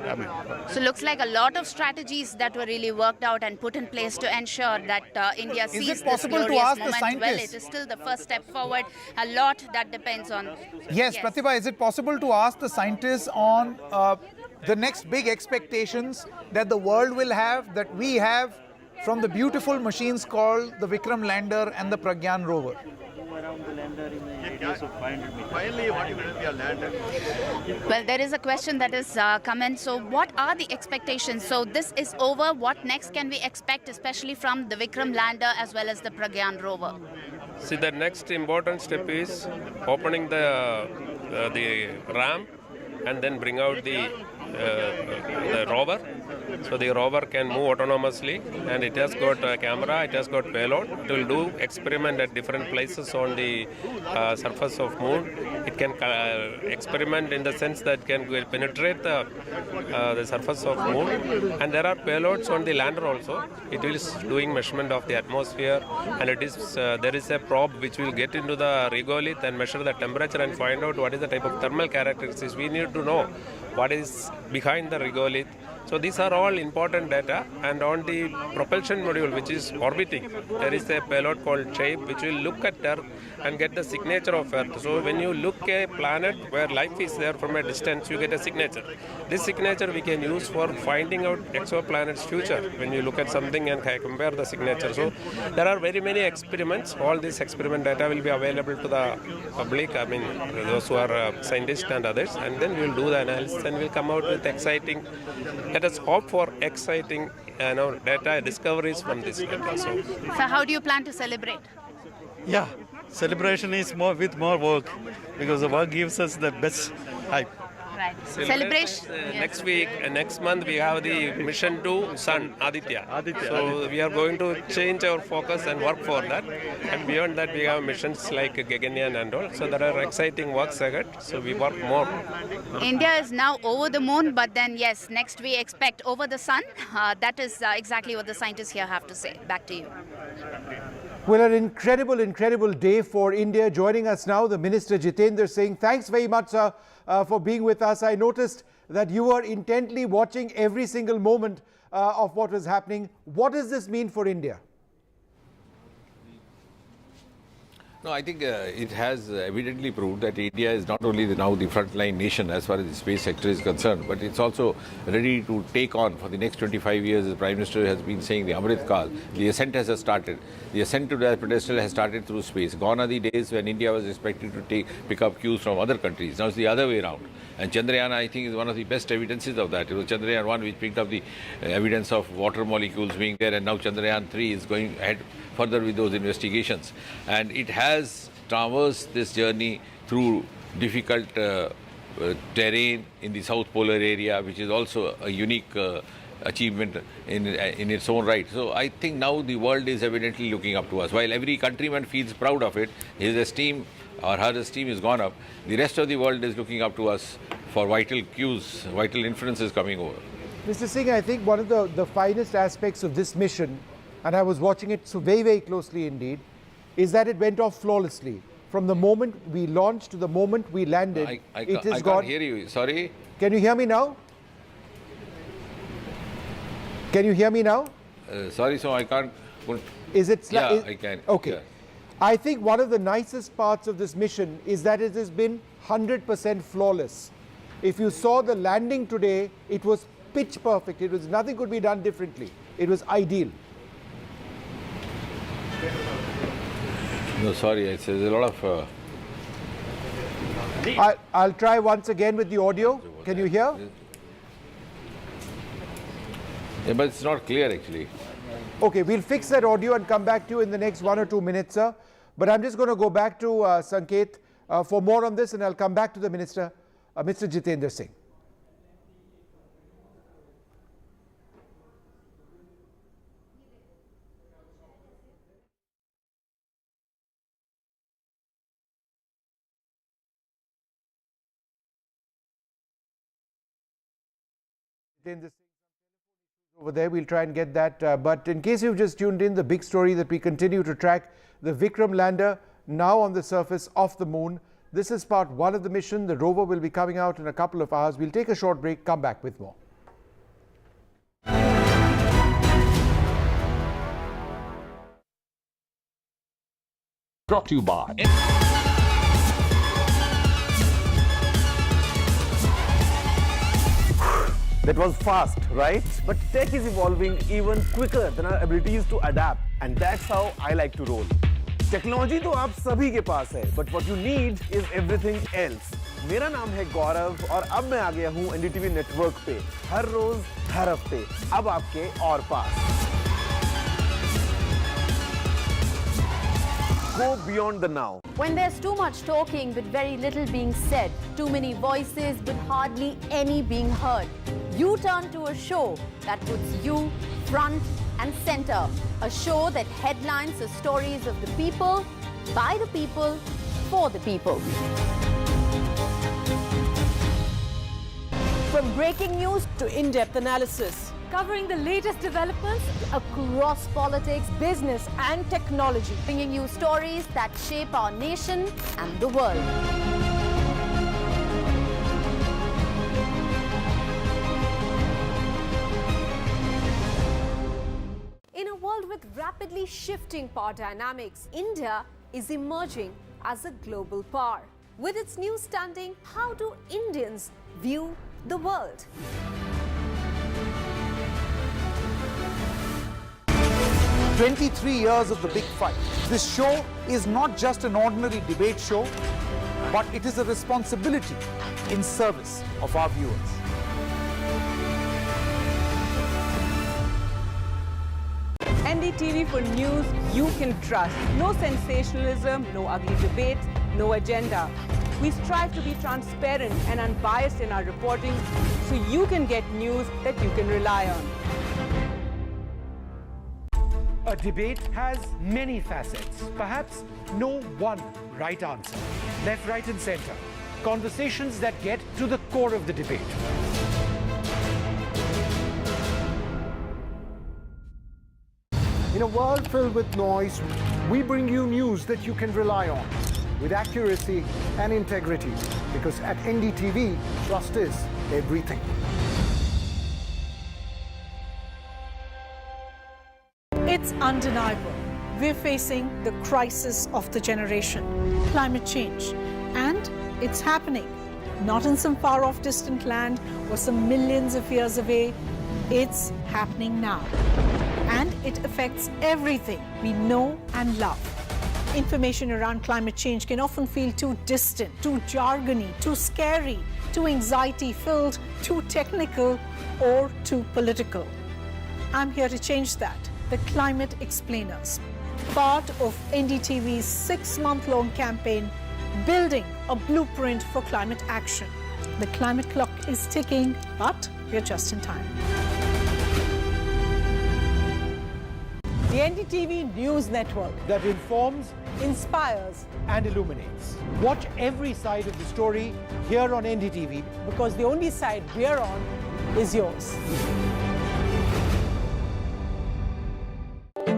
So looks like a lot of strategies that were really worked out and put in place to ensure that India sees this glorious moment. Well, it is still the first step forward. A lot that depends on. Yes, Pratibha, is it possible to ask the scientists on the next big expectations that the world will have, that we have, from the beautiful machines called the Vikram lander and the Pragyan rover? Finally, what will be a lander? Well, there is a question that is come in. So what are the expectations? So this is over. What next can we expect, especially from the Vikram lander as well as the Pragyan rover? See, the next important step is opening the ramp and then bring out the rover. So the rover can move autonomously, and it has got a camera, it has got payload. It will do experiment at different places on the surface of moon. It can experiment in the sense that it can penetrate the surface of moon. And there are payloads on the lander also. It is doing measurement of the atmosphere, and it is there is a probe which will get into the regolith and measure the temperature and find out what is the type of thermal characteristics. We need to know what is behind the regolith. So these are all important data, and on the propulsion module which is orbiting, there is a payload called CHAPE which will look at Earth and get the signature of Earth. So when you look at a planet where life is there from a distance, you get a signature. This signature we can use for finding out exoplanets' future when you look at something and compare the signature. So there are very many experiments. All this experiment data will be available to the public, I mean those who are scientists and others, and then we will do the analysis and we'll come out with exciting, let us hope for exciting data discoveries from this data. So how do you plan to celebrate? Yeah, celebration is more with more work, because the work gives us the best hype. Right. Celebration. Next week, next month, we have the mission to Sun, Aditya. So we are going to change our focus and work for that. And beyond that, we have missions like Gaganyaan and all. So there are exciting works ahead. So we work more. India is now over the moon, but then yes, next we expect over the sun. That is exactly what the scientists here have to say. Back to you. Well, an incredible, incredible day for India. Joining us now, the Minister Jitendra Singh. Thanks very much, sir, for being with us. I noticed that you were intently watching every single moment of what was happening. What does this mean for India? No, I think it has evidently proved that India is not only now the frontline nation as far as the space sector is concerned, but it's also ready to take on for the next 25 years, as the Prime Minister has been saying, the Amrit Kal. The ascent has started. The ascent to the pedestal has started through space. Gone are the days when India was expected to pick up cues from other countries. Now it's the other way around. And Chandrayaan, I think, is one of the best evidences of that. It was Chandrayaan 1 which picked up the evidence of water molecules being there, and now Chandrayaan 3 is going ahead further with those investigations. And it has traversed this journey through difficult terrain in the South Polar area, which is also a unique achievement in its own right. So I think now the world is evidently looking up to us. While every countryman feels proud of it, his esteem or her esteem has gone up, the rest of the world is looking up to us for vital cues, vital inferences coming over. Mr. Singh, I think one of the finest aspects of this mission, and I was watching it so very, very closely indeed, is that it went off flawlessly. From the moment we launched to the moment we landed, I can't hear you, sorry. Can you hear me now? Can you hear me now? Sorry, so I can't. Is it? Yeah, I can. Okay. Yeah. I think one of the nicest parts of this mission is that it has been 100% flawless. If you saw the landing today, it was pitch perfect. It was nothing could be done differently. It was ideal. No, sorry, there's a lot of... I'll try once again with the audio. Can you hear? Yeah, but it's not clear actually. Okay, we'll fix that audio and come back to you in the next 1 or 2 minutes, sir. But I'm just going to go back to Sanket for more on this, and I'll come back to the Minister, Mr. Jitendra Singh. Jitendra Singh Over there, we'll try and get that. But in case you've just tuned in, the big story that we continue to track, the Vikram lander now on the surface of the moon. This is part one of the mission. The rover will be coming out in a couple of hours. We'll take a short break, come back with more. Brought to you by That was fast, right? But tech is evolving even quicker than our abilities to adapt. And that's how I like to roll. Technology तो आप सभी के पास है, but what you need is everything else. मेरा नाम है गौरव और अब मैं आ गया हूँ NDTV नेटवर्क पे, हर रोज, हर हफ्ते, अब आपके और पास. Go beyond the now. When there's too much talking but very little being said, too many voices but hardly any being heard, you turn to a show that puts you front and center. A show that headlines the stories of the people, by the people, for the people. From breaking news to in-depth analysis, Covering the latest developments across politics, business and technology. Bringing you stories that shape our nation and the world. In a world with rapidly shifting power dynamics, India is emerging as a global power. With its new standing, how do Indians view the world? 23 years of the big fight. This show is not just an ordinary debate show, but it is a responsibility in service of our viewers. NDTV for news you can trust. No sensationalism, no ugly debates, no agenda. We strive to be transparent and unbiased in our reporting so you can get news that you can rely on. A debate has many facets, perhaps no one right answer. Left, right and center. Conversations that get to the core of the debate. In a world filled with noise, we bring you news that you can rely on with accuracy and integrity, because at NDTV, trust is everything. It's undeniable. We're facing the crisis of the generation, climate change. And it's happening. Not in some far-off distant land or some millions of years away. It's happening now. And it affects everything we know and love. Information around climate change can often feel too distant, too jargony, too scary, too anxiety-filled, too technical, or too political. I'm here to change that. The Climate Explainers, part of NDTV's 6-month-long campaign, building a blueprint for climate action. The climate clock is ticking, but we're just in time. The NDTV News Network that informs, inspires and illuminates. Watch every side of the story here on NDTV, because the only side we're on is yours.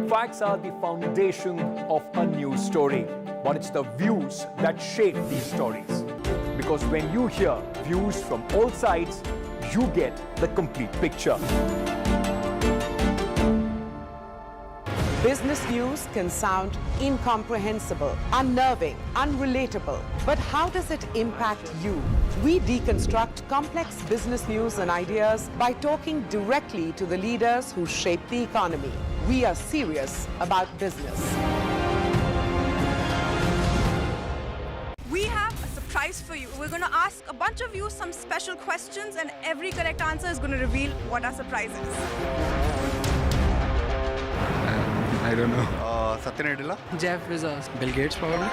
Facts are the foundation of a news story, but it's the views that shape these stories. Because when you hear views from all sides, you get the complete picture. Business news can sound incomprehensible, unnerving, unrelatable. But how does it impact you? We deconstruct complex business news and ideas by talking directly to the leaders who shape the economy. We are serious about business. We have a surprise for you. We're going to ask a bunch of you some special questions, and every correct answer is going to reveal what our surprise is. I don't know. Satyanadilla? Jeff Bezos. Bill Gates probably.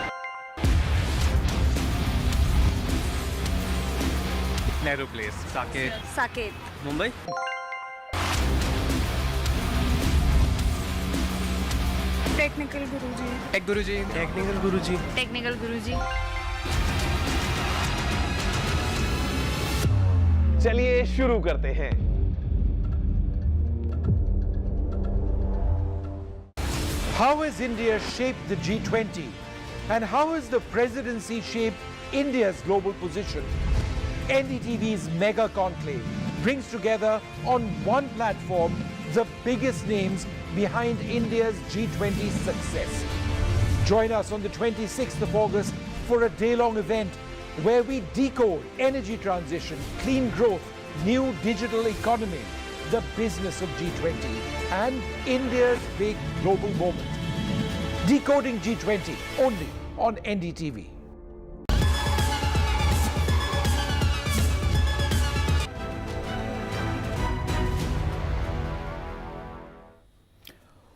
Nehru Place. Saket. Saket. Mumbai. Technical Guruji. Tech Guruji. Technical Guruji. Technical Guruji. चलिए शुरू करते हैं. How has India shaped the G20? And how has the presidency shaped India's global position? NDTV's mega conclave brings together on one platform the biggest names behind India's G20 success. Join us on the 26th of August for a day-long event where we decode energy transition, clean growth, new digital economy, the business of G20, and India's big global moment. Decoding G20 only on NDTV.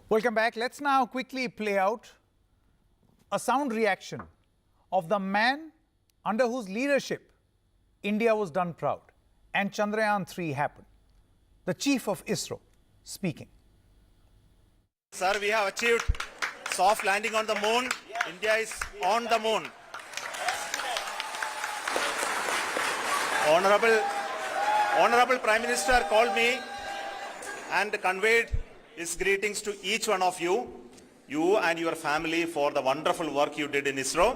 Welcome back. Let's now quickly play out a sound reaction of the man under whose leadership India was done proud and Chandrayaan 3 happened. The chief of ISRO speaking. Sir, we have achieved soft landing on the moon. India is on the moon. Honorable Prime Minister called me and conveyed his greetings to each one of you and your family for the wonderful work you did in ISRO.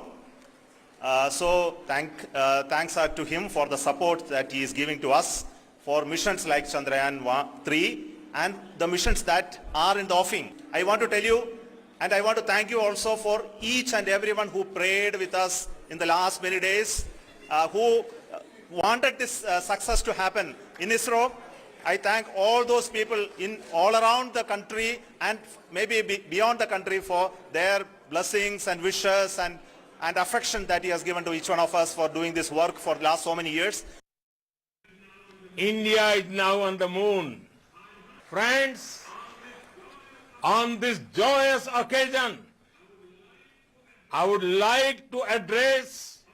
So thanks are to him for the support that he is giving to us for missions like Chandrayaan 3 and the missions that are in the offing. I want to tell you, and I want to thank you also for each and everyone who prayed with us in the last many days, who wanted this success to happen in ISRO. I thank all those people in all around the country and maybe beyond the country for their blessings and wishes and affection that he has given to each one of us for doing this work for the last so many years. India is now on the moon. Friends, on this joyous occasion, I would like to address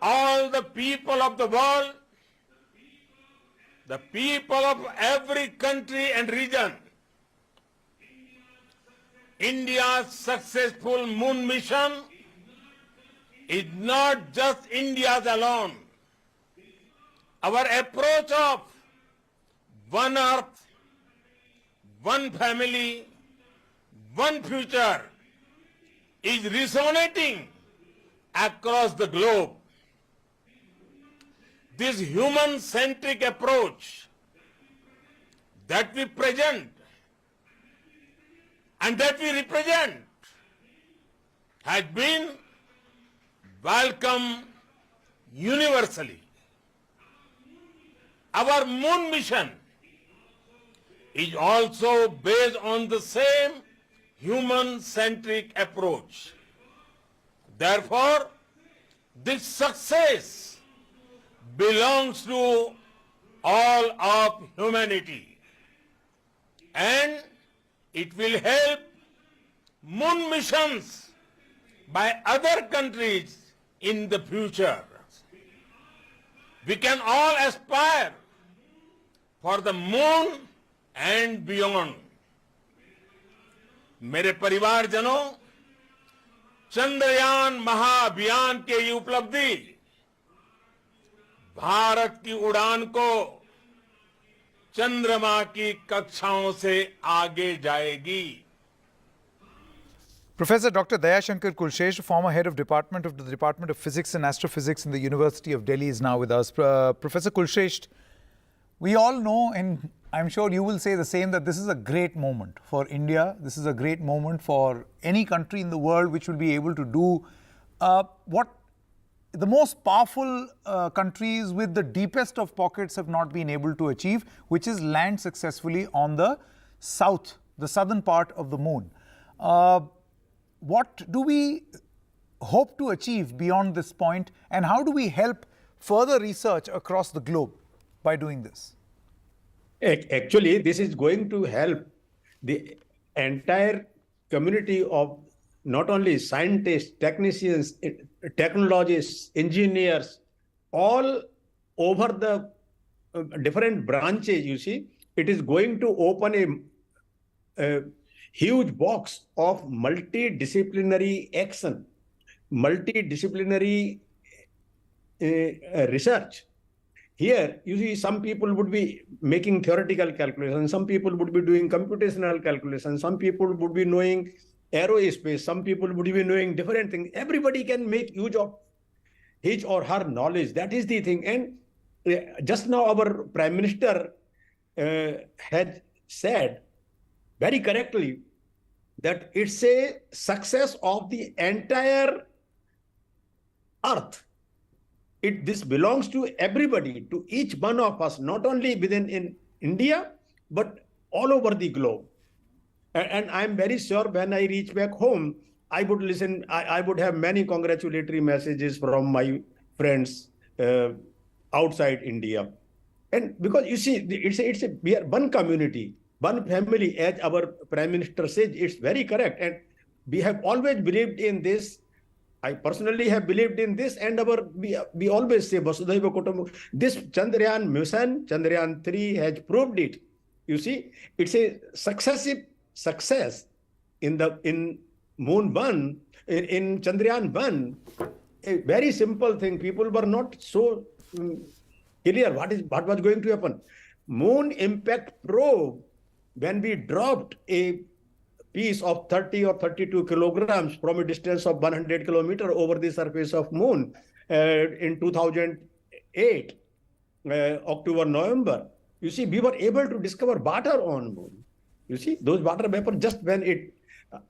all the people of the world, the people of every country and region. India's successful moon mission is not just India's alone. Our approach of one earth, one family, one future is resonating across the globe. This human-centric approach that we present and that we represent has been welcomed universally. Our moon mission is also based on the same human-centric approach. Therefore, this success belongs to all of humanity, and it will help moon missions by other countries in the future. We can all aspire for the moon and beyond. मेरे परिवारजनों, चंद्रयान महाअभियान के ये उपलब्धि भारत की उड़ान को चंद्रमा की कक्षाओं से आगे जाएगी. Professor Dr. Dayashankar Kulshesh, former head of the Department of Physics and Astrophysics in the University of Delhi, is now with us. Professor Kulshesh, we all know, and I'm sure you will say the same, that this is a great moment for India. This is a great moment for any country in the world which will be able to do what the most powerful countries with the deepest of pockets have not been able to achieve, which is land successfully on the southern part of the moon. What do we hope to achieve beyond this point, and how do we help further research across the globe by doing this? Actually, this is going to help the entire community of not only scientists, technicians, technologists, engineers, all over the different branches, you see. It is going to open a huge box of multidisciplinary action, multidisciplinary research. Here, you see, some people would be making theoretical calculations, some people would be doing computational calculations, some people would be knowing aerospace, some people would be knowing different things. Everybody can make use of his or her knowledge. That is the thing. And just now our Prime Minister had said very correctly that it's a success of the entire Earth. This belongs to everybody, to each one of us, not only in India, but all over the globe. And I'm very sure when I reach back home, I would listen, I would have many congratulatory messages from my friends outside India. And because you see, we are one community, one family, as our Prime Minister says, it's very correct. And we have always believed in this. I personally have believed in this, and we always say Vasudhaiva Kutumbakam. This Chandrayaan mission, Chandrayaan 3, has proved it. You see, it's a success in Moon 1, in Chandrayaan 1. A very simple thing. People were not so clear what was going to happen. Moon impact probe, when we dropped a piece of 30 or 32 kilograms from a distance of 100 kilometers over the surface of Moon in 2008, October, November. You see, we were able to discover water on Moon. You see, those water vapor, just when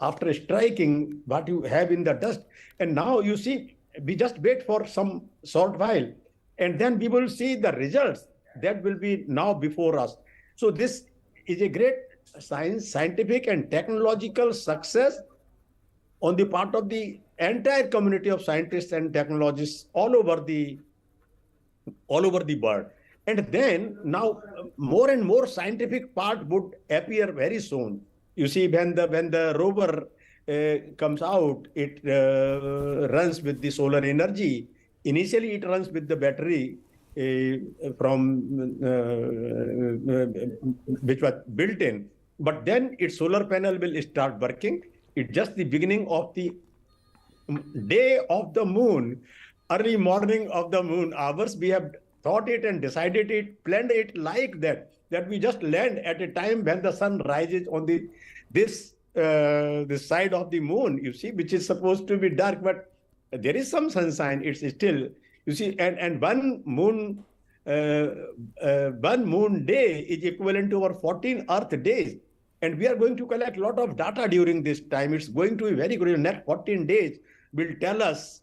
after striking what you have in the dust. And now you see, we just wait for some short while, and then we will see the results that will be now before us. So this is a great scientific and technological success on the part of the entire community of scientists and technologists all over the world. And then now more and more scientific part would appear very soon. You see, when the rover comes out, it runs with the solar energy. Initially, it runs with the battery which was built in. But then its solar panel will start working. It's just the beginning of the day of the moon, early morning of the moon hours. We have thought it and decided it, planned it like that we just land at a time when the sun rises on this side of the moon, you see, which is supposed to be dark, but there is some sunshine. It's still, you see, and one moon day is equivalent to our 14 Earth days. And we are going to collect a lot of data during this time. It's going to be very good. In the next 14 days will tell us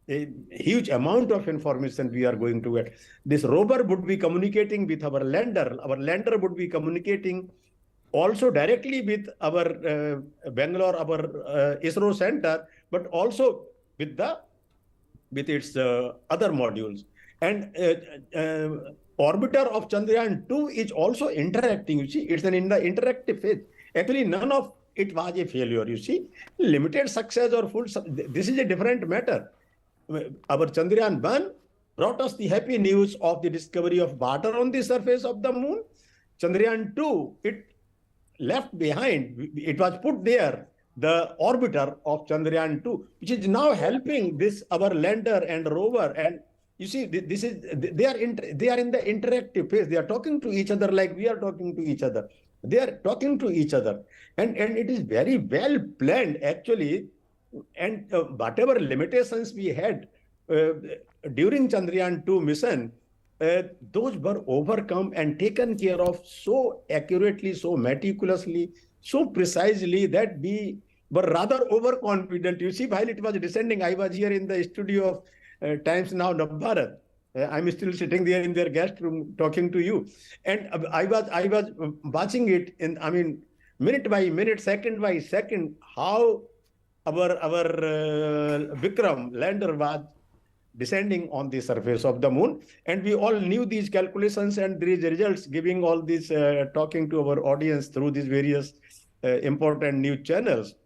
a huge amount of information we are going to get. This rover would be communicating with our lander. Our lander would be communicating also directly with our Bangalore, our ISRO center, but also with its other modules. And orbiter of Chandrayaan 2 is also interacting. You see, it's in the interactive phase. Actually, none of it was a failure. You see, limited success or full. This is a different matter. Our Chandrayaan 1 brought us the happy news of the discovery of water on the surface of the moon. Chandrayaan 2, it left behind. It was put there, the orbiter of Chandrayaan 2, which is now helping our lander and rover. And you see, they are in the interactive phase. They are talking to each other like we are talking to each other. They are talking to each other, and it is very well planned actually. And whatever limitations we had during Chandrayaan 2 mission, those were overcome and taken care of so accurately, so meticulously, so precisely that we were rather overconfident. You see, while it was descending, I was here in the studio of Times Now Navbharat. I'm still sitting there in their guest room talking to you, and I was watching it minute by minute, second by second, how our Vikram lander was descending on the surface of the moon, and we all knew these calculations and these results, giving all this talking to our audience through these various important news channels.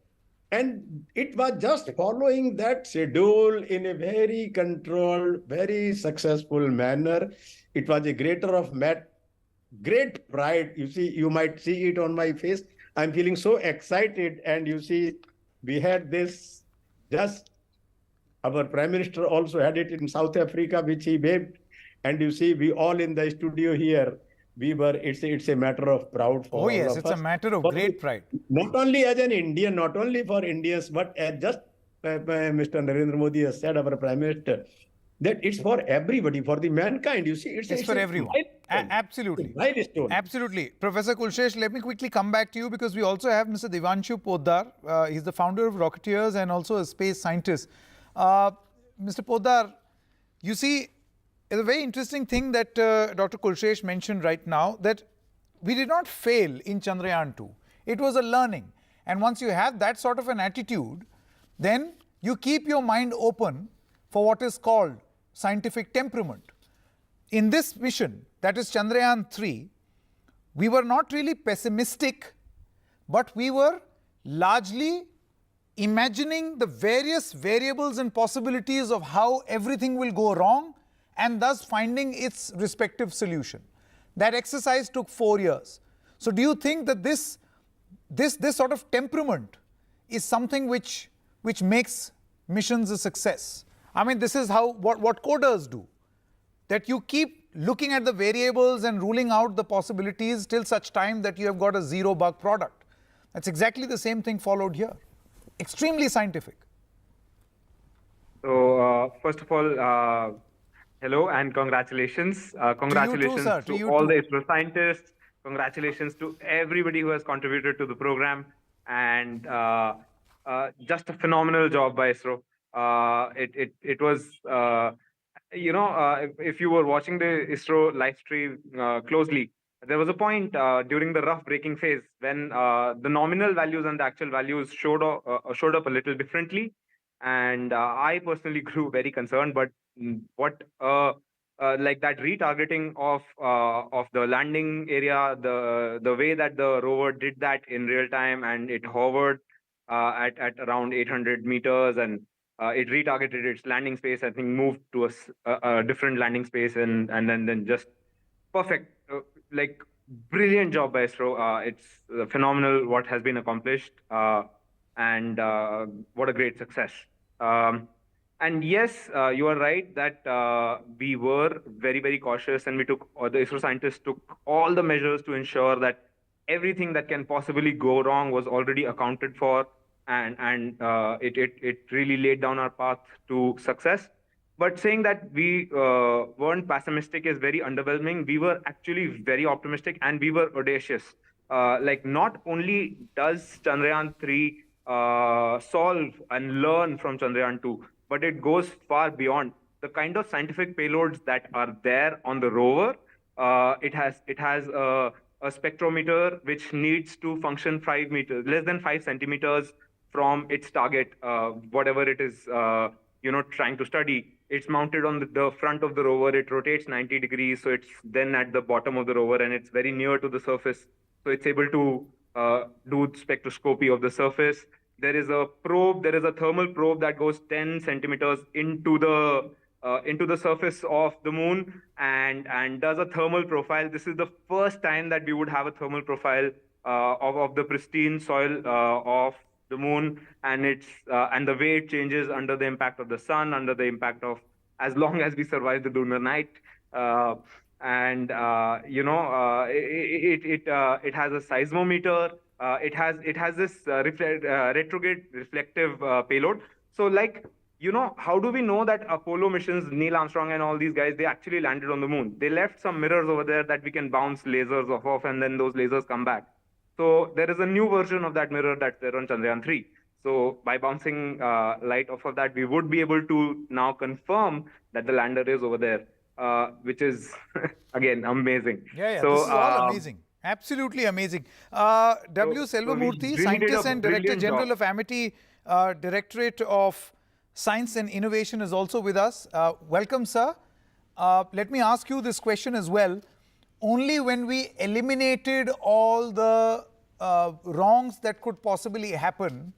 And it was just following that schedule in a very controlled, very successful manner. It was a great pride. You see, you might see it on my face. I'm feeling so excited. And you see, we had this, just our Prime Minister also had it in South Africa, which he waved And you see, we all in the studio here, it's a matter of proud for all yes, of it's us. a matter of great pride. Not only as an Indian, not only for Indians, but as just Mr. Narendra Modi has said, our Prime Minister, that it's for everybody, for the mankind. You see, it's for everyone. Absolutely. Milestone. Absolutely. Professor Kulshesh, let me quickly come back to you because we also have Mr. Devanshu Poddar. He's the founder of Rocketeers and also a space scientist. Mr. Poddar, you see, it's a very interesting thing that Dr. Kulshesh mentioned right now, that we did not fail in Chandrayaan 2. It was a learning. And once you have that sort of an attitude, then you keep your mind open for what is called scientific temperament. In this mission, that is Chandrayaan 3, we were not really pessimistic, but we were largely imagining the various variables and possibilities of how everything will go wrong and thus finding its respective solution. That exercise took 4 years. So do you think that this sort of temperament is something which makes missions a success? I mean, this is what coders do. That you keep looking at the variables and ruling out the possibilities till such time that you have got a zero bug product. That's exactly the same thing followed here. Extremely scientific. So, first of all, hello and congratulations. Congratulations to all the ISRO scientists. Congratulations to everybody who has contributed to the program. And just a phenomenal job by ISRO. It was, if you were watching the ISRO live stream closely, there was a point during the rough braking phase when the nominal values and the actual values showed up a little differently. And I personally grew very concerned, but what like that retargeting of the landing area, the way that the rover did that in real time, and it hovered at around 800 meters, and it retargeted its landing space. I think moved to a different landing space, and then just perfect, like brilliant job by ISRO. It's phenomenal what has been accomplished, and what a great success. And yes, you are right that we were very, very cautious, and the ISRO scientists took all the measures to ensure that everything that can possibly go wrong was already accounted for, and it really laid down our path to success. But saying that we weren't pessimistic is very underwhelming. We were actually very optimistic, and we were audacious. Like, not only does Chandrayaan 3 solve and learn from Chandrayaan 2, but it goes far beyond. The kind of scientific payloads that are there on the rover, it has a spectrometer which needs to function less than 5 centimeters from its target, whatever it is trying to study. It's mounted on the front of the rover. It rotates 90 degrees, so it's then at the bottom of the rover, and it's very near to the surface. So it's able to do spectroscopy of the surface. There is a probe. There is a thermal probe that goes 10 centimeters into the surface of the moon and does a thermal profile. This is the first time that we would have a thermal profile of the pristine soil of the moon, and the way it changes under the impact of the sun, under the impact of, as long as we survive the lunar night. It has a seismometer. It has this retrograde reflective payload. So, how do we know that Apollo missions, Neil Armstrong and all these guys, they actually landed on the moon? They left some mirrors over there that we can bounce lasers off, and then those lasers come back. So there is a new version of that mirror that's there on Chandrayaan 3. So by bouncing light off of that, we would be able to now confirm that the lander is over there, which is, again, amazing. Yeah, so, this is all amazing. Absolutely amazing. W. Selvamurthy, Scientist and Director General of Amity Directorate of Science and Innovation, is also with us. Welcome, sir. Let me ask you this question as well. Only when we eliminated all the wrongs that could possibly happen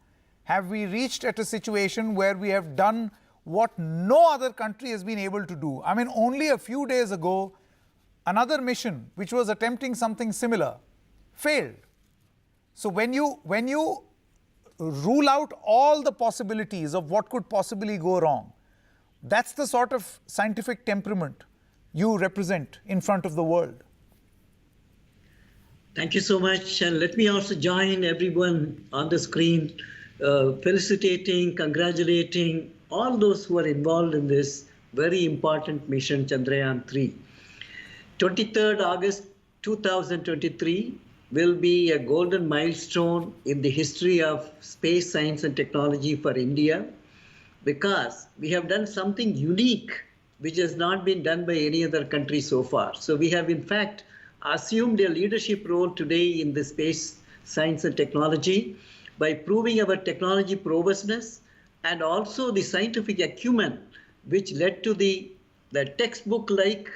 have we reached at a situation where we have done what no other country has been able to do. I mean, only a few days ago, another mission which was attempting something similar failed. So when you rule out all the possibilities of what could possibly go wrong, that's the sort of scientific temperament you represent in front of the world? Thank you so much. And let me also join everyone on the screen, felicitating, congratulating all those who are involved in this very important mission, Chandrayaan 3. 23rd August 2023 will be a golden milestone in the history of space science and technology for India, because we have done something unique which has not been done by any other country so far. So we have in fact assumed a leadership role today in the space science and technology by proving our technology prowessness and also the scientific acumen which led to the textbook-like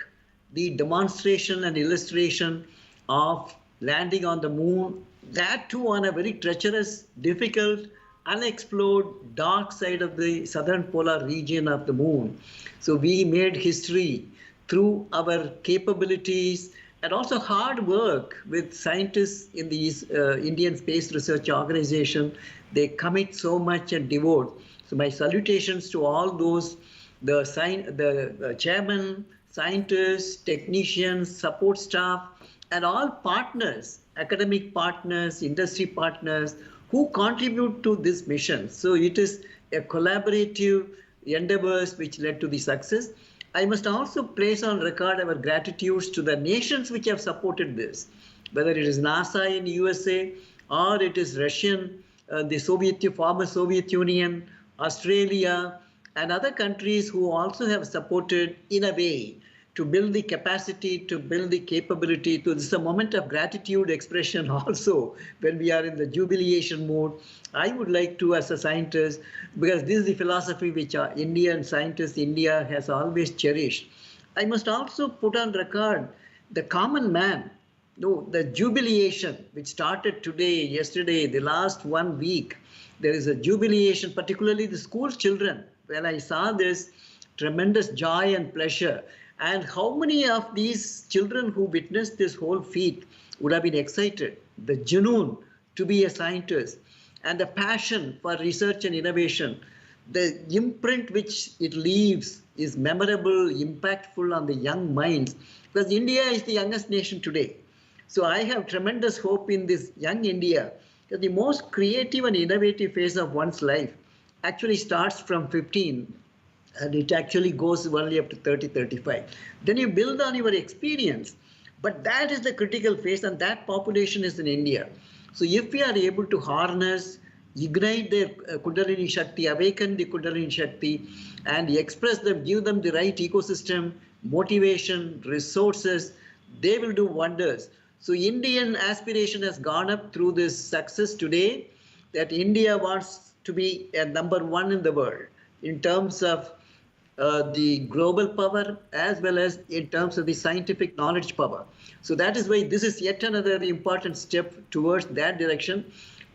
the demonstration and illustration of landing on the moon, that too on a very treacherous, difficult, unexplored, dark side of the southern polar region of the moon. So we made history through our capabilities and also hard work with scientists in the Indian Space Research Organization. They commit so much and devote. So my salutations to all those, the chairman, scientists, technicians, support staff, and all partners, academic partners, industry partners, who contribute to this mission. So it is a collaborative endeavors which led to the success. I must also place on record our gratitudes to the nations which have supported this, whether it is NASA in USA or it is Russian, the former Soviet Union, Australia, and other countries who also have supported in a way to build the capacity, to build the capability. This is a moment of gratitude expression also when we are in the jubilation mode. I would like to, as a scientist, because this is the philosophy which Indian scientists, India has always cherished. I must also put on record the common man, the jubilation which started today, yesterday, the last 1 week. There is a jubilation, particularly the school children. When I saw this, tremendous joy and pleasure. And how many of these children who witnessed this whole feat would have been excited? The junoon to be a scientist and the passion for research and innovation, the imprint which it leaves is memorable, impactful on the young minds, because India is the youngest nation today. So I have tremendous hope in this young India, because the most creative and innovative phase of one's life actually starts from 15. And it actually goes only up to 30, 35. Then you build on your experience. But that is the critical phase, and that population is in India. So if we are able to harness, ignite their Kundalini Shakti, awaken the Kundalini Shakti, and express them, give them the right ecosystem, motivation, resources, they will do wonders. So Indian aspiration has gone up through this success today, that India wants to be a #1 in the world in terms of the global power as well as in terms of the scientific knowledge power. So that is why this is yet another important step towards that direction,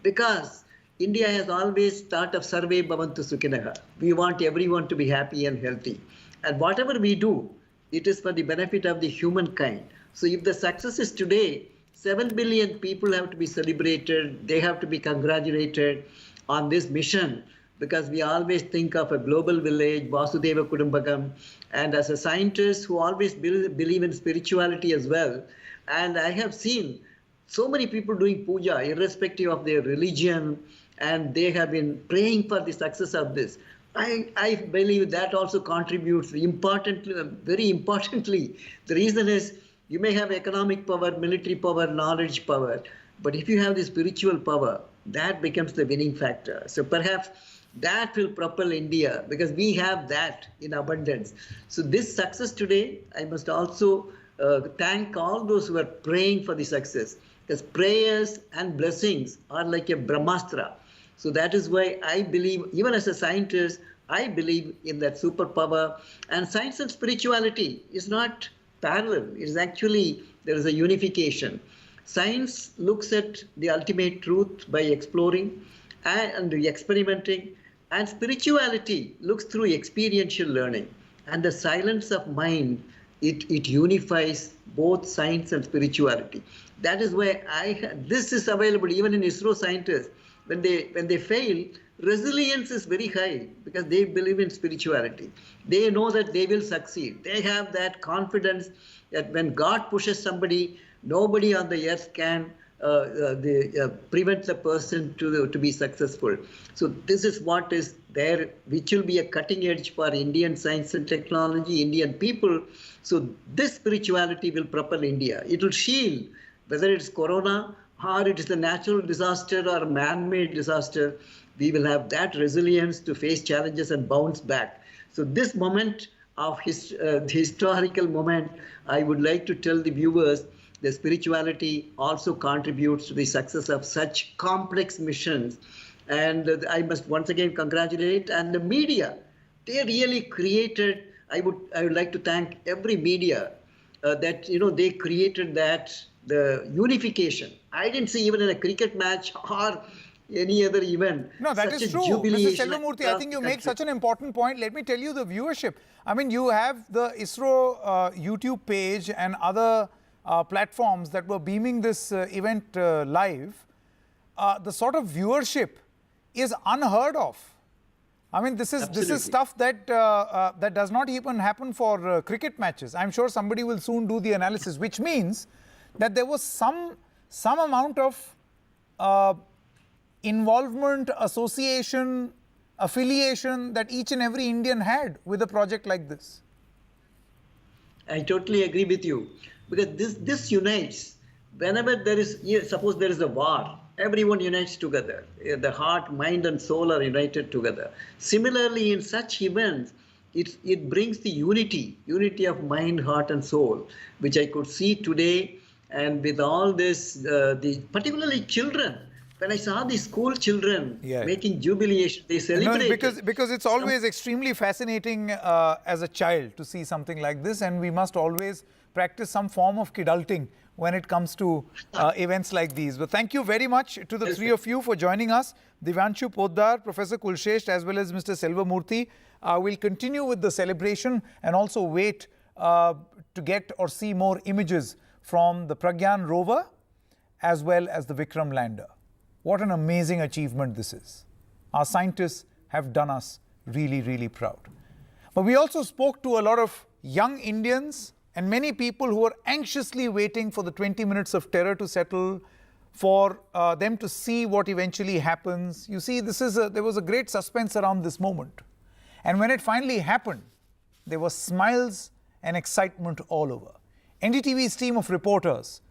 because India has always thought of Sarve Bhavantu Sukhinaha. We want everyone to be happy and healthy. And whatever we do, it is for the benefit of the humankind. So if the success is today, 7 billion people have to be celebrated, they have to be congratulated on this mission, because we always think of a global village, Vasudeva Kudumbakam, and as a scientist who always believe in spirituality as well. And I have seen so many people doing puja, irrespective of their religion, and they have been praying for the success of this. I believe that also contributes importantly, very importantly. The reason is you may have economic power, military power, knowledge power, but if you have the spiritual power, that becomes the winning factor. So perhaps that will propel India, because we have that in abundance. So this success today, I must also thank all those who are praying for the success, because prayers and blessings are like a Brahmastra. So that is why I believe, even as a scientist, I believe in that superpower. And science and spirituality is not parallel. It is actually, there is a unification. Science looks at the ultimate truth by exploring and experimenting, and spirituality looks through experiential learning. And the silence of mind, it unifies both science and spirituality. That is why this is available even in ISRO scientists. when they fail, resilience is very high because they believe in spirituality. They know that they will succeed. They have that confidence that when God pushes somebody, nobody on the earth can prevent the person to be successful. So this is what is there, which will be a cutting edge for Indian science and technology, Indian people. So this spirituality will propel India. It will shield, whether it's corona or it is a natural disaster or a man-made disaster, we will have that resilience to face challenges and bounce back. So this moment of the historical moment, I would like to tell the viewers, the spirituality also contributes to the success of such complex missions. And I must once again congratulate, and the media, they really created, I would like to thank every media that, they created that, the unification. I didn't see even in a cricket match or any other event. No, that is true. Mr. Selvamurthy, I think you make such an important point. Let me tell you the viewership. I mean, you have the ISRO YouTube page and other platforms that were beaming this event live. The sort of viewership is unheard of. I mean, this is stuff that that does not even happen for cricket matches. I'm sure somebody will soon do the analysis, which means that there was some amount of involvement, association, affiliation that each and every Indian had with a project like this. I totally agree with you, because this unites. Whenever there is, suppose there is a war, everyone unites together. The heart, mind and soul are united together. Similarly, in such events, it brings the unity of mind, heart and soul, which I could see today. And with all this, particularly children, when I saw the school children making jubilation, they celebrated. No, because it's always extremely fascinating as a child to see something like this, and we must always practice some form of kidulting when it comes to events like these. But thank you very much to the three of you for joining us. Divyanshu Poddar, Professor Kulshresht, as well as Mr. Selvamurthy. We'll continue with the celebration and also wait to get or see more images from the Pragyan rover as well as the Vikram lander. What an amazing achievement this is. Our scientists have done us really, really proud. But we also spoke to a lot of young Indians and many people who are anxiously waiting for the 20 minutes of terror to settle, for them to see what eventually happens. You see, there was a great suspense around this moment. And when it finally happened, there were smiles and excitement all over. NDTV's team of reporters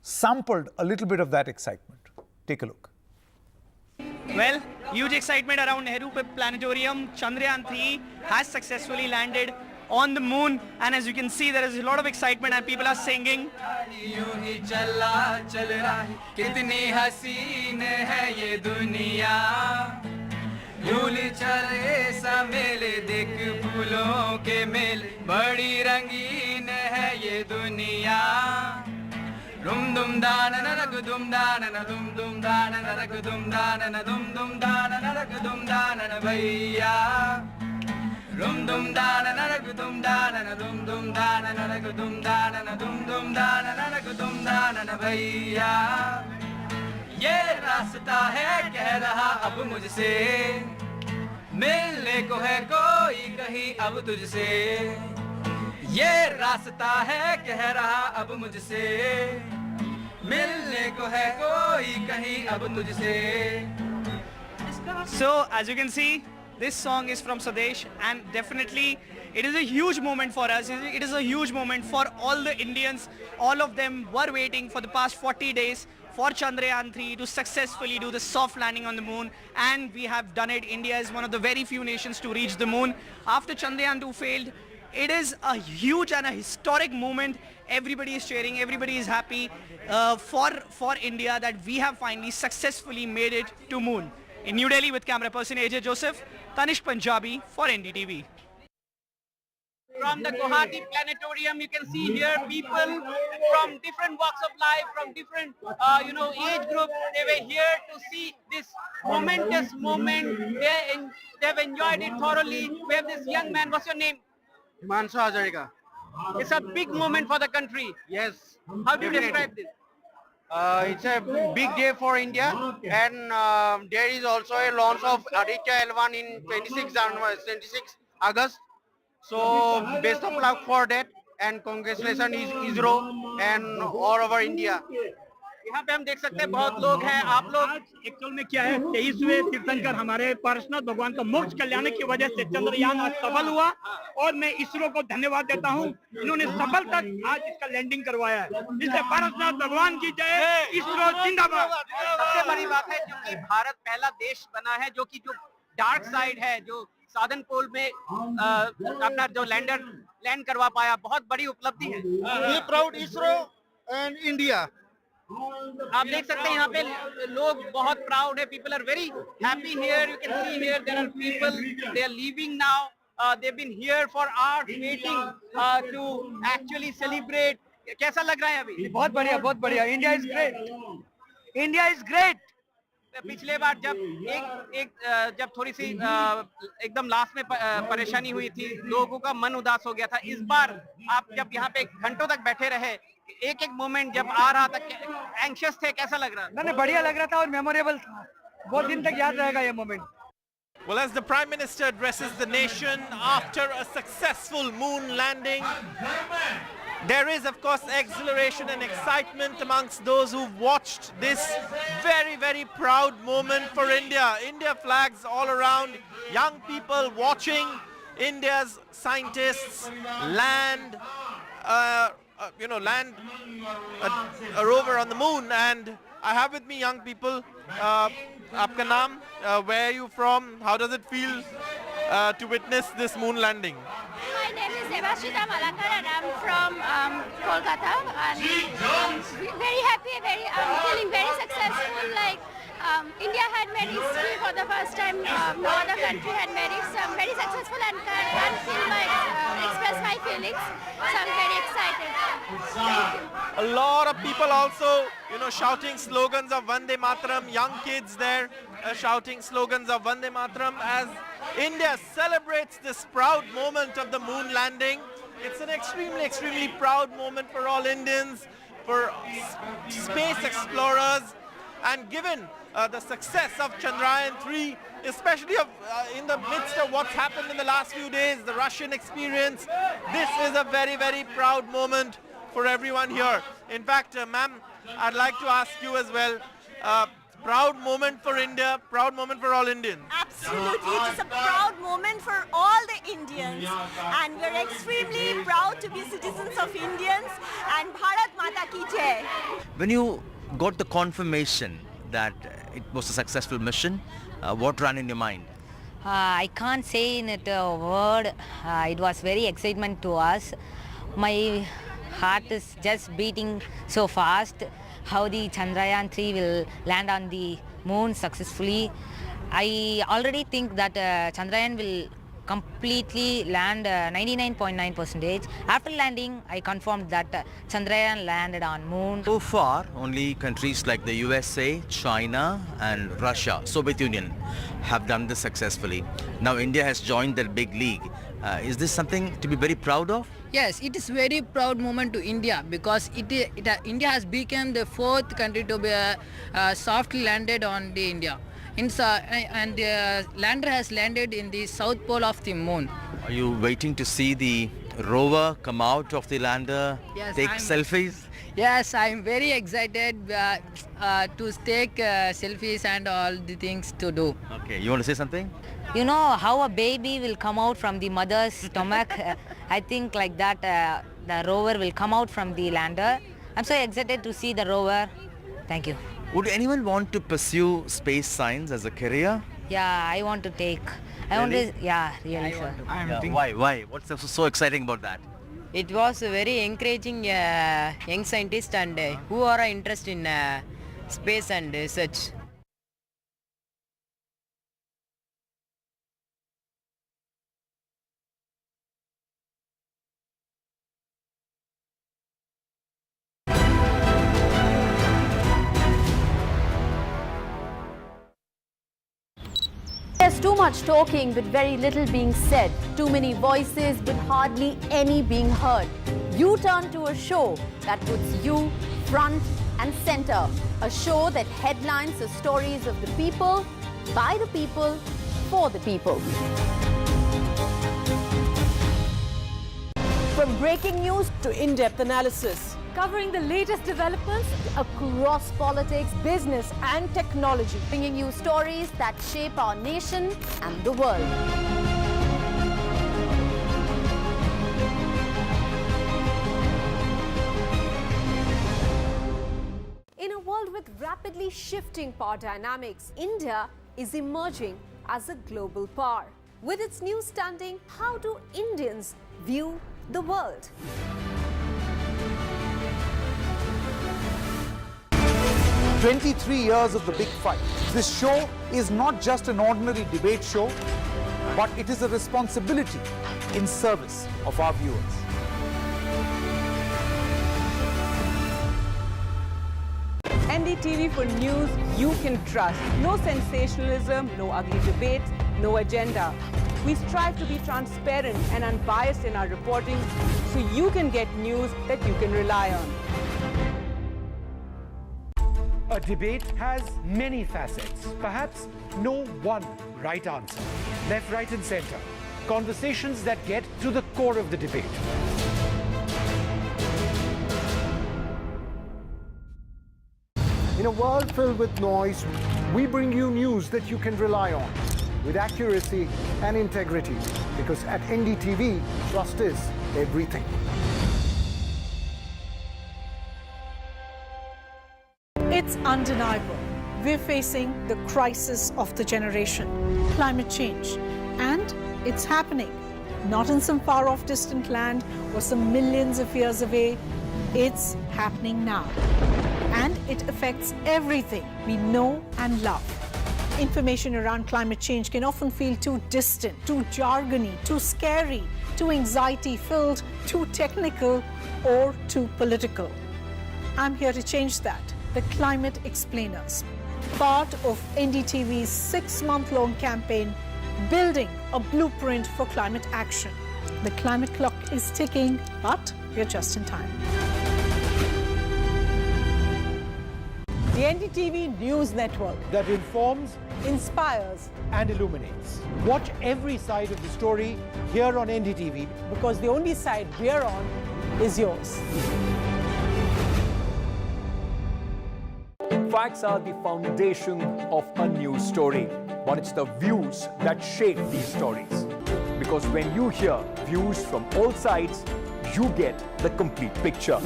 sampled a little bit of that excitement. Take a look. Well, huge excitement around Nehru Planetarium. Chandrayaan 3 has successfully landed on the moon, and as you can see, there is a lot of excitement and people are singing. Dum dum da na na na dum da na na dum dum da na na dum da na na dum dum da na na dum da na na bhaiya. Dum dum da na na dum da na na dum dum da na na dum da na na dum dum da na na dum da na na bhaiya. ये रास्ता है कह रहा अब मुझसे, मिलने को है कोई कहीं अब तुझसे. ये रास्ता है कह रहा अब मुझसे, मिलने को है कोई कहीं अब तुझसे. So, as you can see, this song is from Swadesh, and definitely it is a huge moment for us. It is a huge moment for all the Indians. All of them were waiting for the past 40 days for Chandrayaan 3 to successfully do the soft landing on the moon, and we have done it. India is one of the very few nations to reach the moon. After Chandrayaan 2 failed, it is a huge and a historic moment. Everybody is cheering, everybody is happy for India that we have finally successfully made it to moon. In New Delhi with camera person AJ Joseph, Tanish Punjabi for NDTV. From the Guwahati Planetarium, you can see here people from different walks of life, from different age groups. They were here to see this momentous moment. They've enjoyed it thoroughly. We have this young man. What's your name? Himanshu Hazarika. It's a big moment for the country. Yes. How do you describe this? It's a big day for India, and there is also a launch of Aditya L1 in 26 August. So best of luck for that, and congratulations is ISRO and all over India. यहाँ पे हम देख सकते हैं बहुत लोग हैं। आप लोग एक्चुअल में क्या है, 23वें तीर्थंकर हमारे पार्श्वनाथ भगवान का मोक्ष कल्याण की वजह से चंद्रयान आज सफल हुआ, और मैं इसरो को धन्यवाद देता हूं, इन्होंने सफलता आज इसका लैंडिंग करवाया है। इसलिए पार्श्वनाथ भगवान की जय, इसरो जिंदाबाद। सबसे बड़ी बात है क्योंकि भारत पहला देश बना है जो कि जो डार्क साइड है, जो साधन पोल में अपना जो लैंडर लैंड करवा पाया, बहुत बड़ी उपलब्धि है। We proud ISRO and India. आप देख सकते हैं यहाँ पे लोग बहुत प्राउड है। People are very happy here. You can see here there are people, they are leaving now, they have been here for hours waiting to actually celebrate. कैसा लग रहा है अभी? बहुत बढ़िया, बहुत बढ़िया। India is great, India is great. पिछले बार जब थोड़ी सी एकदम लास्ट में परेशानी हुई थी, लोगों का मन उदास हो गया था। इस बार आप जब यहाँ पे घंटों तक बैठे रहे, एक एक मोमेंट जब आ रहा था, एंशियस थे, कैसा लग रहा? नहीं, बढ़िया लग रहा था और मेमोरेबल था। बहुत दिन तक याद रहेगा ये moment. Well, as the Prime Minister addresses the nation after a successful moon landing, there is, of course, exhilaration and excitement amongst those who've watched this very, very proud moment for India. India flags all around, young people watching India's scientists land, land a rover on the moon. And I have with me young people. Aapka naam, where are you from? How does it feel to witness this moon landing? My name is Devashita Malakar and I'm from Kolkata, and very happy, feeling very successful. Like India had made history for the first time. No other country had made it. So I'm very successful and can't express my feelings. So I'm very excited. Thank you. A lot of people also, shouting slogans of Vande Mataram. Young kids there shouting slogans of Vande Mataram as India celebrates this proud moment of the moon landing. It's an extremely, extremely proud moment for all Indians, for space explorers, and given the success of Chandrayaan 3, especially in the midst of what's happened in the last few days, the Russian experience, this is a very, very proud moment for everyone here. In fact, ma'am, I'd like to ask you as well, proud moment for India, proud moment for all Indians. Absolutely, it's a proud moment for all the Indians, and we're extremely proud to be citizens of Indians, and Bharat Mata ki jai. When you got the confirmation that it was a successful mission, what ran in your mind? I can't say in it a word. It was very excitement to us. My heart is just beating so fast. How the Chandrayaan 3 will land on the moon successfully. I already think that Chandrayaan will completely land 99.9%. After landing, I confirmed that Chandrayaan landed on moon. So far, only countries like the USA, China and Russia, Soviet Union, have done this successfully. Now India has joined their big league. Is this something to be very proud of? Yes, it is very proud moment to India, because India has become the fourth country to be softly landed on the India. And the lander has landed in the south pole of the moon. Are you waiting to see the rover come out of the lander, take selfies? Yes, I am very excited to take selfies and all the things to do. Okay, you want to say something? You know how a baby will come out from the mother's stomach? I think like that the rover will come out from the lander. I'm so excited to see the rover. Thank you. Would anyone want to pursue space science as a career? Yeah, I want to take. Really? Really, sir. Why? What's so exciting about that? It was very encouraging young scientists and who are interested in space and research. There's too much talking but very little being said. Too many voices but hardly any being heard. You turn to a show that puts you front and center. A show that headlines the stories of the people, by the people, for the people. From breaking news to in-depth analysis, Covering the latest developments across politics, business and technology. Bringing you stories that shape our nation and the world. In a world with rapidly shifting power dynamics, India is emerging as a global power. With its new standing, how do Indians view the world? 23 years of the big fight. This show is not just an ordinary debate show, but it is a responsibility in service of our viewers. NDTV for news you can trust. No sensationalism, no ugly debates, no agenda. We strive to be transparent and unbiased in our reporting so you can get news that you can rely on. A debate has many facets, perhaps no one right answer. Left, right and center. Conversations that get to the core of the debate. In a world filled with noise, we bring you news that you can rely on with accuracy and integrity, because at NDTV, trust is everything. It's undeniable. We're facing the crisis of the generation, climate change. And it's happening. Not in some far-off distant land or some millions of years away. It's happening now. And it affects everything we know and love. Information around climate change can often feel too distant, too jargony, too scary, too anxiety-filled, too technical, or too political. I'm here to change that. The Climate Explainers, part of NDTV's 6-month-long campaign, building a blueprint for climate action. The climate clock is ticking, but we're just in time. The NDTV News Network that informs, inspires and illuminates. Watch every side of the story here on NDTV, because the only side we're on is yours. Facts are the foundation of a news story, but it's the views that shape these stories. Because when you hear views from all sides, you get the complete picture.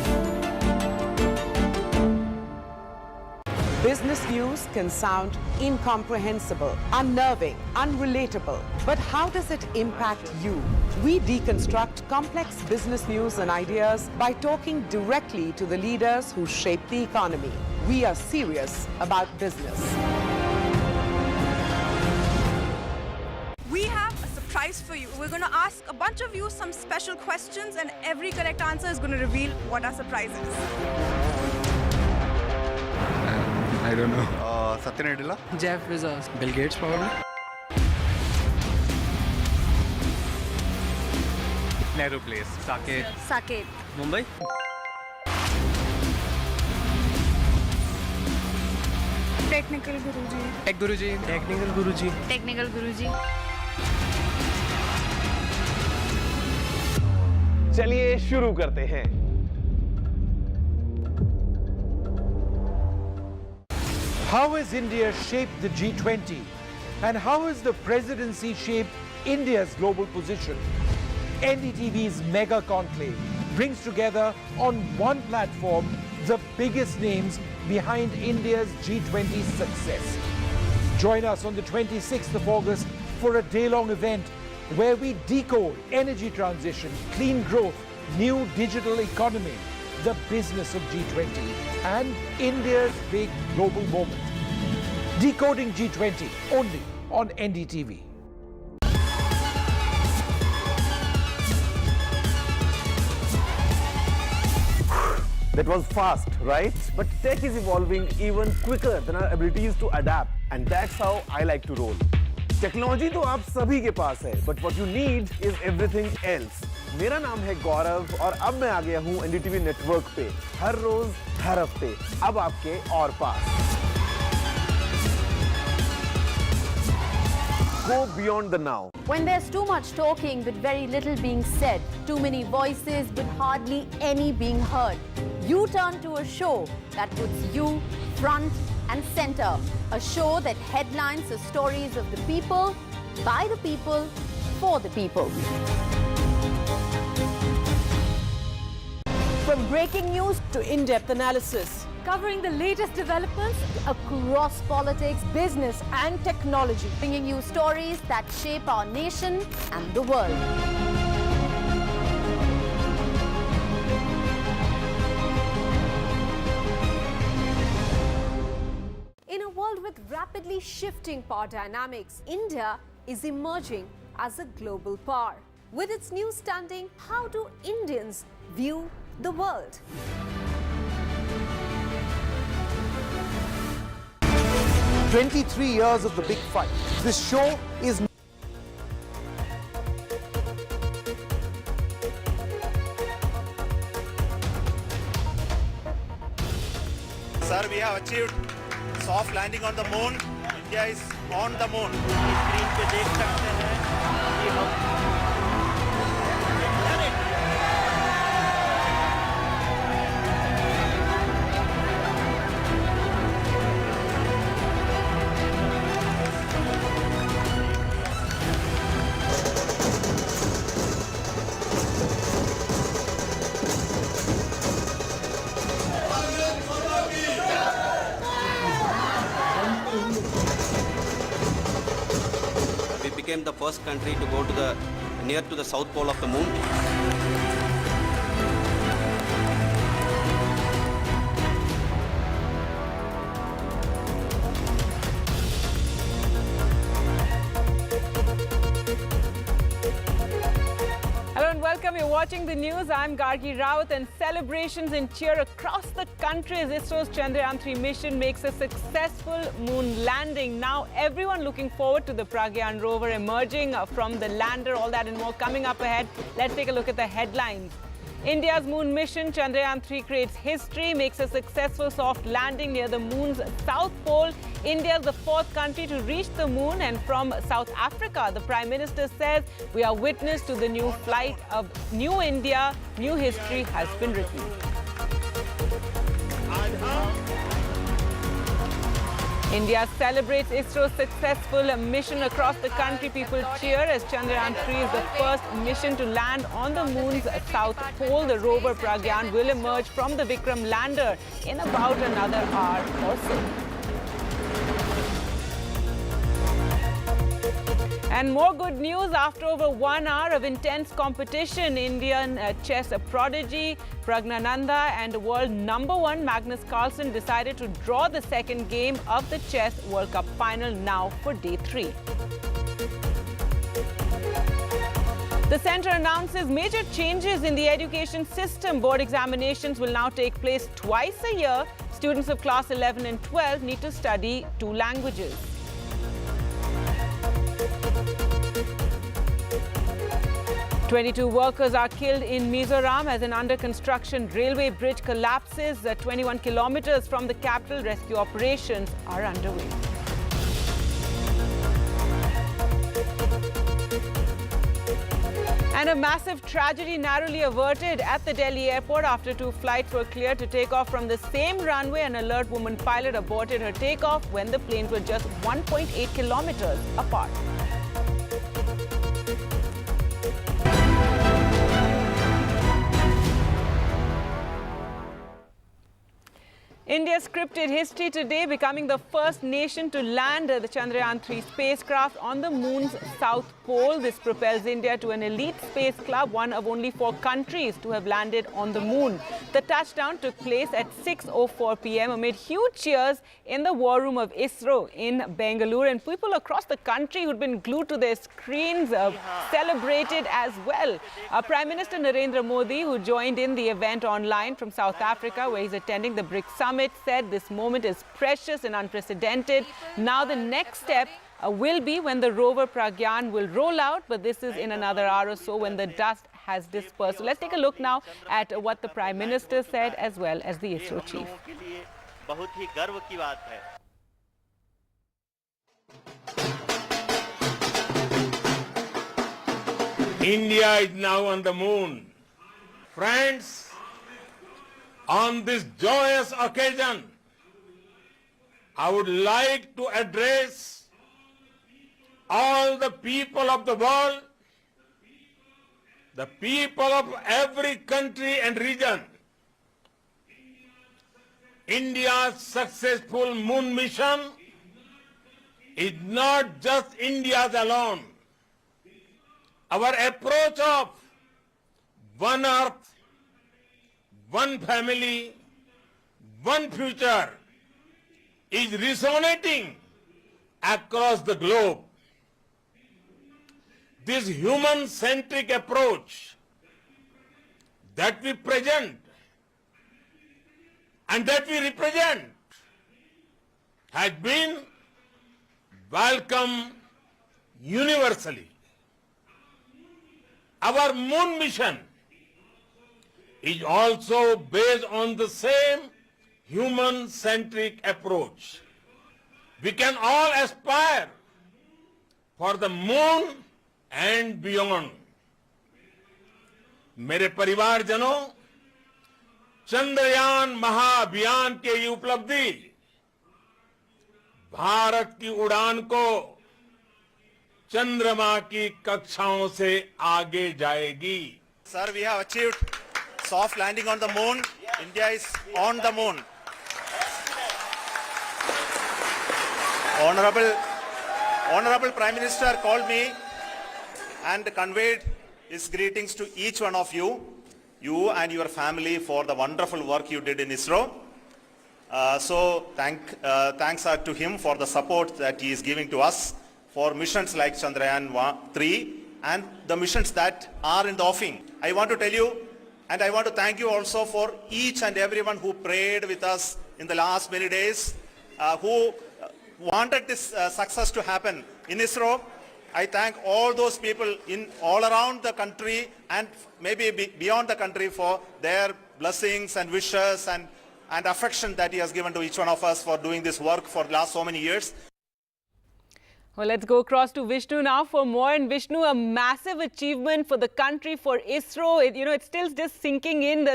Business news can sound incomprehensible, unnerving, unrelatable. But how does it impact you? We deconstruct complex business news and ideas by talking directly to the leaders who shape the economy. We are serious about business. We have a surprise for you. We're going to ask a bunch of you some special questions, and every correct answer is going to reveal what our surprise is. I don't know. Satya Jeff Bezos. Bill Gates probably. Nehru Place. Saket. Saket. Mumbai. Technical Guruji. Tech Guruji. Technical Guruji. Technical Guruji. चलिए शुरू करते हैं. How has India shaped the G20? And how has the presidency shaped India's global position? NDTV's Mega Conclave brings together on one platform the biggest names behind India's G20 success. Join us on the 26th of August for a day-long event where we decode energy transition, clean growth, new digital economy, the business of G20, and India's big global moment. Decoding G20, only on NDTV. That was fast, right? But tech is evolving even quicker than our abilities to adapt. And that's how I like to roll. Technology तो आप सभी के पास है, but what you need is everything else. मेरा नाम है गौरव और अब मैं आ गया हूं NDTV नेटवर्क पे हर रोज हर हफ्ते अब आपके और पास Go beyond the now. When there's too much talking but very little being said, too many voices but hardly any being heard, you turn to a show that puts you front and center. A show that headlines the stories of the people, by the people, for the people. From breaking news to in-depth analysis, Covering the latest developments across politics, business and technology. Bringing you stories that shape our nation and the world. In a world with rapidly shifting power dynamics, India is emerging as a global power. With its new standing, how do Indians view the world? 23 years of the big fight. This show is Sir, we have achieved soft landing on the moon. India is on the moon. Screen पे देख सकते हैं कि हम became the first country to go to near to the south pole of the moon. Hello and welcome. You're watching the news. I'm Gargi Rawat, and celebrations and cheer across the country as ISRO's Chandrayaan 3 mission makes a successful moon landing. Now everyone looking forward to the Pragyan rover emerging from the lander. All that and more coming up ahead. Let's take a look at the headlines. India's moon mission Chandrayaan 3 creates history, makes a successful soft landing near the moon's south pole. India is the fourth country to reach the moon, and from South Africa, the Prime Minister says we are witness to the new flight of New India. New history has been written. India celebrates ISRO's successful mission across the country. People cheer as Chandrayaan 3 is the first mission to land on the moon's south pole. The rover Pragyan will emerge from the Vikram lander in about another hour or so. And more good news after over 1 hour of intense competition. Indian chess prodigy Pragnananda and world #1 Magnus Carlsen decided to draw the second game of the Chess World Cup final now for day 3. The centre announces major changes in the education system. Board examinations will now take place twice a year. Students of class 11 and 12 need to study 2 languages. Twenty-two workers are killed in Mizoram as an under-construction railway bridge collapses. 21 kilometers from the capital, rescue operations are underway. And a massive tragedy narrowly averted at the Delhi airport after 2 flights were cleared to take off from the same runway. An alert woman pilot aborted her takeoff when the planes were just 1.8 kilometers apart. India scripted history today, becoming the first nation to land the Chandrayaan 3 spacecraft on the moon's south pole. This propels India to an elite space club, one of only 4 countries to have landed on the moon. The touchdown took place at 6:04 p.m. amid huge cheers in the war room of ISRO in Bengaluru, and people across the country who'd been glued to their screens celebrated as well. Prime Minister Narendra Modi, who joined in the event online from South Africa, where he's attending the BRICS Summit, said this moment is precious and unprecedented. Now the next step will be when the rover Pragyan will roll out, but this is in another hour or so when the dust has dispersed. So let's take a look now at what the Prime Minister said as well as the ISRO chief. बहुत ही गर्व की बात है। India is now on the moon. Friends, on this joyous occasion, I would like to address all the people of the world, the people of every country and region. India's successful moon mission is not just India's alone. Our approach of one Earth, one family, one future is resonating across the globe. This human-centric approach that we present and that we represent has been welcomed universally. Our moon mission is also based on the same human-centric approach. We can all aspire for the moon and beyond. मेरे परिवारजनों, चंद्रयान महाअभियान के ये उपलब्धि भारत की उड़ान को चंद्रमा की कक्षाओं से आगे जाएगी. Sir, we have achieved soft landing on the moon. India is on the moon. Honorable Prime Minister called me and conveyed his greetings to each one of you and your family for the wonderful work you did in ISRO. Thanks are to him for the support that he is giving to us for missions like Chandrayaan 3 and the missions that are in the offing. I want to tell you, and I want to thank you also for each and everyone who prayed with us in the last many days, who wanted this success to happen in ISRO. I thank all those people in all around the country and maybe beyond the country for their blessings and wishes and affection that he has given to each one of us for doing this work for the last so many years. Well, let's go across to Vishnu now for more. And Vishnu, a massive achievement for the country, for ISRO. It's still just sinking in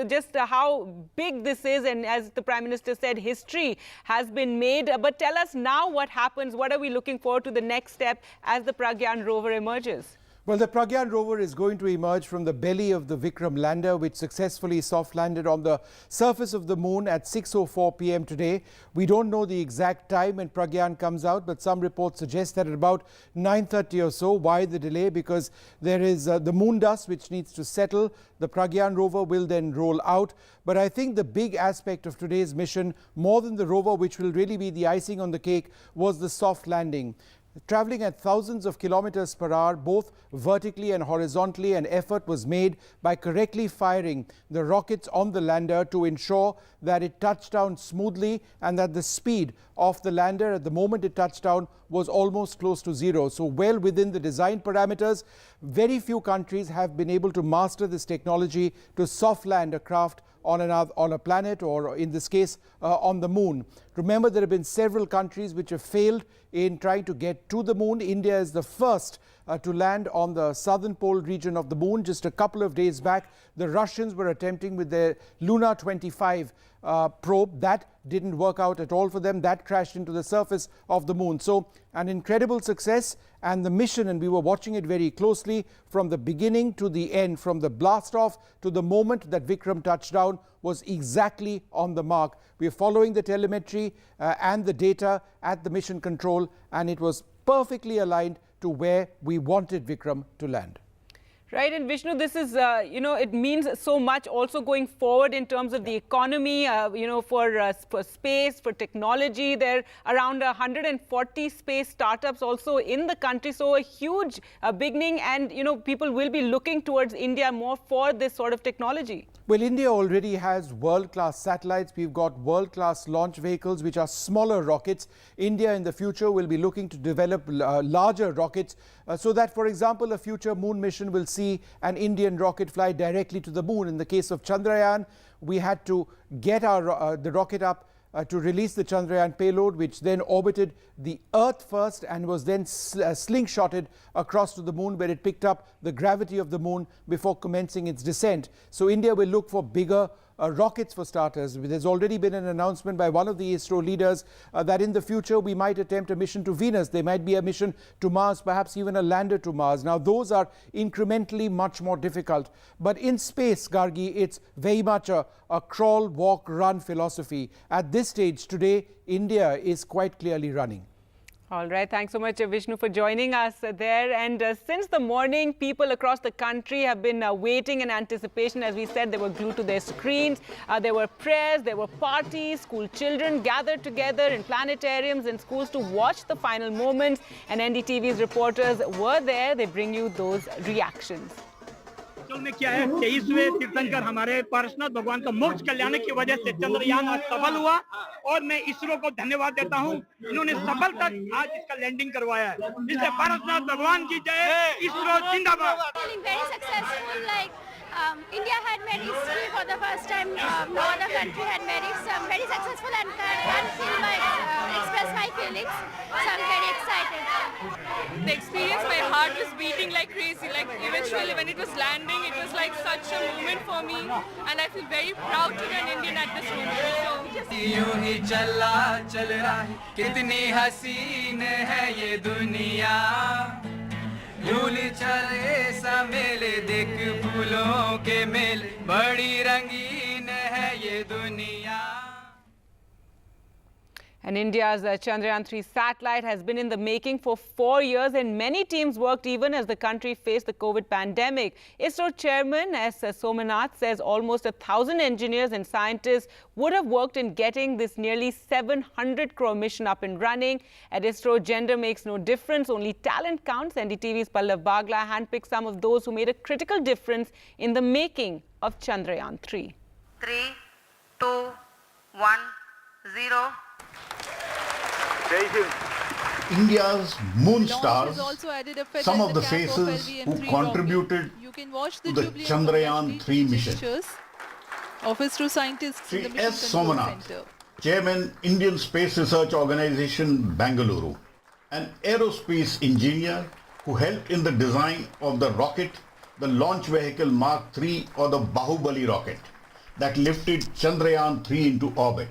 just how big this is. And as the Prime Minister said, history has been made. But tell us now what happens. What are we looking forward to the next step as the Pragyan rover emerges? Well, the Pragyan rover is going to emerge from the belly of the Vikram lander, which successfully soft landed on the surface of the moon at 6:04 p.m. today. We don't know the exact time when Pragyan comes out, but some reports suggest that at about 9:30 or so. Why the delay? Because there is the moon dust which needs to settle. The Pragyan rover will then roll out. But I think the big aspect of today's mission, more than the rover, which will really be the icing on the cake, was the soft landing. Traveling at thousands of kilometers per hour, both vertically and horizontally, an effort was made by correctly firing the rockets on the lander to ensure that it touched down smoothly and that the speed of the lander at the moment it touched down was almost close to zero. So well within the design parameters. Very few countries have been able to master this technology to soft land a craft on a planet, or in this case on the moon. Remember, there have been several countries which have failed in trying to get to the moon. India is the first to land on the southern pole region of the moon. Just a couple of days back, the Russians were attempting with their Luna 25 probe. That didn't work out at all for them. That crashed into the surface of the moon. So an incredible success, and the mission, and we were watching it very closely from the beginning to the end, from the blast off to the moment that Vikram touched down, was exactly on the mark. We are following the telemetry and the data at the mission control, and it was perfectly aligned to where we wanted Vikram to land. Right, and Vishnu, this is, it means so much also going forward in terms of the economy, for space, for technology. There are around 140 space startups also in the country. So a huge beginning, and, people will be looking towards India more for this sort of technology. Well, India already has world-class satellites. We've got world-class launch vehicles, which are smaller rockets. India in the future will be looking to develop larger rockets so that, for example, a future moon mission will see see an Indian rocket fly directly to the moon. In the case of Chandrayaan, we had to get the rocket up to release the Chandrayaan payload, which then orbited the Earth first and was then slingshotted across to the moon, where it picked up the gravity of the moon before commencing its descent. So India will look for bigger rockets for starters. There's already been an announcement by one of the ISRO leaders that in the future we might attempt a mission to Venus. There might be a mission to Mars, perhaps even a lander to Mars. Now those are incrementally much more difficult. But in space, Gargi, it's very much a crawl, walk, run philosophy. At this stage today, India is quite clearly running. All right. Thanks so much, Vishnu, for joining us there. And since the morning, people across the country have been waiting in anticipation. As we said, they were glued to their screens. There were prayers, there were parties. School children gathered together in planetariums and schools to watch the final moments. And NDTV's reporters were there. They bring you those reactions. में क्या है 23वें तीर्थंकर हमारे पार्षनाथ भगवान का मोक्ष कल्याण की वजह से चंद्रयान आज सफल हुआ और मैं इसरो को धन्यवाद देता हूं, इन्होंने सफलता आज इसका लैंडिंग करवाया है। इसलिए पार्षनाथ भगवान की जय, इसरो जिंदाबाद। Very successful, like India had made history for the first time. No other country had made it. So I'm very successful and can't express my feelings. So I'm very excited. The experience, my heart was beating like crazy. Like eventually when it was landing, it was like such a moment for me, and I feel very proud to be an Indian at this moment. So यूं ही चला चल रहा है, कितनी हसीन है ये दुनिया, भूल चले सा मेले देख फूलों के मेले, बड़ी रंगीन है ये दुनिया. And India's Chandrayaan 3 satellite has been in the making for 4 years, and many teams worked even as the country faced the COVID pandemic. ISRO chairman S. Somanath says almost 1,000 engineers and scientists would have worked in getting this nearly 700 crore mission up and running. At ISRO, gender makes no difference, only talent counts. NDTV's Pallav Bagla handpicked some of those who made a critical difference in the making of Chandrayaan 3. 3, 2, 1, 0. India's moon stars, some of the faces who contributed to the Chandrayaan 3 mission. Of ISRO scientists Sri in the Mission S. Control Somanath, Center. Chairman, Indian Space Research Organization, Bangalore, an aerospace engineer who helped in the design of the rocket, the launch vehicle Mark III or the Bahubali rocket that lifted Chandrayaan 3 into orbit.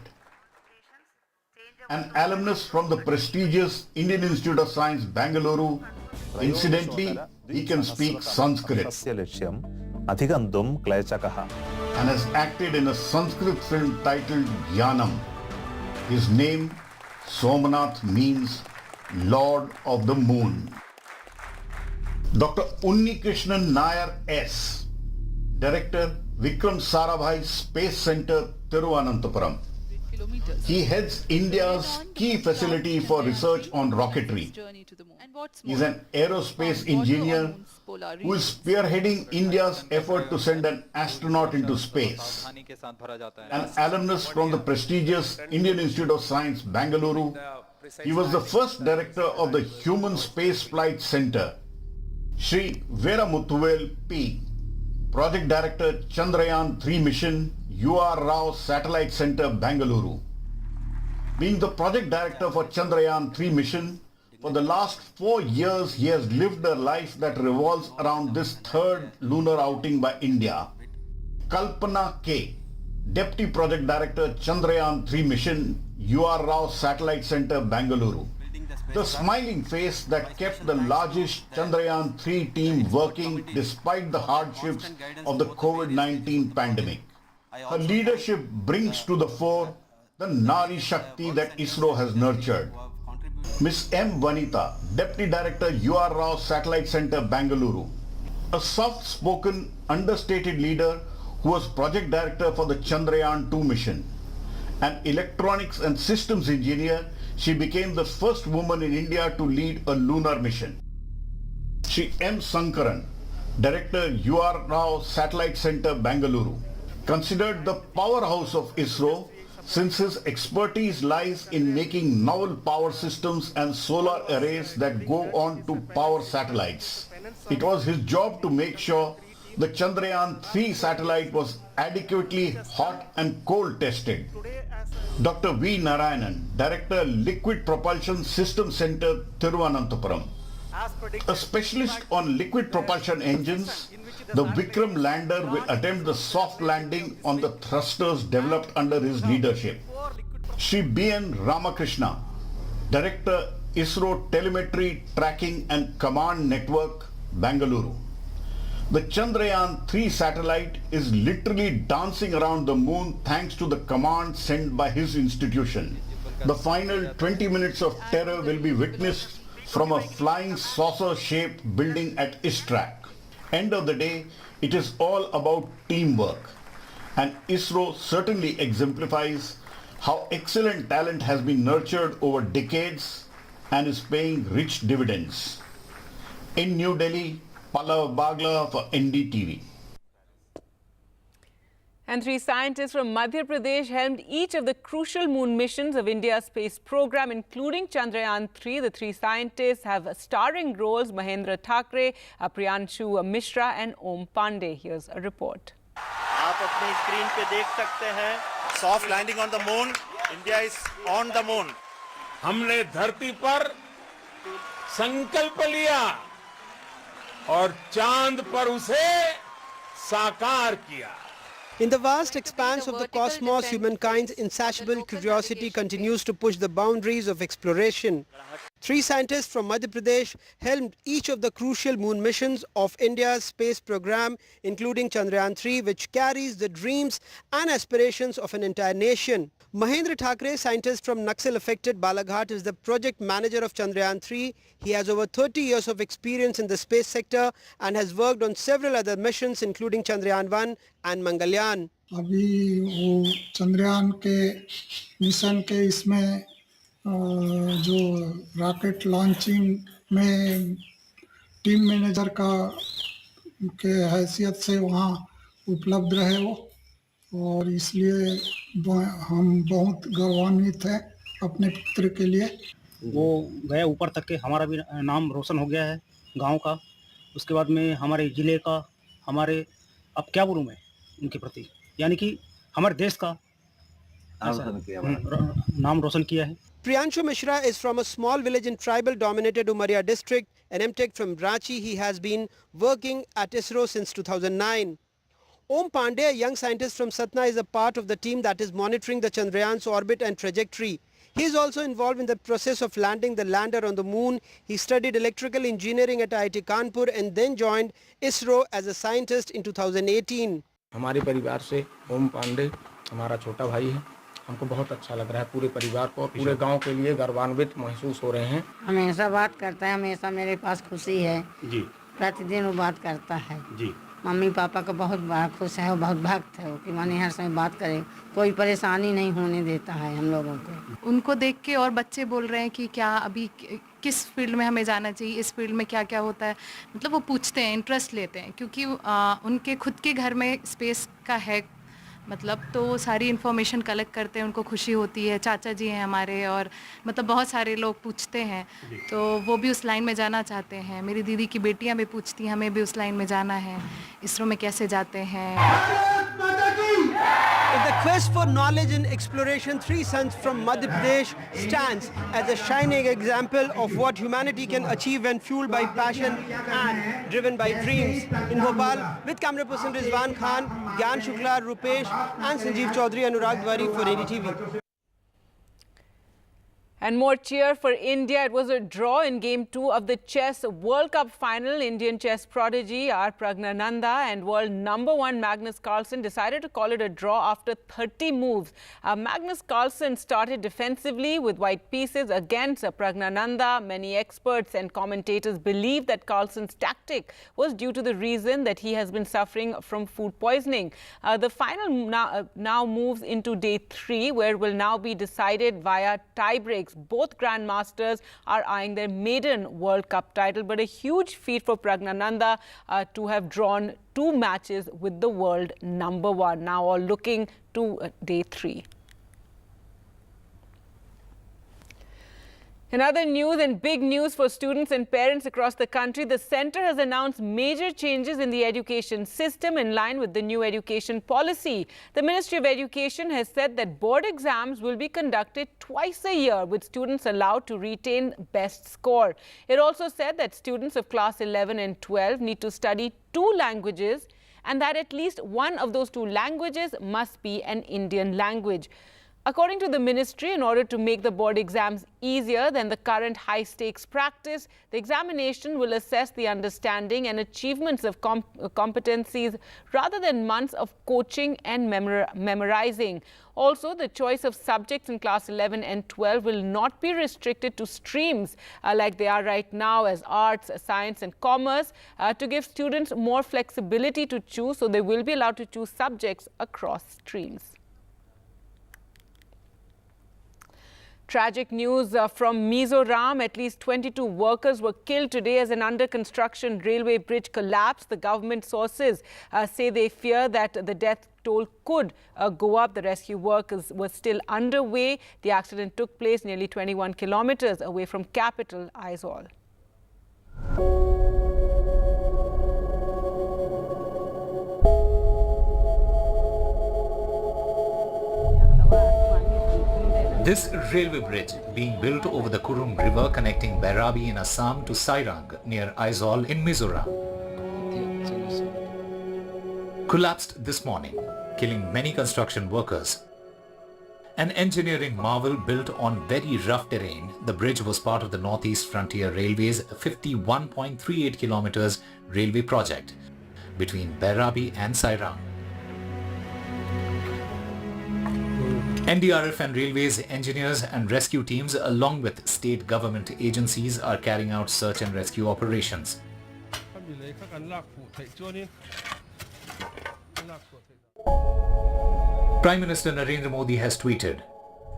An alumnus from the prestigious Indian Institute of Science, Bangalore. Incidentally, he can speak Sanskrit and has acted in a Sanskrit film titled Jnanam. His name, Somanath, means Lord of the Moon. Dr. Unnikrishnan Nair S., Director, Vikram Sarabhai Space Center, Thiruvananthapuram. He heads India's key facility for research on rocketry. He is an aerospace engineer who is spearheading India's effort to send an astronaut into space. An alumnus from the prestigious Indian Institute of Science, Bangalore, he was the first director of the Human Space Flight Center. Shri Veramuthuvel P., Project Director, Chandrayaan 3 Mission, U.R. Rao Satellite Center, Bangalore. Being the Project Director for Chandrayaan 3 Mission, for the last 4 years he has lived a life that revolves around this third lunar outing by India. Kalpana K., Deputy Project Director, Chandrayaan 3 Mission, U.R. Rao Satellite Center, Bangalore. The smiling face that kept the largest Chandrayaan 3 team working despite the hardships of the COVID-19 pandemic. Her leadership brings to the fore the Nari Shakti that ISRO has nurtured. Ms. M. Vanita, Deputy Director, U.R. Rao Satellite Center, Bangalore. A soft-spoken, understated leader who was Project Director for the Chandrayaan 2 mission. An electronics and systems engineer, she became the first woman in India to lead a lunar mission. Shri M. Sankaran, Director, U.R. Rao Satellite Center, Bangalore. Considered the powerhouse of ISRO since his expertise lies in making novel power systems and solar arrays that go on to power satellites. It was his job to make sure the Chandrayaan-3 satellite was adequately hot and cold tested. Dr. V. Narayanan, Director, Liquid Propulsion System Center, Thiruvananthapuram. A specialist on liquid propulsion engines, the Vikram lander will attempt the soft landing on the thrusters developed under his leadership. Shri B.N. Ramakrishna, Director, ISRO Telemetry Tracking and Command Network, Bangalore. The Chandrayaan-3 satellite is literally dancing around the moon thanks to the command sent by his institution. The final 20 minutes of terror will be witnessed from a flying saucer-shaped building at ISTRAC. End of the day, it is all about teamwork. And ISRO certainly exemplifies how excellent talent has been nurtured over decades and is paying rich dividends. In New Delhi, Pallav Bagla for NDTV. And 3 scientists from Madhya Pradesh helmed each of the crucial moon missions of India's space program, including Chandrayaan-3. The 3 scientists have starring roles: Mahendra Thakre, Priyanshu Mishra and Om Pandey. Here's a report. आप अपनी screen पे देख सकते हैं soft landing on the moon India is on the moon हमने धरती पर संकल्प लिया और चांद पर उसे साकार किया. In the vast expanse of the cosmos, humankind's insatiable curiosity continues to push the boundaries of exploration. 3 scientists from Madhya Pradesh helmed each of the crucial moon missions of India's space program, including Chandrayaan-3, which carries the dreams and aspirations of an entire nation. Mahendra Thakre, scientist from Naxal-affected Balaghat, is the project manager of Chandrayaan-3. He has over 30 years of experience in the space sector and has worked on several other missions, including Chandrayaan-1 and Mangalyaan. अभी वो चंद्रयान के mission के इसमें जो rocket launching में team manager के हैसियत से वहाँ उपलब्ध रहे वो, और इसलिए हम बहुत गौरवान्वित हैं अपने पुत्र के लिए. वो गए ऊपर तक के, हमारा भी नाम रोशन हो गया है गांव का. उसके बाद में हमारे ज़िले का, हमारे अब क्या बोलूँ मैं उनके प्रति, यानी कि हमारे देश का नाम रोशन किया है. Priyanshu Mishra is from a small village in tribal-dominated Umaria district. An M.Tech from Ranchi, he has been working at ISRO since 2009. Om Pandey, a young scientist from Satna, is a part of the team that is monitoring the Chandrayaan's orbit and trajectory. He is also involved in the process of landing the lander on the moon. He studied electrical engineering at IIT Kanpur and then joined ISRO as a scientist in 2018. हमारे परिवार से ओम पांडे हमारा छोटा भाई है. हमको बहुत अच्छा लग रहा है, पूरे परिवार को, पूरे गांव के लिए गर्वान्वित महसूस हो रहे हैं. हमेशा बात करता है, हमेशा मेरे पास खुशी है जी. प्रतिदिन वो बात करता है जी. मम्मी पापा को बहुत बड़ा खुश है, वो बहुत भक्त है कि माने हर समय बात करे, कोई परेशानी नहीं होने देता है हम लोगों को. उनको देख के और बच्चे बोल रहे हैं कि क्या अभी किस फील्ड में हमें जाना चाहिए, इस फील्ड में क्या क्या होता है, मतलब वो पूछते हैं, इंटरेस्ट लेते हैं, क्योंकि उनके खुद के घर में स्पेस का है, मतलब तो वो सारी इन्फॉर्मेशन कलेक्ट करते हैं, उनको खुशी होती है. चाचा जी हैं हमारे और मतलब बहुत सारे लोग पूछते हैं, तो वो भी उस लाइन में जाना चाहते हैं. मेरी दीदी की बेटियां भी पूछती हैं, हमें भी उस लाइन में जाना है, इसरो में कैसे जाते हैं. In the quest for knowledge and exploration, 3 sons from Madhya Pradesh stands as a shining example of what humanity can achieve when fueled by passion and driven by dreams. In Bhopal, with camera person Rizwan Khan, Gyan Shukla, Rupesh and Sanjeev Chaudhary, Anurag Dwari for NDTV. And more cheer for India. It was a draw in Game 2 of the Chess World Cup final. Indian chess prodigy R. Pragnananda and world #1 Magnus Carlsen decided to call it a draw after 30 moves. Magnus Carlsen started defensively with white pieces against Pragnananda. Many experts and commentators believe that Carlsen's tactic was due to the reason that he has been suffering from food poisoning. The final now moves into day 3, where it will now be decided via tie breaks. Both grandmasters are eyeing their maiden World Cup title, but a huge feat for Pragnananda to have drawn 2 matches with the world #1. Now all looking to day 3. In other news and big news for students and parents across the country, the centre has announced major changes in the education system in line with the new education policy. The Ministry of Education has said that board exams will be conducted twice a year, with students allowed to retain best score. It also said that students of class 11 and 12 need to study 2 languages and that at least one of those 2 languages must be an Indian language. According to the ministry, in order to make the board exams easier than the current high-stakes practice, the examination will assess the understanding and achievements of competencies rather than months of coaching and memorizing. Also, the choice of subjects in class 11 and 12 will not be restricted to streams like they are right now as arts, science and commerce to give students more flexibility to choose, so they will be allowed to choose subjects across streams. Tragic news from Mizoram. At least 22 workers were killed today as an under-construction railway bridge collapsed. The government sources say they fear that the death toll could go up. The rescue work was still underway. The accident took place nearly 21 kilometers away from capital Aizawl. This railway bridge, being built over the Kurum River connecting Bairabi in Assam to Sairang near Aizawl in Mizoram, collapsed this morning, killing many construction workers. An engineering marvel built on very rough terrain, the bridge was part of the Northeast Frontier Railway's 51.38 kilometers railway project between Bairabi and Sairang. NDRF and Railways engineers and rescue teams along with state government agencies are carrying out search and rescue operations. Prime Minister Narendra Modi has tweeted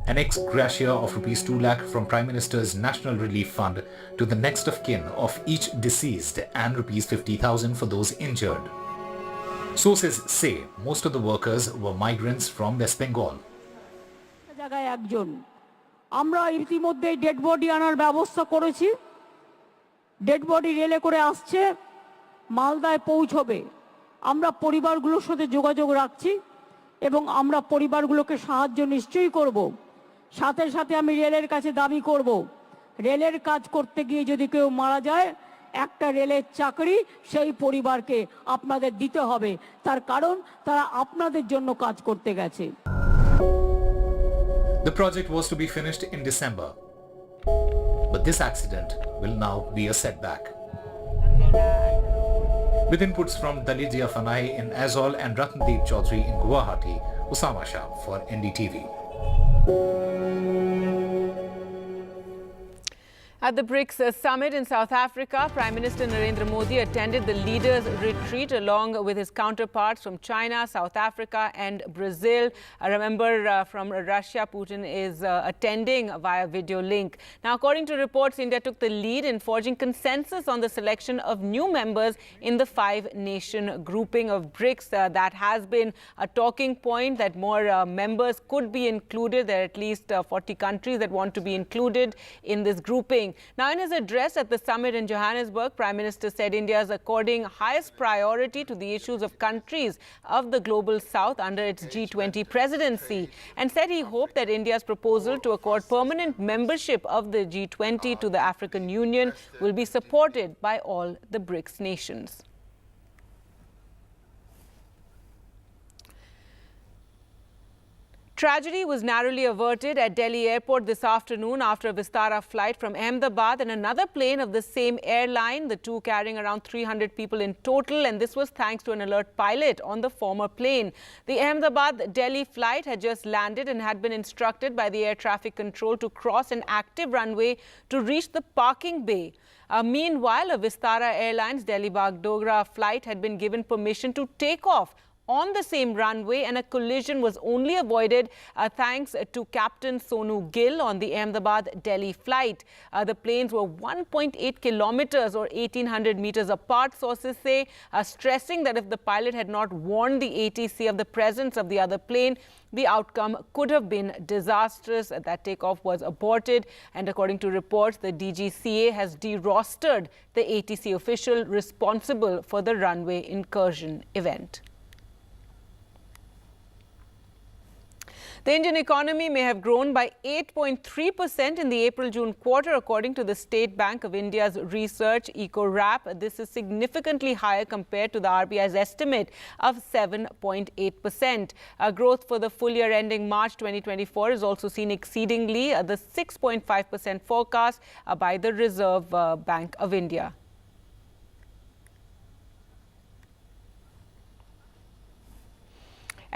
an ex gratia of ₹2 lakh from Prime Minister's National Relief Fund to the next of kin of each deceased and ₹50,000 for those injured. Sources say most of the workers were migrants from West Bengal. জায়গায় একজন আমরা ইতিমধ্যে dead body আনার ব্যবস্থা করেছি dead body রেলে করে আসছে মালদায় পৌঁছবে আমরা পরিবারগুলোর সাথে যোগাযোগ রাখছি এবং আমরা পরিবারগুলোকে সাহায্য নিশ্চয়ই করব সাথে সাথে আমি রেলের কাছে দাবি করব রেলের কাজ করতে গিয়ে যদি কেউ মারা যায় একটা রেলের চাকরি সেই পরিবারকে আপনাদের দিতে হবে তার কারণ তারা আপনাদের জন্য কাজ করতে গেছে The project was to be finished in December, but this accident will now be a setback. With inputs from Dalijia Fanai in Aizawl and Ratndeep Chaudhary in Guwahati, Usama Shah for NDTV. At the BRICS Summit in South Africa, Prime Minister Narendra Modi attended the leaders' retreat along with his counterparts from China, South Africa and Brazil. Remember, from Russia, Putin is attending via video link. Now, according to reports, India took the lead in forging consensus on the selection of new members in the 5-nation grouping of BRICS. That has been a talking point that more members could be included. There are at least 40 countries that want to be included in this grouping. Now, in his address at the summit in Johannesburg, Prime Minister said India is according highest priority to the issues of countries of the Global South under its G20 presidency and said he hoped that India's proposal to accord permanent membership of the G20 to the African Union will be supported by all the BRICS nations. Tragedy was narrowly averted at Delhi airport this afternoon after a Vistara flight from Ahmedabad and another plane of the same airline, the two carrying around 300 people in total, and this was thanks to an alert pilot on the former plane. The Ahmedabad-Delhi flight had just landed and had been instructed by the air traffic control to cross an active runway to reach the parking bay. Meanwhile, a Vistara Airlines Delhi-Bagdogra flight had been given permission to take off on the same runway, and a collision was only avoided thanks to Captain Sonu Gill on the Ahmedabad-Delhi flight. The planes were 1.8 kilometers or 1,800 meters apart, sources say, stressing that if the pilot had not warned the ATC of the presence of the other plane, the outcome could have been disastrous. That takeoff was aborted, and according to reports, the DGCA has derostered the ATC official responsible for the runway incursion event. The Indian economy may have grown by 8.3% in the April-June quarter, according to the State Bank of India's research Eco-Rap. This is significantly higher compared to the RBI's estimate of 7.8%. Growth for the full year ending March 2024 is also seen exceedingly the 6.5% forecast by the Reserve Bank of India.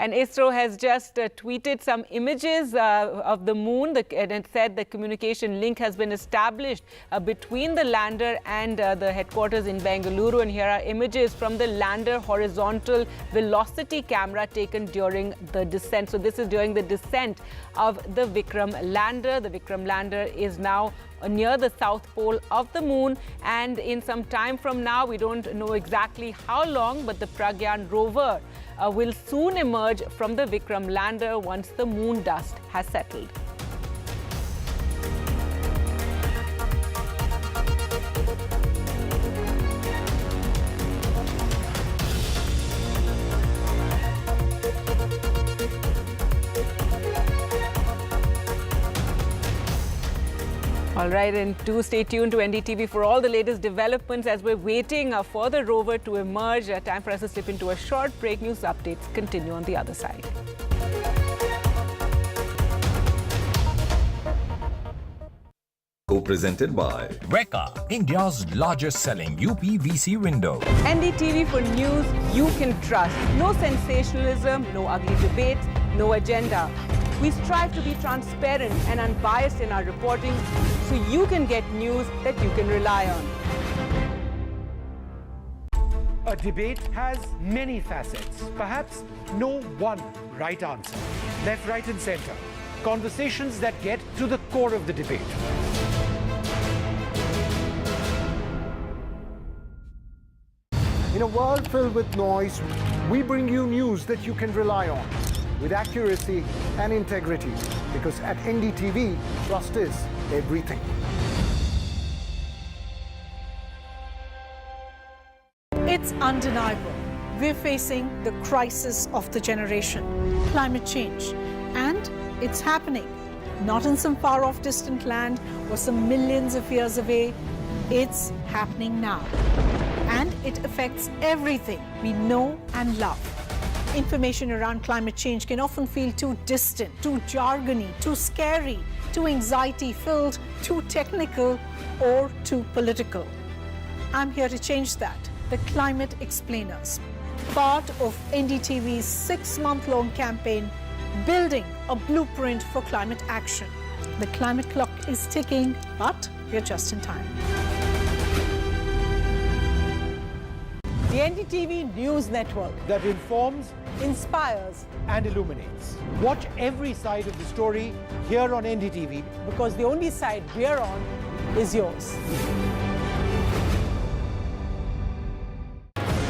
And ISRO has just tweeted some images of the moon, and it said the communication link has been established between the lander and the headquarters in Bengaluru. And here are images from the lander horizontal velocity camera taken during the descent. So this is during the descent of the Vikram lander. The Vikram lander is now near the south pole of the moon, and in some time from now, we don't know exactly how long, but the Chandrayaan rover will soon emerge from the Vikram lander once the moon dust has settled. All right, and do stay tuned to NDTV for all the latest developments as we're waiting for the rover to emerge. Time for us to slip into a short break. News updates continue on the other side. Co-presented by Reka, India's largest selling UPVC window. NDTV for news you can trust. No sensationalism, no ugly debates, no agenda. We strive to be transparent and unbiased in our reporting so you can get news that you can rely on. A debate has many facets, perhaps no one right answer. Left, right and center. Conversations that get to the core of the debate. In a world filled with noise, we bring you news that you can rely on, with accuracy and integrity, because at NDTV, trust is everything. It's undeniable. We're facing the crisis of the generation, climate change, and it's happening. Not in some far-off distant land or some millions of years away. It's happening now. And it affects everything we know and love. Information around climate change can often feel too distant, too jargony, too scary, too anxiety-filled, too technical, or too political. I'm here to change that. The Climate Explainers, part of NDTV's 6-month-long campaign, building a blueprint for climate action. The climate clock is ticking, but we're just in time. The NDTV News Network that informs, inspires, and illuminates. Watch every side of the story here on NDTV, because the only side we're on is yours.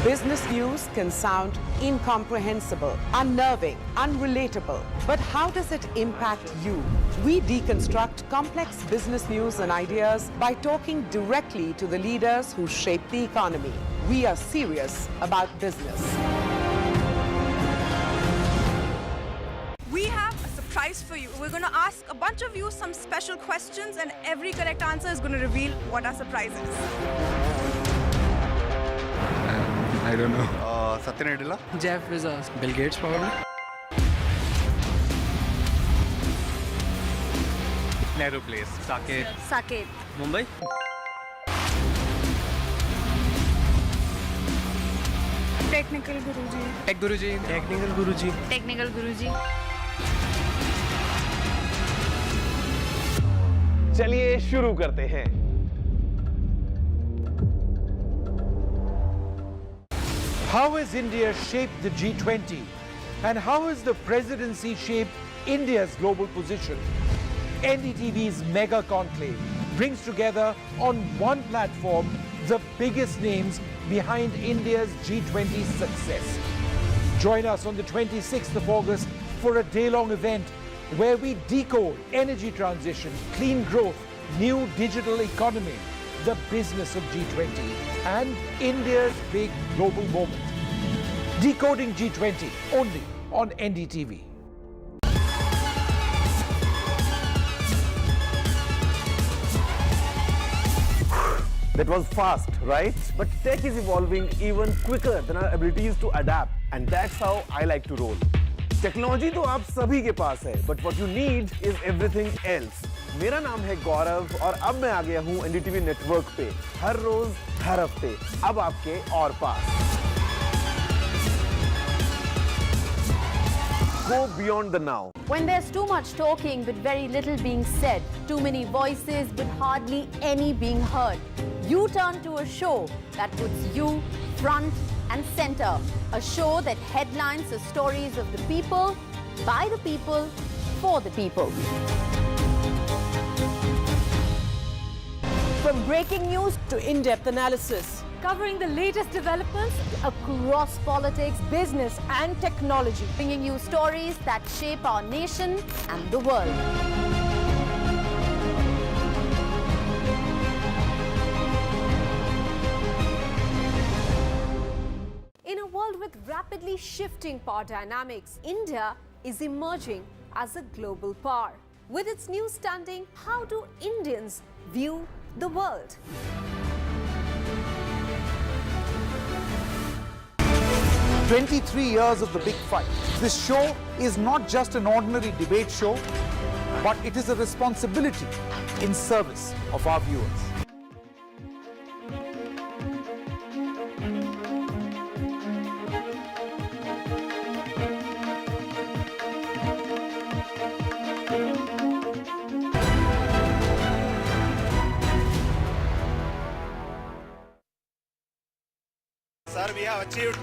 Business news can sound incomprehensible, unnerving, unrelatable. But how does it impact you? We deconstruct complex business news and ideas by talking directly to the leaders who shape the economy. We are serious about business. We have a surprise for you. We're going to ask a bunch of you some special questions, and every correct answer is going to reveal what our surprise is. I don't know. Satya Nadella? Jeff Bezos. Bill Gates probably. Nehru Place. Saket. Saket. Mumbai. Technical Guruji. Tech Guruji. Technical Guruji. Technical Guruji. चलिए शुरू करते हैं। How has India shaped the G20? And how has the presidency shaped India's global position? NDTV's mega conclave brings together on one platform the biggest names behind India's G20 success. Join us on the 26th of August for a day-long event where we decode energy transition, clean growth, new digital economy, the business of G20, and India's big global moment. Decoding G20 only on NDTV. That was fast, right? But tech is evolving even quicker than our abilities to adapt. And that's how I like to roll. Technology तो आप सभी के पास है, but what you need is everything else. मेरा नाम है गौरव और अब मैं आ गया हूँ NDTV नेटवर्क पे हर रोज हर हफ्ते अब आपके और पास. Go beyond the now. When there's too much talking but very little being said, too many voices but hardly any being heard, you turn to a show that puts you front and center. A show that headlines the stories of the people, by the people, for the people. From breaking news to in-depth analysis, Covering the latest developments across politics, business and technology. Bringing you stories that shape our nation and the world. In a world with rapidly shifting power dynamics, India is emerging as a global power. With its new standing, how do Indians view the world? 23 years of the big fight. This show is not just an ordinary debate show, but it is a responsibility in service of our viewers. Sir, we have achieved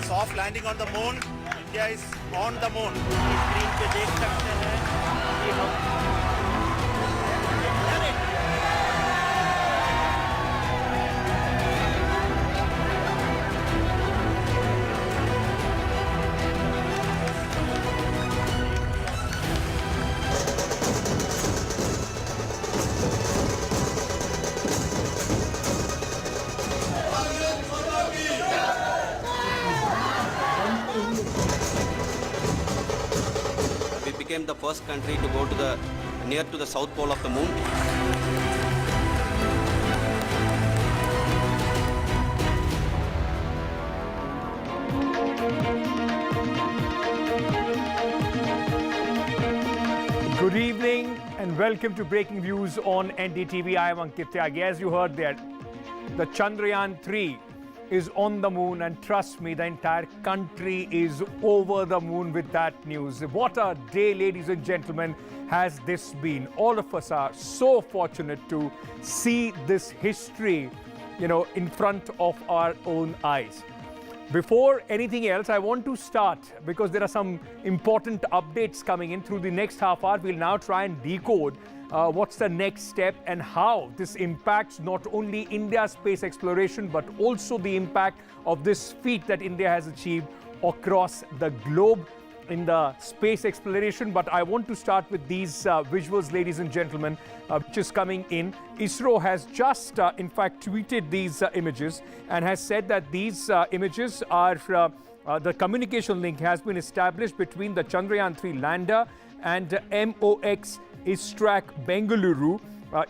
soft landing on the moon. India is on the moon. Screen पे देख सकते हैं कि हम became the first country to go to near to the south pole of the moon. Good evening and welcome to Breaking Views on NDTV. I am Ankit Tyagi. As you heard there, the Chandrayaan 3 is on the moon, and trust me, the entire country is over the moon with that news. What a day, ladies and gentlemen, has this been. All of us are so fortunate to see this history, in front of our own eyes. Before anything else, I want to start, because there are some important updates coming in through the next half hour. We'll now try and decode what's the next step and how this impacts not only India's space exploration, but also the impact of this feat that India has achieved across the globe in the space exploration. But I want to start with these visuals, ladies and gentlemen, which is coming in. ISRO has just, in fact, tweeted these images and has said that these images are, the communication link has been established between the Chandrayaan 3 lander and MOX ISRO Bengaluru.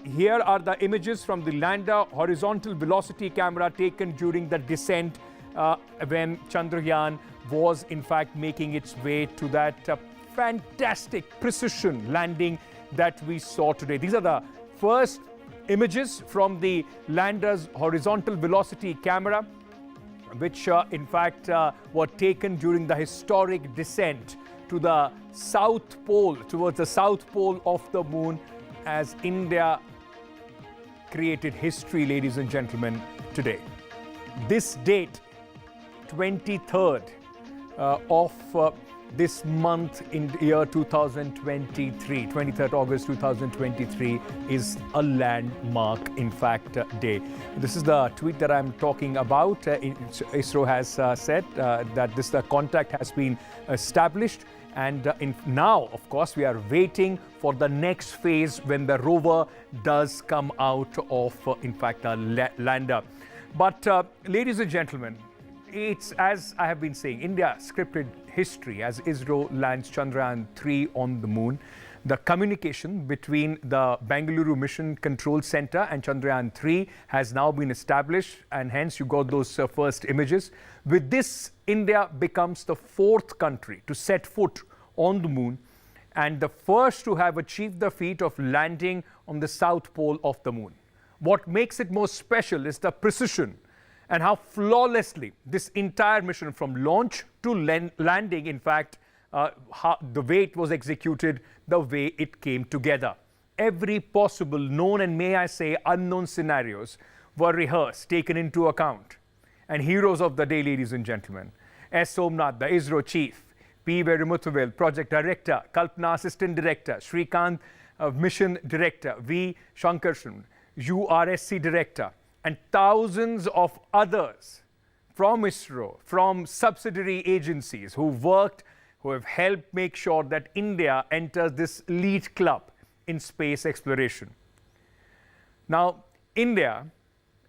Here are the images from the lander horizontal velocity camera taken during the descent when Chandrayaan was in fact making its way to that fantastic precision landing that we saw today. These are the first images from the lander's horizontal velocity camera, which in fact were taken during the historic descent to the south pole, towards the south pole of the moon, as India created history, ladies and gentlemen, today. This date 23rd of this month in the year 2023, 23rd August 2023 is a landmark, in fact, day. This is the tweet that I'm talking about. ISRO has said that the contact has been established, and now, of course, we are waiting for the next phase when the rover does come out of, in fact, a lander. But, ladies and gentlemen, it's, as I have been saying, India scripted history as ISRO lands Chandrayaan 3 on the moon. The communication between the Bengaluru Mission Control Center and Chandrayaan 3 has now been established, and hence you got those first images. With this, India becomes the 4th country to set foot on the moon and the first to have achieved the feat of landing on the south pole of the moon. What makes it more special is the precision and how flawlessly this entire mission, from launch to landing, in fact, the way it was executed, the way it came together. Every possible known and, may I say, unknown scenarios were rehearsed, taken into account. And heroes of the day, ladies and gentlemen, S. Somnath, the ISRO chief, P. Verimuthuvel, project director, Kalpana, assistant director, Shrikant, mission director, V. Shankarshan, URSC director, and thousands of others from ISRO, from subsidiary agencies who have helped make sure that India enters this elite club in space exploration. Now, India,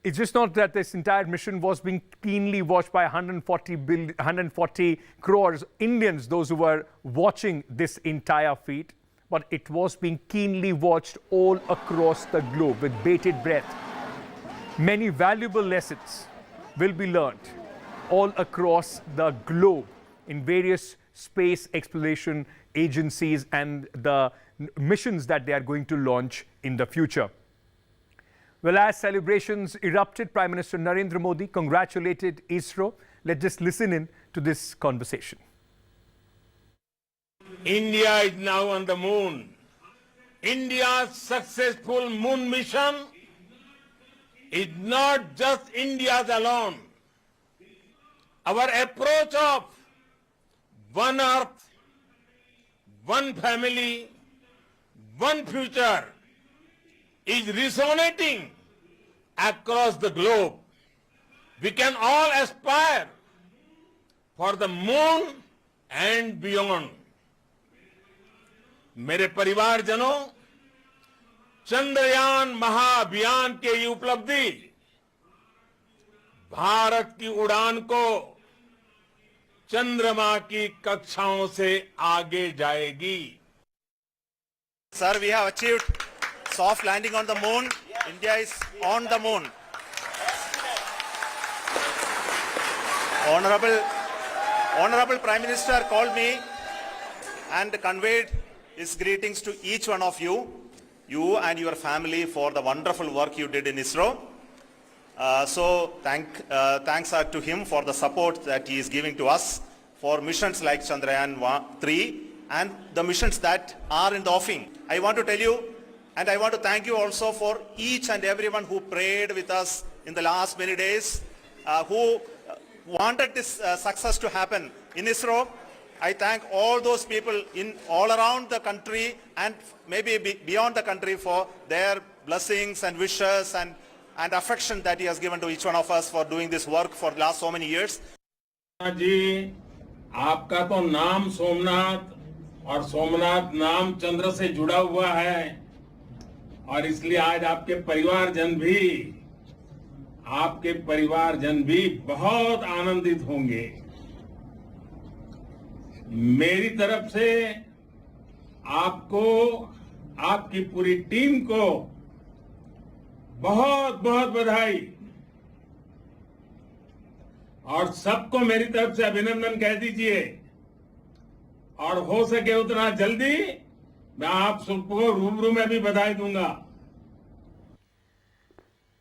it's just not that this entire mission was being keenly watched by 140 crores Indians, those who were watching this entire feat, but it was being keenly watched all across the globe with bated breath. Many valuable lessons will be learned all across the globe in various space exploration agencies and the missions that they are going to launch in the future. Well, as celebrations erupted, Prime Minister Narendra Modi congratulated ISRO. Let's just listen in to this conversation. India is now on the moon. India's successful moon mission is not just India's alone. Our approach of one Earth, one family, one future is resonating across the globe. We can all aspire for the moon and beyond. मेरे परिवारजनों, चंद्रयान महाअभियान के ये उपलब्धि भारत की उड़ान को चंद्रमा की कक्षाओं से आगे जाएगी. Sir, we have achieved soft landing on the moon. India is on the moon. Honorable Prime Minister called me and conveyed his greetings to each one of you and your family, for the wonderful work you did in ISRO. So thanks are to him for the support that he is giving to us for missions like Chandrayaan 3 and the missions that are in the offing. I want to tell you, and I want to thank you also for each and everyone who prayed with us in the last many days, who wanted this success to happen in ISRO. I thank all those people in all around the country and maybe beyond the country for their blessings and wishes and affection that he has given to each one of us for doing this work for the last so many years. जी, आपका तो नाम सोमनाथ और सोमनाथ नाम चंद्र से जुड़ा हुआ है और इसलिए आज आपके परिवारजन भी बहुत आनंदित होंगे. मेरी तरफ से आपको, आपकी पूरी टीम को बहुत बहुत बधाई और सबको मेरी तरफ से अभिनंदन कह दीजिए और हो सके उतना जल्दी मैं आप सबको रूबरू में भी बधाई दूंगा.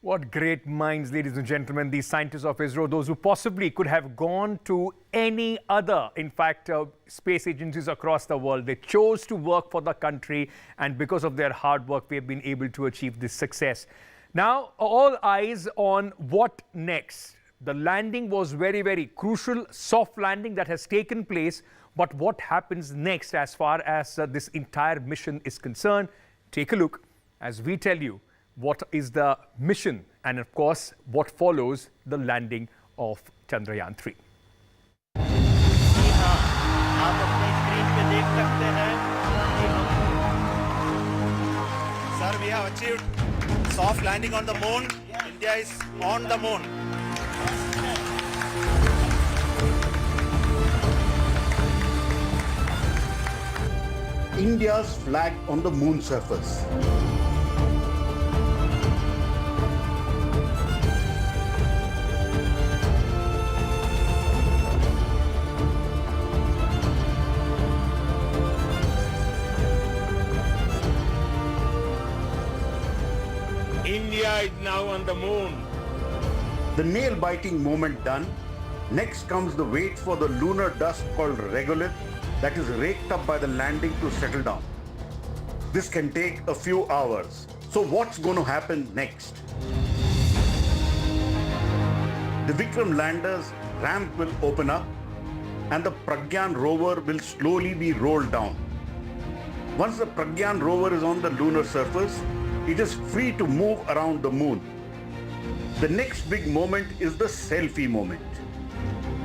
What great minds, ladies and gentlemen, these scientists of ISRO, those who possibly could have gone to any other, in fact, space agencies across the world. They chose to work for the country, and because of their hard work, we have been able to achieve this success. Now, all eyes on what next. The landing was very, very crucial, soft landing that has taken place. But what happens next as far as this entire mission is concerned? Take a look as we tell you what is the mission and, of course, what follows the landing of Chandrayaan 3. आप अपने screen पे देख सकते हैं कि Sir, we have achieved soft landing on the moon. India is on the moon. India's flag on the moon surface. India is now on the moon. The nail-biting moment done. Next comes the wait for the lunar dust called regolith that is raked up by the landing to settle down. This can take a few hours. So what's going to happen next? The Vikram lander's ramp will open up and the Pragyan rover will slowly be rolled down. Once the Pragyan rover is on the lunar surface, it is free to move around the moon. The next big moment is the selfie moment.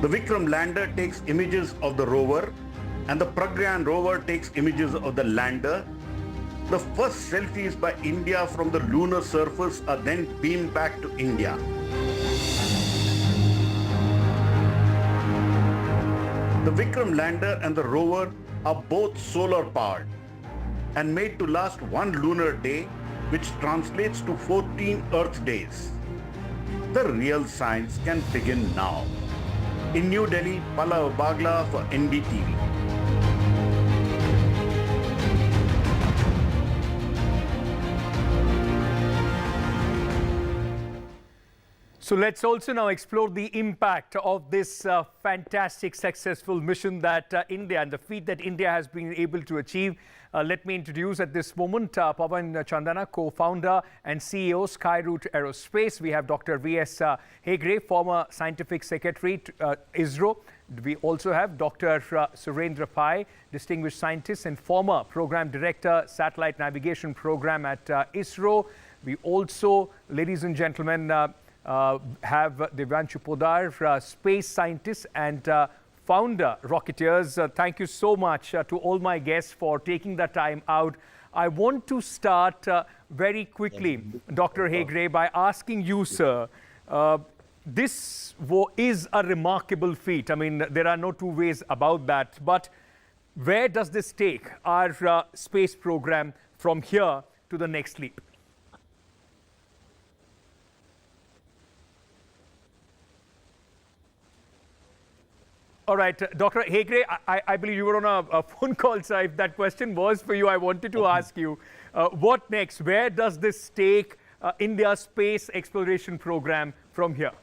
The Vikram lander takes images of the rover and the Pragyan rover takes images of the lander. The first selfies by India from the lunar surface are then beamed back to India. The Vikram lander and the rover are both solar powered and made to last one lunar day, which translates to 14 Earth days. The real science can begin now. In New Delhi, Pallav Bagla for NDTV. So let's also now explore the impact of this fantastic, successful mission that India and the feat that India has been able to achieve. Let me introduce at this moment Pawan Chandana, co-founder and CEO, Skyroot Aerospace. We have Dr. V.S. Hegre, former scientific secretary to ISRO. We also have Dr. Surendra Pai, distinguished scientist and former program director, satellite navigation program at ISRO. We also, ladies and gentlemen, have Devanshu Podar, space scientist and founder, Rocketeers. Thank you so much to all my guests for taking the time out. I want to start very quickly, Dr. Hegre, by asking you, sir, this is a remarkable feat. I mean, there are no two ways about that. But where does this take our space program from here to the next leap? All right, Dr. Hegre, I believe you were on a phone call, so if that question was for you, I wanted to ask you, what next? Where does this take India's space exploration program from here?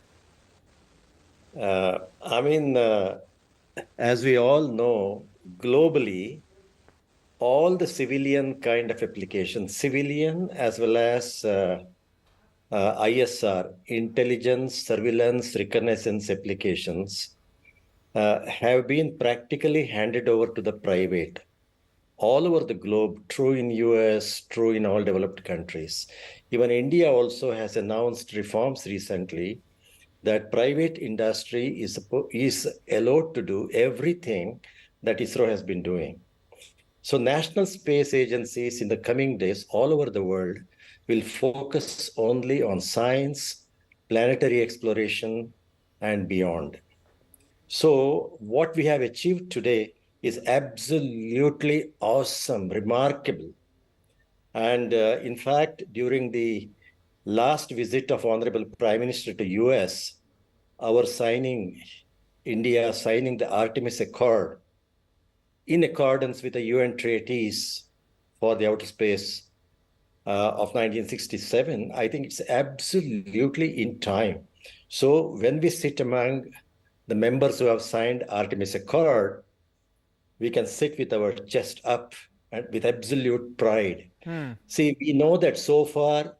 As we all know, globally, all the civilian kind of applications, civilian as well as ISR, intelligence, surveillance, reconnaissance applications, have been practically handed over to the private all over the globe, true in US, true in all developed countries. Even India also has announced reforms recently that private industry is allowed to do everything that ISRO has been doing. So national space agencies in the coming days all over the world will focus only on science, planetary exploration, and beyond. So what we have achieved today is absolutely awesome, remarkable. And in fact, during the last visit of Honorable Prime Minister to US, India signing the Artemis Accord in accordance with the UN treaties for the outer space of 1967, I think it's absolutely in time. So when we sit among the members who have signed Artemis Accord, we can sit with our chest up and with absolute pride. See, we know that so far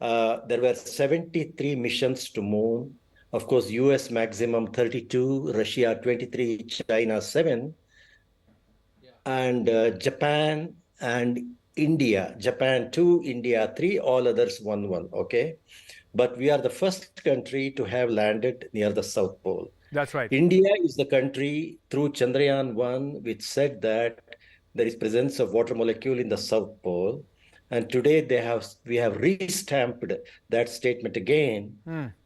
there were 73 missions to moon, Of course, US maximum 32, Russia 23, China 7, and Japan and India. Japan 2, India 3, all others 1, okay? But we are the first country to have landed near the South Pole. That's right. India is the country through Chandrayaan 1 which said that there is presence of water molecule in the South Pole. And today we have re-stamped that statement again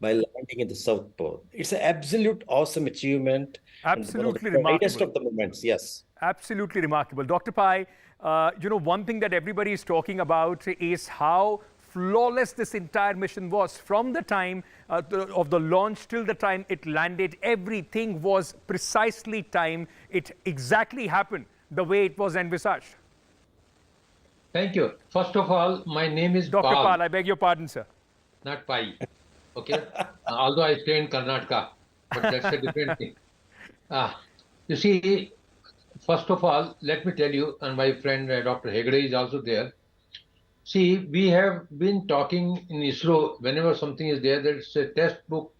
by landing in the South Pole. It's an absolute awesome achievement. Absolutely and one of the brightest remarkable. of the moments, yes. Absolutely remarkable. Dr. Pai, one thing that everybody is talking about is how flawless this entire mission was. From the time of the launch till the time it landed, everything was precisely timed. It exactly happened the way it was envisaged. Thank you. First of all, my name is Dr. Pal, I beg your pardon, sir. Not Pai. Okay? Although I stay in Karnataka, but that's a different thing. You see, first of all, let me tell you, and my friend Dr. Hegde is also there. See, we have been talking in ISRO, whenever something is there, that it's a test book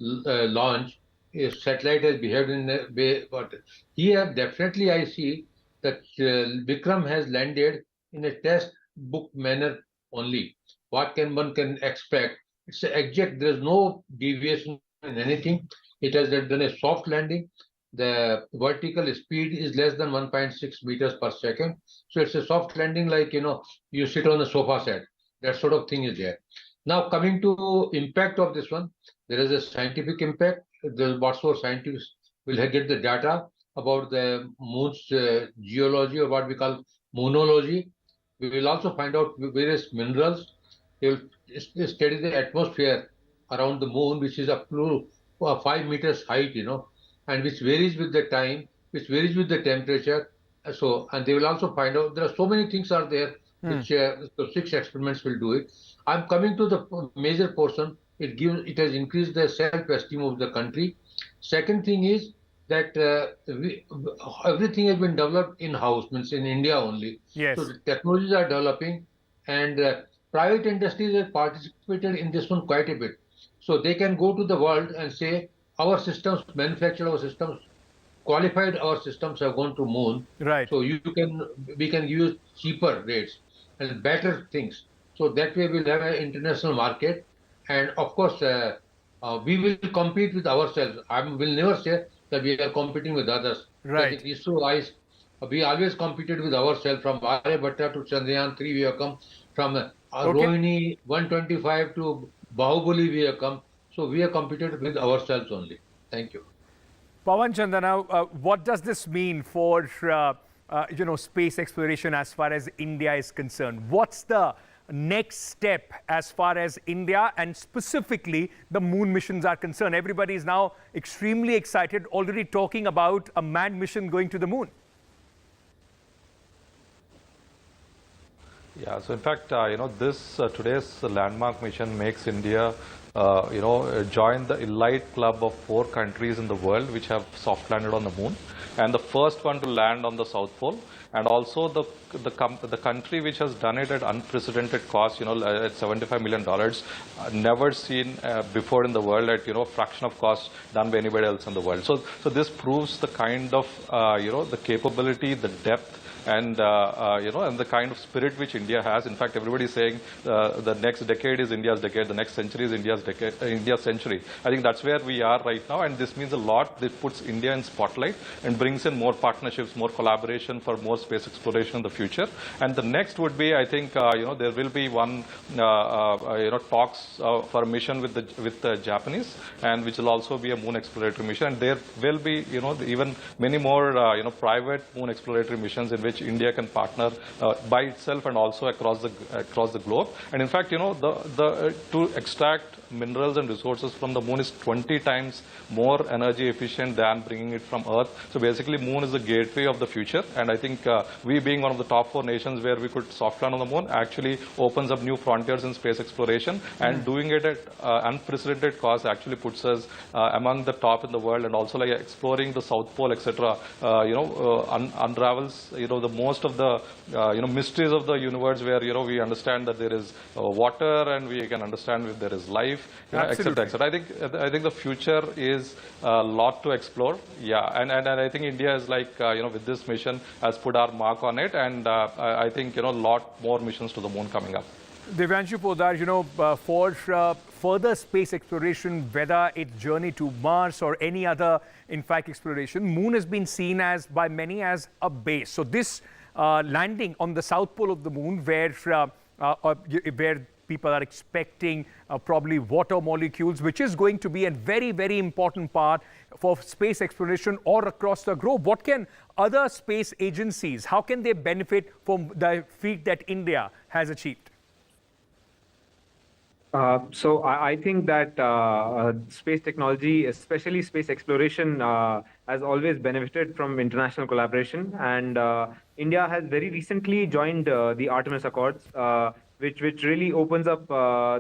launch, a satellite has behaved in a way, but here definitely I see that Vikram has landed in a test book manner only. What one can expect? It's exact. There is no deviation in anything. It has done a soft landing. The vertical speed is less than 1.6 meters per second. So it's a soft landing, like you sit on a sofa set. That sort of thing is there. Now coming to impact of this one, there is a scientific impact. Whatsoever scientists will get the data about the moon's geology, or what we call moonology. We will also find out various minerals. They will study the atmosphere around the moon, which is up to 5 meters height, and which varies with the time, which varies with the temperature. So, and they will also find out, there are so many things are there, which so 6 experiments will do it. I'm coming to the major portion. It has increased the self-esteem of the country. Second thing is that everything has been developed in-house, means in India only. Yes. So the technologies are developing, and private industries have participated in this one quite a bit. So they can go to the world and say, our systems, manufactured our systems, qualified our systems have gone to moon. Right. So we can use cheaper rates and better things. So that way we'll have an international market. And of course, we will compete with ourselves. I will never say that we are competing with others. Right. ISRO, we always competed with ourselves. From Aryabhatta to Chandrayaan 3, we have come. From Rohini 125 to Bahubali, we have come. So we have competed with ourselves only. Thank you. Pawan Chandana, what does this mean for space exploration as far as India is concerned? What's the next step as far as India and specifically the moon missions are concerned? Everybody is now extremely excited, already talking about a manned mission going to the moon. Yeah, so in fact, today's landmark mission makes India, join the elite club of 4 countries in the world which have soft landed on the moon, and the first one to land on the South Pole, and also the country which has done it at unprecedented cost, at $75 million, never seen before in the world at a fraction of cost done by anybody else in the world. So this proves the kind of the capability, the depth, and and the kind of spirit which India has. In fact, everybody is saying the next decade is India's decade, the next century is India's century. I think that's where we are right now, and this means a lot. This puts India in spotlight and brings in more partnerships, more collaboration for more space exploration in the future. And the next would be, I think, there will be one talks for a mission with the Japanese, and which will also be a moon exploratory mission. And there will be even many more private moon exploratory missions in which India can partner by itself and also across the globe. And in fact, to extract minerals and resources from the moon is 20 times more energy efficient than bringing it from Earth. So basically, moon is the gateway of the future. And I think we being one of the top 4 nations where we could soft land on the moon actually opens up new frontiers in space exploration. And doing it at unprecedented cost actually puts us among the top in the world. And also, like exploring the South Pole, etc. Unravels the the most of the mysteries of the universe, where we understand that there is water and we can understand if there is life, etc., etc. I think the future is a lot to explore. Yeah, and I think India is like with this mission has put our mark on it, and I think a lot more missions to the moon coming up. Devanshu Podar, for further space exploration, whether it's journey to Mars or any other, in fact, exploration, moon has been seen as by many as a base. So this landing on the south pole of the moon, where people are expecting probably water molecules, which is going to be a very, very important part for space exploration or across the globe. What can other space agencies, how can they benefit from the feat that India has achieved? So I think that space technology, especially space exploration, has always benefited from international collaboration. And India has very recently joined the Artemis Accords, which really opens up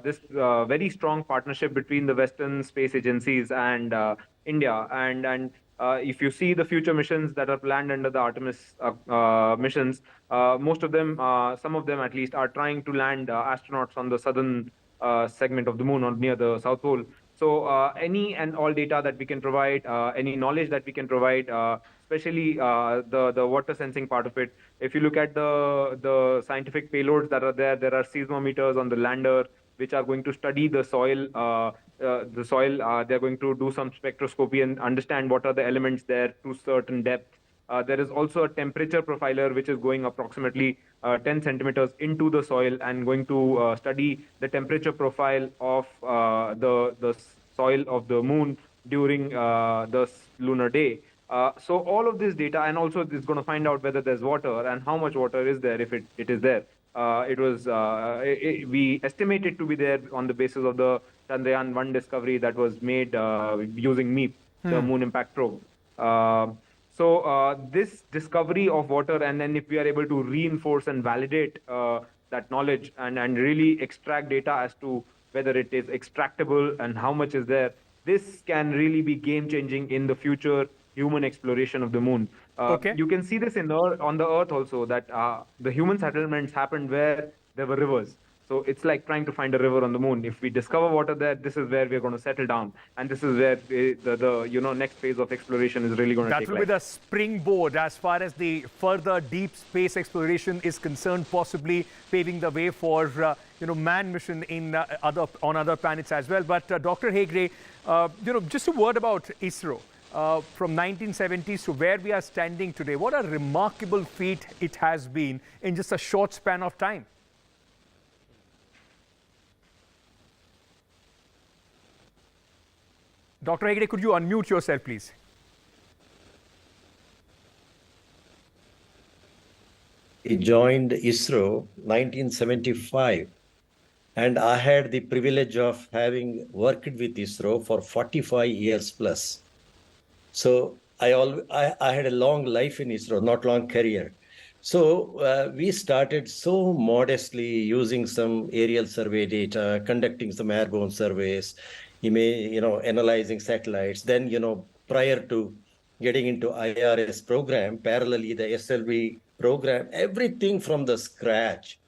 this very strong partnership between the Western space agencies and India. And if you see the future missions that are planned under the Artemis missions, most of them, some of them at least, are trying to land astronauts on the southern segment of the moon or near the South Pole. So any and all data that we can provide, any knowledge that we can provide, especially the water sensing part of it. If you look at the scientific payloads that are there, there are seismometers on the lander which are going to study the soil. They're going to do some spectroscopy and understand what are the elements there to certain depth. There is also a temperature profiler which is going approximately 10 centimeters into the soil and going to study the temperature profile of the soil of the moon during the lunar day. So all of this data, and also it's going to find out whether there's water and how much water is there if it is there. We estimate it to be there on the basis of the Chandrayaan 1 discovery that was made using MEEP, the Moon Impact Probe. So this discovery of water, and then if we are able to reinforce and validate that knowledge and really extract data as to whether it is extractable and how much is there, this can really be game-changing in the future human exploration of the moon. You can see this on the Earth also, that the human settlements happened where there were rivers. So it's like trying to find a river on the moon. If we discover water there, this is where we're going to settle down. And this is where the next phase of exploration is really going to take place. That will be the springboard as far as the further deep space exploration is concerned, possibly paving the way for manned mission in on other planets as well. But Dr. Hegde, just a word about ISRO. From 1970s to where we are standing today, what a remarkable feat it has been in just a short span of time. Dr. Hegde, could you unmute yourself, please? He joined ISRO 1975, and I had the privilege of having worked with ISRO for 45 years plus. So I had a long life in ISRO, not long career. So we started so modestly using some aerial survey data, conducting some airborne surveys, analyzing satellites. Then, prior to getting into IRS program, parallelly the SLV program, everything from the scratch.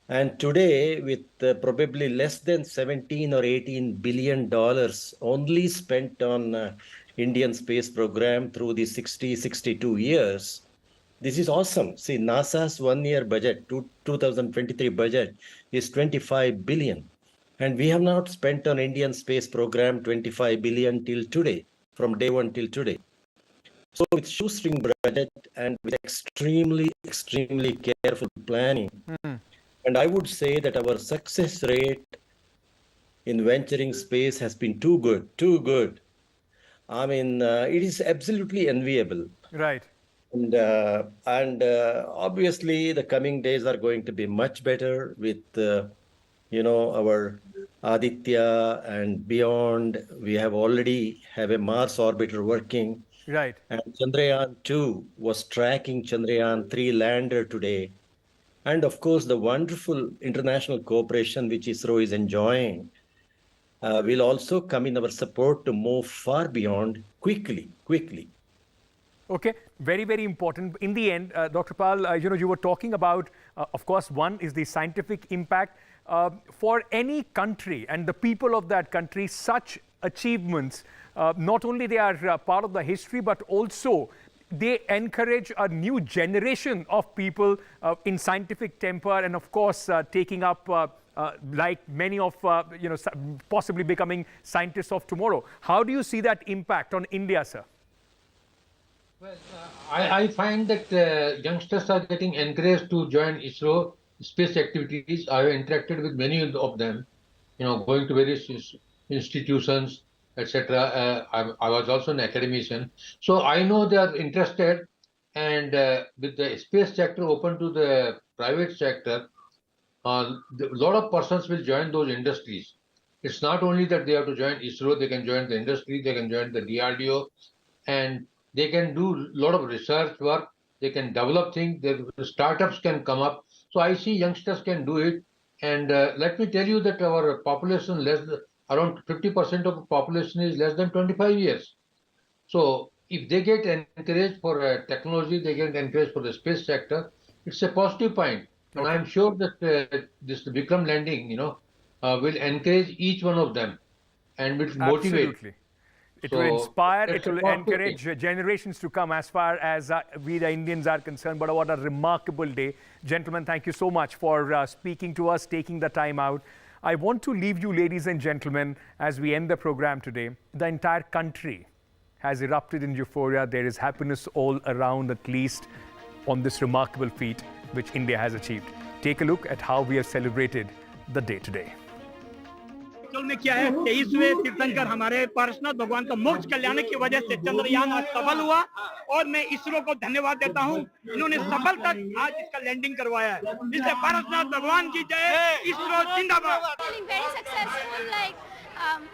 And today, with probably less than 17 or 18 billion dollars only spent on Indian space program through the 62 years, this is awesome. See, NASA's one-year budget, 2023 budget, is 25 billion. And we have not spent on Indian space program 25 billion till today, from day one till today. So with shoestring budget and with extremely, extremely careful planning, and I would say that our success rate in venturing space has been too good. I mean, it is absolutely enviable. Right. And obviously, the coming days are going to be much better with, our Aditya and beyond. We have already have a Mars orbiter working. Right. And Chandrayaan 2 was tracking Chandrayaan 3 lander today. And of course, the wonderful international cooperation which ISRO is enjoying will also come in our support to move far beyond quickly. Okay, very, very important. In the end, Dr. Pal, you were talking about, of course, one is the scientific impact. For any country and the people of that country, such achievements, not only they are part of the history, but also they encourage a new generation of people in scientific temper and, of course, taking up, like many of, possibly becoming scientists of tomorrow. How do you see that impact on India, sir? Well, I find that youngsters are getting encouraged to join ISRO space activities. I have interacted with many of them, going to various institutions, etc. I was also an academician. So I know they are interested, and with the space sector open to the private sector, a lot of persons will join those industries. It's not only that they have to join ISRO, they can join the industry, they can join the DRDO, and they can do a lot of research work, they can develop things, the startups can come up. So I see youngsters can do it. And let me tell you that our population, around 50% of the population is less than 25 years. So if they get encouraged for technology, they get encouraged for the space sector, it's a positive point. And I'm sure that this Vikram landing, will encourage each one of them and will motivate. Absolutely. It will inspire, it will encourage generations to come as far as we the Indians are concerned. But what a remarkable day. Gentlemen, thank you so much for speaking to us, taking the time out. I want to leave you, ladies and gentlemen, as we end the program today. The entire country has erupted in euphoria. There is happiness all around, at least on this remarkable feat which India has achieved. Take a look at how we have celebrated the day today. में क्या है 23वें तीर्थंकर हमारे पारसनाथ भगवान का मोक्ष कल्याण की वजह से चंद्रयान आज सफल हुआ और मैं इसरो को धन्यवाद देता हूं, इन्होंने सफल तक आज इसका लैंडिंग करवाया है। इसलिए पारसनाथ भगवान की जय, इसरो जिंदाबाद।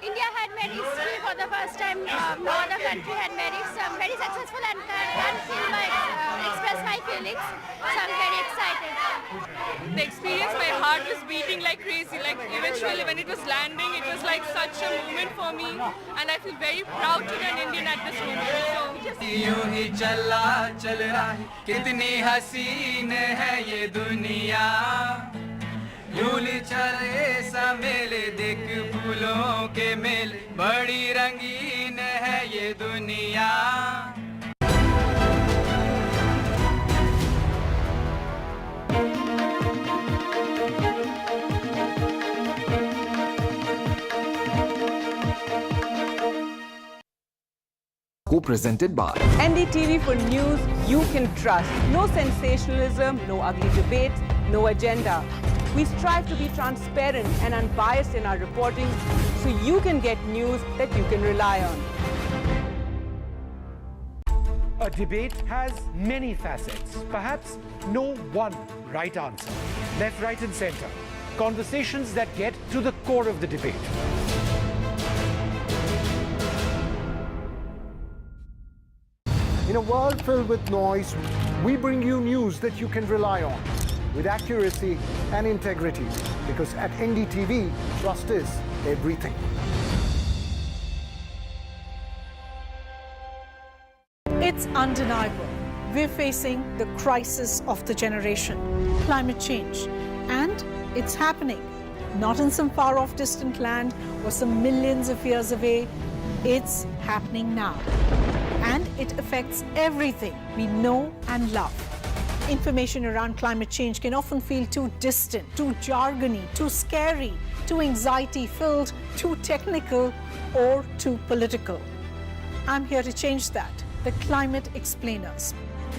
India had made history for the first time. No other country had made it. So I'm very successful and can't express my feelings. So I'm very excited. The experience, my heart was beating like crazy. Like eventually when it was landing, it was like such a moment for me. And I feel very proud to be an Indian at this moment. So यूं ही चला चल रहा है, कितनी हसीन है ये दुनिया। यूली चले सा मेले देख फूलों के मेले, बड़ी रंगीन है ये दुनिया। Co-presented by NDTV for news you can trust. No sensationalism, no ugly debates, no agenda. We strive to be transparent and unbiased in our reporting so you can get news that you can rely on. A debate has many facets, perhaps no one right answer. Left, right and center. Conversations that get to the core of the debate. In a world filled with noise, we bring you news that you can rely on, with accuracy and integrity, because at NDTV, trust is everything. It's undeniable. We're facing the crisis of the generation, climate change, and it's happening. Not in some far-off distant land or some millions of years away. It's happening now. And it affects everything we know and love. Information around climate change can often feel too distant, too jargony, too scary, too anxiety-filled, too technical, or too political. I'm here to change that. The Climate Explainers,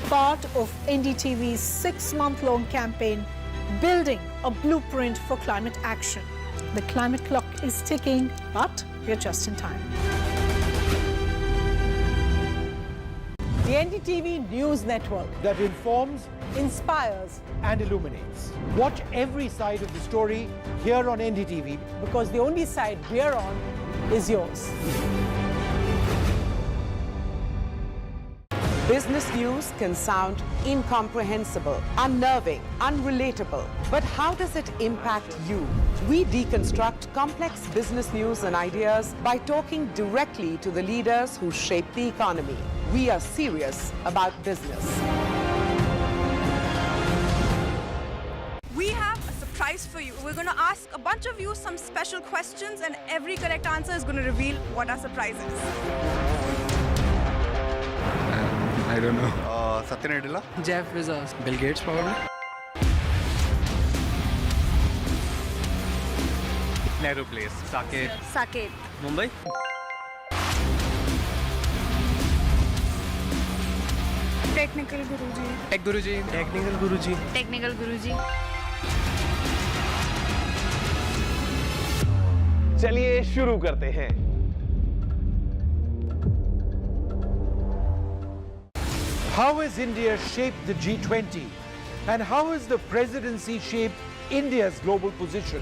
part of NDTV's 6-month-long campaign, building a blueprint for climate action. The climate clock is ticking, but we're just in time. The NDTV News Network that informs, inspires, and illuminates. Watch every side of the story here on NDTV. Because the only side we're on is yours. Business news can sound incomprehensible, unnerving, unrelatable. But how does it impact you? We deconstruct complex business news and ideas by talking directly to the leaders who shape the economy. We are serious about business. We have a surprise for you. We're going to ask a bunch of you some special questions, and every correct answer is going to reveal what our surprise is. I don't know. Satya Nadella? Jeff Bezos. Bill Gates, probably. Nehru Place. Saket. Saket. Mumbai? Technical Guruji. Tech Guruji. Technical Guruji. Technical Guruji. चलिए शुरू करते हैं। How has India shaped the G20? And how has the presidency shaped India's global position?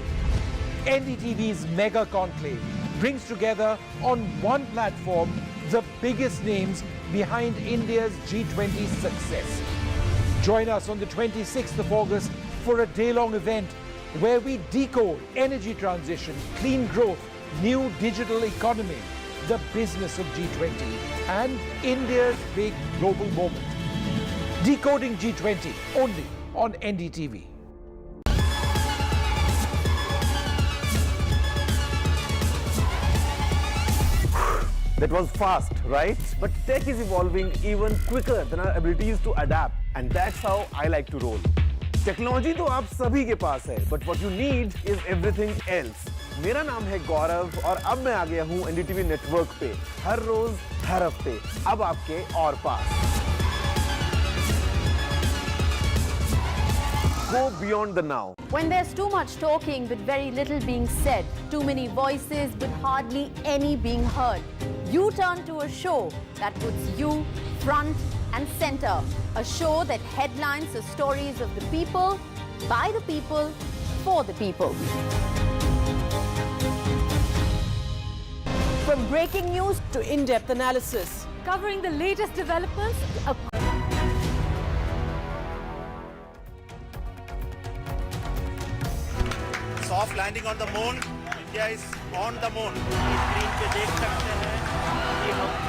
NDTV's mega conclave brings together on one platform the biggest names behind India's G20 success. Join us on the 26th of August for a day-long event where we decode energy transition, clean growth, new digital economy, the business of G20, and India's big global moment. Decoding G20 only on NDTV. That was fast, right? But tech is evolving even quicker than our abilities to adapt. And that's how I like to roll. Technology तो आप सभी के पास है, but what you need is everything else. मेरा नाम है गौरव और अब मैं आ गया हूँ NDTV नेटवर्क पे हर रोज हर हफ्ते अब आपके और पास. Go beyond the now. When there's too much talking but very little being said, too many voices but hardly any being heard, you turn to a show that puts you front and center. A show that headlines the stories of the people, by the people, for the people. From breaking news to in-depth analysis, Covering the latest developments. Soft landing on the moon. India is on the moon. Screen पे देख सकते हैं कि हम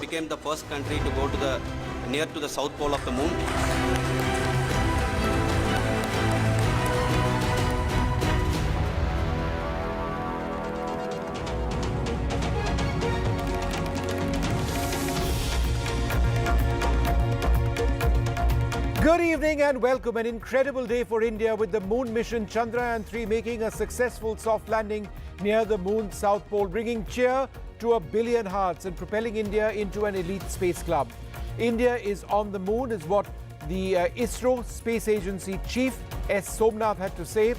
became the first country to go to the near to the south pole of the moon. Good evening and welcome. An incredible day for India with the moon mission Chandrayaan 3 making a successful soft landing near the moon's south pole, bringing cheer to 1 billion hearts and propelling India into an elite space club. India is on the moon is what the ISRO Space Agency Chief S. Somnath had to say.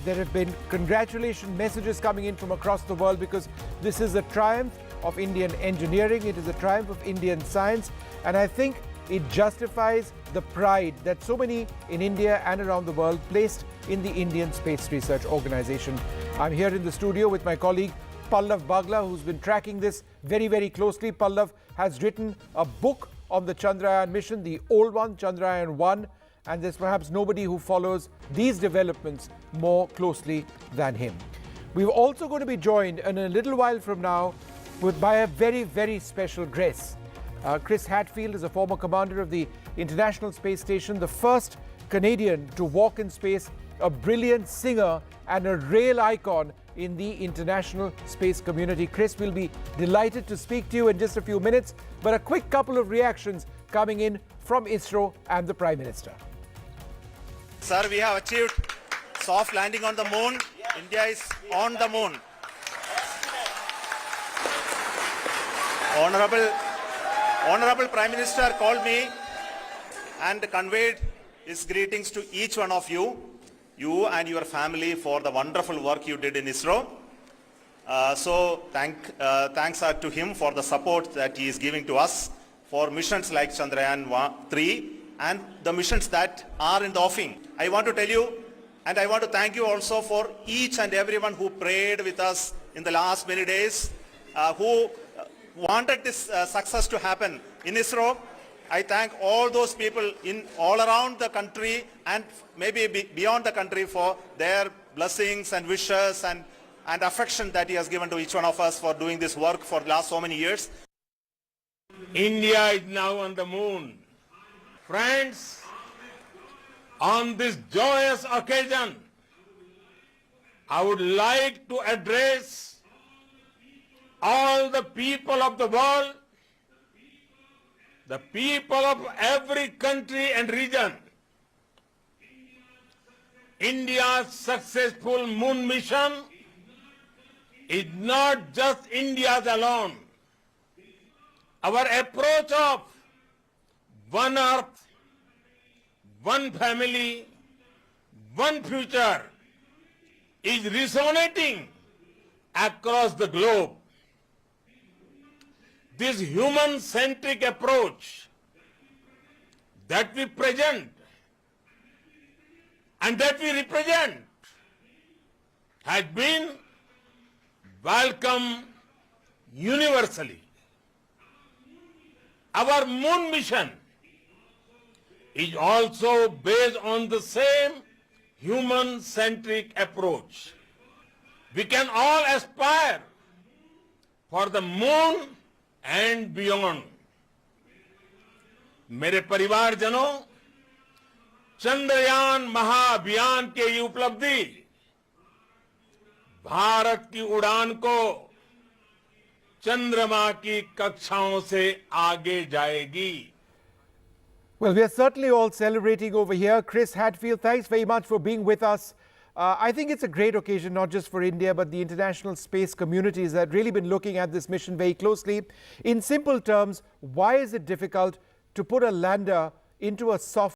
There have been congratulation messages coming in from across the world because this is a triumph of Indian engineering. It is a triumph of Indian science, and I think it justifies the pride that so many in India and around the world placed in the Indian Space Research Organization. I'm here in the studio with my colleague Pallav Bagla, who's been tracking this very, very closely. Pallav has written a book on the Chandrayaan mission, the old one, Chandrayaan 1, and there's perhaps nobody who follows these developments more closely than him. We're also going to be joined in a little while from now by a very, very special guest. Chris Hadfield is a former commander of the International Space Station, the first Canadian to walk in space, a brilliant singer and a rail icon in the international space community. Chris will be delighted to speak to you in just a few minutes, but a quick couple of reactions coming in from ISRO and the Prime Minister. Sir, we have achieved soft landing on the moon. India is on the moon. Honorable Prime Minister called me and conveyed his greetings to each one of you and your family for the wonderful work you did in ISRO. Thanks are to him for the support that he is giving to us for missions like Chandrayaan 3 and the missions that are in the offing. I want to tell you, and I want to thank you also for each and everyone who prayed with us in the last many days, who wanted this success to happen in ISRO. I thank all those people in all around the country and maybe beyond the country for their blessings and wishes and affection that he has given to each one of us for doing this work for the last so many years. India is now on the moon. Friends, on this joyous occasion, I would like to address all the people of the world, the people of every country and region. India's successful moon mission is not just India's alone. Our approach of one earth, one family, one future is resonating across the globe. This human-centric approach that we present and that we represent has been welcomed universally. Our moon mission is also based on the same human-centric approach. We can all aspire for the moon and beyond. मेरे परिवारजनों, चंद्रयान महाअभियान के ये उपलब्धि भारत की उड़ान को चंद्रमा की कक्षाओं से आगे जाएगी. Well, we are certainly all celebrating over here. Chris Hadfield, thanks very much for being with us. I think it's a great occasion, not just for India, but the international space communities that have really been looking at this mission very closely. In simple terms, why is it difficult to put a lander into a soft